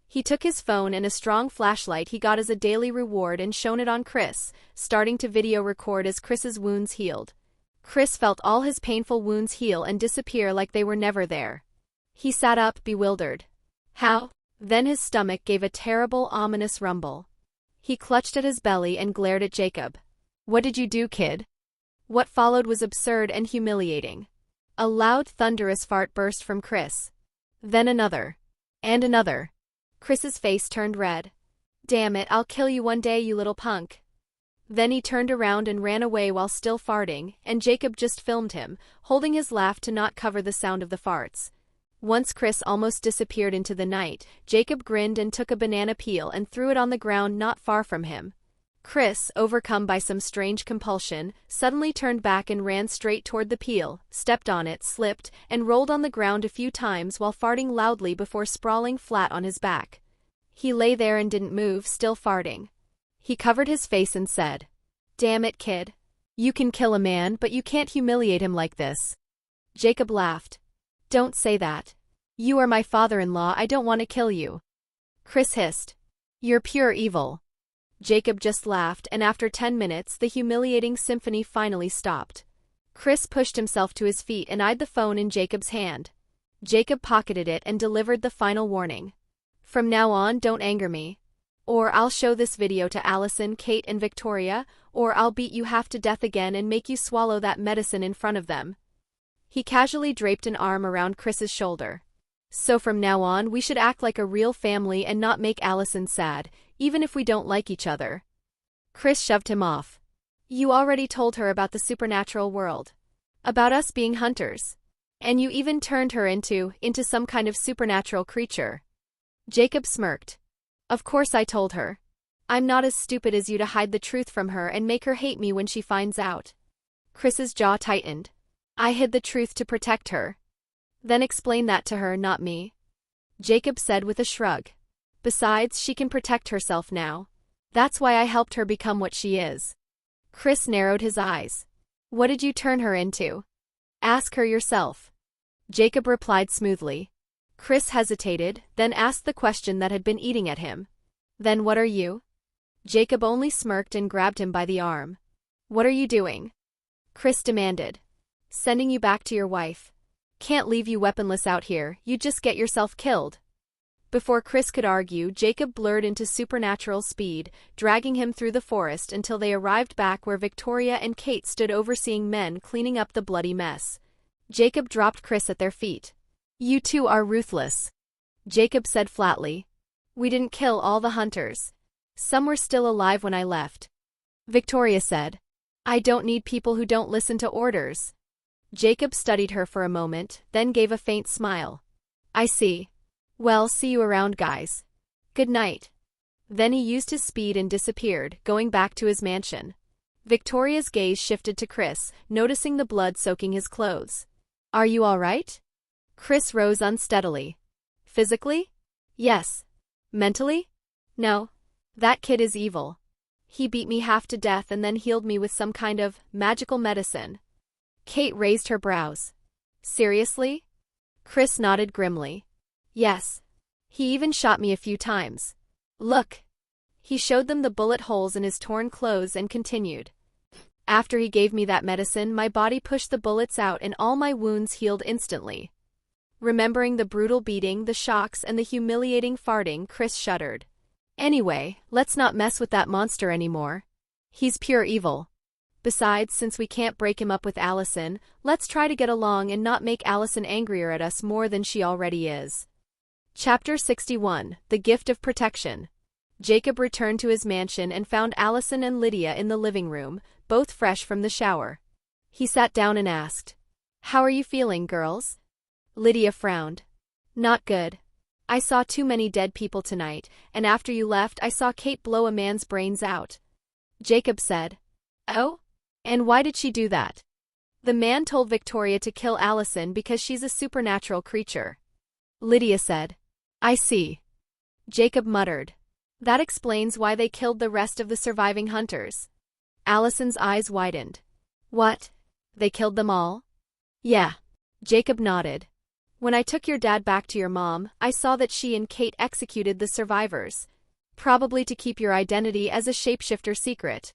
He took his phone and a strong flashlight he got as a daily reward and shone it on Chris, starting to video record as Chris's wounds healed. Chris felt all his painful wounds heal and disappear like they were never there. He sat up, bewildered. How? Then his stomach gave a terrible, ominous rumble. He clutched at his belly and glared at Jacob. What did you do, kid? What followed was absurd and humiliating. A loud, thunderous fart burst from Chris. Then another. And another. Chris's face turned red. Damn it, I'll kill you one day, you little punk. Then he turned around and ran away while still farting, and Jacob just filmed him, holding his laugh to not cover the sound of the farts. Once Chris almost disappeared into the night, Jacob grinned and took a banana peel and threw it on the ground not far from him. Chris, overcome by some strange compulsion, suddenly turned back and ran straight toward the peel, stepped on it, slipped, and rolled on the ground a few times while farting loudly before sprawling flat on his back. He lay there and didn't move, still farting. He covered his face and said, Damn it, kid. You can kill a man, but you can't humiliate him like this. Jacob laughed. Don't say that. You are my father-in-law, I don't want to kill you. Chris hissed. You're pure evil. Jacob just laughed, and after 10 minutes, the humiliating symphony finally stopped. Chris pushed himself to his feet and eyed the phone in Jacob's hand. Jacob pocketed it and delivered the final warning. From now on, don't anger me. Or I'll show this video to Allison, Kate, and Victoria, or I'll beat you half to death again and make you swallow that medicine in front of them. He casually draped an arm around Chris's shoulder. So from now on, we should act like a real family and not make Allison sad, even if we don't like each other. Chris shoved him off. You already told her about the supernatural world. About us being hunters. And you even turned her into some kind of supernatural creature. Jacob smirked. Of course I told her. I'm not as stupid as you to hide the truth from her and make her hate me when she finds out. Chris's jaw tightened. I hid the truth to protect her. Then explain that to her, not me. Jacob said with a shrug. Besides, she can protect herself now. That's why I helped her become what she is. Chris narrowed his eyes. What did you turn her into? Ask her yourself. Jacob replied smoothly. Chris hesitated, then asked the question that had been eating at him. Then what are you? Jacob only smirked and grabbed him by the arm. What are you doing? Chris demanded. Sending you back to your wife. Can't leave you weaponless out here, you'd just get yourself killed. Before Chris could argue, Jacob blurred into supernatural speed, dragging him through the forest until they arrived back where Victoria and Kate stood overseeing men cleaning up the bloody mess. Jacob dropped Chris at their feet. You two are ruthless. Jacob said flatly. We didn't kill all the hunters. Some were still alive when I left. Victoria said. I don't need people who don't listen to orders. Jacob studied her for a moment, then gave a faint smile. I see. Well, see you around, guys. Good night. Then he used his speed and disappeared, going back to his mansion. Victoria's gaze shifted to Chris, noticing the blood soaking his clothes. Are you all right? Chris rose unsteadily. Physically? Yes. Mentally? No. That kid is evil. He beat me half to death and then healed me with some kind of magical medicine. Kate raised her brows. Seriously? Chris nodded grimly. Yes. He even shot me a few times. Look. He showed them the bullet holes in his torn clothes and continued. After he gave me that medicine, my body pushed the bullets out and all my wounds healed instantly. Remembering the brutal beating, the shocks, and the humiliating farting, Chris shuddered. Anyway, let's not mess with that monster anymore. He's pure evil. Besides, since we can't break him up with Allison, let's try to get along and not make Allison angrier at us more than she already is. Chapter 61, The Gift of Protection. Jacob returned to his mansion and found Allison and Lydia in the living room, both fresh from the shower. He sat down and asked, How are you feeling, girls? Lydia frowned. Not good. I saw too many dead people tonight, and after you left I saw Kate blow a man's brains out. Jacob said. Oh? And why did she do that? The man told Victoria to kill Allison because she's a supernatural creature. Lydia said. I see. Jacob muttered. That explains why they killed the rest of the surviving hunters. Allison's eyes widened. What? They killed them all? Yeah. Jacob nodded. When I took your dad back to your mom, I saw that she and Kate executed the survivors. Probably to keep your identity as a shapeshifter secret.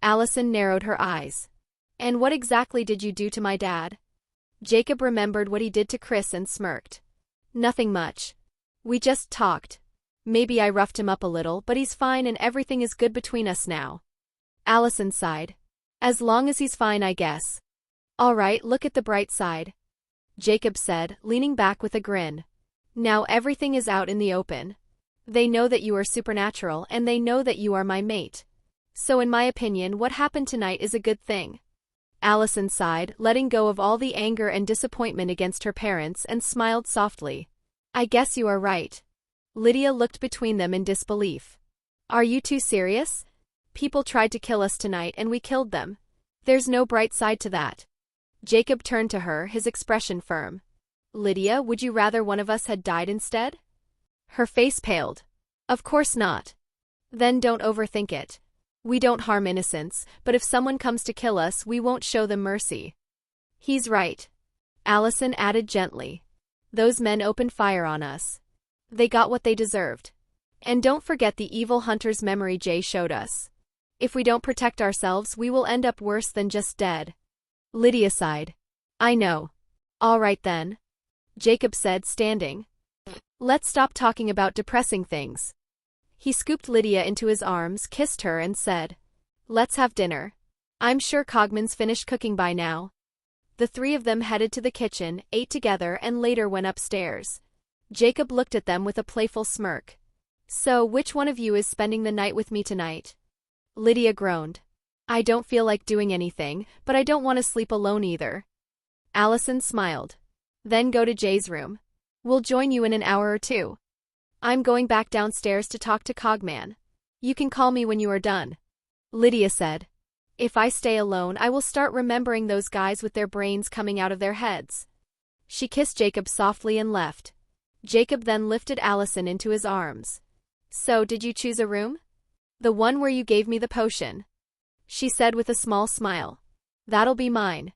Allison narrowed her eyes. And what exactly did you do to my dad? Jacob remembered what he did to Chris and smirked. Nothing much. We just talked. Maybe I roughed him up a little, but he's fine and everything is good between us now. Allison sighed. As long as he's fine, I guess. All right, look at the bright side. Jacob said, leaning back with a grin. Now everything is out in the open. They know that you are supernatural and they know that you are my mate. So in my opinion, what happened tonight is a good thing. Allison sighed, letting go of all the anger and disappointment against her parents, and smiled softly. I guess you are right. Lydia looked between them in disbelief. Are you too serious? People tried to kill us tonight and we killed them. There's no bright side to that. Jacob turned to her, his expression firm. Lydia, would you rather one of us had died instead? Her face paled. Of course not. Then don't overthink it. We don't harm innocents, but if someone comes to kill us, we won't show them mercy. He's right. Allison added gently. Those men opened fire on us. They got what they deserved. And don't forget the evil hunter's memory Jay showed us. If we don't protect ourselves, we will end up worse than just dead. Lydia sighed. I know. All right then. Jacob said, standing. Let's stop talking about depressing things. He scooped Lydia into his arms, kissed her, and said, Let's have dinner. I'm sure Cogman's finished cooking by now. The three of them headed to the kitchen, ate together, and later went upstairs. Jacob looked at them with a playful smirk. So, which one of you is spending the night with me tonight? Lydia groaned. I don't feel like doing anything, but I don't want to sleep alone either. Allison smiled. Then go to Jay's room. We'll join you in an hour or two. I'm going back downstairs to talk to Cogman. You can call me when you are done. Lydia said. If I stay alone, I will start remembering those guys with their brains coming out of their heads. She kissed Jacob softly and left. Jacob then lifted Allison into his arms. So, did you choose a room? The one where you gave me the potion. She said with a small smile. That'll be mine.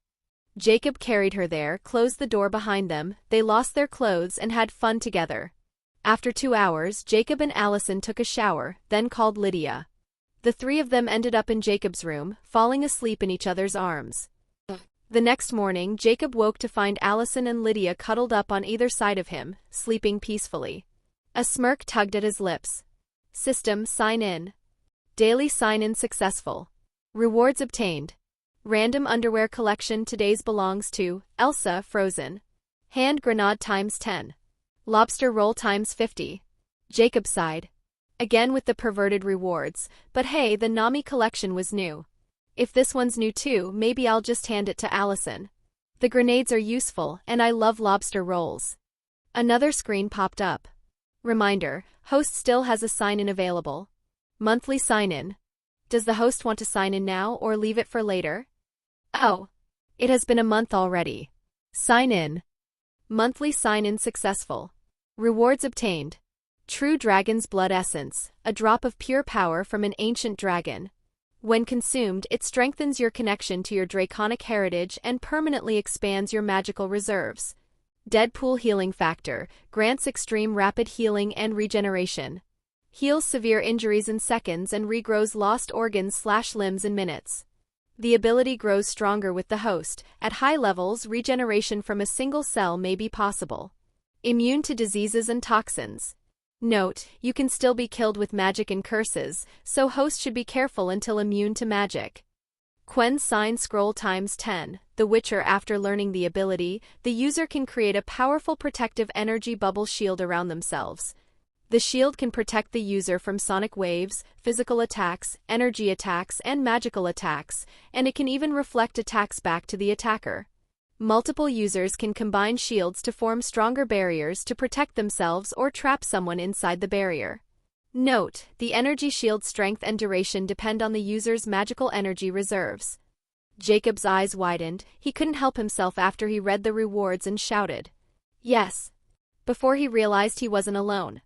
Jacob carried her there, closed the door behind them, they lost their clothes and had fun together. After 2 hours, Jacob and Allison took a shower, then called Lydia. The three of them ended up in Jacob's room, falling asleep in each other's arms. The next morning, Jacob woke to find Allison and Lydia cuddled up on either side of him, sleeping peacefully. A smirk tugged at his lips. System, sign in. Daily sign-in successful. Rewards obtained. Random underwear collection today's belongs to Elsa Frozen. Hand grenade times 10. Lobster roll times 50. Jacob sighed. Again with the perverted rewards, but hey, the Nami collection was new. If this one's new too, maybe I'll just hand it to Allison. The grenades are useful, and I love lobster rolls. Another screen popped up. Reminder, host still has a sign-in available. Monthly sign-in. Does the host want to sign in now or leave it for later? Oh. It has been a month already. Sign in. Monthly sign-in successful. Rewards obtained. True Dragon's Blood Essence, a drop of pure power from an ancient dragon. When consumed, it strengthens your connection to your draconic heritage and permanently expands your magical reserves. Deadpool Healing Factor, grants extreme rapid healing and regeneration. Heals severe injuries in seconds and regrows lost organs/limbs in minutes. The ability grows stronger with the host. At high levels, regeneration from a single cell may be possible. Immune to diseases and toxins. Note, you can still be killed with magic and curses, so host should be careful until immune to magic. Quen Sign Scroll times 10. The Witcher. After learning the ability, the user can create a powerful protective energy bubble shield around themselves. The shield can protect the user from sonic waves, physical attacks, energy attacks, and magical attacks, and it can even reflect attacks back to the attacker. Multiple users can combine shields to form stronger barriers to protect themselves or trap someone inside the barrier. Note: the energy shield strength and duration depend on the user's magical energy reserves. Jacob's eyes widened. He couldn't help himself after he read the rewards and shouted, "Yes!" before he realized he wasn't alone.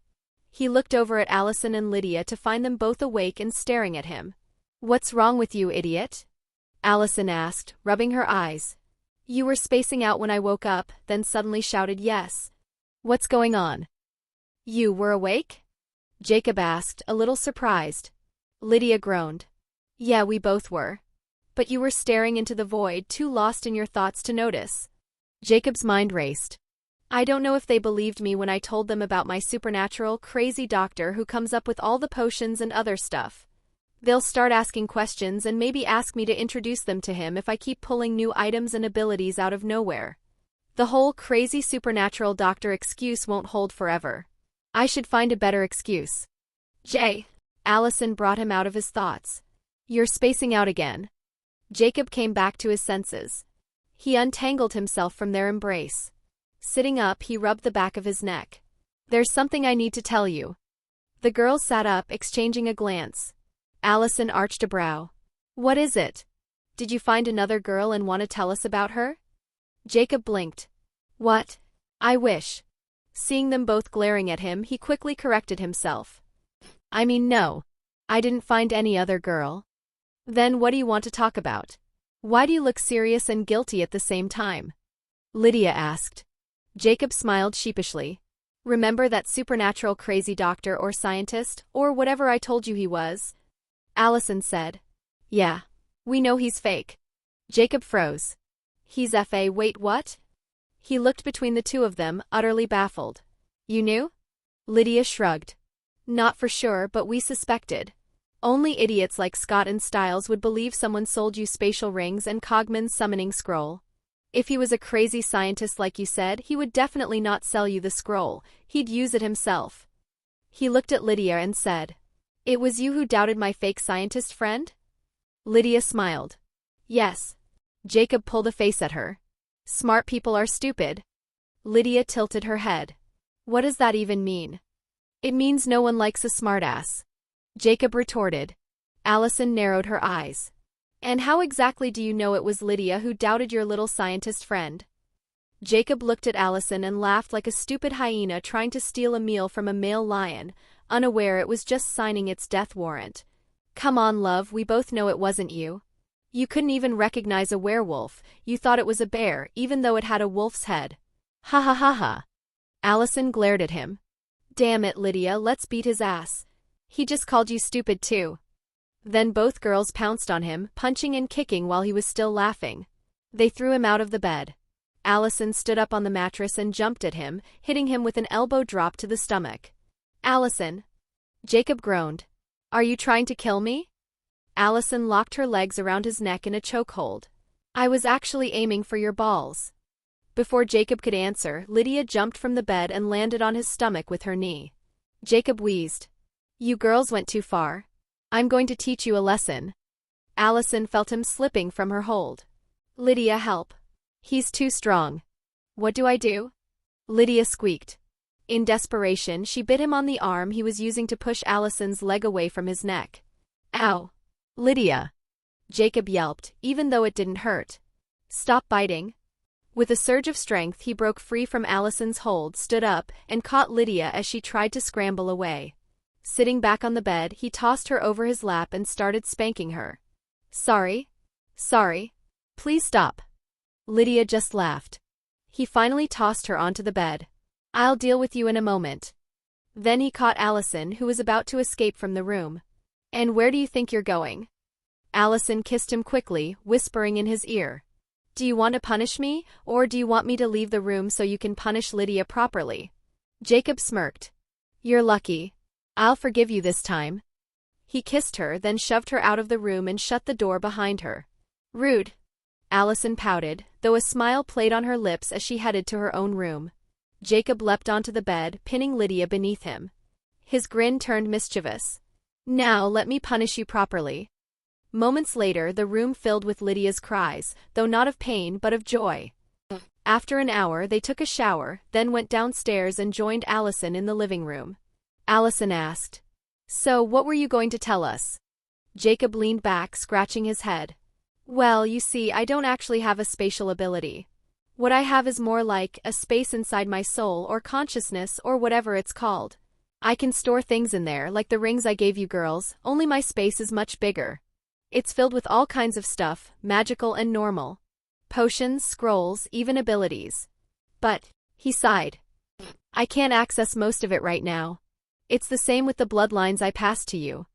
He looked over at Allison and Lydia to find them both awake and staring at him. "What's wrong with you, idiot?" Allison asked, rubbing her eyes. "You were spacing out when I woke up, then suddenly shouted yes. What's going on?" "You were awake?" Jacob asked, a little surprised. Lydia groaned. "Yeah, we both were. But you were staring into the void, too lost in your thoughts to notice." Jacob's mind raced. "I don't know if they believed me when I told them about my supernatural, crazy doctor who comes up with all the potions and other stuff. They'll start asking questions and maybe ask me to introduce them to him if I keep pulling new items and abilities out of nowhere. The whole crazy supernatural doctor excuse won't hold forever. I should find a better excuse." Allison brought him out of his thoughts. "You're spacing out again." Jacob came back to his senses. He untangled himself from their embrace. Sitting up, he rubbed the back of his neck. "There's something I need to tell you." The girls sat up, exchanging a glance. Allison arched a brow. "What is it? Did you find another girl and want to tell us about her?" Jacob blinked. "What? I wish." Seeing them both glaring at him, he quickly corrected himself. "I mean, no. I didn't find any other girl." "Then what do you want to talk about? Why do you look serious and guilty at the same time?" Lydia asked. Jacob smiled sheepishly. "Remember that supernatural crazy doctor or scientist, or whatever I told you he was?" Allison said. "Yeah. We know he's fake." Jacob froze. "He's F.A. Wait, what?" He looked between the two of them, utterly baffled. "You knew?" Lydia shrugged. "Not for sure, but we suspected. Only idiots like Scott and Stiles would believe someone sold you spatial rings and Cogman's summoning scroll. If he was a crazy scientist like you said, he would definitely not sell you the scroll, he'd use it himself." He looked at Lydia and said, "It was you who doubted my fake scientist friend?" Lydia smiled. "Yes." Jacob pulled a face at her. "Smart people are stupid." Lydia tilted her head. "What does that even mean?" "It means no one likes a smartass." Jacob retorted. Allison narrowed her eyes. "And how exactly do you know it was Lydia who doubted your little scientist friend?" Jacob looked at Allison and laughed like a stupid hyena trying to steal a meal from a male lion, unaware it was just signing its death warrant. "Come on, love, we both know it wasn't you. You couldn't even recognize a werewolf, you thought it was a bear, even though it had a wolf's head." "Ha ha ha ha." Allison glared at him. "Damn it, Lydia, let's beat his ass. He just called you stupid too." Then both girls pounced on him, punching and kicking while he was still laughing. They threw him out of the bed. Allison stood up on the mattress and jumped at him, hitting him with an elbow drop to the stomach. "Allison!" Jacob groaned. "Are you trying to kill me?" Allison locked her legs around his neck in a chokehold. "I was actually aiming for your balls." Before Jacob could answer, Lydia jumped from the bed and landed on his stomach with her knee. Jacob wheezed. "You girls went too far. I'm going to teach you a lesson." Allison felt him slipping from her hold. "Lydia, help. He's too strong." "What do I do?" Lydia squeaked. In desperation, she bit him on the arm he was using to push Allison's leg away from his neck. "Ow! Lydia!" Jacob yelped, even though it didn't hurt. "Stop biting." With a surge of strength, he broke free from Allison's hold, stood up, and caught Lydia as she tried to scramble away. Sitting back on the bed, he tossed her over his lap and started spanking her. Sorry. Please stop." Lydia just laughed. He finally tossed her onto the bed. "I'll deal with you in a moment." Then he caught Allison, who was about to escape from the room. "And where do you think you're going?" Allison kissed him quickly, whispering in his ear. "Do you want to punish me, or do you want me to leave the room so you can punish Lydia properly?" Jacob smirked. "You're lucky. I'll forgive you this time." He kissed her, then shoved her out of the room and shut the door behind her. "Rude." Allison pouted, though a smile played on her lips as she headed to her own room. Jacob leapt onto the bed, pinning Lydia beneath him. His grin turned mischievous. "Now let me punish you properly." Moments later, the room filled with Lydia's cries, though not of pain but of joy. After an hour, they took a shower, then went downstairs and joined Allison in the living room. Allison asked, "So, what were you going to tell us?" Jacob leaned back, scratching his head. "Well, you see, I don't actually have a spatial ability. What I have is more like a space inside my soul or consciousness or whatever it's called. I can store things in there, like the rings I gave you girls, only my space is much bigger. It's filled with all kinds of stuff, magical and normal. Potions, scrolls, even abilities. But," he sighed, "I can't access most of it right now. It's the same with the bloodlines I passed to you.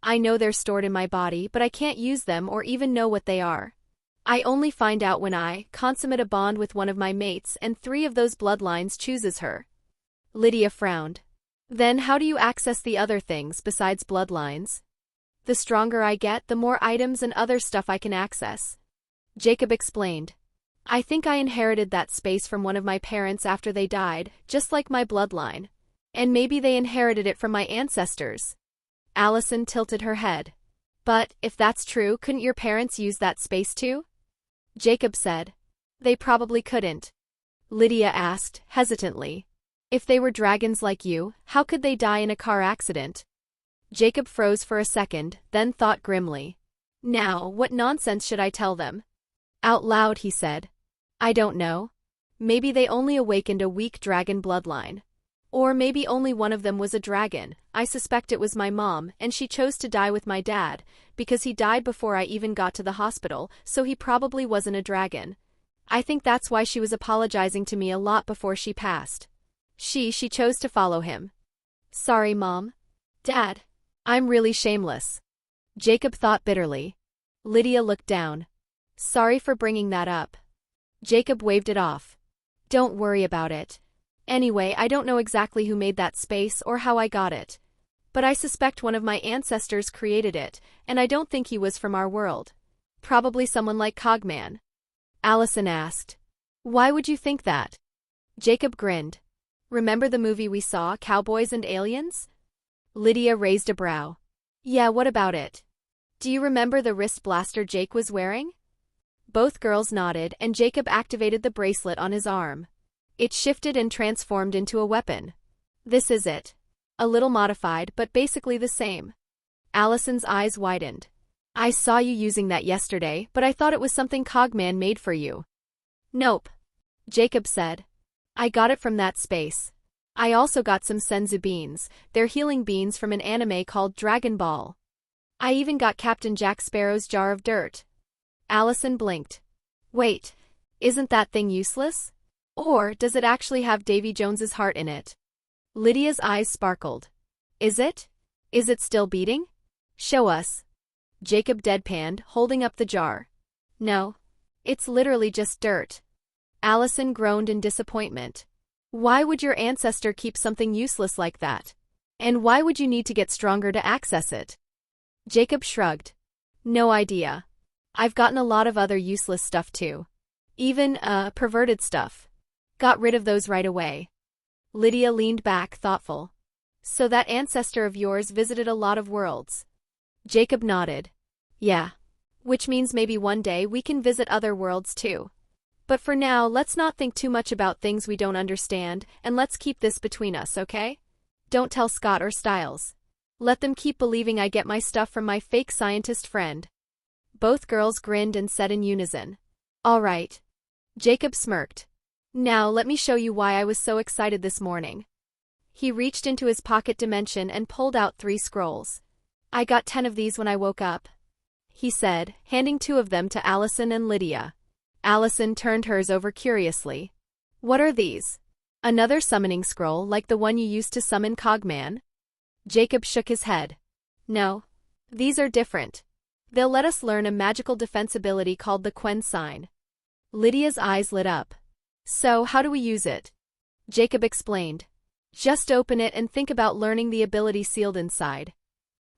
I know they're stored in my body, but I can't use them or even know what they are. I only find out when I consummate a bond with one of my mates and 3 of those bloodlines chooses her." Lydia frowned. "Then how do you access the other things besides bloodlines?" "The stronger I get, the more items and other stuff I can access." Jacob explained. "I think I inherited that space from one of my parents after they died, just like my bloodline. And maybe they inherited it from my ancestors." Allison tilted her head. "But, if that's true, couldn't your parents use that space too?" Jacob said. "They probably couldn't." Lydia asked, hesitantly. "If they were dragons like you, how could they die in a car accident?" Jacob froze for a second, then thought grimly. "Now, what nonsense should I tell them?" Out loud he said, "I don't know. Maybe they only awakened a weak dragon bloodline. Or maybe only one of them was a dragon. I suspect it was my mom, and she chose to die with my dad, because he died before I even got to the hospital, so he probably wasn't a dragon. I think that's why she was apologizing to me a lot before she passed. She chose to follow him. Sorry, Mom. Dad. I'm really shameless." Jacob thought bitterly. Lydia looked down. "Sorry for bringing that up." Jacob waved it off. "Don't worry about it. Anyway, I don't know exactly who made that space or how I got it. But I suspect one of my ancestors created it, and I don't think he was from our world. Probably someone like Cogman." Allison asked, "Why would you think that?" Jacob grinned. "Remember the movie we saw, Cowboys and Aliens?" Lydia raised a brow. "Yeah, what about it? Do you remember the wrist blaster Jake was wearing?" Both girls nodded, and Jacob activated the bracelet on his arm. It shifted and transformed into a weapon. "This is it. A little modified, but basically the same." Allison's eyes widened. "I saw you using that yesterday, but I thought it was something Cogman made for you." "Nope," Jacob said. "I got it from that space. I also got some senzu beans. They're healing beans from an anime called Dragon Ball. I even got Captain Jack Sparrow's jar of dirt." Allison blinked. "Wait, isn't that thing useless? Or does it actually have Davy Jones's heart in it?" Lydia's eyes sparkled. "Is it? Is it still beating? Show us." Jacob deadpanned, holding up the jar. "No. It's literally just dirt." Allison groaned in disappointment. "Why would your ancestor keep something useless like that? And why would you need to get stronger to access it?" Jacob shrugged. "No idea. I've gotten a lot of other useless stuff too. Even, perverted stuff. Got rid of those right away." Lydia leaned back, thoughtful. "So that ancestor of yours visited a lot of worlds?" Jacob nodded. "Yeah. Which means maybe one day we can visit other worlds too. But for now, let's not think too much about things we don't understand, and let's keep this between us, okay? Don't tell Scott or Stiles. Let them keep believing I get my stuff from my fake scientist friend." Both girls grinned and said in unison, "All right." Jacob smirked. "Now let me show you why I was so excited this morning." He reached into his pocket dimension and pulled out 3 scrolls. "I got 10 of these when I woke up," he said, handing 2 of them to Allison and Lydia. Allison turned hers over curiously. "What are these? Another summoning scroll like the one you used to summon Cogman?" Jacob shook his head. "No. These are different. They'll let us learn a magical defense ability called the Quen sign." Lydia's eyes lit up. "So, how do we use it?" Jacob explained. "Just open it and think about learning the ability sealed inside."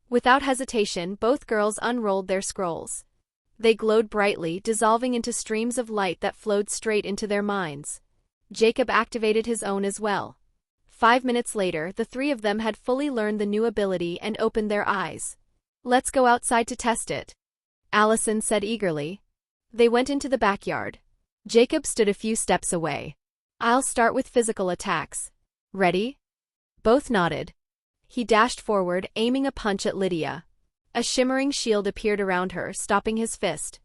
Without hesitation, both girls unrolled their scrolls. They glowed brightly, dissolving into streams of light that flowed straight into their minds. Jacob activated his own as well. 5 minutes later, the 3 of them had fully learned the new ability and opened their eyes. "Let's go outside to test it," Allison said eagerly. They went into the backyard. Jacob stood a few steps away. I'll start with physical attacks. Ready? Both nodded. He dashed forward, aiming a punch at Lydia. A shimmering shield appeared around her, stopping his fist.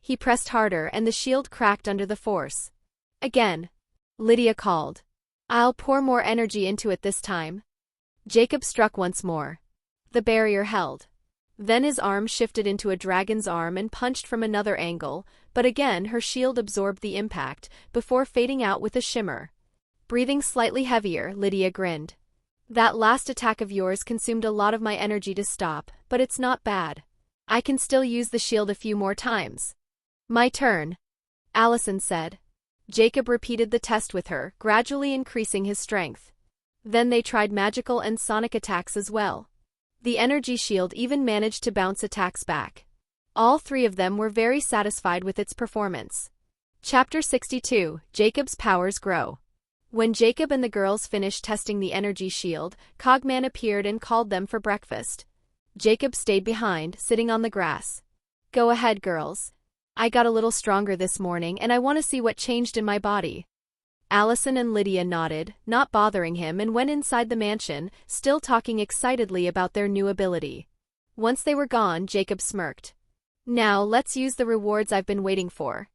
He pressed harder and the shield cracked under the force. Again. Lydia called. I'll pour more energy into it this time. Jacob struck once more. The barrier held. Then his arm shifted into a dragon's arm and punched from another angle, but again her shield absorbed the impact, before fading out with a shimmer. Breathing slightly heavier, Lydia grinned. That last attack of yours consumed a lot of my energy to stop, but it's not bad. I can still use the shield a few more times. My turn, Allison said. Jacob repeated the test with her, gradually increasing his strength. Then they tried magical and sonic attacks as well. The energy shield even managed to bounce attacks back. All three of them were very satisfied with its performance. Chapter 62, Jacob's Powers Grow. When Jacob and the girls finished testing the energy shield, Cogman appeared and called them for breakfast. Jacob stayed behind, sitting on the grass. Go ahead, girls. I got a little stronger this morning and I want to see what changed in my body. Allison and Lydia nodded, not bothering him, and went inside the mansion, still talking excitedly about their new ability. Once they were gone, Jacob smirked. Now let's use the rewards I've been waiting for.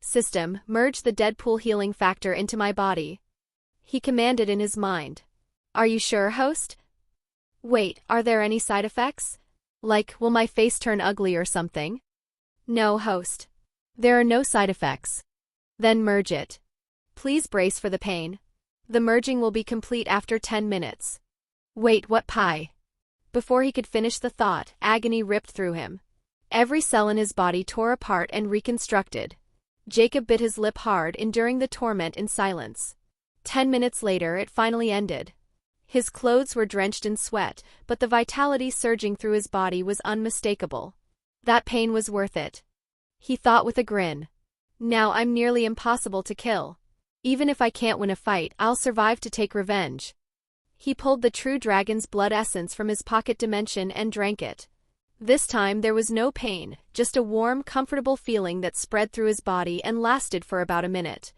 System, merge the Deadpool healing factor into my body. He commanded in his mind. Are you sure, host? Wait, are there any side effects? Like, will my face turn ugly or something? No, host. There are no side effects. Then merge it. Please brace for the pain. The merging will be complete after 10 minutes. Wait, what pie? Before he could finish the thought, agony ripped through him. Every cell in his body tore apart and reconstructed. Jacob bit his lip hard, enduring the torment in silence. 10 minutes later, it finally ended. His clothes were drenched in sweat, but the vitality surging through his body was unmistakable. That pain was worth it. He thought with a grin. Now I'm nearly impossible to kill. Even if I can't win a fight, I'll survive to take revenge. He pulled the true dragon's blood essence from his pocket dimension and drank it. This time there was no pain, just a warm, comfortable feeling that spread through his body and lasted for about a minute.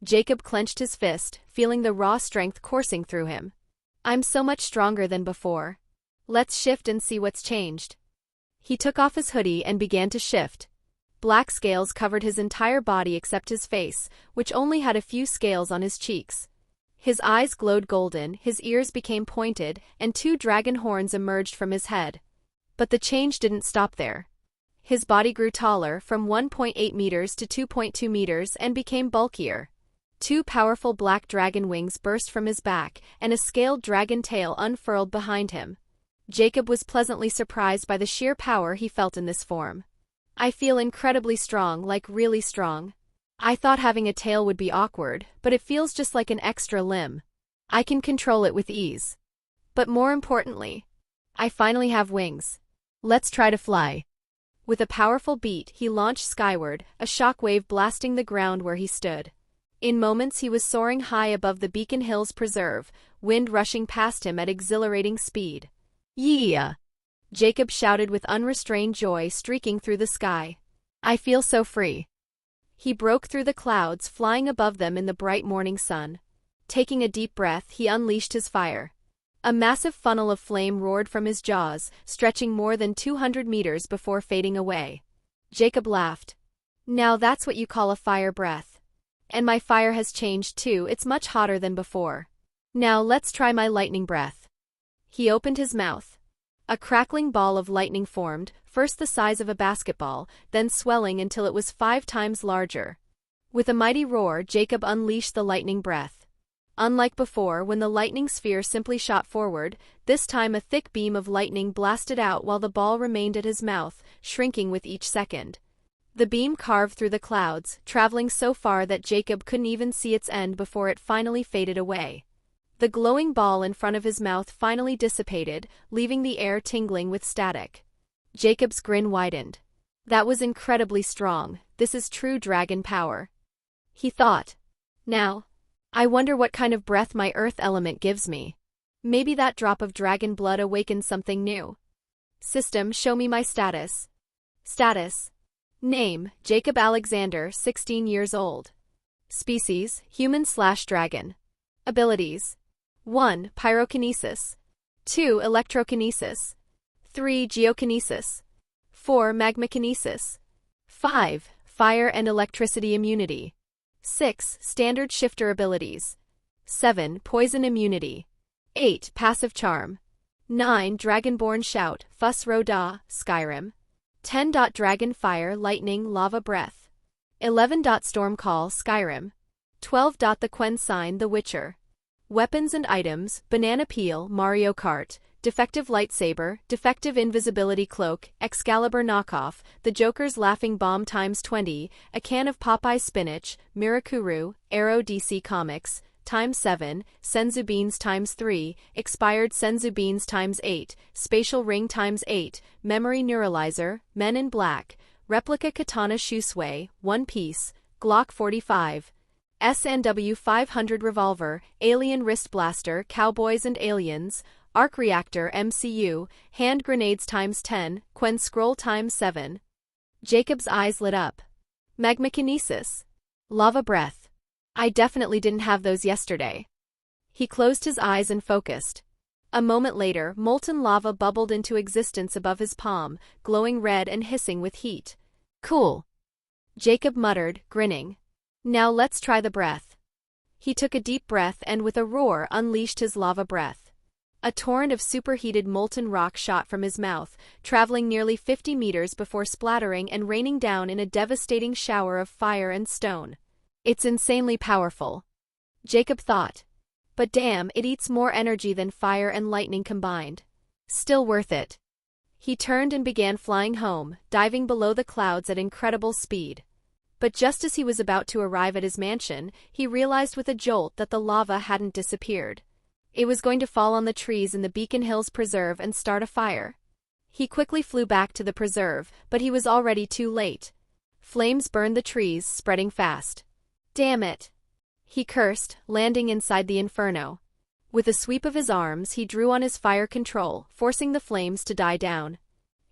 Jacob clenched his fist, feeling the raw strength coursing through him. I'm so much stronger than before. Let's shift and see what's changed. He took off his hoodie and began to shift. Black scales covered his entire body except his face, which only had a few scales on his cheeks. His eyes glowed golden, his ears became pointed, and 2 dragon horns emerged from his head. But the change didn't stop there. His body grew taller, from 1.8 meters to 2.2 meters, and became bulkier. 2 powerful black dragon wings burst from his back, and a scaled dragon tail unfurled behind him. Jacob was pleasantly surprised by the sheer power he felt in this form. I feel incredibly strong, like really strong. I thought having a tail would be awkward, but it feels just like an extra limb. I can control it with ease. But more importantly, I finally have wings. Let's try to fly. With a powerful beat, he launched skyward, a shockwave blasting the ground where he stood. In moments he was soaring high above the Beacon Hills Preserve, wind rushing past him at exhilarating speed. Yeah! Jacob shouted with unrestrained joy streaking through the sky. I feel so free. He broke through the clouds, flying above them in the bright morning sun. Taking a deep breath, he unleashed his fire. A massive funnel of flame roared from his jaws, stretching more than 200 meters before fading away. Jacob laughed. Now that's what you call a fire breath. And my fire has changed too, it's much hotter than before. Now let's try my lightning breath. He opened his mouth. A crackling ball of lightning formed, first the size of a basketball, then swelling until it was 5 times larger. With a mighty roar, Jacob unleashed the lightning breath. Unlike before, when the lightning sphere simply shot forward, this time a thick beam of lightning blasted out while the ball remained at his mouth, shrinking with each second. The beam carved through the clouds, traveling so far that Jacob couldn't even see its end before it finally faded away. The glowing ball in front of his mouth finally dissipated, leaving the air tingling with static. Jacob's grin widened. That was incredibly strong. This is true dragon power. He thought. Now, I wonder what kind of breath my earth element gives me. Maybe that drop of dragon blood awakens something new. System, show me my status. Status. Name, Jacob Alexander, 16 years old. Species, human/dragon. Abilities: 1. Pyrokinesis. 2. Electrokinesis. 3. Geokinesis. 4. Magmakinesis. 5. Fire and electricity immunity. 6. Standard shifter abilities. 7. Poison immunity. 8. Passive charm. 9. Dragonborn shout, Fuss Ro Da, Skyrim. 10. Dragon fire, lightning, lava breath. 11. Storm call, Skyrim. 12. The Quen sign, The Witcher. Weapons and items: banana peel, Mario Kart. Defective lightsaber, defective invisibility cloak, Excalibur knockoff, the Joker's laughing bomb ×20, a can of Popeye spinach, Mirakuru, Arrow DC Comics, ×7, Senzu beans ×3, expired Senzu beans ×8, spatial ring ×8, memory neuralizer, Men in Black, replica katana Shusui, One Piece, Glock 45, SNW 500 revolver, alien wrist blaster, Cowboys and Aliens, Arc Reactor MCU, hand grenades ×10, Quen scroll ×7. Jacob's eyes lit up. Magmakinesis. Lava breath. I definitely didn't have those yesterday. He closed his eyes and focused. A moment later, molten lava bubbled into existence above his palm, glowing red and hissing with heat. Cool. Jacob muttered, grinning. Now let's try the breath. He took a deep breath and with a roar unleashed his lava breath. A torrent of superheated molten rock shot from his mouth, traveling nearly 50 meters before splattering and raining down in a devastating shower of fire and stone. It's insanely powerful, Jacob thought. But damn, it eats more energy than fire and lightning combined. Still worth it. He turned and began flying home, diving below the clouds at incredible speed. But just as he was about to arrive at his mansion, he realized with a jolt that the lava hadn't disappeared. It was going to fall on the trees in the Beacon Hills Preserve and start a fire. He quickly flew back to the preserve, but he was already too late. Flames burned the trees, spreading fast. Damn it! He cursed, landing inside the inferno. With a sweep of his arms, he drew on his fire control, forcing the flames to die down.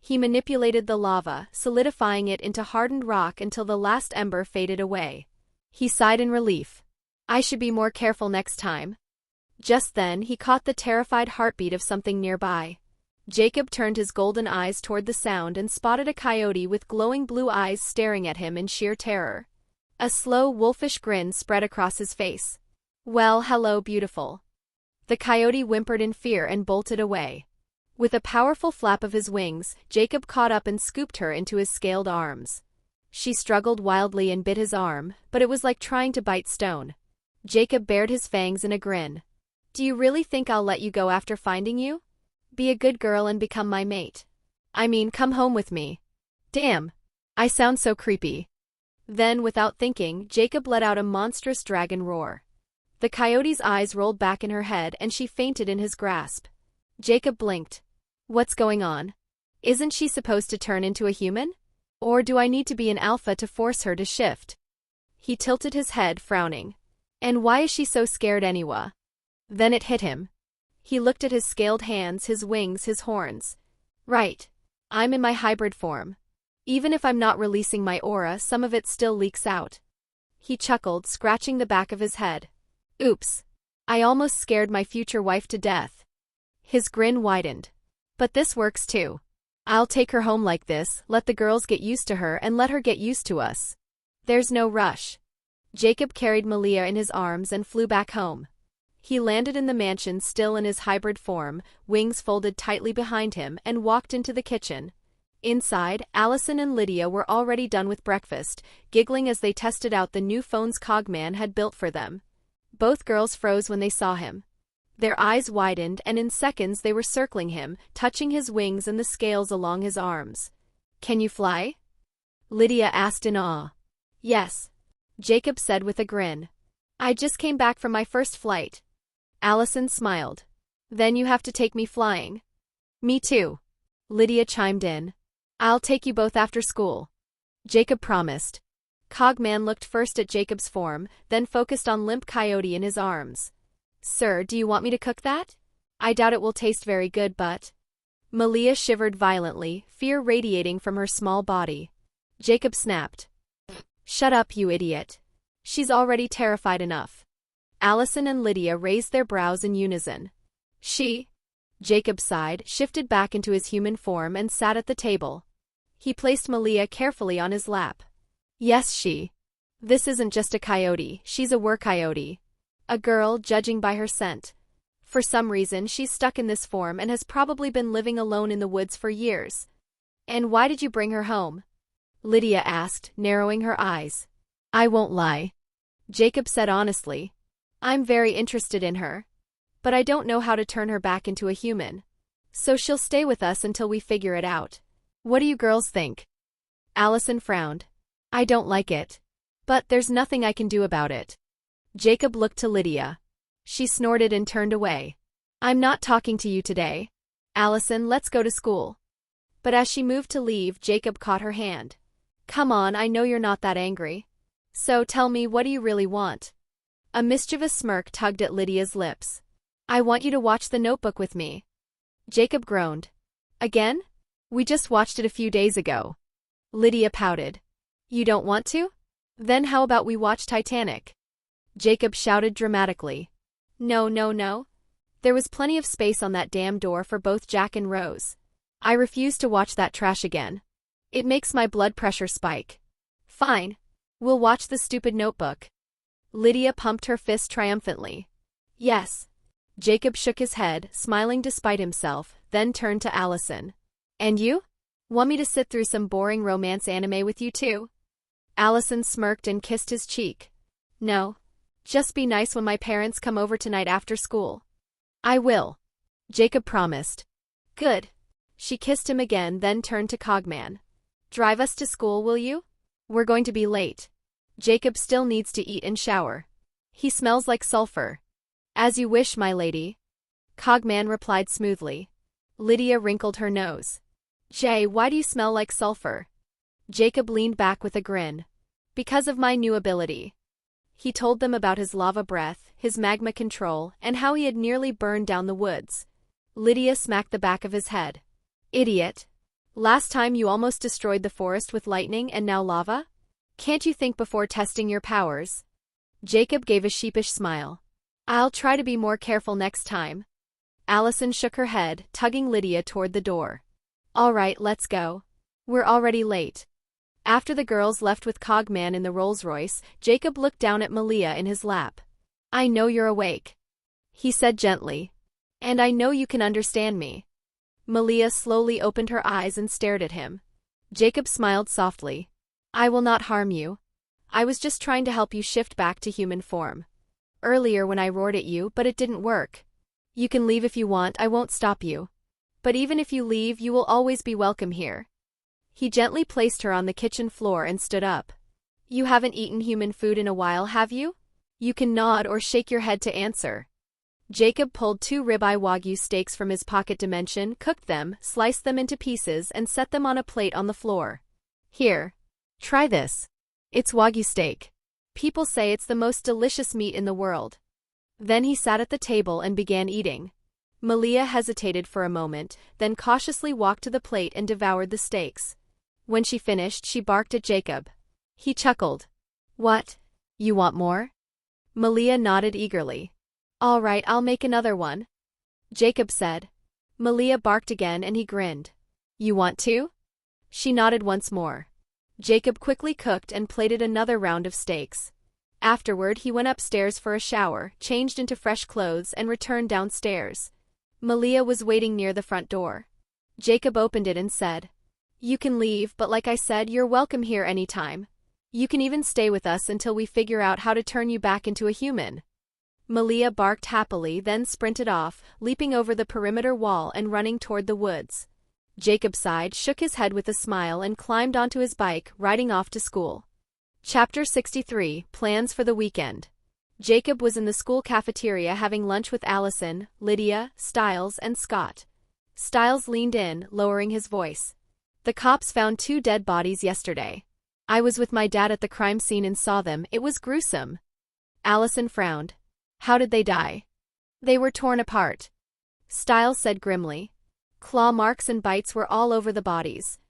He manipulated the lava, solidifying it into hardened rock until the last ember faded away. He sighed in relief. I should be more careful next time. Just then, he caught the terrified heartbeat of something nearby. Jacob turned his golden eyes toward the sound and spotted a coyote with glowing blue eyes staring at him in sheer terror. A slow, wolfish grin spread across his face. Well, hello, beautiful. The coyote whimpered in fear and bolted away. With a powerful flap of his wings, Jacob caught up and scooped her into his scaled arms. She struggled wildly and bit his arm, but it was like trying to bite stone. Jacob bared his fangs in a grin. Do you really think I'll let you go after finding you? Be a good girl and become my mate. I mean, come home with me. Damn. I sound so creepy. Then, without thinking, Jacob let out a monstrous dragon roar. The coyote's eyes rolled back in her head and she fainted in his grasp. Jacob blinked. What's going on? Isn't she supposed to turn into a human? Or do I need to be an alpha to force her to shift? He tilted his head, frowning. And why is she so scared anyway? Then it hit him. He looked at his scaled hands, his wings, his horns. Right. I'm in my hybrid form. Even if I'm not releasing my aura, some of it still leaks out. He chuckled, scratching the back of his head. Oops. I almost scared my future wife to death. His grin widened. But this works too. I'll take her home like this, let the girls get used to her and let her get used to us. There's no rush. Jacob carried Malia in his arms and flew back home. He landed in the mansion still in his hybrid form, wings folded tightly behind him, and walked into the kitchen. Inside, Allison and Lydia were already done with breakfast, giggling as they tested out the new phones Cogman had built for them. Both girls froze when they saw him. Their eyes widened, and in seconds they were circling him, touching his wings and the scales along his arms. Can you fly? Lydia asked in awe. Yes, Jacob said with a grin. I just came back from my first flight. Allison smiled. Then you have to take me flying. Me too. Lydia chimed in. I'll take you both after school. Jacob promised. Cogman looked first at Jacob's form, then focused on limp Coyote in his arms. Sir, do you want me to cook that? I doubt it will taste very good, but... Malia shivered violently, fear radiating from her small body. Jacob snapped. Shut up, you idiot. She's already terrified enough. Allison and Lydia raised their brows in unison. She? Jacob sighed, shifted back into his human form and sat at the table. He placed Malia carefully on his lap. Yes, she. This isn't just a coyote, she's a were-coyote. A girl, judging by her scent. For some reason, she's stuck in this form and has probably been living alone in the woods for years. And why did you bring her home? Lydia asked, narrowing her eyes. I won't lie. Jacob said honestly. I'm very interested in her. But I don't know how to turn her back into a human. So she'll stay with us until we figure it out. What do you girls think? Allison frowned. I don't like it. But there's nothing I can do about it. Jacob looked to Lydia. She snorted and turned away. I'm not talking to you today. Allison, let's go to school. But as she moved to leave, Jacob caught her hand. Come on, I know you're not that angry. So tell me, what do you really want? A mischievous smirk tugged at Lydia's lips. I want you to watch The Notebook with me. Jacob groaned. Again? We just watched it a few days ago. Lydia pouted. You don't want to? Then how about we watch Titanic? Jacob shouted dramatically. No, no, no. There was plenty of space on that damn door for both Jack and Rose. I refuse to watch that trash again. It makes my blood pressure spike. Fine. We'll watch the stupid Notebook. Lydia pumped her fist triumphantly. Yes. Jacob shook his head, smiling despite himself, then turned to Allison. And you? Want me to sit through some boring romance anime with you too? Allison smirked and kissed his cheek. No. Just be nice when my parents come over tonight after school. I will. Jacob promised. Good. She kissed him again, then turned to Cogman. Drive us to school, will you? We're going to be late. Jacob still needs to eat and shower. He smells like sulfur. As you wish, my lady. Cogman replied smoothly. Lydia wrinkled her nose. Jay, why do you smell like sulfur? Jacob leaned back with a grin. Because of my new ability. He told them about his lava breath, his magma control, and how he had nearly burned down the woods. Lydia smacked the back of his head. Idiot. Last time you almost destroyed the forest with lightning and now lava? Can't you think before testing your powers? Jacob gave a sheepish smile. I'll try to be more careful next time. Allison shook her head, tugging Lydia toward the door. All right, let's go. We're already late. After the girls left with Cogman in the Rolls-Royce, Jacob looked down at Malia in his lap. I know you're awake. He said gently. And I know you can understand me. Malia slowly opened her eyes and stared at him. Jacob smiled softly. I will not harm you. I was just trying to help you shift back to human form. Earlier when I roared at you, but it didn't work. You can leave if you want, I won't stop you. But even if you leave, you will always be welcome here. He gently placed her on the kitchen floor and stood up. You haven't eaten human food in a while, have you? You can nod or shake your head to answer. Jacob pulled 2 ribeye Wagyu steaks from his pocket dimension, cooked them, sliced them into pieces, and set them on a plate on the floor. Here. Try this. It's Wagyu steak. People say it's the most delicious meat in the world. Then he sat at the table and began eating. Malia hesitated for a moment, then cautiously walked to the plate and devoured the steaks. When she finished, she barked at Jacob. He chuckled. What? You want more? Malia nodded eagerly. All right, I'll make another one. Jacob said. Malia barked again and he grinned. You want to? She nodded once more. Jacob quickly cooked and plated another round of steaks. Afterward, he went upstairs for a shower, changed into fresh clothes, and returned downstairs. Malia was waiting near the front door. Jacob opened it and said, You can leave, but like I said, you're welcome here anytime. You can even stay with us until we figure out how to turn you back into a human. Malia barked happily, then sprinted off, leaping over the perimeter wall and running toward the woods. Jacob sighed, shook his head with a smile, and climbed onto his bike, riding off to school. Chapter 63, Plans for the Weekend. Jacob was in the school cafeteria having lunch with Allison, Lydia, Stiles, and Scott. Stiles leaned in, lowering his voice. The cops found 2 dead bodies yesterday. I was with my dad at the crime scene and saw them. It was gruesome. Allison frowned. How did they die? They were torn apart. Stiles said grimly. Claw marks and bites were all over the bodies.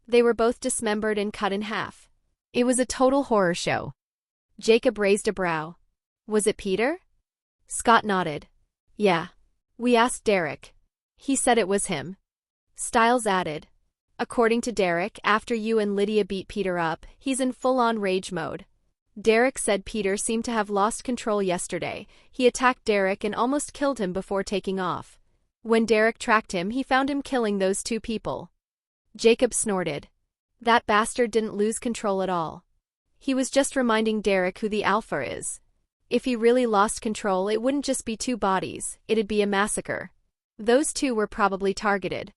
They were both dismembered and cut in half. It was a total horror show. Jacob raised a brow. Was it Peter? Scott nodded. Yeah. We asked Derek. He said it was him. Stiles added. According to Derek, after you and Lydia beat Peter up, he's in full-on rage mode. Derek said Peter seemed to have lost control yesterday. He attacked Derek and almost killed him before taking off. When Derek tracked him, he found him killing those two people. Jacob snorted. That bastard didn't lose control at all. He was just reminding Derek who the Alpha is. If he really lost control, it wouldn't just be two bodies, it'd be a massacre. Those two were probably targeted.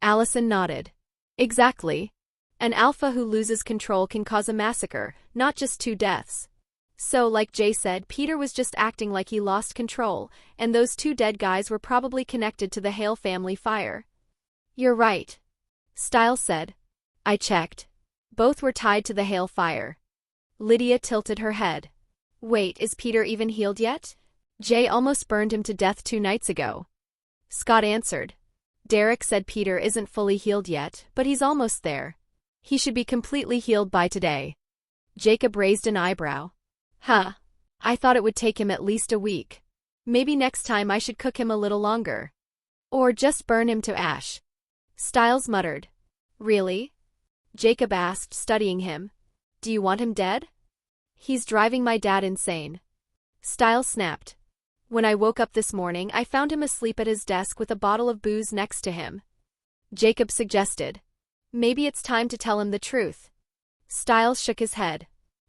Allison nodded. Exactly. An Alpha who loses control can cause a massacre, not just two deaths. So, like Jay said, Peter was just acting like he lost control, and those two dead guys were probably connected to the Hale family fire. You're right. Stiles said. I checked. Both were tied to the Hale fire. Lydia tilted her head. Wait, is Peter even healed yet? Jay almost burned him to death 2 nights ago. Scott answered. Derek said Peter isn't fully healed yet, but he's almost there. He should be completely healed by today. Jacob raised an eyebrow. Huh. I thought it would take him at least a week. Maybe next time I should cook him a little longer. Or just burn him to ash. Stiles muttered. Really? Jacob asked, studying him. Do you want him dead? He's driving my dad insane. Stiles snapped. When I woke up this morning, I found him asleep at his desk with a bottle of booze next to him. Jacob suggested. Maybe it's time to tell him the truth. Stiles shook his head.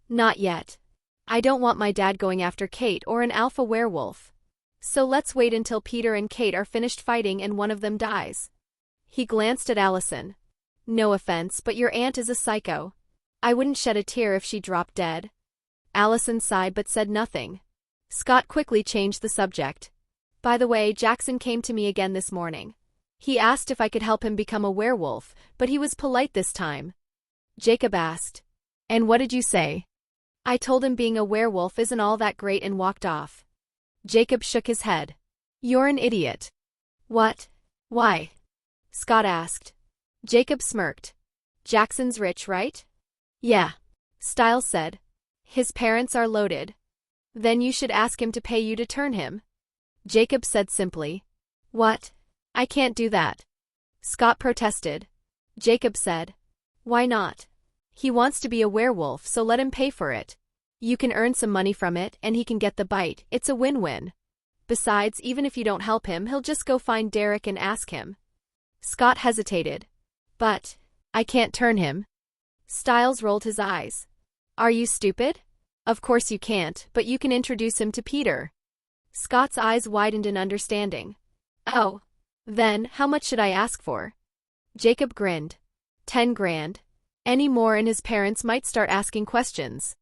Not yet. I don't want my dad going after Kate or an alpha werewolf. So let's wait until Peter and Kate are finished fighting and one of them dies. He glanced at Allison. No offense, but your aunt is a psycho. I wouldn't shed a tear if she dropped dead. Allison sighed but said nothing. Scott quickly changed the subject. By the way, Jackson came to me again this morning. He asked if I could help him become a werewolf, but he was polite this time. Jacob asked. And what did you say? I told him being a werewolf isn't all that great and walked off. Jacob shook his head. You're an idiot. What? Why? Scott asked. Jacob smirked. Jackson's rich, right? Yeah. Stiles said. His parents are loaded. Then you should ask him to pay you to turn him. Jacob said simply. What? I can't do that. Scott protested. Jacob said. Why not? He wants to be a werewolf, so let him pay for it. You can earn some money from it, and he can get the bite. It's a win-win. Besides, even if you don't help him, he'll just go find Derek and ask him. Scott hesitated. But I can't turn him. Stiles rolled his eyes. Are you stupid? Of course you can't, but you can introduce him to Peter. Scott's eyes widened in understanding. Oh. Then, how much should I ask for? Jacob grinned. 10 grand. Any more and his parents might start asking questions.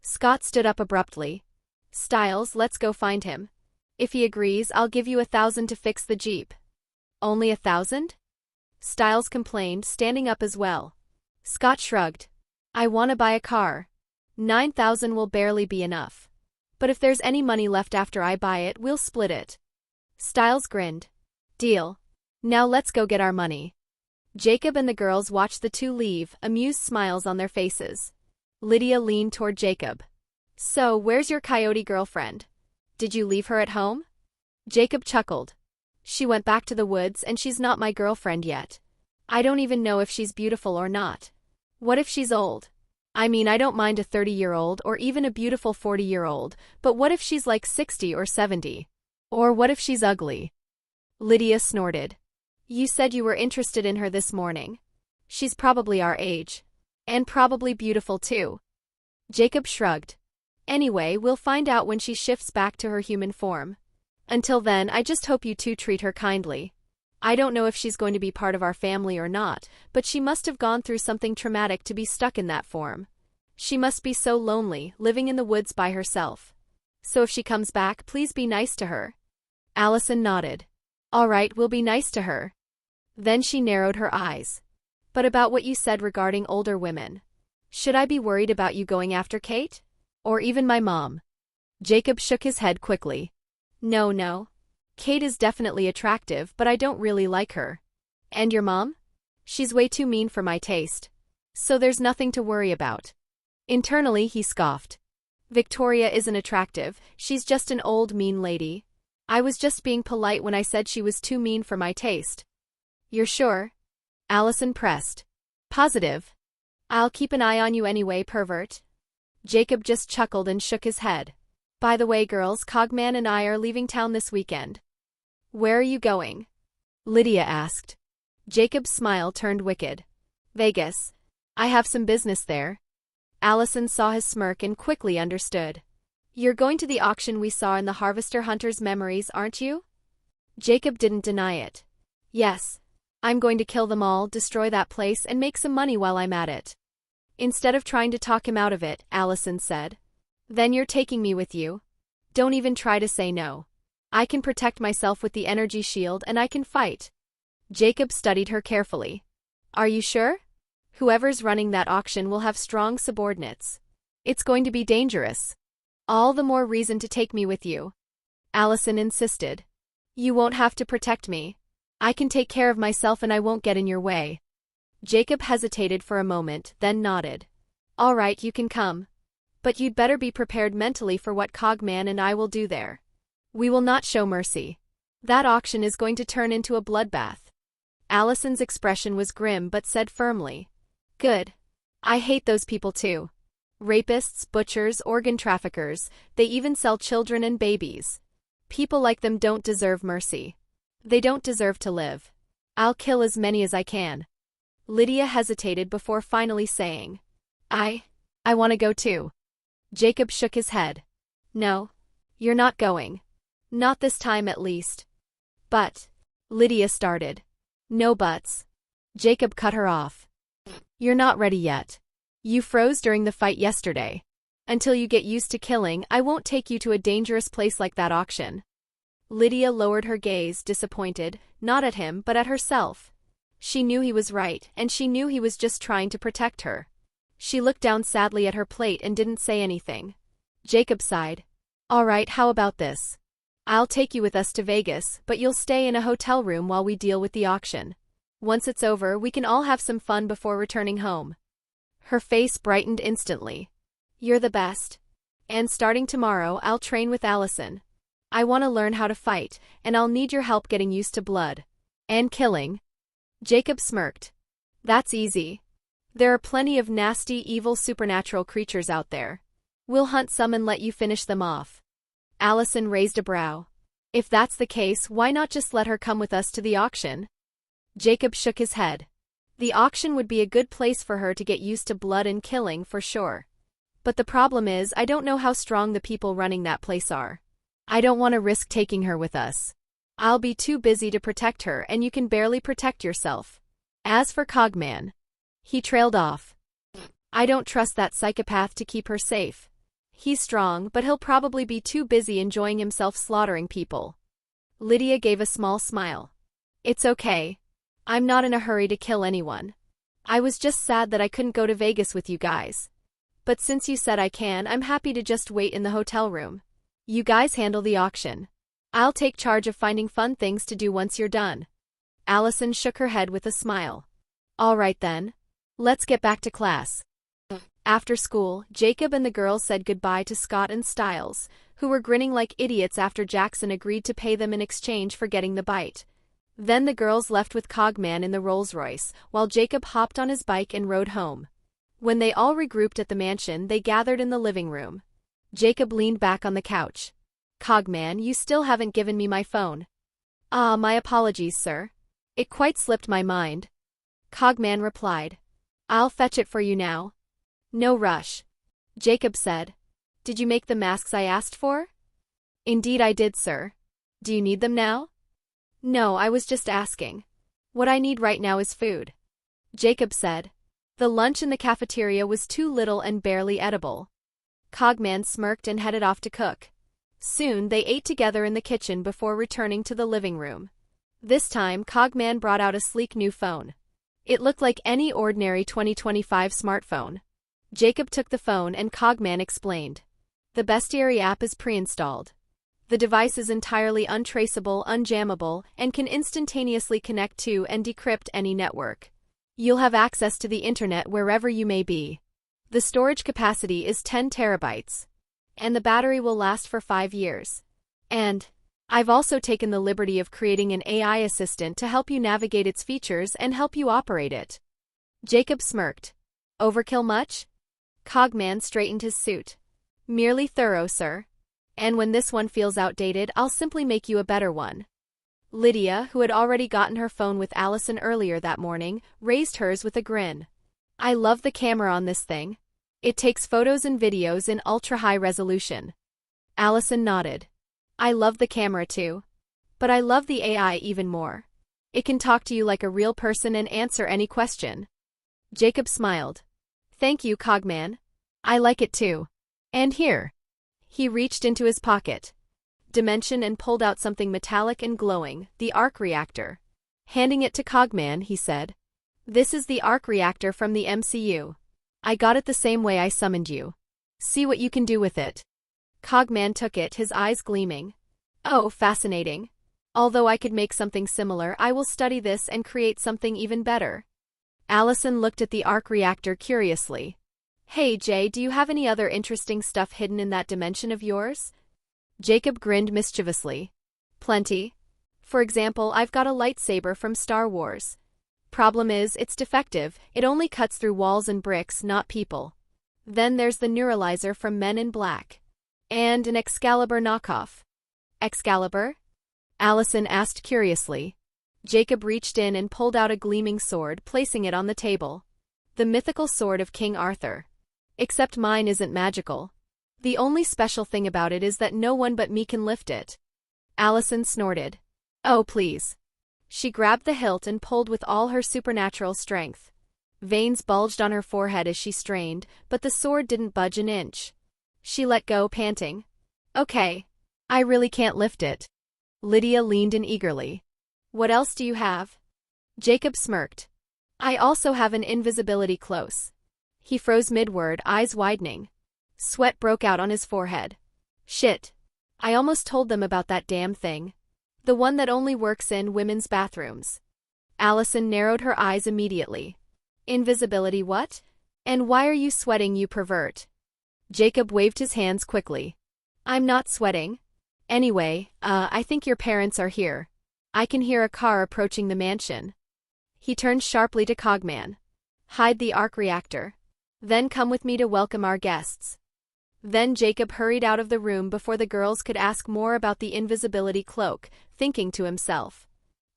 Scott stood up abruptly. Stiles, let's go find him. If he agrees, I'll give you 1,000 to fix the Jeep. Only 1,000? Stiles complained, standing up as well. Scott shrugged. I want to buy a car. 9,000 will barely be enough. But if there's any money left after I buy it, we'll split it. Stiles grinned. Deal. Now let's go get our money. Jacob and the girls watched the two leave, amused smiles on their faces. Lydia leaned toward Jacob. So, where's your coyote girlfriend? Did you leave her at home? Jacob chuckled. She went back to the woods and she's not my girlfriend yet. I don't even know if she's beautiful or not. What if she's old? I mean, I don't mind a 30-year-old or even a beautiful 40-year-old, but what if she's like 60 or 70? Or what if she's ugly? Lydia snorted. You said you were interested in her this morning. She's probably our age. And probably beautiful too. Jacob shrugged. Anyway, we'll find out when she shifts back to her human form. Until then, I just hope you two treat her kindly. I don't know if she's going to be part of our family or not, but she must have gone through something traumatic to be stuck in that form. She must be so lonely, living in the woods by herself. So if she comes back, please be nice to her. Allison nodded. All right, we'll be nice to her. Then she narrowed her eyes. But about what you said regarding older women. Should I be worried about you going after Kate? Or even my mom? Jacob shook his head quickly. No. Kate is definitely attractive, but I don't really like her. And your mom? She's way too mean for my taste. So there's nothing to worry about. Internally, he scoffed. Victoria isn't attractive, she's just an old mean lady. I was just being polite when I said she was too mean for my taste. You're sure? Allison pressed. Positive. I'll keep an eye on you anyway, pervert. Jacob just chuckled and shook his head. By the way, girls, Cogman and I are leaving town this weekend. Where are you going? Lydia asked. Jacob's smile turned wicked. Vegas. I have some business there. Allison saw his smirk and quickly understood. You're going to the auction we saw in the Harvester Hunter's Memories, aren't you? Jacob didn't deny it. Yes. I'm going to kill them all, destroy that place, and make some money while I'm at it. Instead of trying to talk him out of it, Allison said. Then you're taking me with you. Don't even try to say no. I can protect myself with the energy shield and I can fight. Jacob studied her carefully. Are you sure? Whoever's running that auction will have strong subordinates. It's going to be dangerous. All the more reason to take me with you. Allison insisted. You won't have to protect me. I can take care of myself and I won't get in your way. Jacob hesitated for a moment, then nodded. All right, you can come. But you'd better be prepared mentally for what Cogman and I will do there. We will not show mercy. That auction is going to turn into a bloodbath. Allison's expression was grim but said firmly. Good. I hate those people too. Rapists, butchers, organ traffickers, they even sell children and babies. People like them don't deserve mercy. They don't deserve to live. I'll kill as many as I can. Lydia hesitated before finally saying. I want to go too. Jacob shook his head. No. You're not going. Not this time at least. But. Lydia started. No buts. Jacob cut her off. You're not ready yet. You froze during the fight yesterday. Until you get used to killing, I won't take you to a dangerous place like that auction. Lydia lowered her gaze, disappointed, not at him but at herself. She knew he was right, and she knew he was just trying to protect her. She looked down sadly at her plate and didn't say anything. Jacob sighed. All right, how about this? I'll take you with us to Vegas, but you'll stay in a hotel room while we deal with the auction. Once it's over, we can all have some fun before returning home. Her face brightened instantly. You're the best. And starting tomorrow, I'll train with Allison. I want to learn how to fight, and I'll need your help getting used to blood. And killing. Jacob smirked. That's easy. There are plenty of nasty, evil supernatural creatures out there. We'll hunt some and let you finish them off. Allison raised a brow. If that's the case, why not just let her come with us to the auction? Jacob shook his head. The auction would be a good place for her to get used to blood and killing for sure. But the problem is, I don't know how strong the people running that place are. I don't want to risk taking her with us. I'll be too busy to protect her and you can barely protect yourself. As for Cogman. He trailed off. I don't trust that psychopath to keep her safe. He's strong, but he'll probably be too busy enjoying himself slaughtering people. Lydia gave a small smile. It's okay. I'm not in a hurry to kill anyone. I was just sad that I couldn't go to Vegas with you guys. But since you said I can, I'm happy to just wait in the hotel room. You guys handle the auction. I'll take charge of finding fun things to do once you're done. Allison shook her head with a smile. All right then. Let's get back to class. After school, Jacob and the girls said goodbye to Scott and Stiles, who were grinning like idiots after Jackson agreed to pay them in exchange for getting the bite. Then the girls left with Cogman in the Rolls-Royce, while Jacob hopped on his bike and rode home. When they all regrouped at the mansion, they gathered in the living room. Jacob leaned back on the couch. Cogman, you still haven't given me my phone. Ah, my apologies, sir. It quite slipped my mind. Cogman replied. I'll fetch it for you now. No rush. Jacob said. Did you make the masks I asked for? Indeed I did, sir. Do you need them now? No, I was just asking. What I need right now is food. Jacob said. The lunch in the cafeteria was too little and barely edible. Cogman smirked and headed off to cook. Soon they ate together in the kitchen before returning to the living room. This time, Cogman brought out a sleek new phone. It looked like any ordinary 2025 smartphone. Jacob took the phone and Cogman explained. The Bestiary app is pre-installed. The device is entirely untraceable, unjammable, and can instantaneously connect to and decrypt any network. You'll have access to the internet wherever you may be. The storage capacity is 10 terabytes. And the battery will last for 5 years. And I've also taken the liberty of creating an AI assistant to help you navigate its features and help you operate it. Jacob smirked. Overkill much? Cogman straightened his suit. Merely thorough, sir. And when this one feels outdated, I'll simply make you a better one. Lydia, who had already gotten her phone with Allison earlier that morning, raised hers with a grin. I love the camera on this thing. It takes photos and videos in ultra-high resolution. Allison nodded. I love the camera too. But I love the AI even more. It can talk to you like a real person and answer any question. Jacob smiled. Thank you, Cogman. I like it too. And here. He reached into his pocket dimension and pulled out something metallic and glowing, the arc reactor. Handing it to Cogman, he said. This is the arc reactor from the MCU. I got it the same way I summoned you. See what you can do with it. Cogman took it, his eyes gleaming. Oh, fascinating. Although I could make something similar, I will study this and create something even better. Allison looked at the arc reactor curiously. Hey Jay, do you have any other interesting stuff hidden in that dimension of yours? Jacob grinned mischievously. Plenty. For example, I've got a lightsaber from Star Wars. Problem is, it's defective, it only cuts through walls and bricks, not people. Then there's the neuralizer from Men in Black. And an Excalibur knockoff. Excalibur? Allison asked curiously. Jacob reached in and pulled out a gleaming sword, placing it on the table. The mythical sword of King Arthur. Except mine isn't magical. The only special thing about it is that no one but me can lift it. Allison snorted. Oh, please. She grabbed the hilt and pulled with all her supernatural strength. Veins bulged on her forehead as she strained, but the sword didn't budge an inch. She let go, panting. Okay. I really can't lift it. Lydia leaned in eagerly. What else do you have? Jacob smirked. I also have an invisibility close. He froze mid-word, eyes widening. Sweat broke out on his forehead. Shit. I almost told them about that damn thing. The one that only works in women's bathrooms. Allison narrowed her eyes immediately. Invisibility what? And why are you sweating, you pervert? Jacob waved his hands quickly. I'm not sweating. Anyway, I think your parents are here. I can hear a car approaching the mansion. He turned sharply to Cogman. Hide the arc reactor. Then come with me to welcome our guests. Then Jacob hurried out of the room before the girls could ask more about the invisibility cloak, thinking to himself.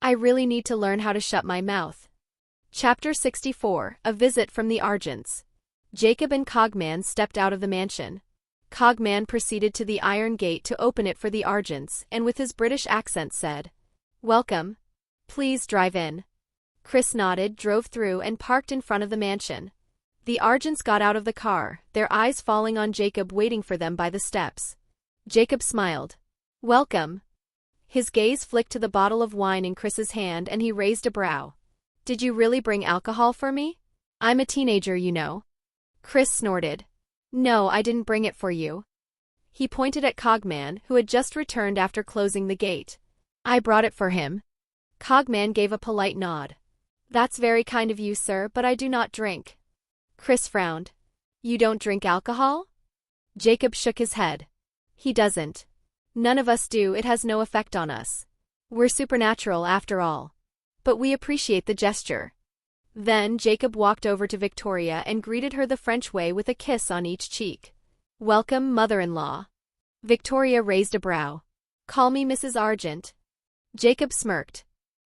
I really need to learn how to shut my mouth. Chapter 64, A Visit from the Argents. Jacob and Cogman stepped out of the mansion. Cogman proceeded to the iron gate to open it for the Argents, and with his British accent said, Welcome. Please drive in. Chris nodded, drove through, and parked in front of the mansion. The Argents got out of the car, their eyes falling on Jacob waiting for them by the steps. Jacob smiled. Welcome. His gaze flicked to the bottle of wine in Chris's hand and he raised a brow. Did you really bring alcohol for me? I'm a teenager, you know. Chris snorted. No, I didn't bring it for you. He pointed at Cogman, who had just returned after closing the gate. I brought it for him. Cogman gave a polite nod. That's very kind of you, sir, but I do not drink. Chris frowned. You don't drink alcohol? Jacob shook his head. He doesn't. None of us do, it has no effect on us. We're supernatural after all. But we appreciate the gesture. Then Jacob walked over to Victoria and greeted her the French way with a kiss on each cheek. Welcome, mother-in-law. Victoria raised a brow. Call me Mrs. Argent. Jacob smirked.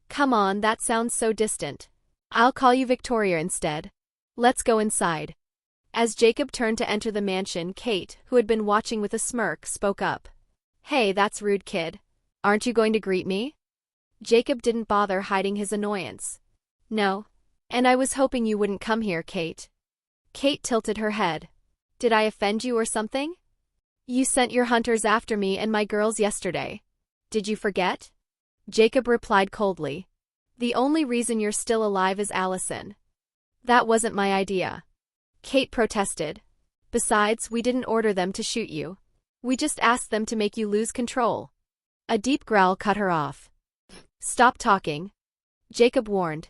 Come on, that sounds so distant. I'll call you Victoria instead. Let's go inside. As Jacob turned to enter the mansion, Kate, who had been watching with a smirk, spoke up. Hey, that's rude, kid. Aren't you going to greet me? Jacob didn't bother hiding his annoyance. No. And I was hoping you wouldn't come here, Kate. Kate tilted her head. Did I offend you or something? You sent your hunters after me and my girls yesterday. Did you forget? Jacob replied coldly. The only reason you're still alive is Allison. That wasn't my idea. Kate protested. Besides, we didn't order them to shoot you. We just asked them to make you lose control. A deep growl cut her off. Stop talking. Jacob warned.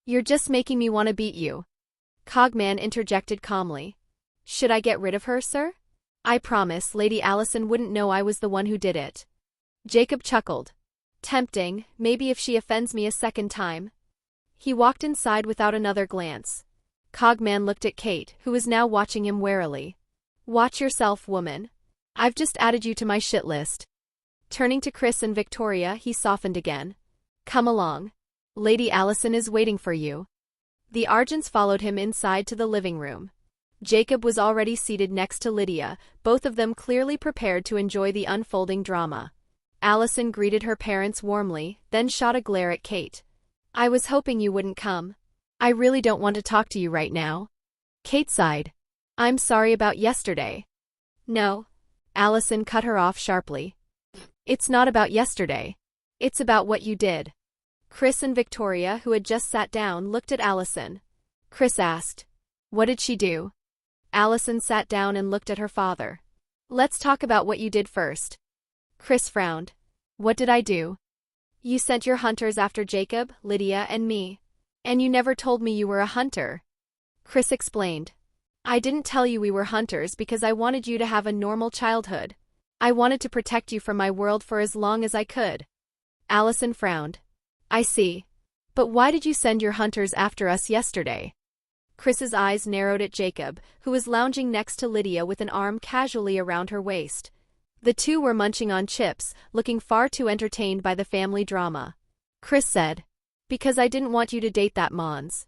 You're just making me want to beat you. Cogman interjected calmly. Should I get rid of her, sir? I promise Lady Allison wouldn't know I was the one who did it. Jacob chuckled. Tempting, maybe if she offends me a second time. He walked inside without another glance. Cogman looked at Kate, who was now watching him warily. Watch yourself, woman. I've just added you to my shit list. Turning to Chris and Victoria, he softened again. Come along. Lady Allison is waiting for you. The Argents followed him inside to the living room. Jacob was already seated next to Lydia, both of them clearly prepared to enjoy the unfolding drama. Allison greeted her parents warmly, then shot a glare at Kate. I was hoping you wouldn't come. I really don't want to talk to you right now. Kate sighed. I'm sorry about yesterday. No. Allison cut her off sharply. It's not about yesterday. It's about what you did. Chris and Victoria, who had just sat down, looked at Allison. Chris asked, what did she do? Allison sat down and looked at her father. Let's talk about what you did first. Chris frowned. What did I do? You sent your hunters after Jacob, Lydia, and me. And you never told me you were a hunter. Chris explained. I didn't tell you we were hunters because I wanted you to have a normal childhood. I wanted to protect you from my world for as long as I could. Allison frowned. I see. But why did you send your hunters after us yesterday? Chris's eyes narrowed at Jacob, who was lounging next to Lydia with an arm casually around her waist. The two were munching on chips, looking far too entertained by the family drama. Chris said, because I didn't want you to date that Mons.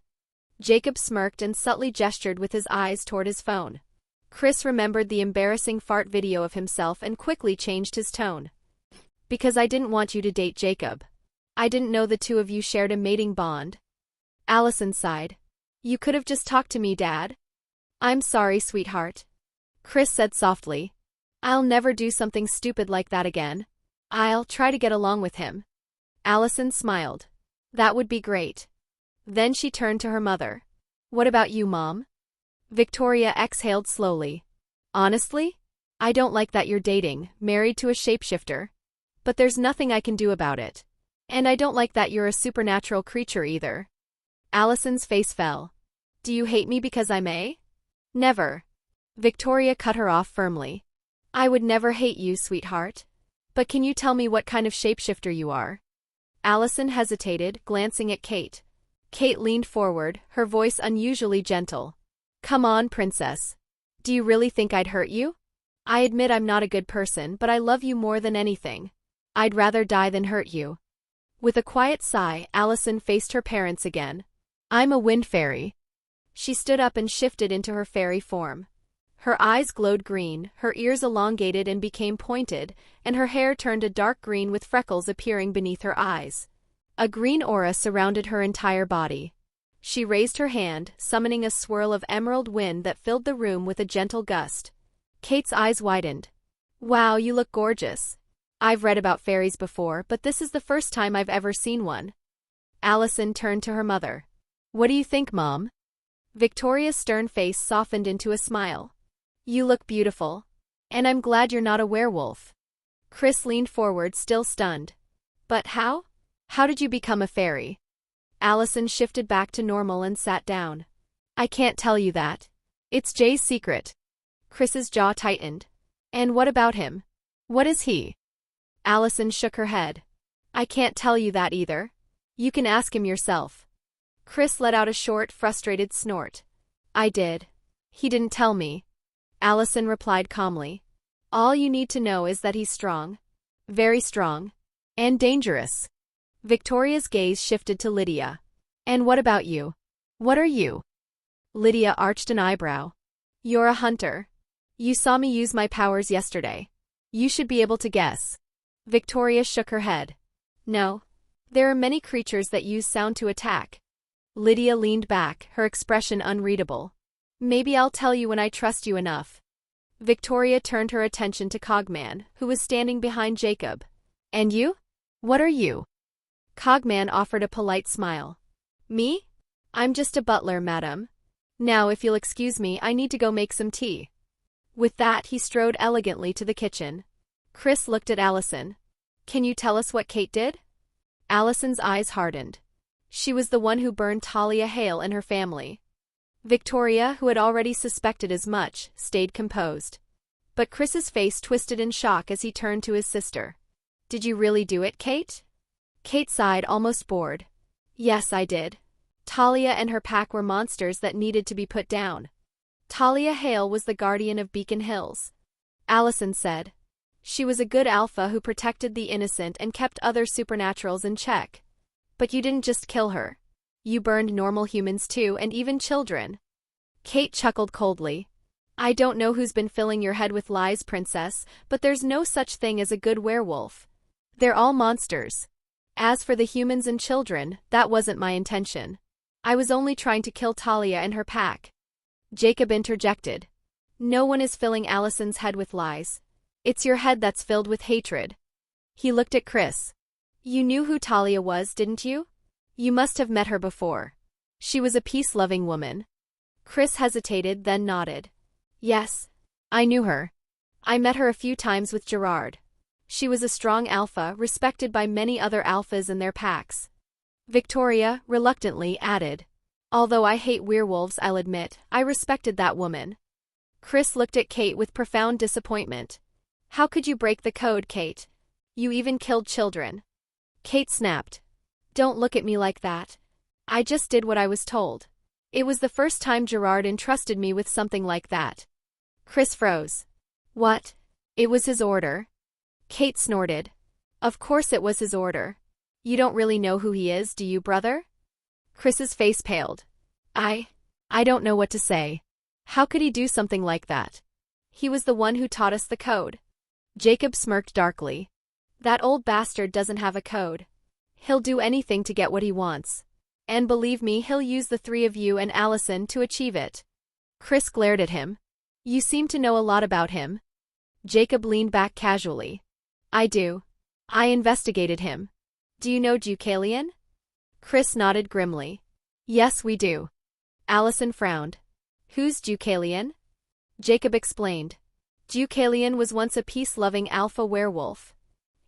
Jacob smirked and subtly gestured with his eyes toward his phone. Chris remembered the embarrassing fart video of himself and quickly changed his tone. Because I didn't want you to date Jacob. I didn't know the two of you shared a mating bond. Allison sighed. You could have just talked to me, Dad. I'm sorry, sweetheart. Chris said softly. I'll never do something stupid like that again. I'll try to get along with him. Allison smiled. That would be great. Then she turned to her mother. What about you, Mom? Victoria exhaled slowly. Honestly? I don't like that you're dating, married to a shapeshifter. But there's nothing I can do about it. And I don't like that you're a supernatural creature either. Allison's face fell. Do you hate me because I'm a? Never. Victoria cut her off firmly. I would never hate you, sweetheart. But can you tell me what kind of shapeshifter you are? Allison hesitated, glancing at Kate. Kate leaned forward, her voice unusually gentle. Come on, princess. Do you really think I'd hurt you? I admit I'm not a good person, but I love you more than anything. I'd rather die than hurt you. With a quiet sigh, Allison faced her parents again. I'm a wind fairy. She stood up and shifted into her fairy form. Her eyes glowed green, her ears elongated and became pointed, and her hair turned a dark green with freckles appearing beneath her eyes. A green aura surrounded her entire body. She raised her hand, summoning a swirl of emerald wind that filled the room with a gentle gust. Kate's eyes widened. Wow, you look gorgeous. I've read about fairies before, but this is the first time I've ever seen one. Allison turned to her mother. What do you think, Mom? Victoria's stern face softened into a smile. You look beautiful. And I'm glad you're not a werewolf. Chris leaned forward, still stunned. But how? How did you become a fairy? Allison shifted back to normal and sat down. I can't tell you that. It's Jay's secret. Chris's jaw tightened. And what about him? What is he? Allison shook her head. I can't tell you that either. You can ask him yourself. Chris let out a short, frustrated snort. I did. He didn't tell me. Allison replied calmly. All you need to know is that he's strong. Very strong. And dangerous. Victoria's gaze shifted to Lydia. And what about you? What are you? Lydia arched an eyebrow. You're a hunter. You saw me use my powers yesterday. You should be able to guess. Victoria shook her head. No. There are many creatures that use sound to attack. Lydia leaned back, her expression unreadable. Maybe I'll tell you when I trust you enough. Victoria turned her attention to Cogman, who was standing behind Jacob. And you? What are you? Cogman offered a polite smile. Me? I'm just a butler, madam. Now, if you'll excuse me, I need to go make some tea. With that, he strode elegantly to the kitchen. Chris looked at Allison. Can you tell us what Kate did? Allison's eyes hardened. She was the one who burned Peter Hale and her family. Victoria, who had already suspected as much, stayed composed. But Chris's face twisted in shock as he turned to his sister. Did you really do it, Kate? Kate sighed, almost bored. Yes, I did. Talia and her pack were monsters that needed to be put down. Peter Hale was the guardian of Beacon Hills. Allison said. She was a good alpha who protected the innocent and kept other supernaturals in check. But you didn't just kill her. You burned normal humans too, and even children. Kate chuckled coldly. I don't know who's been filling your head with lies, princess, but there's no such thing as a good werewolf. They're all monsters. As for the humans and children, that wasn't my intention. I was only trying to kill Talia and her pack. Jacob interjected. No one is filling Allison's head with lies. It's your head that's filled with hatred. He looked at Chris. You knew who Talia was, didn't you? You must have met her before. She was a peace-loving woman. Chris hesitated, then nodded. Yes, I knew her. I met her a few times with Gerard. She was a strong alpha, respected by many other alphas in their packs. Victoria, reluctantly, added. Although I hate werewolves, I'll admit, I respected that woman. Chris looked at Kate with profound disappointment. How could you break the code, Kate? You even killed children. Kate snapped. Don't look at me like that. I just did what I was told. It was the first time Gerard entrusted me with something like that. Chris froze. What? It was his order? Kate snorted. Of course it was his order. You don't really know who he is, do you, brother? Chris's face paled. I don't know what to say. How could he do something like that? He was the one who taught us the code. Jacob smirked darkly. That old bastard doesn't have a code. He'll do anything to get what he wants. And believe me, he'll use the three of you and Allison to achieve it. Chris glared at him. You seem to know a lot about him. Jacob leaned back casually. I do. I investigated him. Do you know Deucalion? Chris nodded grimly. Yes, we do. Allison frowned. Who's Deucalion? Jacob explained. Deucalion was once a peace-loving alpha werewolf.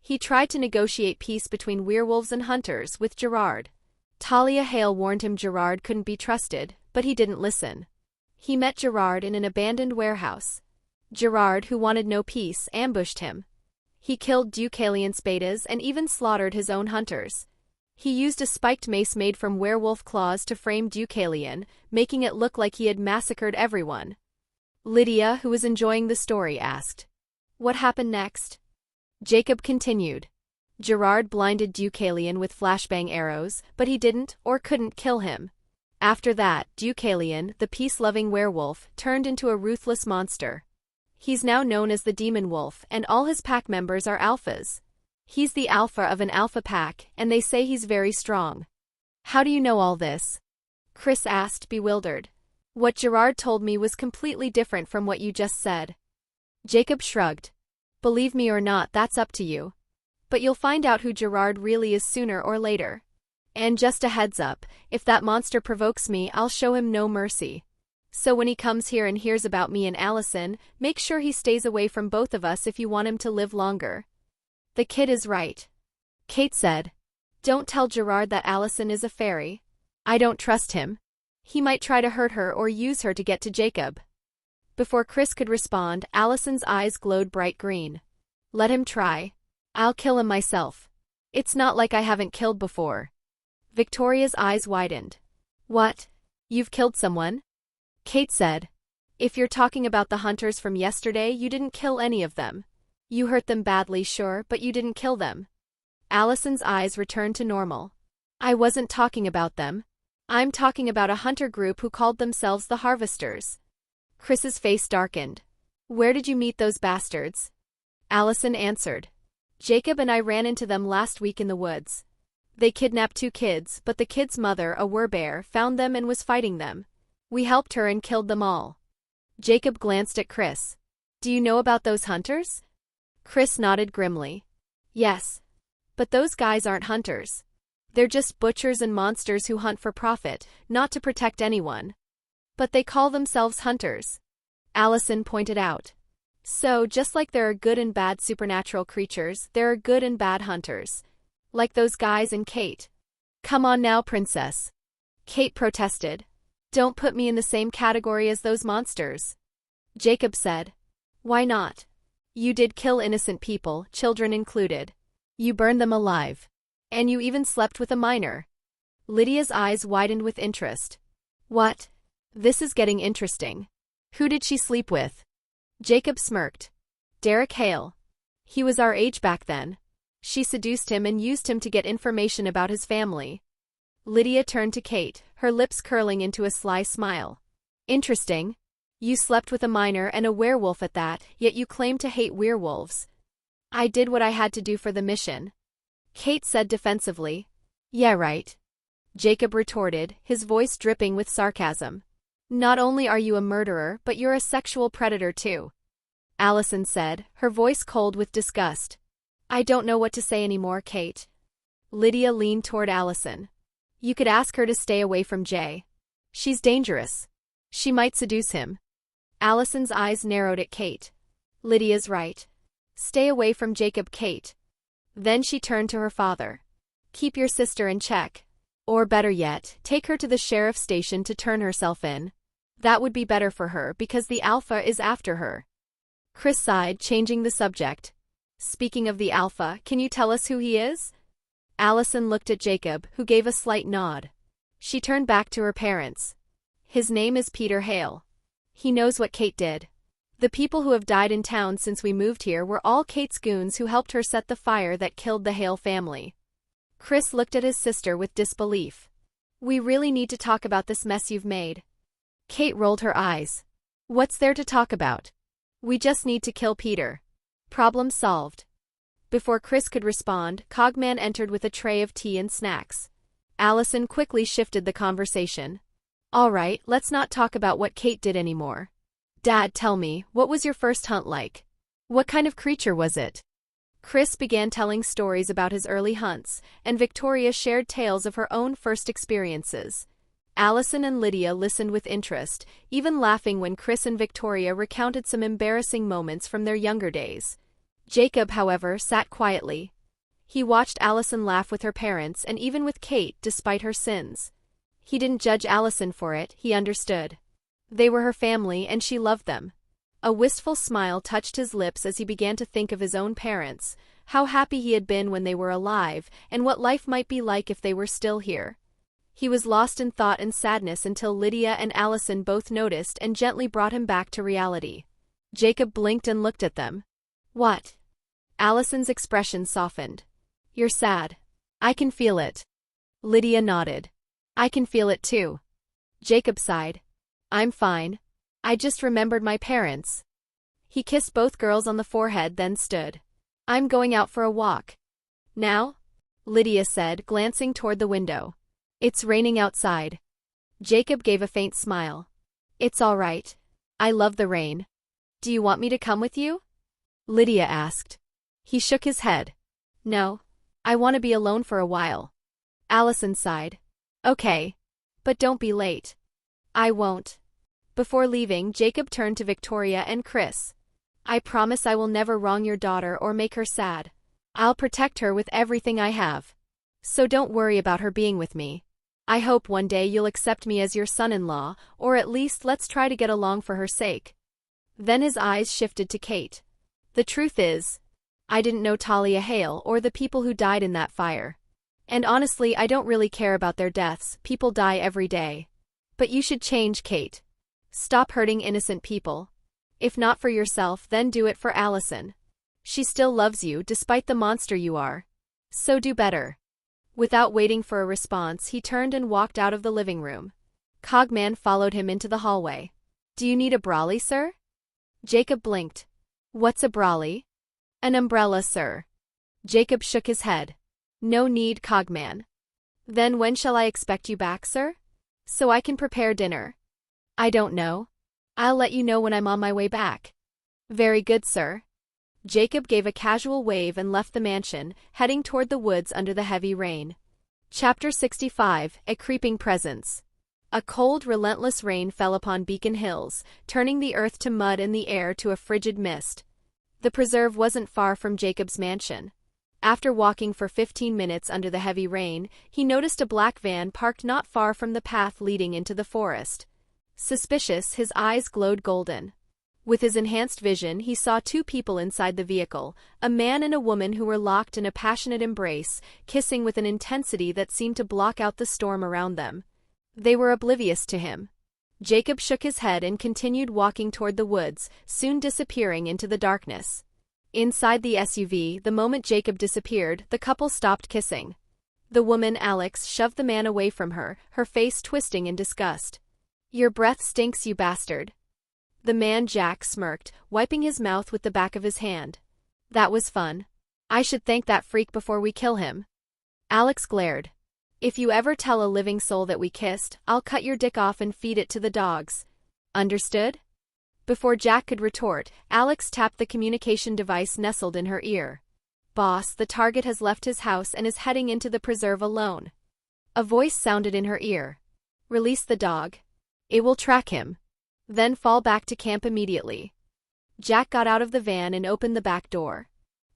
He tried to negotiate peace between werewolves and hunters with Gerard. Peter Hale warned him Gerard couldn't be trusted, but he didn't listen. He met Gerard in an abandoned warehouse. Gerard, who wanted no peace, ambushed him. He killed Deucalion's betas and even slaughtered his own hunters. He used a spiked mace made from werewolf claws to frame Deucalion, making it look like he had massacred everyone. Lydia, who was enjoying the story, asked. What happened next? Jacob continued. Gerard blinded Deucalion with flashbang arrows, but he didn't or couldn't kill him. After that, Deucalion, the peace-loving werewolf, turned into a ruthless monster. He's now known as the Demon Wolf, and all his pack members are alphas. He's the alpha of an alpha pack, and they say he's very strong. How do you know all this? Chris asked, bewildered. What Gerard told me was completely different from what you just said. Jacob shrugged. Believe me or not, that's up to you. But you'll find out who Gerard really is sooner or later. And just a heads up, if that monster provokes me, I'll show him no mercy. So when he comes here and hears about me and Allison, make sure he stays away from both of us if you want him to live longer. The kid is right. Kate said. Don't tell Gerard that Allison is a fairy. I don't trust him. He might try to hurt her or use her to get to Jacob. Before Chris could respond, Allison's eyes glowed bright green. Let him try. I'll kill him myself. It's not like I haven't killed before. Victoria's eyes widened. What? You've killed someone? Kate said. If you're talking about the hunters from yesterday, you didn't kill any of them. You hurt them badly, sure, but you didn't kill them. Allison's eyes returned to normal. I wasn't talking about them. I'm talking about a hunter group who called themselves the Harvesters. Chris's face darkened. Where did you meet those bastards? Allison answered. Jacob and I ran into them last week in the woods. They kidnapped 2 kids, but the kids' mother, a werebear, found them and was fighting them. We helped her and killed them all. Jacob glanced at Chris. Do you know about those hunters? Chris nodded grimly. Yes. But those guys aren't hunters. They're just butchers and monsters who hunt for profit, not to protect anyone. But they call themselves hunters. Allison pointed out. So, just like there are good and bad supernatural creatures, there are good and bad hunters. Like those guys and Kate. Come on now, princess. Kate protested. Don't put me in the same category as those monsters. Jacob said. Why not? You did kill innocent people, children included. You burned them alive. And you even slept with a minor. Lydia's eyes widened with interest. What? This is getting interesting. Who did she sleep with? Jacob smirked. Derek Hale. He was our age back then. She seduced him and used him to get information about his family. Lydia turned to Kate, her lips curling into a sly smile. Interesting. You slept with a minor and a werewolf at that, yet you claim to hate werewolves. I did what I had to do for the mission. Kate said defensively. Yeah, right. Jacob retorted, his voice dripping with sarcasm. Not only are you a murderer, but you're a sexual predator too. Allison said, her voice cold with disgust. I don't know what to say anymore, Kate. Lydia leaned toward Allison. You could ask her to stay away from Jay. She's dangerous. She might seduce him. Allison's eyes narrowed at Kate. Lydia's right. Stay away from Jacob, Kate. Then she turned to her father. Keep your sister in check. Or better yet, take her to the sheriff's station to turn herself in. That would be better for her because the Alpha is after her. Chris sighed, changing the subject. Speaking of the Alpha, can you tell us who he is? Allison looked at Jacob, who gave a slight nod. She turned back to her parents. His name is Peter Hale. He knows what Kate did. The people who have died in town since we moved here were all Kate's goons who helped her set the fire that killed the Hale family. Chris looked at his sister with disbelief. We really need to talk about this mess you've made. Kate rolled her eyes. What's there to talk about? We just need to kill Peter. Problem solved. Before Chris could respond, Cogman entered with a tray of tea and snacks. Allison quickly shifted the conversation. All right, let's not talk about what Kate did anymore. Dad, tell me, what was your first hunt like? What kind of creature was it? Chris began telling stories about his early hunts, and Victoria shared tales of her own first experiences. Allison and Lydia listened with interest, even laughing when Chris and Victoria recounted some embarrassing moments from their younger days. Jacob, however, sat quietly. He watched Allison laugh with her parents and even with Kate despite her sins. He didn't judge Allison for it, he understood. They were her family and she loved them. A wistful smile touched his lips as he began to think of his own parents, how happy he had been when they were alive, and what life might be like if they were still here. He was lost in thought and sadness until Lydia and Allison both noticed and gently brought him back to reality. Jacob blinked and looked at them. What? Allison's expression softened. You're sad. I can feel it. Lydia nodded. I can feel it too. Jacob sighed. I'm fine. I just remembered my parents. He kissed both girls on the forehead, then stood. I'm going out for a walk. Now? Lydia said, glancing toward the window. It's raining outside. Jacob gave a faint smile. It's all right. I love the rain. Do you want me to come with you? Lydia asked. He shook his head. No. I want to be alone for a while. Allison sighed. Okay. But don't be late. I won't. Before leaving, Jacob turned to Victoria and Chris. I promise I will never wrong your daughter or make her sad. I'll protect her with everything I have. So don't worry about her being with me. I hope one day you'll accept me as your son-in-law, or at least let's try to get along for her sake. Then his eyes shifted to Kate. The truth is, I didn't know Talia Hale or the people who died in that fire. And honestly, I don't really care about their deaths, people die every day. But you should change, Kate. Stop hurting innocent people. If not for yourself, then do it for Allison. She still loves you despite the monster you are. So do better. Without waiting for a response, he turned and walked out of the living room. Cogman followed him into the hallway. Do you need a brolly, sir? Jacob blinked. What's a brolly? An umbrella, sir. Jacob shook his head. No need, Cogman. Then when shall I expect you back, sir? So I can prepare dinner. I don't know. I'll let you know when I'm on my way back. Very good, sir. Jacob gave a casual wave and left the mansion, heading toward the woods under the heavy rain. Chapter 65, A Creeping Presence. A cold, relentless rain fell upon Beacon Hills, turning the earth to mud and the air to a frigid mist. The preserve wasn't far from Jacob's mansion. After walking for 15 minutes under the heavy rain, he noticed a black van parked not far from the path leading into the forest. Suspicious, his eyes glowed golden. With his enhanced vision, he saw two people inside the vehicle, a man and a woman who were locked in a passionate embrace, kissing with an intensity that seemed to block out the storm around them. They were oblivious to him. Jacob shook his head and continued walking toward the woods, soon disappearing into the darkness. Inside the SUV, the moment Jacob disappeared, the couple stopped kissing. The woman, Alex, shoved the man away from her, her face twisting in disgust. "Your breath stinks, you bastard." The man, Jack, smirked, wiping his mouth with the back of his hand. "That was fun. I should thank that freak before we kill him." Alex glared. "If you ever tell a living soul that we kissed, I'll cut your dick off and feed it to the dogs. Understood?" Before Jack could retort, Alex tapped the communication device nestled in her ear. "Boss, the target has left his house and is heading into the preserve alone." A voice sounded in her ear. "Release the dog. It will track him. Then fall back to camp immediately." Jack got out of the van and opened the back door.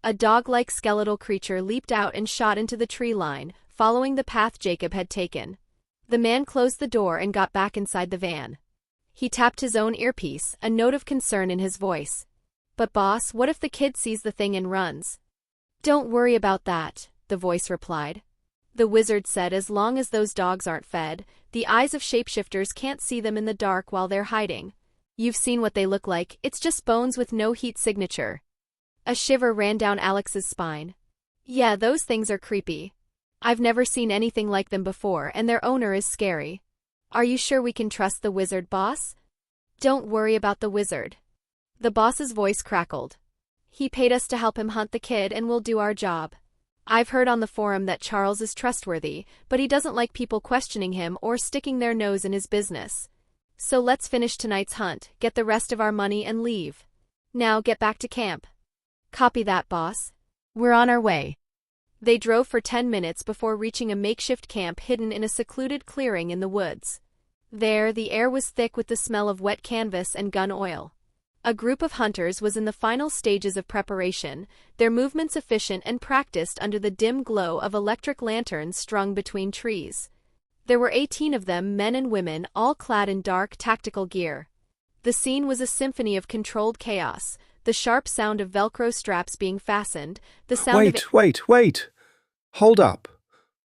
A dog-like skeletal creature leaped out and shot into the tree line, following the path Jacob had taken. The man closed the door and got back inside the van. He tapped his own earpiece, a note of concern in his voice. "But boss, what if the kid sees the thing and runs?" "Don't worry about that," the voice replied. The wizard said as long as those dogs aren't fed, the eyes of shapeshifters can't see them in the dark while they're hiding. You've seen what they look like, it's just bones with no heat signature. A shiver ran down Alex's spine. "Yeah, those things are creepy. I've never seen anything like them before, and their owner is scary. Are you sure we can trust the wizard, boss?" "Don't worry about the wizard." The boss's voice crackled. "He paid us to help him hunt the kid and we'll do our job. I've heard on the forum that Charles is trustworthy, but he doesn't like people questioning him or sticking their nose in his business. So let's finish tonight's hunt, get the rest of our money and leave. Now get back to camp." "Copy that, boss. We're on our way." They drove for 10 minutes before reaching a makeshift camp hidden in a secluded clearing in the woods. There, the air was thick with the smell of wet canvas and gun oil. A group of hunters was in the final stages of preparation, their movements efficient and practiced under the dim glow of electric lanterns strung between trees. There were 18 of them, men and women, all clad in dark, tactical gear. The scene was a symphony of controlled chaos, the sharp sound of Velcro straps being fastened, the sound of— Wait. Hold up.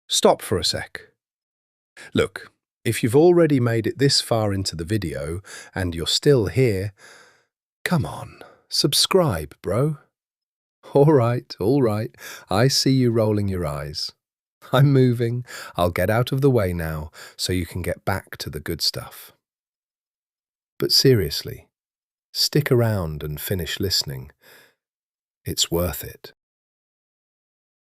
Stop for a sec. Look, if you've already made it this far into the video and you're still here, come on, subscribe, bro. All right, I see you rolling your eyes. I'm moving. I'll get out of the way now so you can get back to the good stuff. But seriously, stick around and finish listening. It's worth it.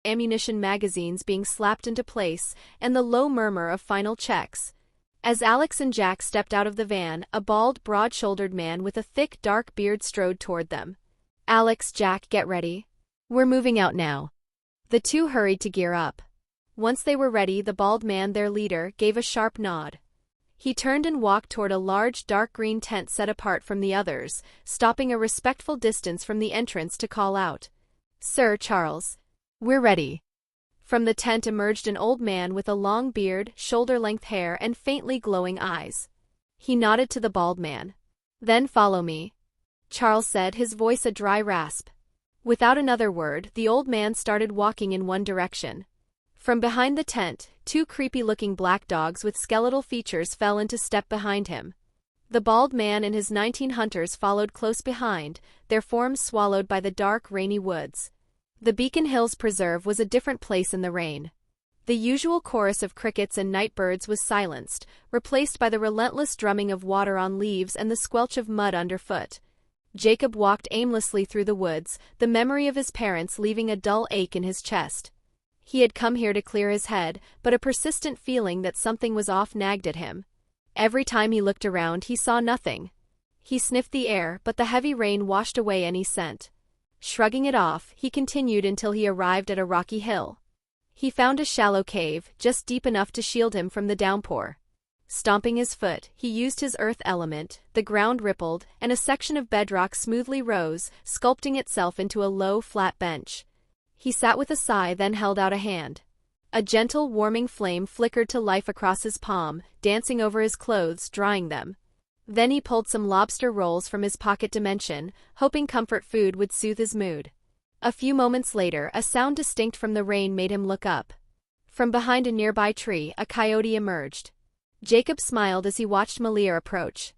Ammunition magazines being slapped into place, and the low murmur of final checks. As Alex and Jack stepped out of the van, a bald, broad-shouldered man with a thick, dark beard strode toward them. "Alex, Jack, get ready. We're moving out now." The two hurried to gear up. Once they were ready, the bald man, their leader, gave a sharp nod. He turned and walked toward a large, dark green tent set apart from the others, stopping a respectful distance from the entrance to call out, "Sir Charles, we're ready." From the tent emerged an old man with a long beard, shoulder-length hair, and faintly glowing eyes. He nodded to the bald man. "Then follow me," Charles said, his voice a dry rasp. Without another word, the old man started walking in one direction. From behind the tent, two creepy-looking black dogs with skeletal features fell into step behind him. The bald man and his 19 hunters followed close behind, their forms swallowed by the dark, rainy woods. The Beacon Hills Preserve was a different place in the rain. The usual chorus of crickets and night birds was silenced, replaced by the relentless drumming of water on leaves and the squelch of mud underfoot. Jacob walked aimlessly through the woods, the memory of his parents leaving a dull ache in his chest. He had come here to clear his head, but a persistent feeling that something was off nagged at him. Every time he looked around, he saw nothing. He sniffed the air, but the heavy rain washed away any scent. Shrugging it off, he continued until he arrived at a rocky hill. He found a shallow cave, just deep enough to shield him from the downpour. Stomping his foot, he used his earth element, the ground rippled, and a section of bedrock smoothly rose, sculpting itself into a low, flat bench. He sat with a sigh, then held out a hand. A gentle, warming flame flickered to life across his palm, dancing over his clothes, drying them. Then he pulled some lobster rolls from his pocket dimension, hoping comfort food would soothe his mood. A few moments later, a sound distinct from the rain made him look up. From behind a nearby tree, a coyote emerged. Jacob smiled as he watched Malia approach.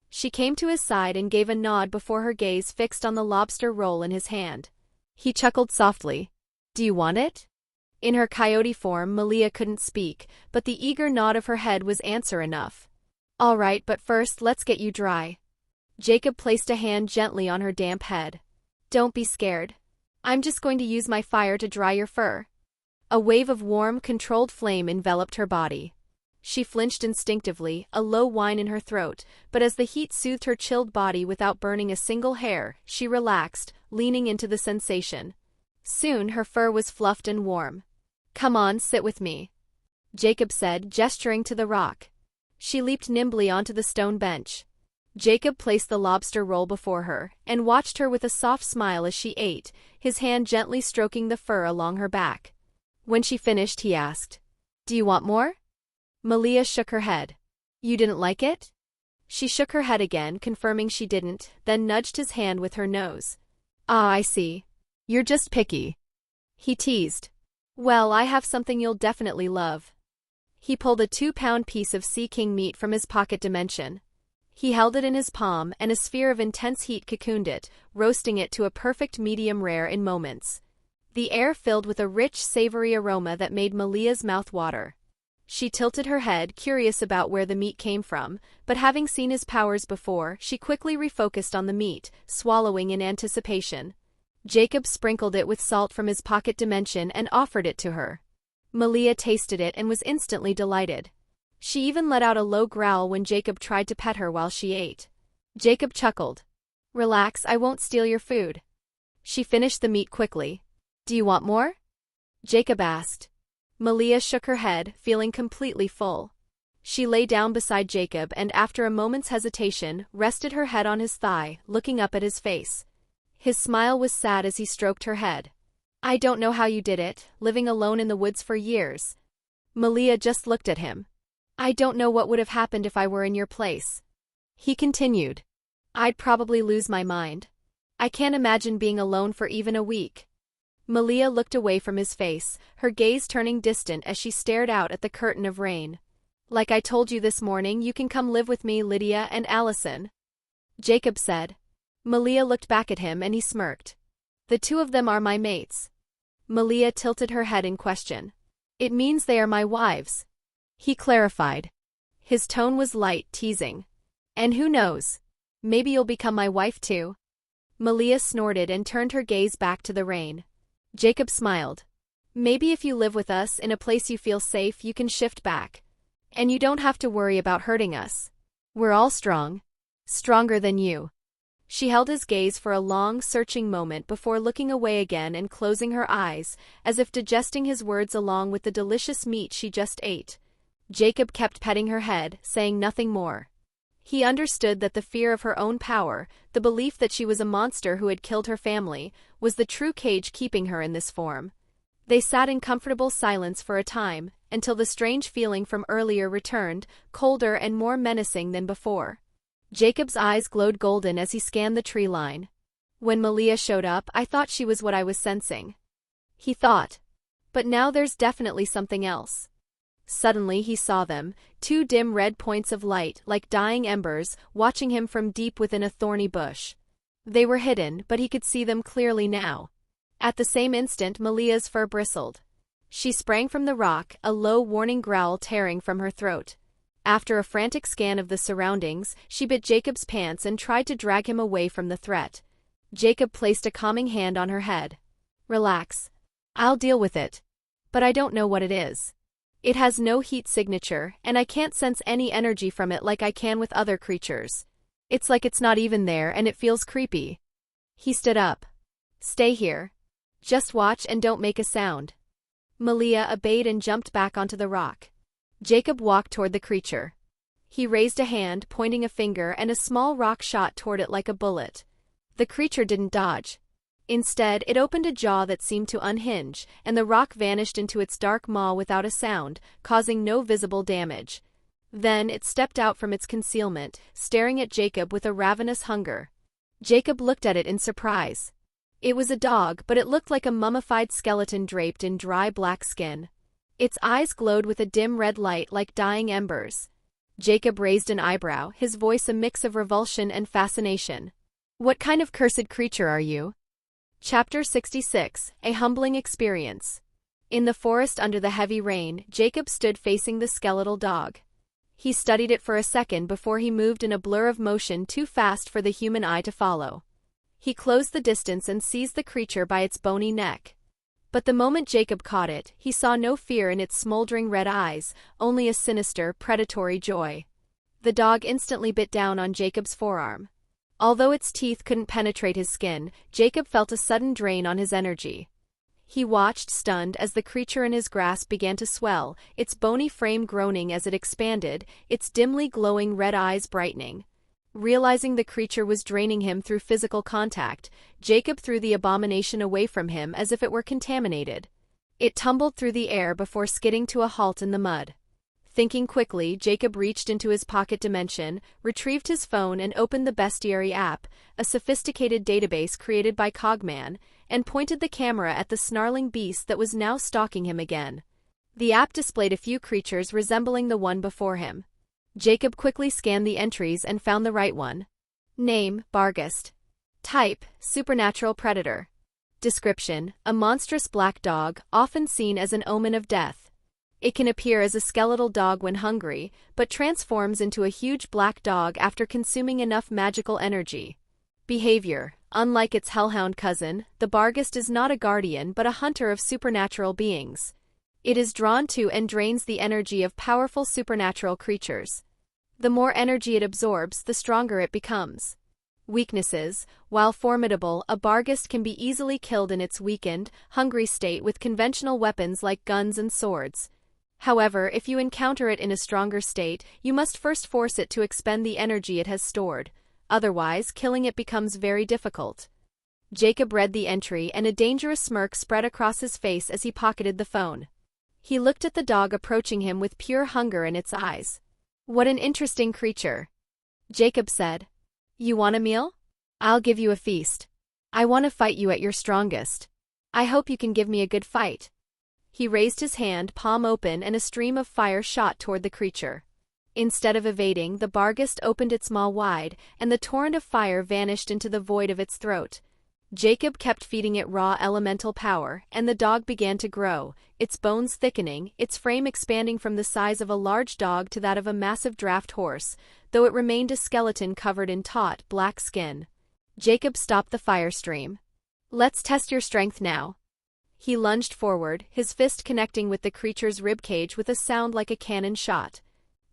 She came to his side and gave a nod before her gaze fixed on the lobster roll in his hand. He chuckled softly. "Do you want it?" In her coyote form, Malia couldn't speak, but the eager nod of her head was answer enough. "All right, but first let's get you dry." Jacob placed a hand gently on her damp head. "Don't be scared. I'm just going to use my fire to dry your fur." A wave of warm, controlled flame enveloped her body. She flinched instinctively, a low whine in her throat, but as the heat soothed her chilled body without burning a single hair, she relaxed, leaning into the sensation. Soon her fur was fluffed and warm. "Come on, sit with me," Jacob said, gesturing to the rock. She leaped nimbly onto the stone bench. Jacob placed the lobster roll before her, and watched her with a soft smile as she ate, his hand gently stroking the fur along her back. When she finished, he asked, "Do you want more?" Malia shook her head. "You didn't like it?" She shook her head again, confirming she didn't, then nudged his hand with her nose. "Ah, I see. You're just picky," he teased. "Well, I have something you'll definitely love." He pulled a 2-pound piece of sea king meat from his pocket dimension. He held it in his palm, and a sphere of intense heat cocooned it, roasting it to a perfect medium rare in moments. The air filled with a rich, savory aroma that made Malia's mouth water. She tilted her head, curious about where the meat came from, but having seen his powers before, she quickly refocused on the meat, swallowing in anticipation. Jacob sprinkled it with salt from his pocket dimension and offered it to her. Malia tasted it and was instantly delighted. She even let out a low growl when Jacob tried to pet her while she ate. Jacob chuckled. "Relax, I won't steal your food." She finished the meat quickly. "Do you want more?" Jacob asked. Malia shook her head, feeling completely full. She lay down beside Jacob and after a moment's hesitation, rested her head on his thigh, looking up at his face. His smile was sad as he stroked her head. "I don't know how you did it, living alone in the woods for years." Malia just looked at him. "I don't know what would have happened if I were in your place." He continued. "I'd probably lose my mind. I can't imagine being alone for even a week." Malia looked away from his face, her gaze turning distant as she stared out at the curtain of rain. "Like I told you this morning, you can come live with me, Lydia and Allison," Jacob said. Malia looked back at him and he smirked. "The two of them are my mates." Malia tilted her head in question. "It means they are my wives," he clarified. His tone was light, teasing. "And who knows? Maybe you'll become my wife too." Malia snorted and turned her gaze back to the rain. Jacob smiled. "Maybe if you live with us in a place you feel safe, you can shift back. And you don't have to worry about hurting us. We're all strong. Stronger than you." She held his gaze for a long, searching moment before looking away again and closing her eyes, as if digesting his words along with the delicious meat she just ate. Jacob kept petting her head, saying nothing more. He understood that the fear of her own power, the belief that she was a monster who had killed her family, was the true cage keeping her in this form. They sat in comfortable silence for a time, until the strange feeling from earlier returned, colder and more menacing than before. Jacob's eyes glowed golden as he scanned the tree line. "When Malia showed up, I thought she was what I was sensing," he thought. "But now there's definitely something else." Suddenly he saw them, 2 dim red points of light, like dying embers, watching him from deep within a thorny bush. They were hidden, but he could see them clearly now. At the same instant, Malia's fur bristled. She sprang from the rock, a low warning growl tearing from her throat. After a frantic scan of the surroundings, she bit Jacob's pants and tried to drag him away from the threat. Jacob placed a calming hand on her head. "Relax. I'll deal with it. But I don't know what it is. It has no heat signature, and I can't sense any energy from it like I can with other creatures. It's like it's not even there and it feels creepy." He stood up. "Stay here. Just watch and don't make a sound." Malia obeyed and jumped back onto the rock. Jacob walked toward the creature. He raised a hand, pointing a finger, and a small rock shot toward it like a bullet. The creature didn't dodge. Instead, it opened a jaw that seemed to unhinge, and the rock vanished into its dark maw without a sound, causing no visible damage. Then it stepped out from its concealment, staring at Jacob with a ravenous hunger. Jacob looked at it in surprise. It was a dog, but it looked like a mummified skeleton draped in dry black skin. Its eyes glowed with a dim red light like dying embers. Jacob raised an eyebrow, his voice a mix of revulsion and fascination. "What kind of cursed creature are you?" Chapter 66, A Humbling Experience. In the forest under the heavy rain, Jacob stood facing the skeletal dog. He studied it for a second before he moved in a blur of motion too fast for the human eye to follow. He closed the distance and seized the creature by its bony neck. But the moment Jacob caught it, he saw no fear in its smoldering red eyes, only a sinister, predatory joy. The dog instantly bit down on Jacob's forearm. Although its teeth couldn't penetrate his skin, Jacob felt a sudden drain on his energy. He watched, stunned, as the creature in his grasp began to swell, its bony frame groaning as it expanded, its dimly glowing red eyes brightening. Realizing the creature was draining him through physical contact, Jacob threw the abomination away from him as if it were contaminated. It tumbled through the air before skidding to a halt in the mud. Thinking quickly, Jacob reached into his pocket dimension, retrieved his phone and opened the Bestiary app, a sophisticated database created by Cogman, and pointed the camera at the snarling beast that was now stalking him again. The app displayed a few creatures resembling the one before him. Jacob quickly scanned the entries and found the right one. Name, Barghest. Type, supernatural predator. Description, a monstrous black dog, often seen as an omen of death. It can appear as a skeletal dog when hungry, but transforms into a huge black dog after consuming enough magical energy. Behavior, unlike its hellhound cousin, the Barghest is not a guardian but a hunter of supernatural beings. It is drawn to and drains the energy of powerful supernatural creatures. The more energy it absorbs, the stronger it becomes. Weaknesses, while formidable, a Barghest can be easily killed in its weakened, hungry state with conventional weapons like guns and swords. However, if you encounter it in a stronger state, you must first force it to expend the energy it has stored. Otherwise, killing it becomes very difficult. Jacob read the entry and a dangerous smirk spread across his face as he pocketed the phone. He looked at the dog approaching him with pure hunger in its eyes. "What an interesting creature," Jacob said. "You want a meal? I'll give you a feast. I want to fight you at your strongest. I hope you can give me a good fight." He raised his hand, palm open, and a stream of fire shot toward the creature. Instead of evading, the Barghest opened its maw wide, and the torrent of fire vanished into the void of its throat. Jacob kept feeding it raw elemental power, and the dog began to grow, its bones thickening, its frame expanding from the size of a large dog to that of a massive draft horse, though it remained a skeleton covered in taut, black skin. Jacob stopped the fire stream. "Let's test your strength now." He lunged forward, his fist connecting with the creature's ribcage with a sound like a cannon shot.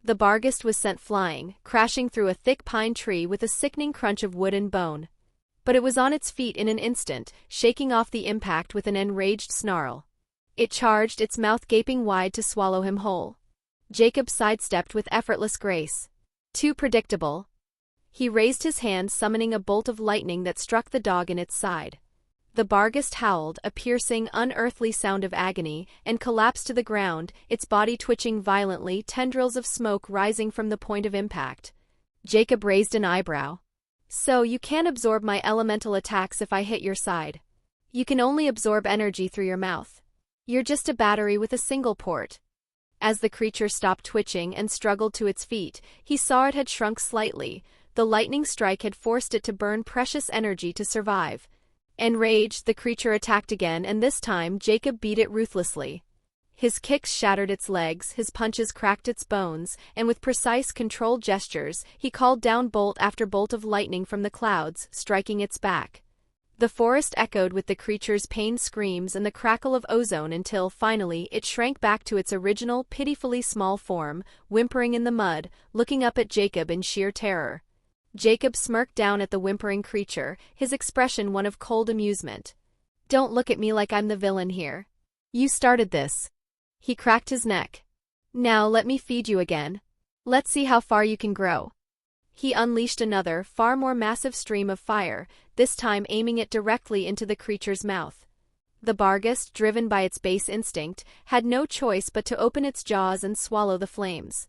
The Barghest was sent flying, crashing through a thick pine tree with a sickening crunch of wood and bone. But it was on its feet in an instant, shaking off the impact with an enraged snarl. It charged, its mouth gaping wide to swallow him whole. Jacob sidestepped with effortless grace. Too predictable. He raised his hand, summoning a bolt of lightning that struck the dog in its side. The Barghest howled, a piercing, unearthly sound of agony, and collapsed to the ground, its body twitching violently, tendrils of smoke rising from the point of impact. Jacob raised an eyebrow. "So you can't absorb my elemental attacks if I hit your side. You can only absorb energy through your mouth. You're just a battery with a single port." As the creature stopped twitching and struggled to its feet, he saw it had shrunk slightly. The lightning strike had forced it to burn precious energy to survive. Enraged, the creature attacked again, and this time Jacob beat it ruthlessly. His kicks shattered its legs, his punches cracked its bones, and with precise, controlled gestures, he called down bolt after bolt of lightning from the clouds, striking its back. The forest echoed with the creature's pained screams and the crackle of ozone until, finally, it shrank back to its original, pitifully small form, whimpering in the mud, looking up at Jacob in sheer terror. Jacob smirked down at the whimpering creature, his expression one of cold amusement. "Don't look at me like I'm the villain here. You started this." He cracked his neck. "Now let me feed you again. Let's see how far you can grow." He unleashed another, far more massive stream of fire, this time aiming it directly into the creature's mouth. The Barghest, driven by its base instinct, had no choice but to open its jaws and swallow the flames.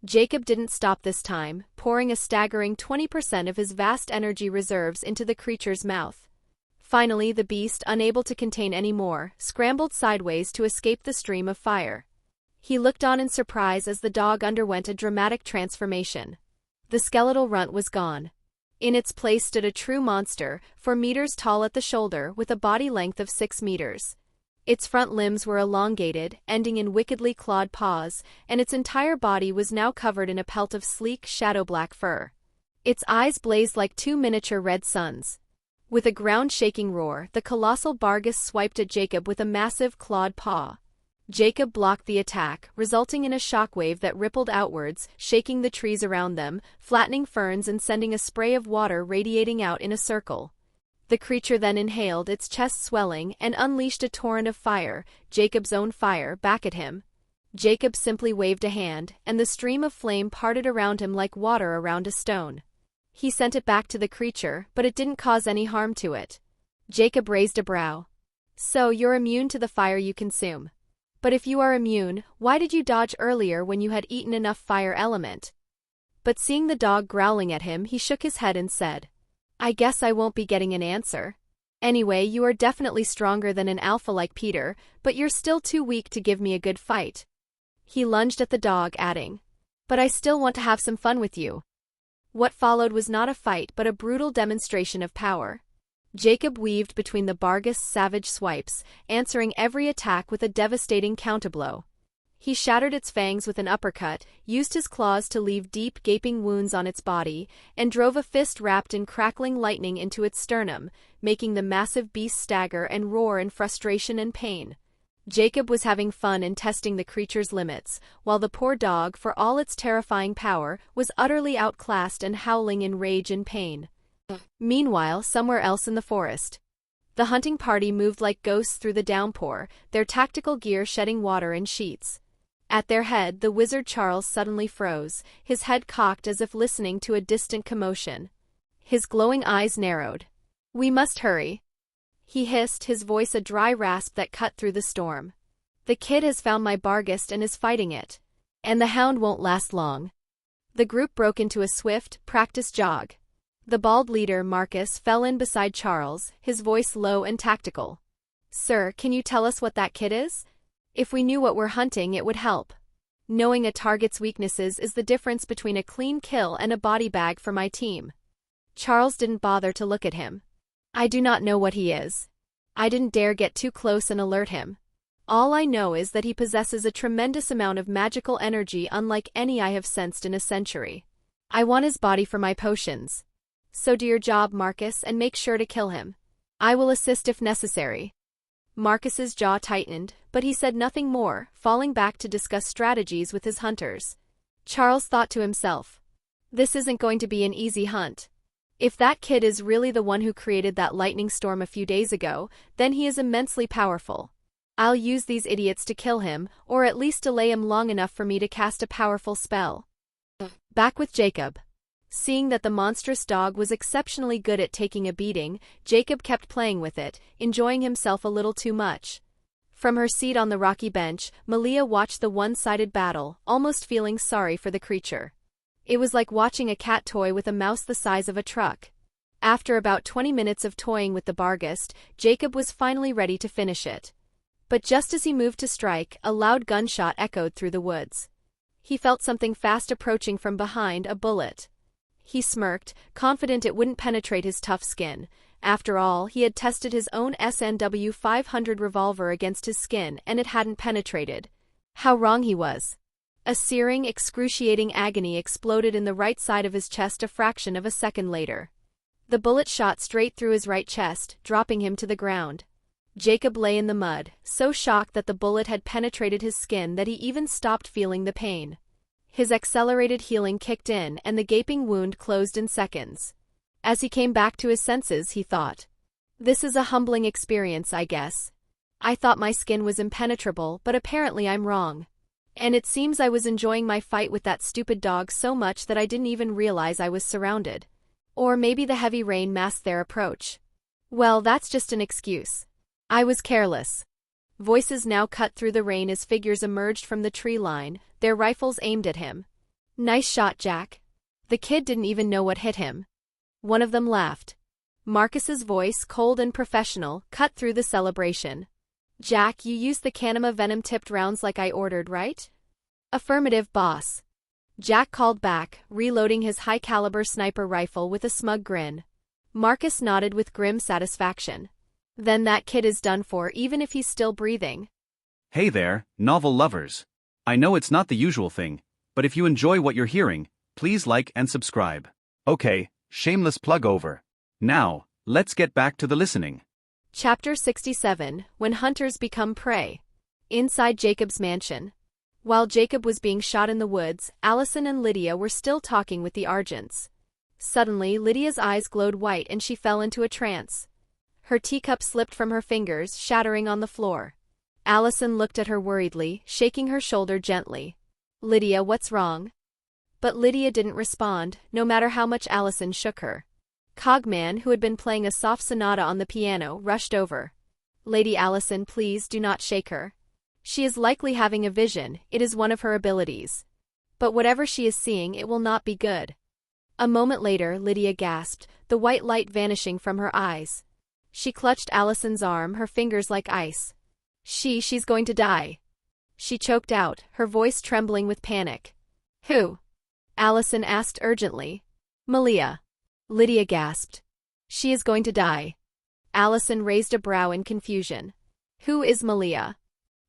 Jacob didn't stop this time, pouring a staggering 20% of his vast energy reserves into the creature's mouth. Finally, the beast, unable to contain any more, scrambled sideways to escape the stream of fire. He looked on in surprise as the dog underwent a dramatic transformation. The skeletal runt was gone. In its place stood a true monster, 4 meters tall at the shoulder with a body length of 6 meters. Its front limbs were elongated, ending in wickedly clawed paws, and its entire body was now covered in a pelt of sleek, shadow-black fur. Its eyes blazed like 2 miniature red suns. With a ground-shaking roar, the colossal Barghest swiped at Jacob with a massive clawed paw. Jacob blocked the attack, resulting in a shockwave that rippled outwards, shaking the trees around them, flattening ferns and sending a spray of water radiating out in a circle. The creature then inhaled, its chest swelling, and unleashed a torrent of fire, Jacob's own fire, back at him. Jacob simply waved a hand, and the stream of flame parted around him like water around a stone. He sent it back to the creature, but it didn't cause any harm to it. Jacob raised a brow. So, you're immune to the fire you consume. But if you are immune, why did you dodge earlier when you had eaten enough fire element? But seeing the dog growling at him, he shook his head and said, I guess I won't be getting an answer. Anyway, you are definitely stronger than an alpha like Peter, but you're still too weak to give me a good fight. He lunged at the dog, adding, But I still want to have some fun with you. What followed was not a fight but a brutal demonstration of power. Jacob weaved between the Barghest's savage swipes, answering every attack with a devastating counterblow. He shattered its fangs with an uppercut, used his claws to leave deep, gaping wounds on its body, and drove a fist wrapped in crackling lightning into its sternum, making the massive beast stagger and roar in frustration and pain. Jacob was having fun in testing the creature's limits, while the poor dog, for all its terrifying power, was utterly outclassed and howling in rage and pain. Meanwhile, somewhere else in the forest, the hunting party moved like ghosts through the downpour, their tactical gear shedding water in sheets. At their head, the wizard Charles suddenly froze, his head cocked as if listening to a distant commotion. His glowing eyes narrowed. We must hurry, he hissed, his voice a dry rasp that cut through the storm. The kid has found my Barghest and is fighting it. And the hound won't last long. The group broke into a swift, practiced jog. The bald leader, Marcus, fell in beside Charles, his voice low and tactical. Sir, can you tell us what that kid is? If we knew what we're hunting, it would help. Knowing a target's weaknesses is the difference between a clean kill and a body bag for my team. Charles didn't bother to look at him. I do not know what he is. I didn't dare get too close and alert him. All I know is that he possesses a tremendous amount of magical energy unlike any I have sensed in a century. I want his body for my potions. So do your job, Marcus, and make sure to kill him. I will assist if necessary. Marcus's jaw tightened, but he said nothing more, falling back to discuss strategies with his hunters. Charles thought to himself, this isn't going to be an easy hunt. If that kid is really the one who created that lightning storm a few days ago, then he is immensely powerful. I'll use these idiots to kill him, or at least delay him long enough for me to cast a powerful spell. Back with Jacob. Seeing that the monstrous dog was exceptionally good at taking a beating, Jacob kept playing with it, enjoying himself a little too much. From her seat on the rocky bench, Malia watched the one-sided battle, almost feeling sorry for the creature. It was like watching a cat toy with a mouse the size of a truck. After about 20 minutes of toying with the Barghest, Jacob was finally ready to finish it. But just as he moved to strike, a loud gunshot echoed through the woods. He felt something fast approaching from behind, a bullet. He smirked, confident it wouldn't penetrate his tough skin. After all, he had tested his own SNW 500 revolver against his skin and it hadn't penetrated. How wrong he was. A searing, excruciating agony exploded in the right side of his chest a fraction of a second later. The bullet shot straight through his right chest, dropping him to the ground. Jacob lay in the mud, so shocked that the bullet had penetrated his skin that he even stopped feeling the pain. His accelerated healing kicked in and the gaping wound closed in seconds. As he came back to his senses, he thought, this is a humbling experience, I guess. I thought my skin was impenetrable, but apparently I'm wrong. And it seems I was enjoying my fight with that stupid dog so much that I didn't even realize I was surrounded. Or maybe the heavy rain masked their approach. Well, that's just an excuse. I was careless. Voices now cut through the rain as figures emerged from the tree line, their rifles aimed at him. Nice shot, Jack. The kid didn't even know what hit him. One of them laughed. Marcus's voice, cold and professional, cut through the celebration. Jack, you used the Canema venom-tipped rounds like I ordered, right? Affirmative, boss. Jack called back, reloading his high-caliber sniper rifle with a smug grin. Marcus nodded with grim satisfaction. Then that kid is done for even if he's still breathing. Hey there, novel lovers. I know it's not the usual thing, but if you enjoy what you're hearing, please like and subscribe. Okay, shameless plug over. Now, let's get back to the listening. Chapter 67, When Hunters Become Prey. Inside Jacob's mansion. While Jacob was being shot in the woods, Allison and Lydia were still talking with the Argents. Suddenly, Lydia's eyes glowed white and she fell into a trance. Her teacup slipped from her fingers, shattering on the floor. Allison looked at her worriedly, shaking her shoulder gently. Lydia, what's wrong? But Lydia didn't respond, no matter how much Allison shook her. Cogman, who had been playing a soft sonata on the piano, rushed over. Lady Allison, please do not shake her. She is likely having a vision, it is one of her abilities. But whatever she is seeing, it will not be good. A moment later, Lydia gasped, the white light vanishing from her eyes. She clutched Allison's arm, her fingers like ice. She's going to die. She choked out, her voice trembling with panic. Who? Allison asked urgently. Malia. Lydia gasped. She is going to die. Allison raised a brow in confusion. Who is Malia?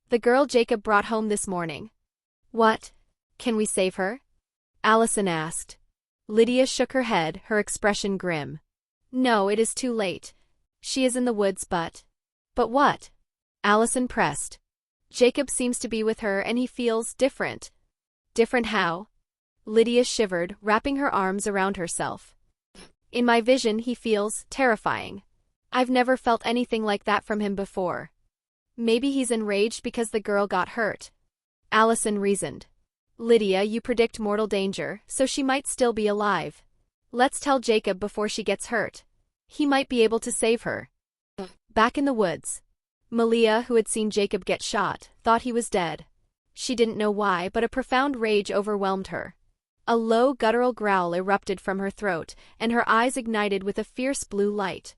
The girl Jacob brought home this morning. What? Can we save her? Allison asked. Lydia shook her head, her expression grim. No, it is too late. She is in the woods, but what? Allison pressed. Jacob seems to be with her and he feels different. Different how? Lydia shivered, wrapping her arms around herself. In my vision, he feels terrifying. I've never felt anything like that from him before. Maybe he's enraged because the girl got hurt. Allison reasoned. Lydia, you predict mortal danger, so she might still be alive. Let's tell Jacob before she gets hurt. He might be able to save her. Back in the woods. Malia, who had seen Jacob get shot, thought he was dead. She didn't know why, but a profound rage overwhelmed her. A low, guttural growl erupted from her throat, and her eyes ignited with a fierce blue light.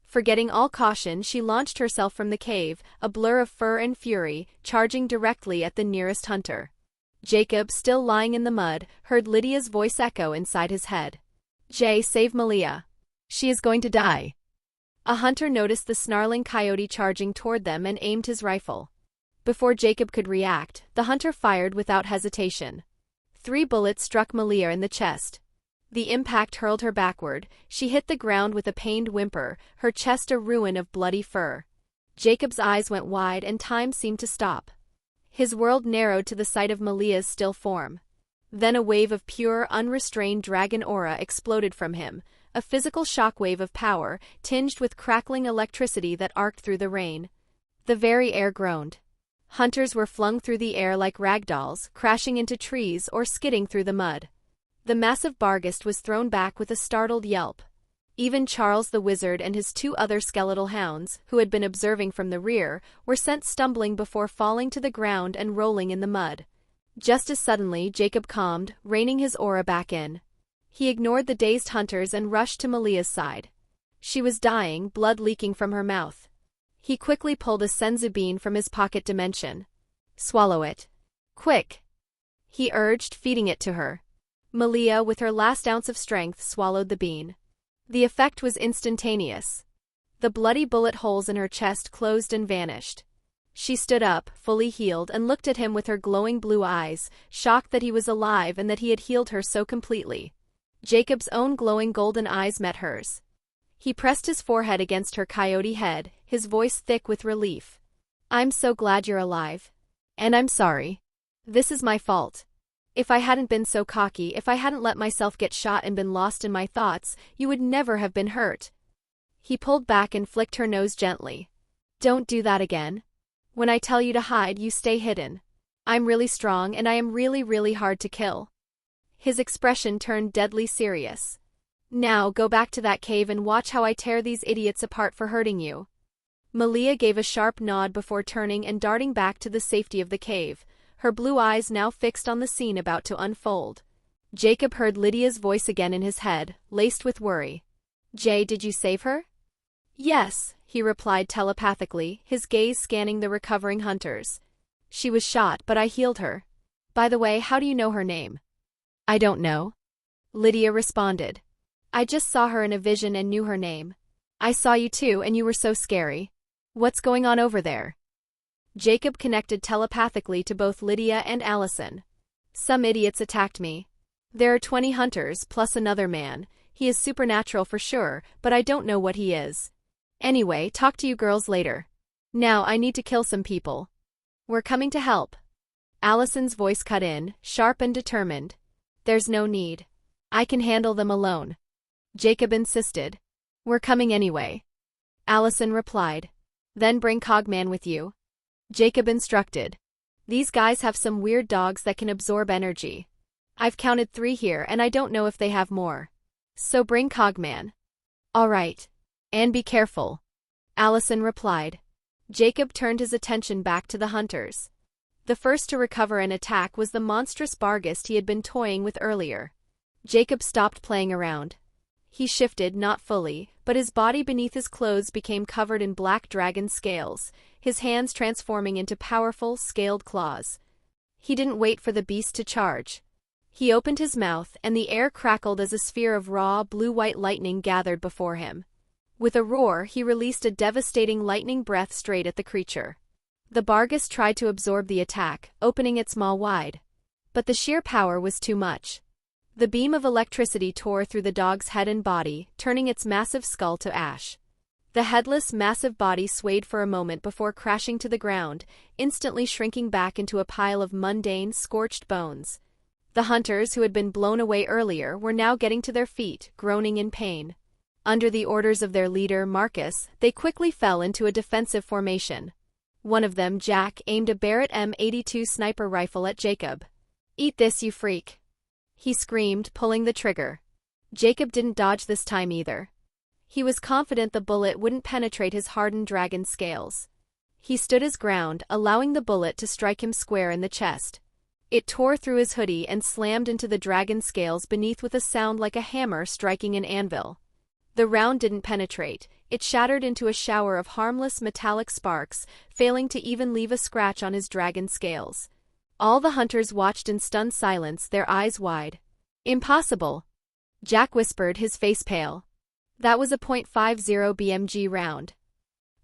Forgetting all caution, she launched herself from the cave, a blur of fur and fury, charging directly at the nearest hunter. Jacob, still lying in the mud, heard Lydia's voice echo inside his head. Jay, save Malia. She is going to die. A hunter noticed the snarling coyote charging toward them and aimed his rifle. Before Jacob could react, the hunter fired without hesitation. 3 bullets struck Malia in the chest. The impact hurled her backward. She hit the ground with a pained whimper, her chest a ruin of bloody fur. Jacob's eyes went wide and time seemed to stop. His world narrowed to the sight of Malia's still form. Then a wave of pure, unrestrained dragon aura exploded from him, a physical shockwave of power, tinged with crackling electricity that arced through the rain. The very air groaned. Hunters were flung through the air like ragdolls, crashing into trees or skidding through the mud. The massive Barghest was thrown back with a startled yelp. Even Charles the Wizard and his 2 other skeletal hounds, who had been observing from the rear, were sent stumbling before falling to the ground and rolling in the mud. Just as suddenly, Jacob calmed, reining his aura back in. He ignored the dazed hunters and rushed to Malia's side. She was dying, blood leaking from her mouth. He quickly pulled a senzu bean from his pocket dimension. Swallow it. Quick! He urged, feeding it to her. Malia, with her last ounce of strength, swallowed the bean. The effect was instantaneous. The bloody bullet holes in her chest closed and vanished. She stood up, fully healed, and looked at him with her glowing blue eyes, shocked that he was alive and that he had healed her so completely. Jacob's own glowing golden eyes met hers. He pressed his forehead against her coyote head, his voice thick with relief. I'm so glad you're alive. And I'm sorry. This is my fault. If I hadn't been so cocky, if I hadn't let myself get shot and been lost in my thoughts, you would never have been hurt. He pulled back and flicked her nose gently. Don't do that again. When I tell you to hide, you stay hidden. I'm really strong and I am really, really hard to kill. His expression turned deadly serious. Now go back to that cave and watch how I tear these idiots apart for hurting you. Malia gave a sharp nod before turning and darting back to the safety of the cave, her blue eyes now fixed on the scene about to unfold. Jacob heard Lydia's voice again in his head, laced with worry. Jay, did you save her? Yes, he replied telepathically, his gaze scanning the recovering hunters. She was shot, but I healed her. By the way, how do you know her name? I don't know. Lydia responded. I just saw her in a vision and knew her name. I saw you too and you were so scary. What's going on over there? Jacob connected telepathically to both Lydia and Allison. Some idiots attacked me. There are 20 hunters plus another man. He is supernatural for sure, but I don't know what he is. Anyway, talk to you girls later. Now I need to kill some people. We're coming to help. Allison's voice cut in, sharp and determined. There's no need. I can handle them alone. Jacob insisted. We're coming anyway. Allison replied. Then bring Cogman with you. Jacob instructed. These guys have some weird dogs that can absorb energy. I've counted 3 here and I don't know if they have more. So bring Cogman. All right. And be careful. Allison replied. Jacob turned his attention back to the hunters. The first to recover and attack was the monstrous Barghest he had been toying with earlier. Jacob stopped playing around. He shifted, not fully, but his body beneath his clothes became covered in black dragon scales, his hands transforming into powerful, scaled claws. He didn't wait for the beast to charge. He opened his mouth, and the air crackled as a sphere of raw, blue-white lightning gathered before him. With a roar, he released a devastating lightning breath straight at the creature. The Barghest tried to absorb the attack, opening its maw wide. But the sheer power was too much. The beam of electricity tore through the dog's head and body, turning its massive skull to ash. The headless, massive body swayed for a moment before crashing to the ground, instantly shrinking back into a pile of mundane, scorched bones. The hunters who had been blown away earlier were now getting to their feet, groaning in pain. Under the orders of their leader, Marcus, they quickly fell into a defensive formation. One of them, Jack, aimed a Barrett M82 sniper rifle at Jacob. "Eat this, you freak!" he screamed, pulling the trigger. Jacob didn't dodge this time either. He was confident the bullet wouldn't penetrate his hardened dragon scales. He stood his ground, allowing the bullet to strike him square in the chest. It tore through his hoodie and slammed into the dragon scales beneath with a sound like a hammer striking an anvil. The round didn't penetrate. It shattered into a shower of harmless metallic sparks, failing to even leave a scratch on his dragon scales. All the hunters watched in stunned silence, their eyes wide. "Impossible!" Jack whispered, his face pale. "That was a .50 BMG round."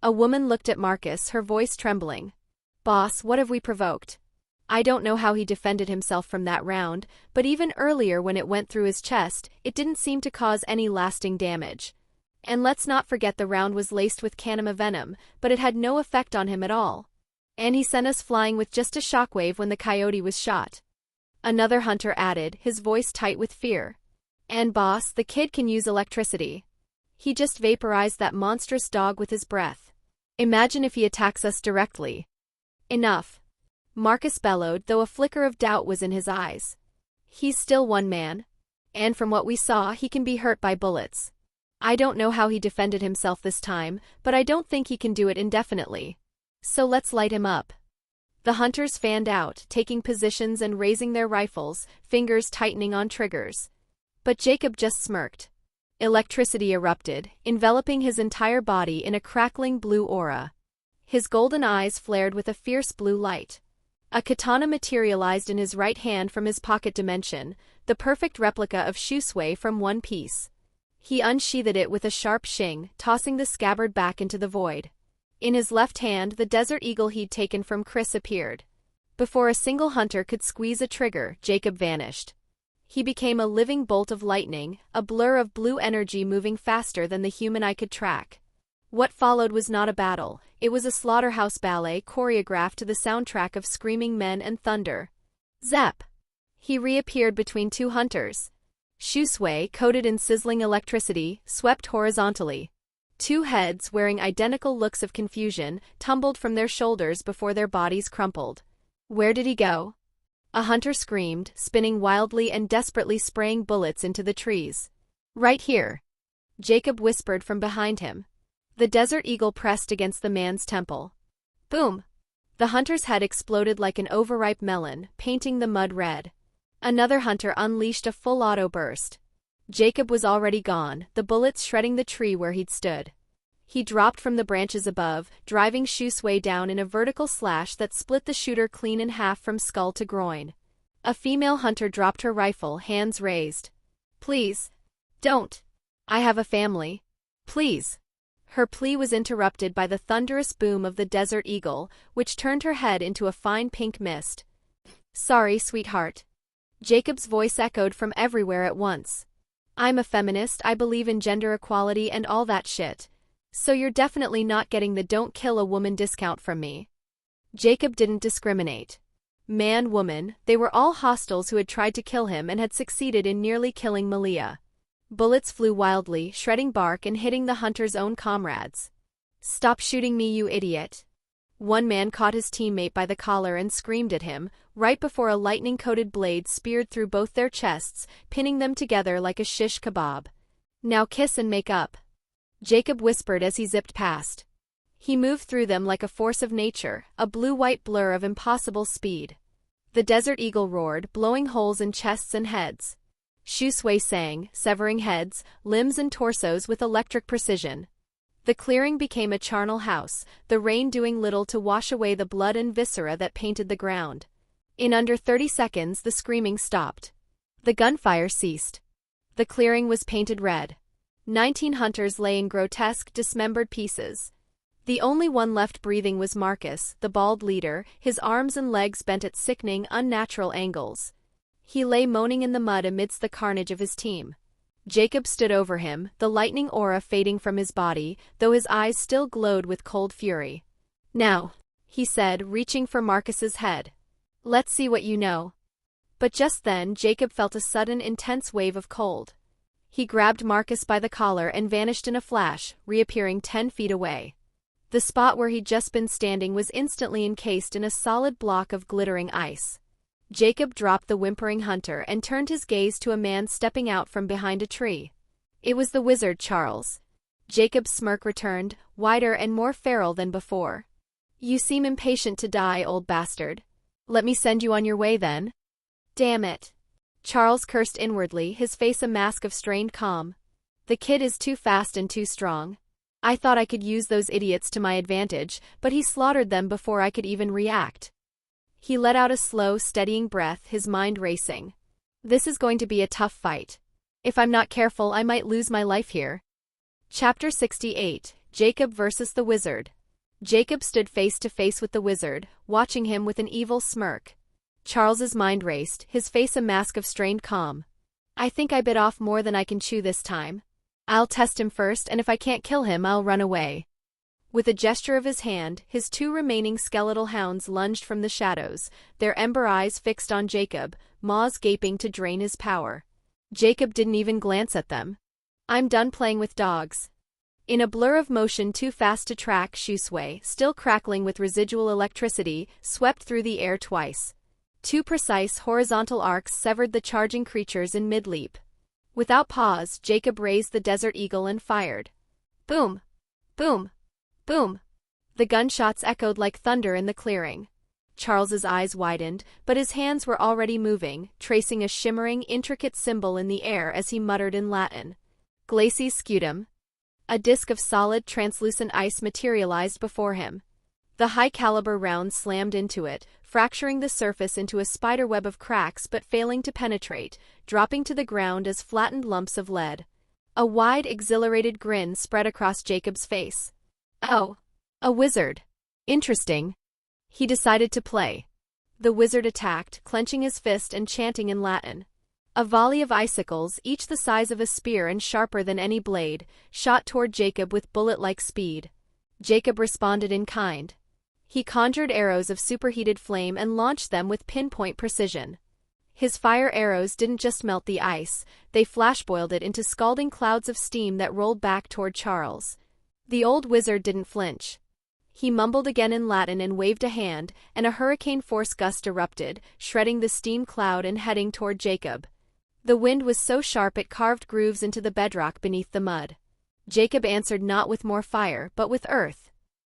A woman looked at Marcus, her voice trembling. "Boss, what have we provoked? I don't know how he defended himself from that round, but even earlier when it went through his chest, it didn't seem to cause any lasting damage. And let's not forget the round was laced with canima venom, but it had no effect on him at all. And he sent us flying with just a shockwave when the coyote was shot." Another hunter added, his voice tight with fear. "And boss, the kid can use electricity. He just vaporized that monstrous dog with his breath. Imagine if he attacks us directly." "Enough," Marcus bellowed, though a flicker of doubt was in his eyes. "He's still one man. And from what we saw, he can be hurt by bullets. I don't know how he defended himself this time, but I don't think he can do it indefinitely. So let's light him up." The hunters fanned out, taking positions and raising their rifles, fingers tightening on triggers. But Jacob just smirked. Electricity erupted, enveloping his entire body in a crackling blue aura. His golden eyes flared with a fierce blue light. A katana materialized in his right hand from his pocket dimension, the perfect replica of Shuswei from One Piece. He unsheathed it with a sharp shing, tossing the scabbard back into the void. In his left hand, the desert eagle he'd taken from Chris appeared. Before a single hunter could squeeze a trigger, Jacob vanished. He became a living bolt of lightning, a blur of blue energy moving faster than the human eye could track. What followed was not a battle, it was a slaughterhouse ballet choreographed to the soundtrack of screaming men and thunder. Zap! He reappeared between 2 hunters. Shuswei, coated in sizzling electricity, swept horizontally. 2 heads, wearing identical looks of confusion, tumbled from their shoulders before their bodies crumpled. Where did he go? A hunter screamed, spinning wildly and desperately spraying bullets into the trees. Right here, Jacob whispered from behind him. The desert eagle pressed against the man's temple. Boom! The hunter's head exploded like an overripe melon, painting the mud red. Another hunter unleashed a full auto burst. Jacob was already gone, the bullets shredding the tree where he'd stood. He dropped from the branches above, driving Shusway down in a vertical slash that split the shooter clean in half from skull to groin. A female hunter dropped her rifle, hands raised. Please. Don't. I have a family. Please. Her plea was interrupted by the thunderous boom of the desert eagle, which turned her head into a fine pink mist. Sorry, sweetheart. Jacob's voice echoed from everywhere at once. I'm a feminist, I believe in gender equality and all that shit. So you're definitely not getting the don't kill a woman discount from me. Jacob didn't discriminate. Man, woman, they were all hostiles who had tried to kill him and had succeeded in nearly killing Malia. Bullets flew wildly, shredding bark and hitting the hunter's own comrades. Stop shooting me, you idiot. One man caught his teammate by the collar and screamed at him, right before a lightning-coated blade speared through both their chests, pinning them together like a shish kebab. Now kiss and make up. Jacob whispered as he zipped past. He moved through them like a force of nature, a blue-white blur of impossible speed. The desert eagle roared, blowing holes in chests and heads. Shusway sang, severing heads, limbs and torsos with electric precision. The clearing became a charnel house, the rain doing little to wash away the blood and viscera that painted the ground. In under 30 seconds the screaming stopped. The gunfire ceased. The clearing was painted red. 19 hunters lay in grotesque, dismembered pieces. The only one left breathing was Marcus, the bald leader, his arms and legs bent at sickening, unnatural angles. He lay moaning in the mud amidst the carnage of his team. Jacob stood over him, the lightning aura fading from his body, though his eyes still glowed with cold fury. Now, he said, reaching for Marcus's head. Let's see what you know. But just then Jacob felt a sudden, intense wave of cold. He grabbed Marcus by the collar and vanished in a flash, reappearing 10 feet away. The spot where he'd just been standing was instantly encased in a solid block of glittering ice. Jacob dropped the whimpering hunter and turned his gaze to a man stepping out from behind a tree. It was the wizard Charles. Jacob's smirk returned, wider and more feral than before. You seem impatient to die, old bastard. Let me send you on your way then. Damn it. Charles cursed inwardly, his face a mask of strained calm. The kid is too fast and too strong. I thought I could use those idiots to my advantage, but he slaughtered them before I could even react. He let out a slow, steadying breath, his mind racing. This is going to be a tough fight. If I'm not careful, I might lose my life here. Chapter 68, Jacob versus the Wizard. Jacob stood face to face with the wizard, watching him with an evil smirk. Charles's mind raced, his face a mask of strained calm. I think I bit off more than I can chew this time. I'll test him first, and if I can't kill him, I'll run away. With a gesture of his hand, his 2 remaining skeletal hounds lunged from the shadows, their ember eyes fixed on Jacob, maws gaping to drain his power. Jacob didn't even glance at them. I'm done playing with dogs. In a blur of motion too fast to track, Shusway, still crackling with residual electricity, swept through the air twice. 2 precise horizontal arcs severed the charging creatures in mid-leap. Without pause, Jacob raised the Desert Eagle and fired. Boom! Boom! Boom! The gunshots echoed like thunder in the clearing. Charles's eyes widened, but his hands were already moving, tracing a shimmering, intricate symbol in the air as he muttered in Latin. Glacis scutum. A disk of solid, translucent ice materialized before him. The high-caliber round slammed into it, fracturing the surface into a spiderweb of cracks but failing to penetrate, dropping to the ground as flattened lumps of lead. A wide, exhilarated grin spread across Jacob's face. Oh, a wizard. Interesting. He decided to play. The wizard attacked, clenching his fist and chanting in Latin. A volley of icicles, each the size of a spear and sharper than any blade, shot toward Jacob with bullet-like speed. Jacob responded in kind. He conjured arrows of superheated flame and launched them with pinpoint precision. His fire arrows didn't just melt the ice, they flash-boiled it into scalding clouds of steam that rolled back toward Charles. The old wizard didn't flinch. He mumbled again in Latin and waved a hand, and a hurricane-force gust erupted, shredding the steam cloud and heading toward Jacob. The wind was so sharp it carved grooves into the bedrock beneath the mud. Jacob answered not with more fire, but with earth.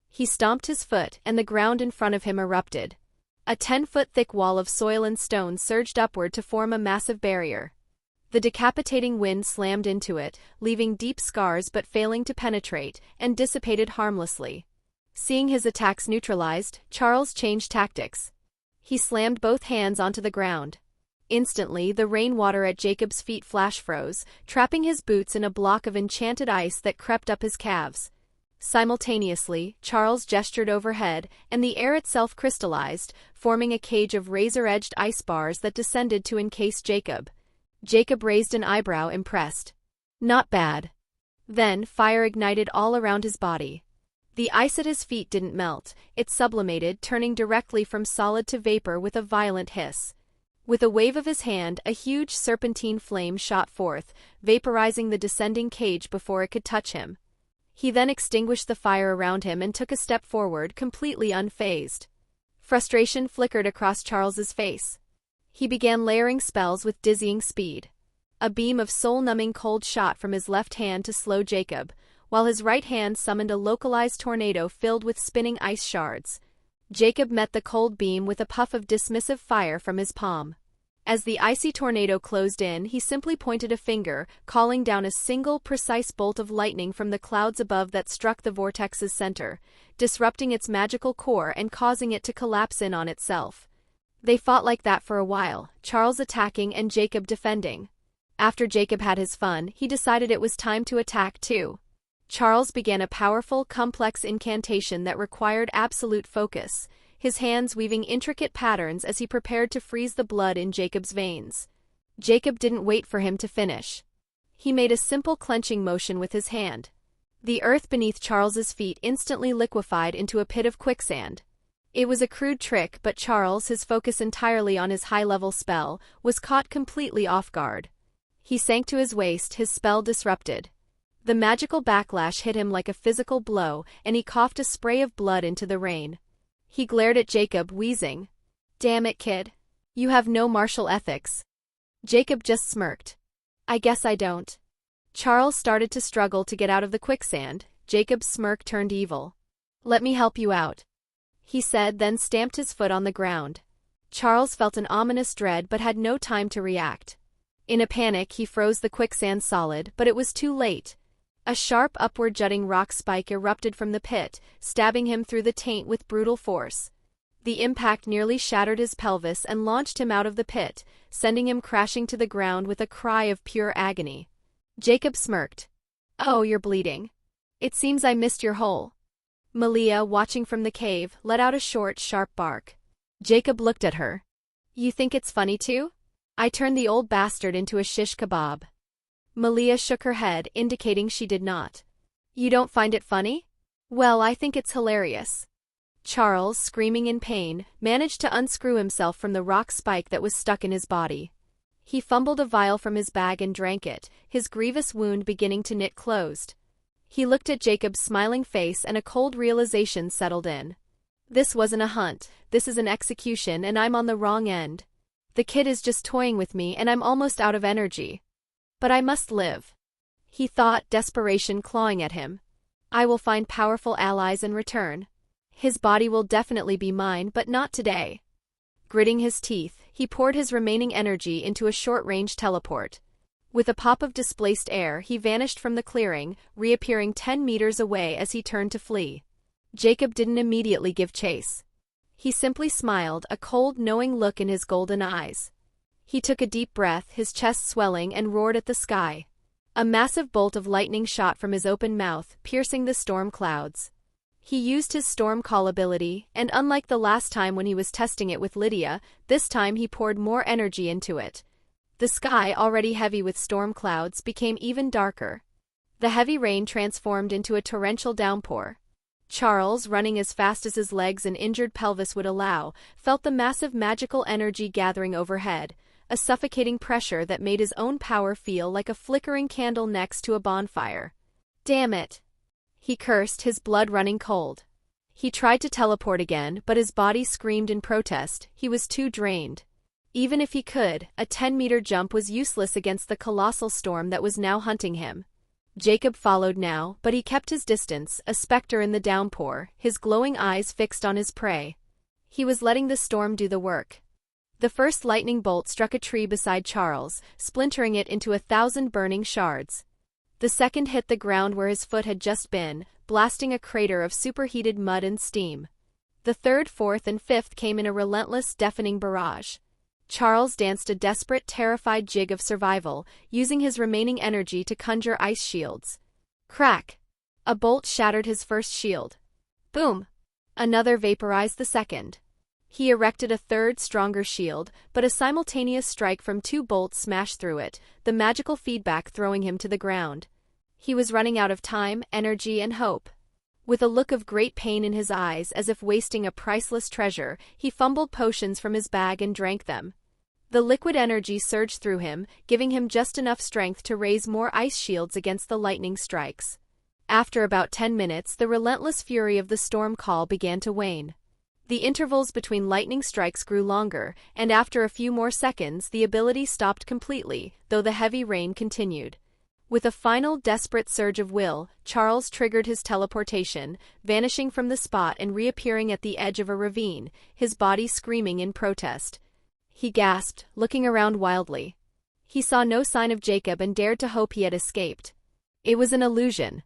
He stomped his foot, and the ground in front of him erupted. A 10-foot-thick wall of soil and stone surged upward to form a massive barrier. The decapitating wind slammed into it, leaving deep scars but failing to penetrate, and dissipated harmlessly. Seeing his attacks neutralized, Charles changed tactics. He slammed both hands onto the ground. Instantly, the rainwater at Jacob's feet flash froze, trapping his boots in a block of enchanted ice that crept up his calves. Simultaneously, Charles gestured overhead, and the air itself crystallized, forming a cage of razor-edged ice bars that descended to encase Jacob. Jacob raised an eyebrow, impressed. Not bad. Then, fire ignited all around his body. The ice at his feet didn't melt, it sublimated, turning directly from solid to vapor with a violent hiss. With a wave of his hand, a huge serpentine flame shot forth, vaporizing the descending cage before it could touch him. He then extinguished the fire around him and took a step forward, completely unfazed. Frustration flickered across Charles's face. He began layering spells with dizzying speed. A beam of soul-numbing cold shot from his left hand to slow Jacob, while his right hand summoned a localized tornado filled with spinning ice shards. Jacob met the cold beam with a puff of dismissive fire from his palm. As the icy tornado closed in, he simply pointed a finger, calling down a single, precise bolt of lightning from the clouds above that struck the vortex's center, disrupting its magical core and causing it to collapse in on itself. They fought like that for a while, Charles attacking and Jacob defending. After Jacob had his fun, he decided it was time to attack too. Charles began a powerful, complex incantation that required absolute focus, his hands weaving intricate patterns as he prepared to freeze the blood in Jacob's veins. Jacob didn't wait for him to finish. He made a simple clenching motion with his hand. The earth beneath Charles's feet instantly liquefied into a pit of quicksand. It was a crude trick, but Charles, his focus entirely on his high-level spell, was caught completely off guard. He sank to his waist, his spell disrupted. The magical backlash hit him like a physical blow, and he coughed a spray of blood into the rain. He glared at Jacob, wheezing. "Damn it, kid. You have no martial ethics." Jacob just smirked. "I guess I don't." Charles started to struggle to get out of the quicksand. Jacob's smirk turned evil. "Let me help you out," he said, then stamped his foot on the ground. Charles felt an ominous dread but had no time to react. In a panic, he froze the quicksand solid, but it was too late. A sharp upward jutting rock spike erupted from the pit, stabbing him through the taint with brutal force. The impact nearly shattered his pelvis and launched him out of the pit, sending him crashing to the ground with a cry of pure agony. Jacob smirked. "Oh, you're bleeding. It seems I missed your hole." Malia, watching from the cave, let out a short, sharp bark. Jacob looked at her. "You think it's funny too? I turned the old bastard into a shish kebab." Malia shook her head, indicating she did not. "You don't find it funny? Well, I think it's hilarious." Charles, screaming in pain, managed to unscrew himself from the rock spike that was stuck in his body. He fumbled a vial from his bag and drank it, his grievous wound beginning to knit closed. He looked at Jacob's smiling face and a cold realization settled in. This wasn't a hunt, this is an execution, and I'm on the wrong end. The kid is just toying with me and I'm almost out of energy. But I must live. He thought, desperation clawing at him. I will find powerful allies in return. His body will definitely be mine, but not today. Gritting his teeth, he poured his remaining energy into a short-range teleport. With a pop of displaced air, he vanished from the clearing, reappearing 10 meters away as he turned to flee. Jacob didn't immediately give chase. He simply smiled, a cold, knowing look in his golden eyes. He took a deep breath, his chest swelling, and roared at the sky. A massive bolt of lightning shot from his open mouth, piercing the storm clouds. He used his storm call ability, and unlike the last time when he was testing it with Lydia, this time he poured more energy into it. The sky, already heavy with storm clouds, became even darker. The heavy rain transformed into a torrential downpour. Charles, running as fast as his legs and injured pelvis would allow, felt the massive magical energy gathering overhead, a suffocating pressure that made his own power feel like a flickering candle next to a bonfire. "Damn it!" he cursed, his blood running cold. He tried to teleport again, but his body screamed in protest. He was too drained. Even if he could, a 10-meter jump was useless against the colossal storm that was now hunting him. Jacob followed now, but he kept his distance, a specter in the downpour, his glowing eyes fixed on his prey. He was letting the storm do the work. The first lightning bolt struck a tree beside Charles, splintering it into 1,000 burning shards. The second hit the ground where his foot had just been, blasting a crater of superheated mud and steam. The third, fourth, and fifth came in a relentless, deafening barrage. Charles danced a desperate, terrified jig of survival, using his remaining energy to conjure ice shields. Crack! A bolt shattered his first shield. Boom! Another vaporized the second. He erected a third, stronger shield, but a simultaneous strike from 2 bolts smashed through it, the magical feedback throwing him to the ground. He was running out of time, energy, and hope. With a look of great pain in his eyes, as if wasting a priceless treasure, he fumbled potions from his bag and drank them. The liquid energy surged through him, giving him just enough strength to raise more ice shields against the lightning strikes. After about 10 minutes, the relentless fury of the storm call began to wane. The intervals between lightning strikes grew longer, and after a few more seconds, the ability stopped completely, though the heavy rain continued. With a final desperate surge of will, Charles triggered his teleportation, vanishing from the spot and reappearing at the edge of a ravine, his body screaming in protest. He gasped, looking around wildly. He saw no sign of Jacob and dared to hope he had escaped. It was an illusion.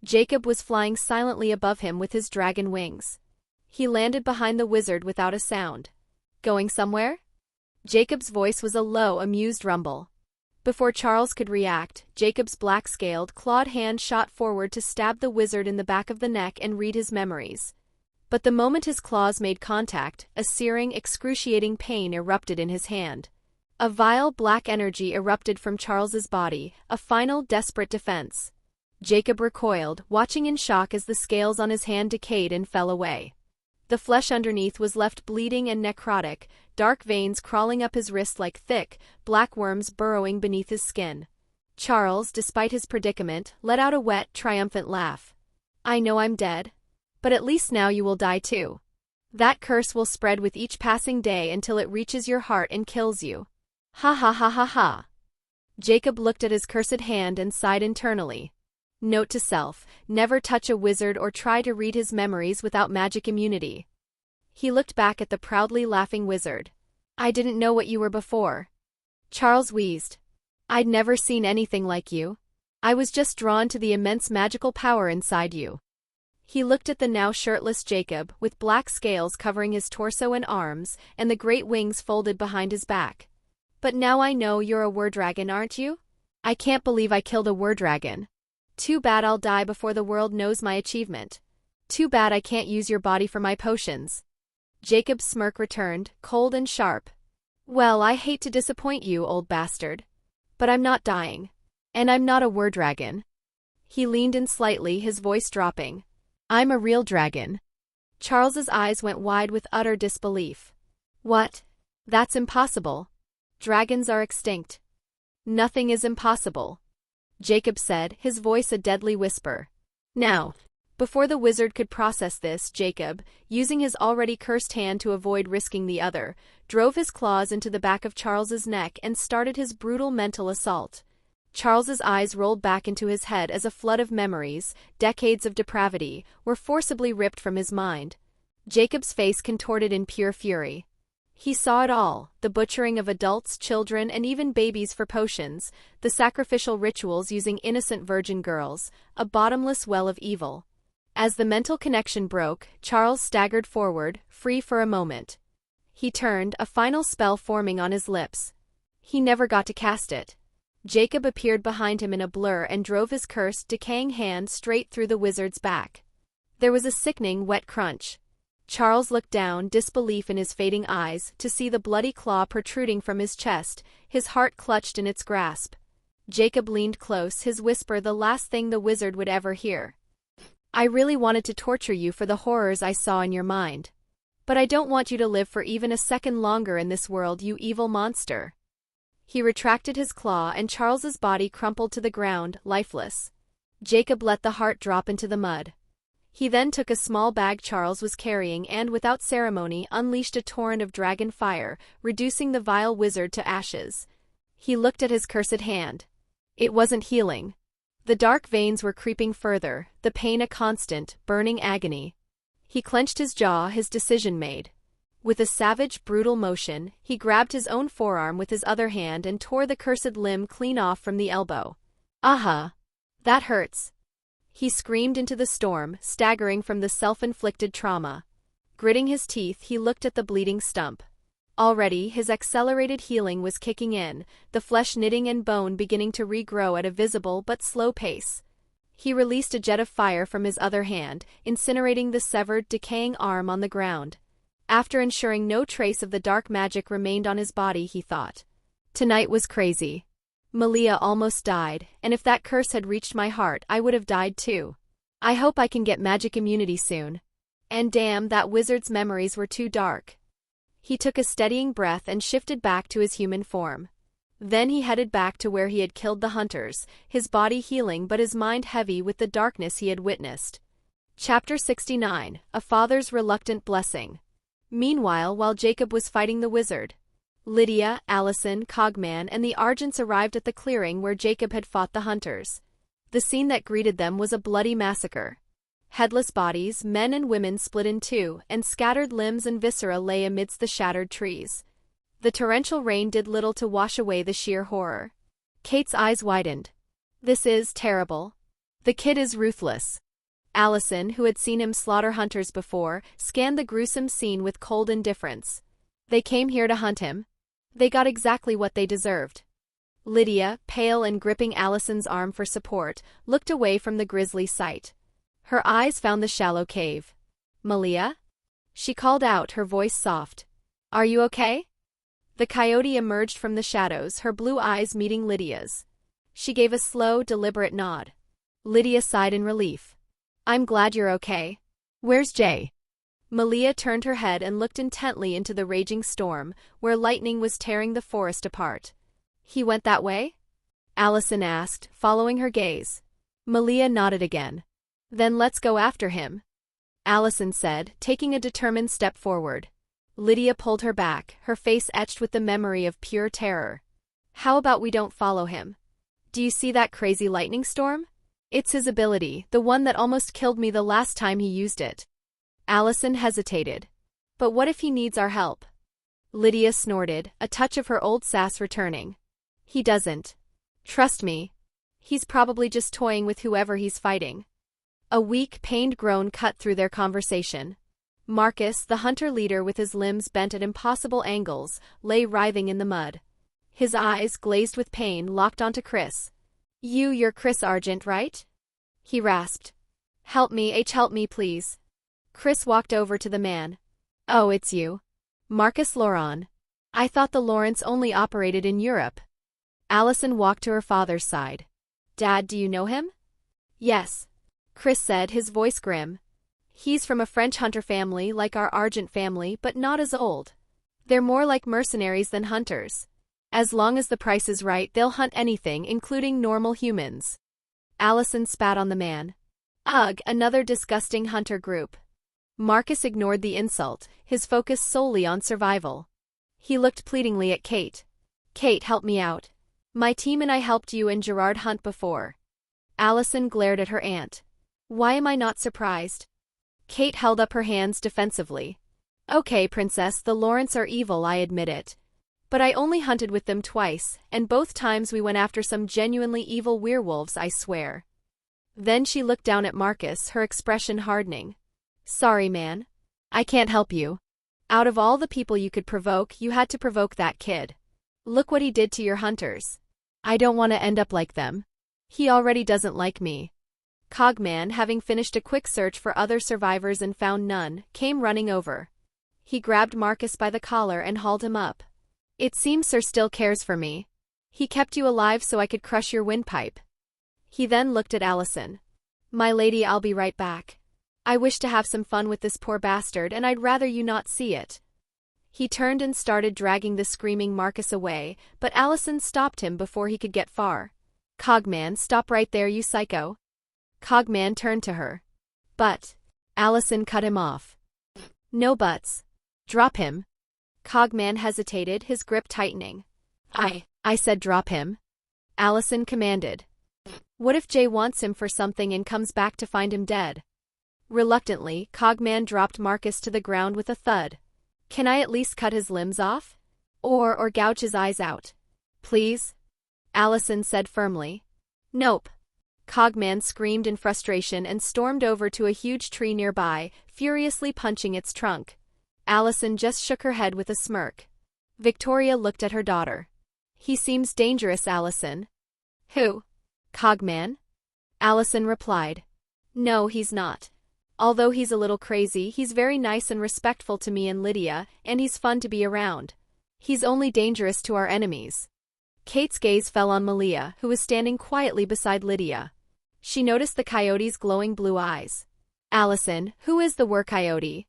Jacob was flying silently above him with his dragon wings. He landed behind the wizard without a sound. Going somewhere? Jacob's voice was a low, amused rumble. Before Charles could react, Jacob's black-scaled, clawed hand shot forward to stab the wizard in the back of the neck and read his memories. But the moment his claws made contact, a searing, excruciating pain erupted in his hand. A vile black energy erupted from Charles's body, a final desperate defense. Jacob recoiled, watching in shock as the scales on his hand decayed and fell away. The flesh underneath was left bleeding and necrotic, dark veins crawling up his wrist like thick, black worms burrowing beneath his skin. Charles, despite his predicament, let out a wet, triumphant laugh. I know I'm dead. But at least now you will die too. That curse will spread with each passing day until it reaches your heart and kills you. Ha ha ha ha ha. Jacob looked at his cursed hand and sighed internally. Note to self, never touch a wizard or try to read his memories without magic immunity. He looked back at the proudly laughing wizard. I didn't know what you were before. Charles wheezed. I'd never seen anything like you. I was just drawn to the immense magical power inside you. He looked at the now shirtless Jacob, with black scales covering his torso and arms, and the great wings folded behind his back. But now I know you're a Weredragon, aren't you? I can't believe I killed a Weredragon. Too bad I'll die before the world knows my achievement. Too bad I can't use your body for my potions. Jacob's smirk returned, cold and sharp. Well, I hate to disappoint you, old bastard. But I'm not dying. And I'm not a Weredragon. He leaned in slightly, his voice dropping. I'm a real dragon. Charles's eyes went wide with utter disbelief. What? That's impossible. Dragons are extinct. Nothing is impossible, Jacob said, his voice a deadly whisper. Now. Before the wizard could process this, Jacob, using his already cursed hand to avoid risking the other, drove his claws into the back of Charles's neck and started his brutal mental assault. Charles's eyes rolled back into his head as a flood of memories, decades of depravity, were forcibly ripped from his mind. Jacob's face contorted in pure fury. He saw it all, the butchering of adults, children, and even babies for potions, the sacrificial rituals using innocent virgin girls, a bottomless well of evil. As the mental connection broke, Charles staggered forward, free for a moment. He turned, a final spell forming on his lips. He never got to cast it. Jacob appeared behind him in a blur and drove his cursed, decaying hand straight through the wizard's back. There was a sickening, wet crunch. Charles looked down, disbelief in his fading eyes, to see the bloody claw protruding from his chest, his heart clutched in its grasp. Jacob leaned close, his whisper the last thing the wizard would ever hear. I really wanted to torture you for the horrors I saw in your mind. But I don't want you to live for even a second longer in this world, you evil monster. He retracted his claw and Charles's body crumpled to the ground, lifeless. Jacob let the heart drop into the mud. He then took a small bag Charles was carrying and without ceremony unleashed a torrent of dragon fire, reducing the vile wizard to ashes. He looked at his cursed hand. It wasn't healing. The dark veins were creeping further, the pain a constant, burning agony. He clenched his jaw, his decision made. With a savage, brutal motion, he grabbed his own forearm with his other hand and tore the cursed limb clean off from the elbow. "Aha! That hurts!" He screamed into the storm, staggering from the self-inflicted trauma. Gritting his teeth, he looked at the bleeding stump. Already, his accelerated healing was kicking in, the flesh knitting and bone beginning to regrow at a visible but slow pace. He released a jet of fire from his other hand, incinerating the severed, decaying arm on the ground. After ensuring no trace of the dark magic remained on his body, he thought, "Tonight was crazy. Malia almost died, and if that curse had reached my heart, I would have died too. I hope I can get magic immunity soon. And damn, that wizard's memories were too dark." He took a steadying breath and shifted back to his human form. Then he headed back to where he had killed the hunters, his body healing but his mind heavy with the darkness he had witnessed. Chapter 69, A Father's Reluctant Blessing. Meanwhile, while Jacob was fighting the wizard, Lydia, Allison, Cogman, and the Argents arrived at the clearing where Jacob had fought the hunters. The scene that greeted them was a bloody massacre. Headless bodies, men and women split in two, and scattered limbs and viscera lay amidst the shattered trees. The torrential rain did little to wash away the sheer horror. Kate's eyes widened. "This is terrible. The kid is ruthless." Allison, who had seen him slaughter hunters before, scanned the gruesome scene with cold indifference. "They came here to hunt him. They got exactly what they deserved." Lydia, pale and gripping Allison's arm for support, looked away from the grisly sight. Her eyes found the shallow cave. "Malia?" She called out, her voice soft. "Are you okay?" The coyote emerged from the shadows, her blue eyes meeting Lydia's. She gave a slow, deliberate nod. Lydia sighed in relief. "I'm glad you're okay. Where's Jay?" Malia turned her head and looked intently into the raging storm, where lightning was tearing the forest apart. "He went that way?" Allison asked, following her gaze. Malia nodded again. "Then let's go after him," Allison said, taking a determined step forward. Lydia pulled her back, her face etched with the memory of pure terror. "How about we don't follow him? Do you see that crazy lightning storm? It's his ability, the one that almost killed me the last time he used it." Allison hesitated. "But what if he needs our help?" Lydia snorted, a touch of her old sass returning. "He doesn't. Trust me. He's probably just toying with whoever he's fighting." A weak, pained groan cut through their conversation. Marcus, the hunter leader with his limbs bent at impossible angles, lay writhing in the mud. His eyes, glazed with pain, locked onto Chris. You're Chris Argent, right?" he rasped. Help me please." Chris walked over to the man. "Oh, it's you. Marcus Loran. I thought the Lawrence only operated in Europe." Allison walked to her father's side. "Dad, do you know him?" "Yes," Chris said, his voice grim. "He's from a French hunter family like our Argent family, but not as old. They're more like mercenaries than hunters. As long as the price is right, they'll hunt anything, including normal humans." Allison spat on the man. "Ugh, another disgusting hunter group." Marcus ignored the insult, his focus solely on survival. He looked pleadingly at Kate. "Kate, help me out. My team and I helped you and Gerard hunt before." Allison glared at her aunt. "Why am I not surprised?" Kate held up her hands defensively. "Okay, princess, the Lawrence are evil, I admit it. But I only hunted with them twice, and both times we went after some genuinely evil werewolves, I swear." Then she looked down at Marcus, her expression hardening. "Sorry, man. I can't help you. Out of all the people you could provoke, you had to provoke that kid. Look what he did to your hunters. I don't want to end up like them. He already doesn't like me." Cogman, having finished a quick search for other survivors and found none, came running over. He grabbed Marcus by the collar and hauled him up. "It seems Sir still cares for me. He kept you alive so I could crush your windpipe." He then looked at Allison. "My lady, I'll be right back. I wish to have some fun with this poor bastard, and I'd rather you not see it." He turned and started dragging the screaming Marcus away, but Allison stopped him before he could get far. "Cogman, stop right there, you psycho." Cogman turned to her. "But, Allison cut him off. No buts. Drop him. Cogman hesitated, his grip tightening. I said drop him. Allison commanded. What if Jay wants him for something and comes back to find him dead? Reluctantly, Cogman dropped Marcus to the ground with a thud. Can I at least cut his limbs off? Or gouge his eyes out? Please? Allison said firmly. Nope. Cogman screamed in frustration and stormed over to a huge tree nearby, furiously punching its trunk. Allison just shook her head with a smirk. Victoria looked at her daughter. He seems dangerous, Allison. Who? Cogman? Allison replied. No, he's not. Although he's a little crazy, he's very nice and respectful to me and Lydia, and he's fun to be around. He's only dangerous to our enemies. Kate's gaze fell on Malia, who was standing quietly beside Lydia. She noticed the coyote's glowing blue eyes. Allison, who is the were-coyote?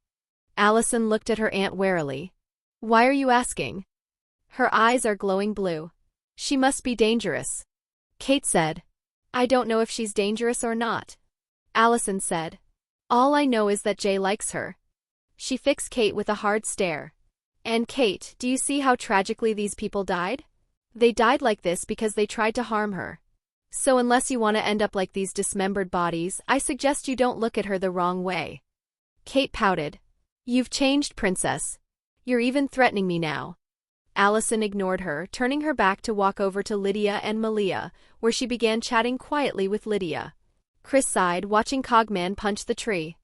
Allison looked at her aunt warily. Why are you asking? Her eyes are glowing blue. She must be dangerous. Kate said. I don't know if she's dangerous or not. Allison said. All I know is that Jay likes her. She fixed Kate with a hard stare. And Kate, do you see how tragically these people died? They died like this because they tried to harm her. So unless you want to end up like these dismembered bodies, I suggest you don't look at her the wrong way. Kate pouted. You've changed, princess. You're even threatening me now. Allison ignored her, turning her back to walk over to Lydia and Malia, where she began chatting quietly with Lydia. Chris sighed, watching Cogman punch the tree.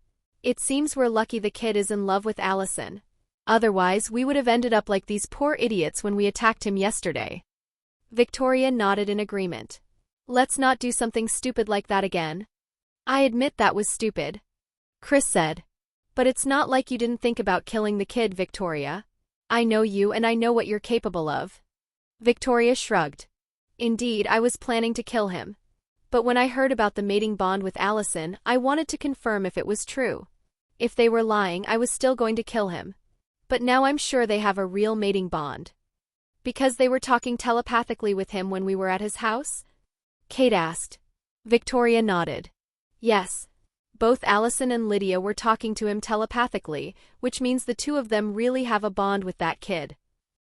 It seems we're lucky the kid is in love with Allison. Otherwise, we would have ended up like these poor idiots when we attacked him yesterday. Victoria nodded in agreement. Let's not do something stupid like that again. I admit that was stupid. Chris said. But it's not like you didn't think about killing the kid, Victoria. I know you and I know what you're capable of. Victoria shrugged. Indeed, I was planning to kill him. But when I heard about the mating bond with Allison, I wanted to confirm if it was true. If they were lying, I was still going to kill him. But now I'm sure they have a real mating bond. Because they were talking telepathically with him when we were at his house? Kate asked. Victoria nodded. Yes. Both Allison and Lydia were talking to him telepathically, which means the two of them really have a bond with that kid.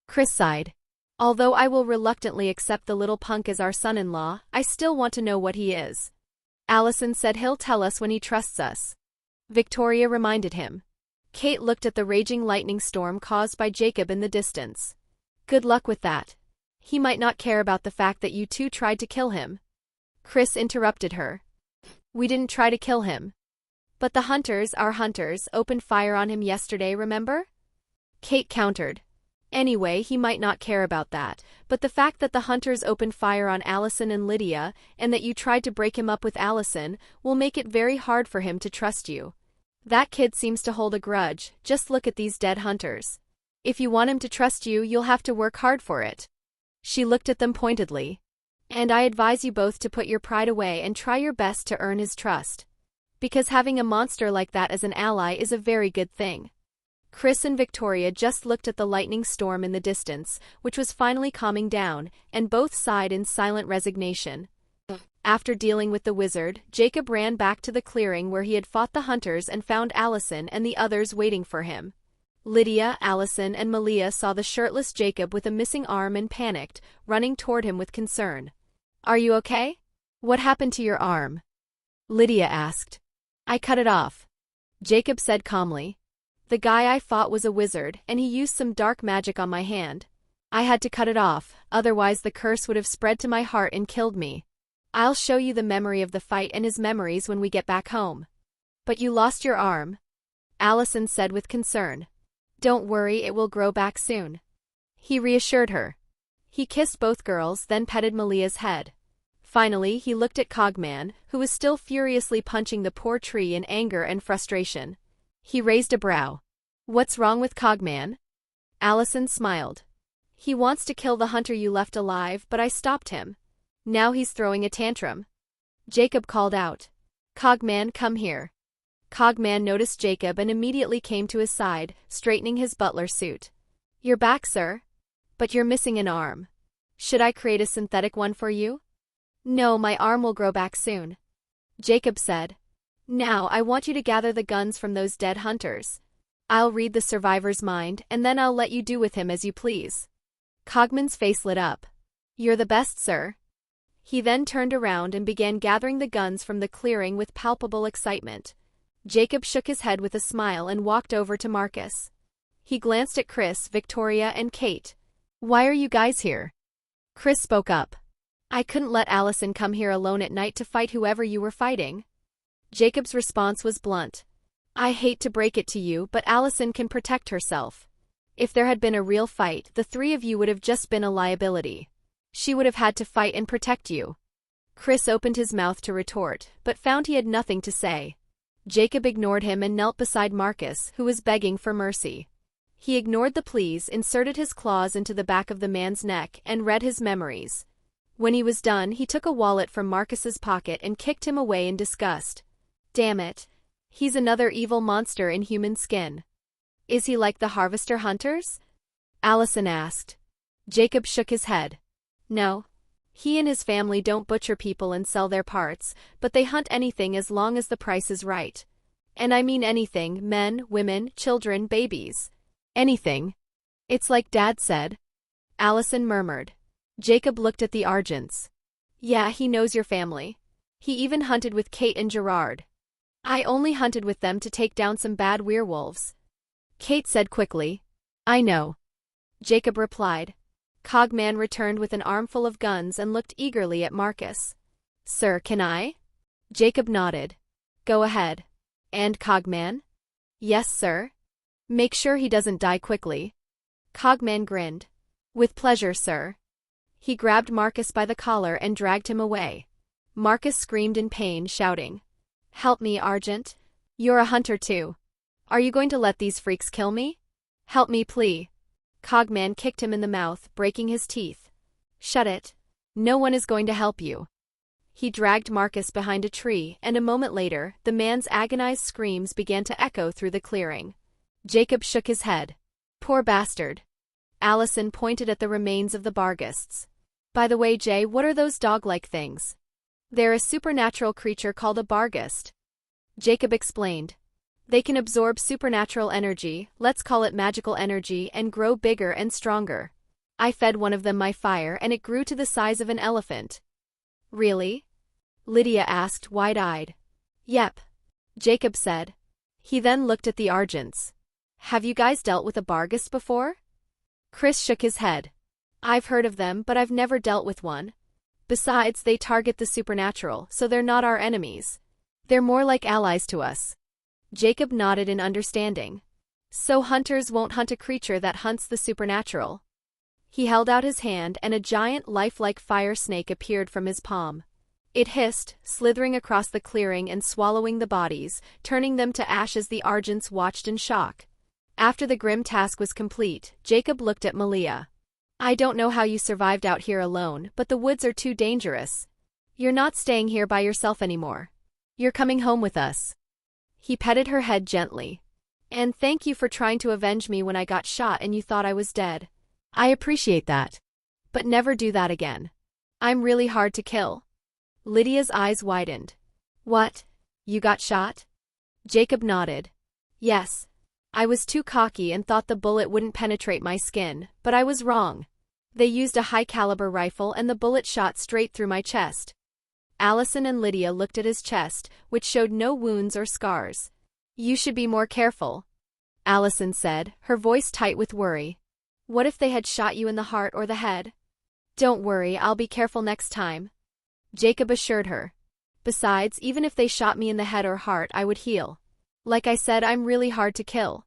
Chris sighed. Although I will reluctantly accept the little punk as our son-in-law, I still want to know what he is. Allison said he'll tell us when he trusts us. Victoria reminded him. Kate looked at the raging lightning storm caused by Jacob in the distance. Good luck with that. He might not care about the fact that you two tried to kill him. Chris interrupted her. We didn't try to kill him. But the hunters, our hunters, opened fire on him yesterday, remember? Kate countered. Anyway, he might not care about that, but the fact that the hunters opened fire on Allison and Lydia, and that you tried to break him up with Allison, will make it very hard for him to trust you. That kid seems to hold a grudge, just look at these dead hunters. If you want him to trust you, you'll have to work hard for it. She looked at them pointedly. And I advise you both to put your pride away and try your best to earn his trust. Because having a monster like that as an ally is a very good thing. Chris and Victoria just looked at the lightning storm in the distance, which was finally calming down, and both sighed in silent resignation. After dealing with the wizard, Jacob ran back to the clearing where he had fought the hunters and found Allison and the others waiting for him. Lydia, Allison, and Malia saw the shirtless Jacob with a missing arm and panicked, running toward him with concern. Are you okay? What happened to your arm? Lydia asked. I cut it off. Jacob said calmly. The guy I fought was a wizard, and he used some dark magic on my hand. I had to cut it off, otherwise the curse would have spread to my heart and killed me. I'll show you the memory of the fight and his memories when we get back home. But you lost your arm? Allison said with concern. Don't worry, it will grow back soon. He reassured her. He kissed both girls, then petted Malia's head. Finally, he looked at Cogman, who was still furiously punching the poor tree in anger and frustration. He raised a brow. What's wrong with Cogman? Allison smiled. He wants to kill the hunter you left alive, but I stopped him. Now he's throwing a tantrum. Jacob called out. Cogman, come here. Cogman noticed Jacob and immediately came to his side, straightening his butler suit. You're back, sir. But you're missing an arm. Should I create a synthetic one for you? No, my arm will grow back soon. Jacob said. Now I want you to gather the guns from those dead hunters. I'll read the survivor's mind, and then I'll let you do with him as you please. Cogman's face lit up. You're the best, sir. He then turned around and began gathering the guns from the clearing with palpable excitement. Jacob shook his head with a smile and walked over to Marcus. He glanced at Chris, Victoria, and Kate. Why are you guys here? Chris spoke up. I couldn't let Allison come here alone at night to fight whoever you were fighting. Jacob's response was blunt. I hate to break it to you, but Allison can protect herself. If there had been a real fight, the three of you would have just been a liability. She would have had to fight and protect you. Chris opened his mouth to retort, but found he had nothing to say. Jacob ignored him and knelt beside Marcus, who was begging for mercy. He ignored the pleas, inserted his claws into the back of the man's neck, and read his memories. When he was done, he took a wallet from Marcus's pocket and kicked him away in disgust. Damn it. He's another evil monster in human skin. Is he like the harvester hunters? Allison asked. Jacob shook his head. No. He and his family don't butcher people and sell their parts, but they hunt anything as long as the price is right. And I mean anything, men, women, children, babies. Anything. It's like Dad said. Allison murmured. Jacob looked at the Argents. Yeah, he knows your family. He even hunted with Kate and Gerard. I only hunted with them to take down some bad werewolves. Kate said quickly. I know. Jacob replied. Cogman returned with an armful of guns and looked eagerly at Marcus. Sir, can I? Jacob nodded. Go ahead. And Cogman? Yes, sir. Make sure he doesn't die quickly. Cogman grinned. With pleasure, sir. He grabbed Marcus by the collar and dragged him away. Marcus screamed in pain, shouting. Help me, Argent. You're a hunter too. Are you going to let these freaks kill me? Help me, please. Cogman kicked him in the mouth, breaking his teeth. Shut it. No one is going to help you. He dragged Marcus behind a tree, and a moment later, the man's agonized screams began to echo through the clearing. Jacob shook his head. Poor bastard. Allison pointed at the remains of the Barghists. By the way, Jay, what are those dog-like things? They're a supernatural creature called a Barghist. Jacob explained. They can absorb supernatural energy, let's call it magical energy, and grow bigger and stronger. I fed one of them my fire and it grew to the size of an elephant. Really? Lydia asked, wide-eyed. Yep. Jacob said. He then looked at the Argents. Have you guys dealt with a Barghist before? Chris shook his head. I've heard of them, but I've never dealt with one. Besides, they target the supernatural, so they're not our enemies. They're more like allies to us. Jacob nodded in understanding. So hunters won't hunt a creature that hunts the supernatural. He held out his hand and a giant lifelike fire snake appeared from his palm. It hissed, slithering across the clearing and swallowing the bodies, turning them to ash as the Argents watched in shock. After the grim task was complete, Jacob looked at Malia. I don't know how you survived out here alone, but the woods are too dangerous. You're not staying here by yourself anymore. You're coming home with us. He petted her head gently. And thank you for trying to avenge me when I got shot and you thought I was dead. I appreciate that. But never do that again. I'm really hard to kill. Lydia's eyes widened. What? You got shot? Jacob nodded. Yes. I was too cocky and thought the bullet wouldn't penetrate my skin, but I was wrong. They used a high-caliber rifle and the bullet shot straight through my chest. Allison and Lydia looked at his chest, which showed no wounds or scars. You should be more careful, Allison said, her voice tight with worry. What if they had shot you in the heart or the head? Don't worry, I'll be careful next time, Jacob assured her. Besides, even if they shot me in the head or heart, I would heal. Like I said, I'm really hard to kill.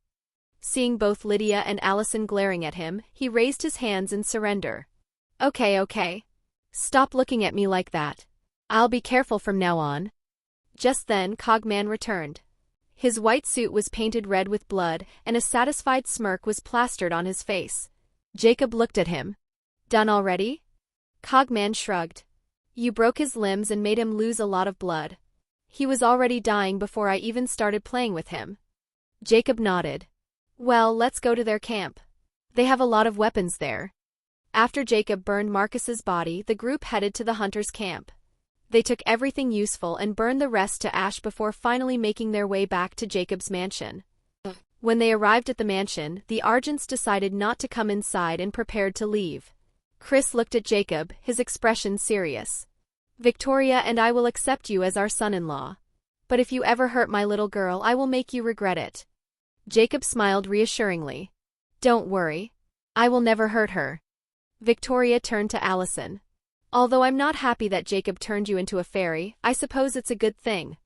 Seeing both Lydia and Allison glaring at him, he raised his hands in surrender. Okay. Stop looking at me like that. I'll be careful from now on. Just then, Cogman returned. His white suit was painted red with blood, and a satisfied smirk was plastered on his face. Jacob looked at him. Done already? Cogman shrugged. You broke his limbs and made him lose a lot of blood. He was already dying before I even started playing with him. Jacob nodded. Well, let's go to their camp. They have a lot of weapons there. After Jacob burned Marcus's body, the group headed to the hunter's camp. They took everything useful and burned the rest to ash before finally making their way back to Jacob's mansion. When they arrived at the mansion, the Argents decided not to come inside and prepared to leave. Chris looked at Jacob, his expression serious. "Victoria and I will accept you as our son-in-law. But if you ever hurt my little girl, I will make you regret it." Jacob smiled reassuringly. "Don't worry. I will never hurt her." Victoria turned to Allison. "Although I'm not happy that Jacob turned you into a fairy, I suppose it's a good thing.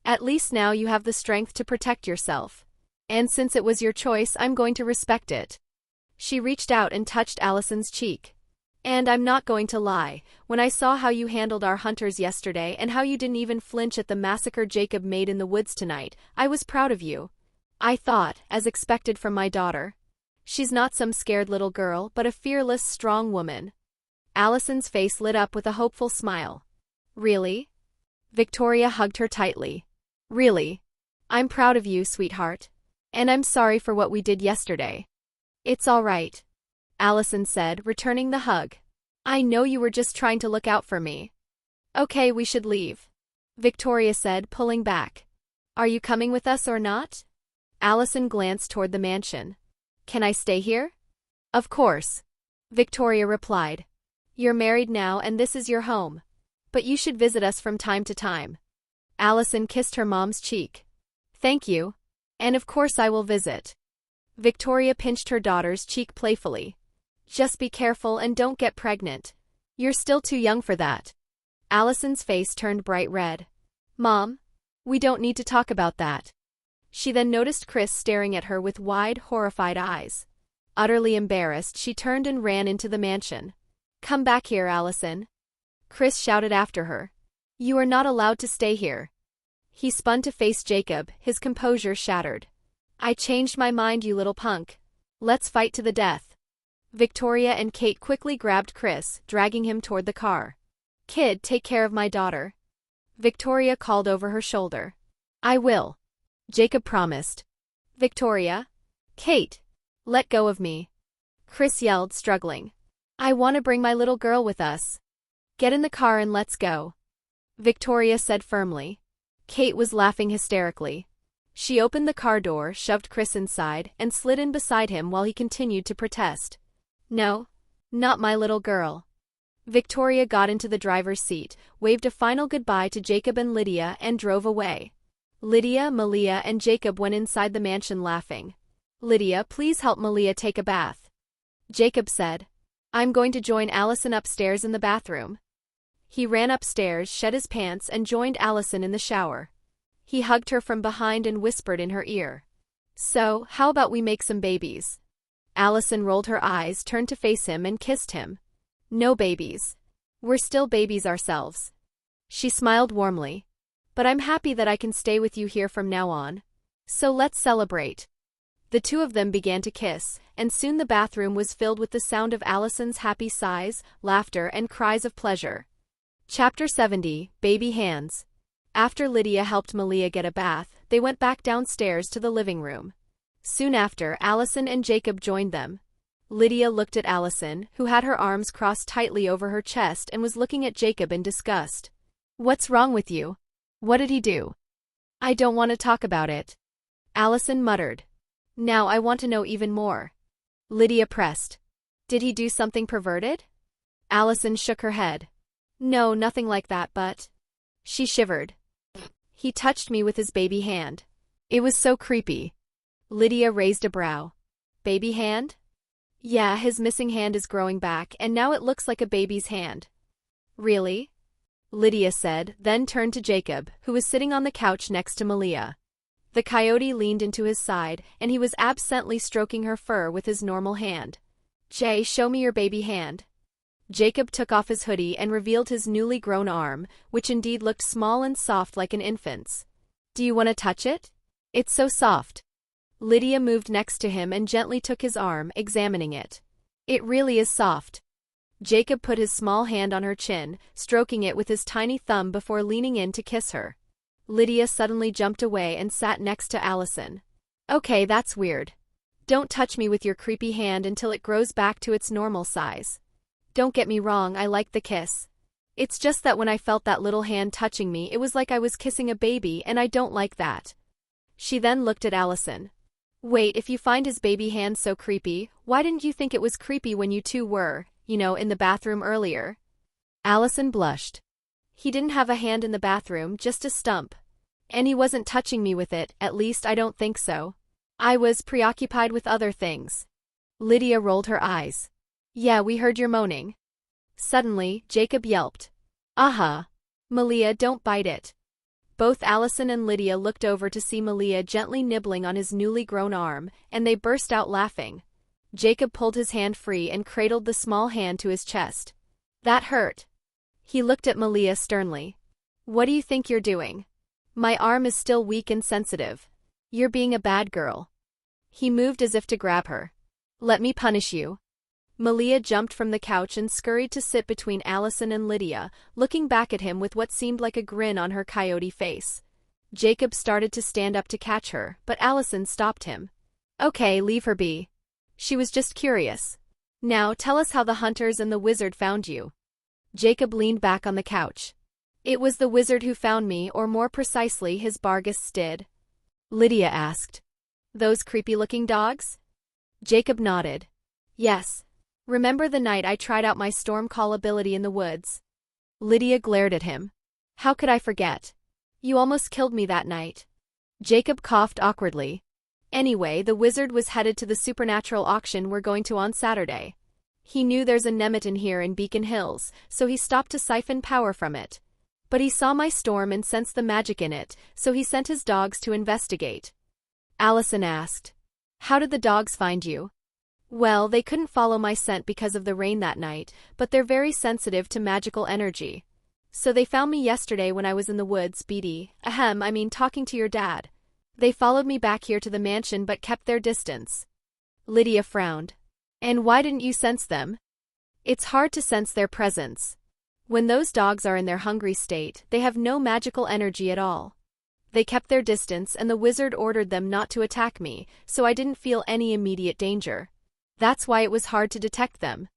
At least now you have the strength to protect yourself. And since it was your choice, I'm going to respect it." She reached out and touched Allison's cheek. "And I'm not going to lie, when I saw how you handled our hunters yesterday and how you didn't even flinch at the massacre Jacob made in the woods tonight, I was proud of you. I thought, as expected from my daughter. She's not some scared little girl, but a fearless, strong woman." Allison's face lit up with a hopeful smile. "Really?" Victoria hugged her tightly. "Really. I'm proud of you, sweetheart. And I'm sorry for what we did yesterday." "It's all right," Allison said, returning the hug. "I know you were just trying to look out for me." "Okay, we should leave," Victoria said, pulling back. "Are you coming with us or not?" Allison glanced toward the mansion. "Can I stay here?" "Of course," Victoria replied. "You're married now and this is your home. But you should visit us from time to time." Allison kissed her mom's cheek. "Thank you. And of course I will visit." Victoria pinched her daughter's cheek playfully. "Just be careful and don't get pregnant. You're still too young for that." Allison's face turned bright red. "Mom, we don't need to talk about that." She then noticed Chris staring at her with wide, horrified eyes. Utterly embarrassed, she turned and ran into the mansion. "Come back here, Allison." Chris shouted after her. "You are not allowed to stay here." He spun to face Jacob, his composure shattered. "I changed my mind, you little punk. Let's fight to the death." Victoria and Kate quickly grabbed Chris, dragging him toward the car. "Kid, take care of my daughter," Victoria called over her shoulder. "I will," Jacob promised. "Victoria? Kate, let go of me," Chris yelled, struggling. "I want to bring my little girl with us." "Get in the car and let's go," Victoria said firmly. Kate was laughing hysterically. She opened the car door, shoved Chris inside, and slid in beside him while he continued to protest. "No, not my little girl." Victoria got into the driver's seat, waved a final goodbye to Jacob and Lydia, and drove away. Lydia, Malia, and Jacob went inside the mansion laughing. "Lydia, please help Malia take a bath," Jacob said. "I'm going to join Allison upstairs in the bathroom." He ran upstairs, shed his pants, and joined Allison in the shower. He hugged her from behind and whispered in her ear. "So, how about we make some babies?" Allison rolled her eyes, turned to face him, and kissed him. "No babies. We're still babies ourselves." She smiled warmly. "But I'm happy that I can stay with you here from now on. So let's celebrate." The two of them began to kiss, and soon the bathroom was filled with the sound of Allison's happy sighs, laughter, and cries of pleasure. Chapter 70, Baby Hands. After Lydia helped Malia get a bath, they went back downstairs to the living room. Soon after, Allison and Jacob joined them. Lydia looked at Allison, who had her arms crossed tightly over her chest and was looking at Jacob in disgust. "What's wrong with you? What did he do?" "I don't want to talk about it," Allison muttered. "Now I want to know even more." Lydia pressed. "Did he do something perverted?" Allison shook her head. "No, nothing like that, but..." She shivered. "He touched me with his baby hand. It was so creepy." Lydia raised a brow. "Baby hand?" "Yeah, his missing hand is growing back, and now it looks like a baby's hand." "Really?" Lydia said, then turned to Jacob, who was sitting on the couch next to Malia. The coyote leaned into his side, and he was absently stroking her fur with his normal hand. "Jay, show me your baby hand." Jacob took off his hoodie and revealed his newly grown arm, which indeed looked small and soft like an infant's. "Do you want to touch it? It's so soft." Lydia moved next to him and gently took his arm, examining it. "It really is soft." Jacob put his small hand on her chin, stroking it with his tiny thumb before leaning in to kiss her. Lydia suddenly jumped away and sat next to Allison. "Okay, that's weird. Don't touch me with your creepy hand until it grows back to its normal size." "Don't get me wrong, I like the kiss. It's just that when I felt that little hand touching me, it was like I was kissing a baby, and I don't like that. She then looked at Allison. Wait, if you find his baby hand so creepy, why didn't you think it was creepy when you two were, in the bathroom earlier? Allison blushed. He didn't have a hand in the bathroom, just a stump. And he wasn't touching me with it, at least I don't think so. I was preoccupied with other things. Lydia rolled her eyes. Yeah, we heard your moaning. Suddenly, Jacob yelped. Aha! Malia, don't bite it. Both Allison and Lydia looked over to see Malia gently nibbling on his newly grown arm, and they burst out laughing. Jacob pulled his hand free and cradled the small hand to his chest. That hurt. He looked at Malia sternly. What do you think you're doing? My arm is still weak and sensitive. You're being a bad girl. He moved as if to grab her. Let me punish you. Malia jumped from the couch and scurried to sit between Allison and Lydia, looking back at him with what seemed like a grin on her coyote face. Jacob started to stand up to catch her, but Allison stopped him. Okay, leave her be. She was just curious. Now tell us how the hunters and the wizard found you. Jacob leaned back on the couch. It was the wizard who found me, or more precisely, his Barghists did. Lydia asked. Those creepy-looking dogs? Jacob nodded. Yes. Remember the night I tried out my storm call ability in the woods? Lydia glared at him. How could I forget? You almost killed me that night. Jacob coughed awkwardly. Anyway, the wizard was headed to the supernatural auction we're going to on Saturday. He knew there's a Nemeton here in Beacon Hills, so he stopped to siphon power from it. But he saw my storm and sensed the magic in it, so he sent his dogs to investigate. Allison asked. How did the dogs find you? Well, they couldn't follow my scent because of the rain that night, but they're very sensitive to magical energy. So they found me yesterday when I was in the woods, talking to your dad. They followed me back here to the mansion but kept their distance. Lydia frowned. And why didn't you sense them? It's hard to sense their presence. When those dogs are in their hungry state, they have no magical energy at all. They kept their distance and the wizard ordered them not to attack me, so I didn't feel any immediate danger. That's why it was hard to detect them.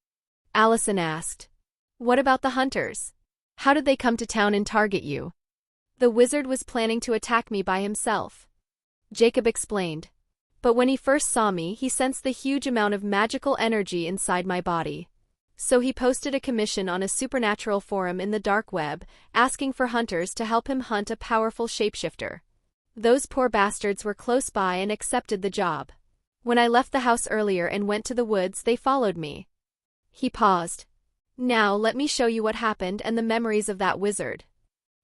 Allison asked. What about the hunters? How did they come to town and target you? The wizard was planning to attack me by himself. Jacob explained. But when he first saw me, he sensed the huge amount of magical energy inside my body. So he posted a commission on a supernatural forum in the dark web, asking for hunters to help him hunt a powerful shapeshifter. Those poor bastards were close by and accepted the job. When I left the house earlier and went to the woods, they followed me. He paused. Now let me show you what happened and the memories of that wizard.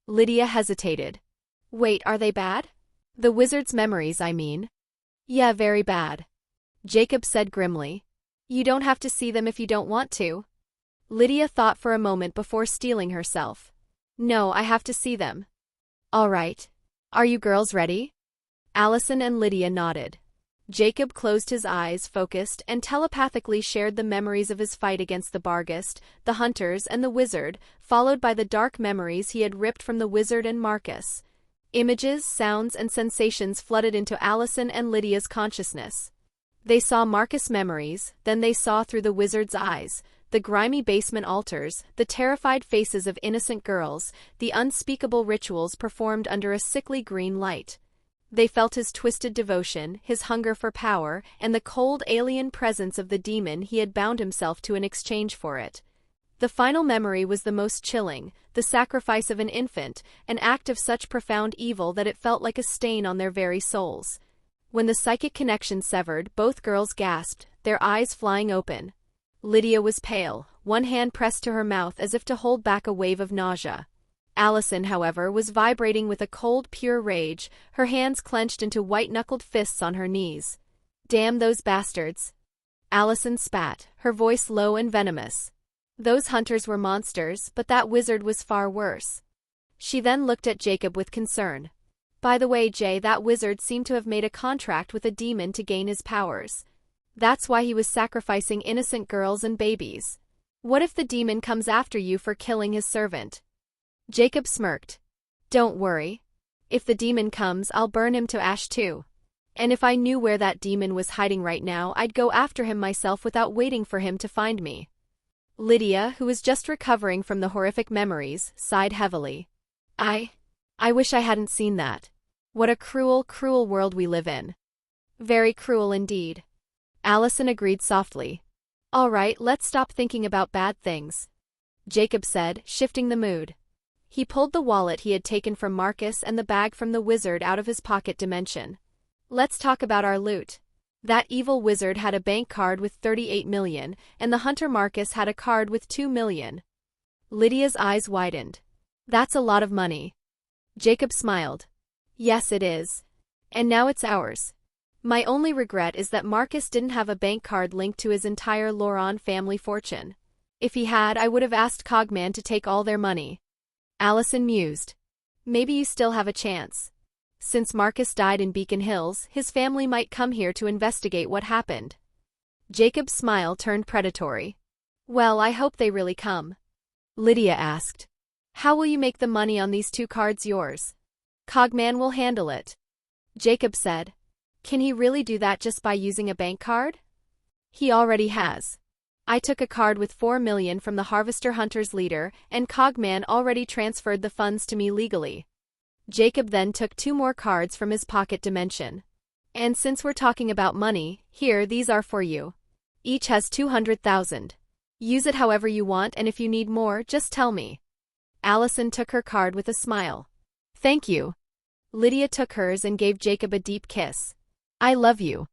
Lydia hesitated. Wait, are they bad? The wizard's memories, I mean. Yeah, very bad. Jacob said grimly. You don't have to see them if you don't want to. Lydia thought for a moment before steeling herself. No, I have to see them. All right. Are you girls ready? Allison and Lydia nodded. Jacob closed his eyes, focused, and telepathically shared the memories of his fight against the Barghist, the hunters, and the wizard, followed by the dark memories he had ripped from the wizard and Marcus. Images, sounds, and sensations flooded into Allison and Lydia's consciousness. They saw Marcus' memories, then they saw through the wizard's eyes, the grimy basement altars, the terrified faces of innocent girls, the unspeakable rituals performed under a sickly green light. They felt his twisted devotion, his hunger for power, and the cold alien presence of the demon he had bound himself to in exchange for it. The final memory was the most chilling, the sacrifice of an infant, an act of such profound evil that it felt like a stain on their very souls. When the psychic connection severed, both girls gasped, their eyes flying open. Lydia was pale, one hand pressed to her mouth as if to hold back a wave of nausea. Allison, however, was vibrating with a cold, pure rage, her hands clenched into white-knuckled fists on her knees. Damn those bastards. Allison spat, her voice low and venomous. Those hunters were monsters, but that wizard was far worse. She then looked at Jacob with concern. By the way, Jay, that wizard seemed to have made a contract with a demon to gain his powers. That's why he was sacrificing innocent girls and babies. What if the demon comes after you for killing his servant? Jacob smirked. Don't worry. If the demon comes, I'll burn him to ash too. And if I knew where that demon was hiding right now, I'd go after him myself without waiting for him to find me. Lydia, who was just recovering from the horrific memories, sighed heavily. I wish I hadn't seen that. What a cruel, cruel world we live in. Very cruel indeed. Allison agreed softly. All right, let's stop thinking about bad things, Jacob said, shifting the mood. He pulled the wallet he had taken from Marcus and the bag from the wizard out of his pocket dimension. Let's talk about our loot. That evil wizard had a bank card with 38 million, and the hunter Marcus had a card with 2 million. Lydia's eyes widened. That's a lot of money. Jacob smiled. Yes, it is. And now it's ours. My only regret is that Marcus didn't have a bank card linked to his entire Loron family fortune. If he had, I would have asked Cogman to take all their money. Allison mused. Maybe you still have a chance. Since Marcus died in Beacon Hills, his family might come here to investigate what happened. Jacob's smile turned predatory. Well, I hope they really come. Lydia asked. How will you make the money on these 2 cards yours? Cogman will handle it. Jacob said. Can he really do that just by using a bank card? He already has. I took a card with 4 million from the Harvester Hunters leader, and Cogman already transferred the funds to me legally. Jacob then took 2 more cards from his pocket dimension. And since we're talking about money, here, these are for you. Each has 200,000. Use it however you want, and if you need more, just tell me. Allison took her card with a smile. Thank you. Lydia took hers and gave Jacob a deep kiss. I love you.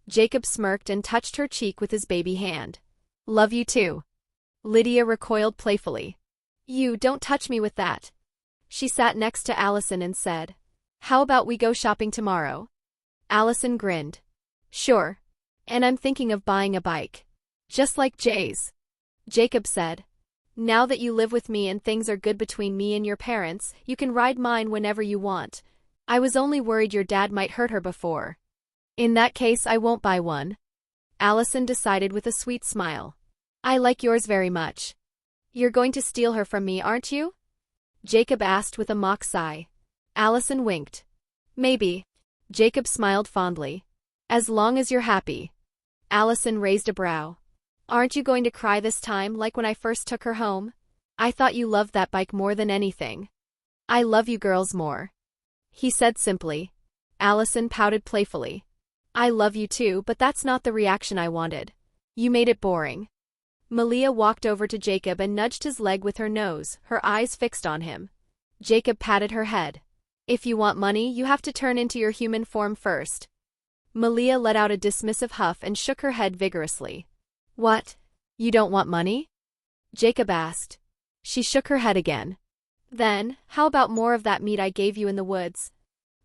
Jacob smirked and touched her cheek with his baby hand. Love you too. Lydia recoiled playfully. You don't touch me with that. She sat next to Allison and said, How about we go shopping tomorrow? Allison grinned. Sure. And I'm thinking of buying a bike. Just like Jay's. Jacob said. Now that you live with me and things are good between me and your parents, you can ride mine whenever you want. I was only worried your dad might hurt her before. In that case, I won't buy one. Allison decided with a sweet smile. I like yours very much. You're going to steal her from me, aren't you? Jacob asked with a mock sigh. Allison winked. Maybe. Jacob smiled fondly. As long as you're happy. Allison raised a brow. Aren't you going to cry this time like when I first took her home? I thought you loved that bike more than anything. I love you girls more. He said simply. Allison pouted playfully. I love you too, but that's not the reaction I wanted. You made it boring. Malia walked over to Jacob and nudged his leg with her nose, her eyes fixed on him. Jacob patted her head. If you want money, you have to turn into your human form first. Malia let out a dismissive huff and shook her head vigorously. What? You don't want money? Jacob asked. She shook her head again. Then, how about more of that meat I gave you in the woods?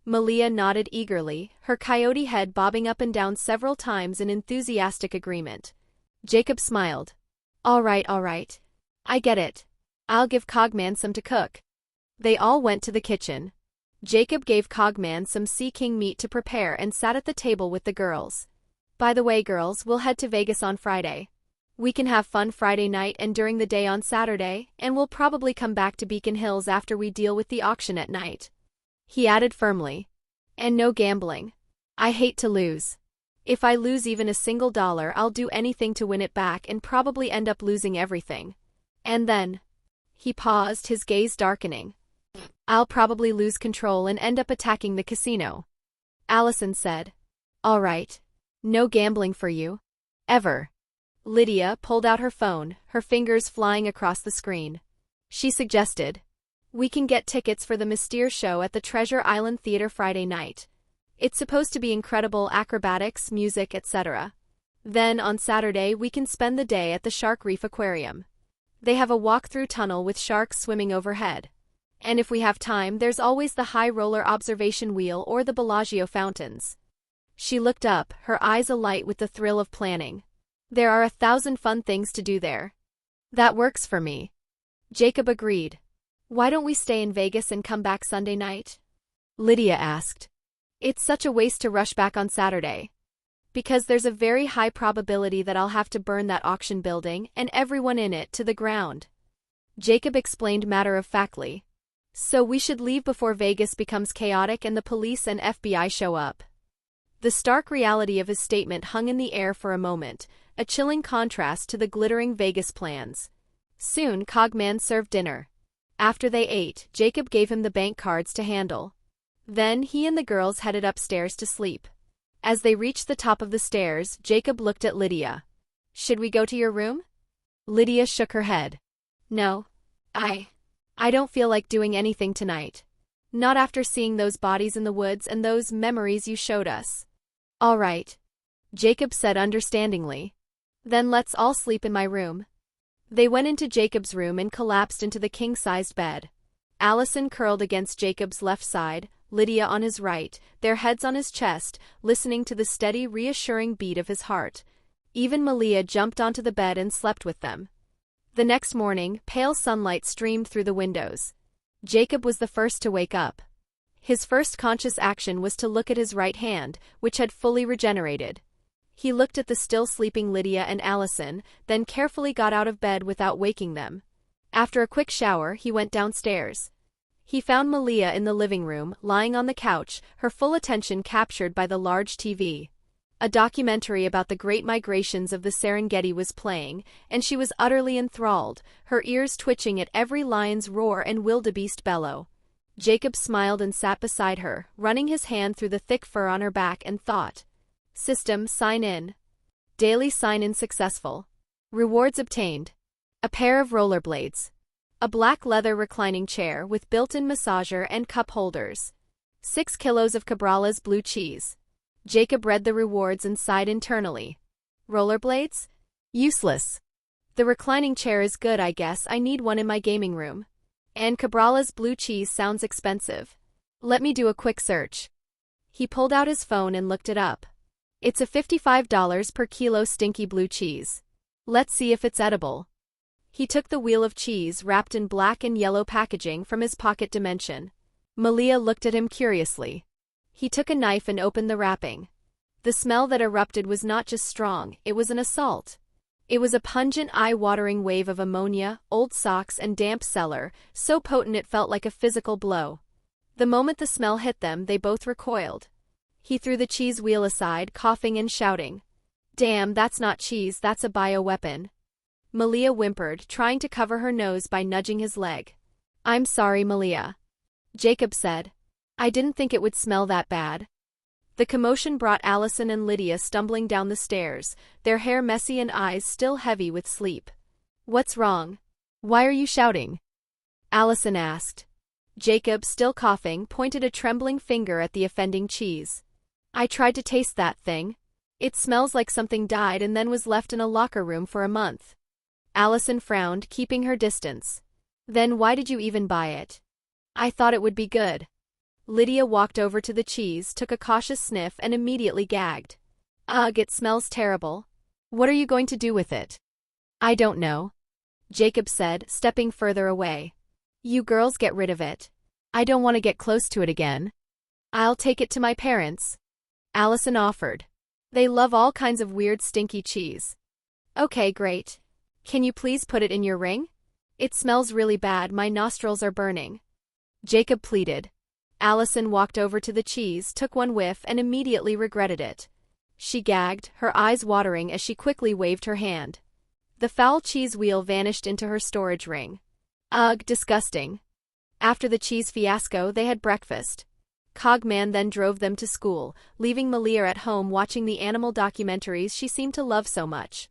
Malia nodded eagerly, her coyote head bobbing up and down several times in enthusiastic agreement. Jacob smiled. All right. I get it. I'll give Cogman some to cook. They all went to the kitchen. Jacob gave Cogman some Sea King meat to prepare and sat at the table with the girls. By the way, girls, we'll head to Vegas on Friday. We can have fun Friday night and during the day on Saturday, and we'll probably come back to Beacon Hills after we deal with the auction at night. He added firmly. And no gambling. I hate to lose. If I lose even a single dollar, I'll do anything to win it back and probably end up losing everything. And then. He paused, his gaze darkening. I'll probably lose control and end up attacking the casino. Allison said. All right. No gambling for you. Ever. Lydia pulled out her phone, her fingers flying across the screen. She suggested. We can get tickets for the Mystere show at the Treasure Island Theater Friday night. It's supposed to be incredible acrobatics, music, etc. Then, on Saturday, we can spend the day at the Shark Reef Aquarium. They have a walk-through tunnel with sharks swimming overhead. And if we have time, there's always the high roller observation wheel or the Bellagio fountains. She looked up, her eyes alight with the thrill of planning. There are 1,000 fun things to do there. That works for me. Jacob agreed. Why don't we stay in Vegas and come back Sunday night? Lydia asked. It's such a waste to rush back on Saturday. Because there's a very high probability that I'll have to burn that auction building and everyone in it to the ground. Jacob explained matter-of-factly. So we should leave before Vegas becomes chaotic and the police and FBI show up. The stark reality of his statement hung in the air for a moment, a chilling contrast to the glittering Vegas plans. Soon, Cogman served dinner. After they ate, Jacob gave him the bank cards to handle. Then he and the girls headed upstairs to sleep. As they reached the top of the stairs, Jacob looked at Lydia. "Should we go to your room?" Lydia shook her head. "No. I don't feel like doing anything tonight. Not after seeing those bodies in the woods and those memories you showed us." "All right," Jacob said understandingly. "Then let's all sleep in my room." They went into Jacob's room and collapsed into the king-sized bed. Allison curled against Jacob's left side, Lydia on his right, their heads on his chest, listening to the steady, reassuring beat of his heart. Even Malia jumped onto the bed and slept with them. The next morning, pale sunlight streamed through the windows. Jacob was the first to wake up. His first conscious action was to look at his right hand, which had fully regenerated. He looked at the still sleeping Lydia and Allison, then carefully got out of bed without waking them. After a quick shower, he went downstairs. He found Malia in the living room, lying on the couch, her full attention captured by the large TV. A documentary about the great migrations of the Serengeti was playing, and she was utterly enthralled, her ears twitching at every lion's roar and wildebeest bellow. Jacob smiled and sat beside her, running his hand through the thick fur on her back and thought. System, sign in. Daily sign-in successful. Rewards obtained. A pair of rollerblades. A black leather reclining chair with built-in massager and cup holders. 6 kilos of Cabrales blue cheese. Jacob read the rewards and sighed internally. Rollerblades? Useless. The reclining chair is good, I guess. I need one in my gaming room. And Cabrales blue cheese sounds expensive. Let me do a quick search. He pulled out his phone and looked it up. It's a $55 per kilo stinky blue cheese. Let's see if it's edible. He took the wheel of cheese wrapped in black and yellow packaging from his pocket dimension. Malia looked at him curiously. He took a knife and opened the wrapping. The smell that erupted was not just strong, it was an assault. It was a pungent, eye-watering wave of ammonia, old socks, and damp cellar, so potent it felt like a physical blow. The moment the smell hit them, they both recoiled. He threw the cheese wheel aside, coughing and shouting. "Damn, that's not cheese, that's a bioweapon." Malia whimpered, trying to cover her nose by nudging his leg. "I'm sorry, Malia," Jacob said. "I didn't think it would smell that bad." The commotion brought Allison and Lydia stumbling down the stairs, their hair messy and eyes still heavy with sleep. "What's wrong? Why are you shouting?" Allison asked. Jacob, still coughing, pointed a trembling finger at the offending cheese. "I tried to taste that thing. It smells like something died and then was left in a locker room for a month." Allison frowned, keeping her distance. "Then why did you even buy it?" "I thought it would be good." Lydia walked over to the cheese, took a cautious sniff, and immediately gagged. "Ugh, it smells terrible. What are you going to do with it?" "I don't know," Jacob said, stepping further away. "You girls get rid of it. I don't want to get close to it again." "I'll take it to my parents," Allison offered. "They love all kinds of weird stinky cheese." "Okay, great. Can you please put it in your ring? It smells really bad, my nostrils are burning," Jacob pleaded. Allison walked over to the cheese, took one whiff, and immediately regretted it. She gagged, her eyes watering as she quickly waved her hand. The foul cheese wheel vanished into her storage ring. Ugh, disgusting. After the cheese fiasco, they had breakfast. Cogman then drove them to school, leaving Malia at home watching the animal documentaries she seemed to love so much.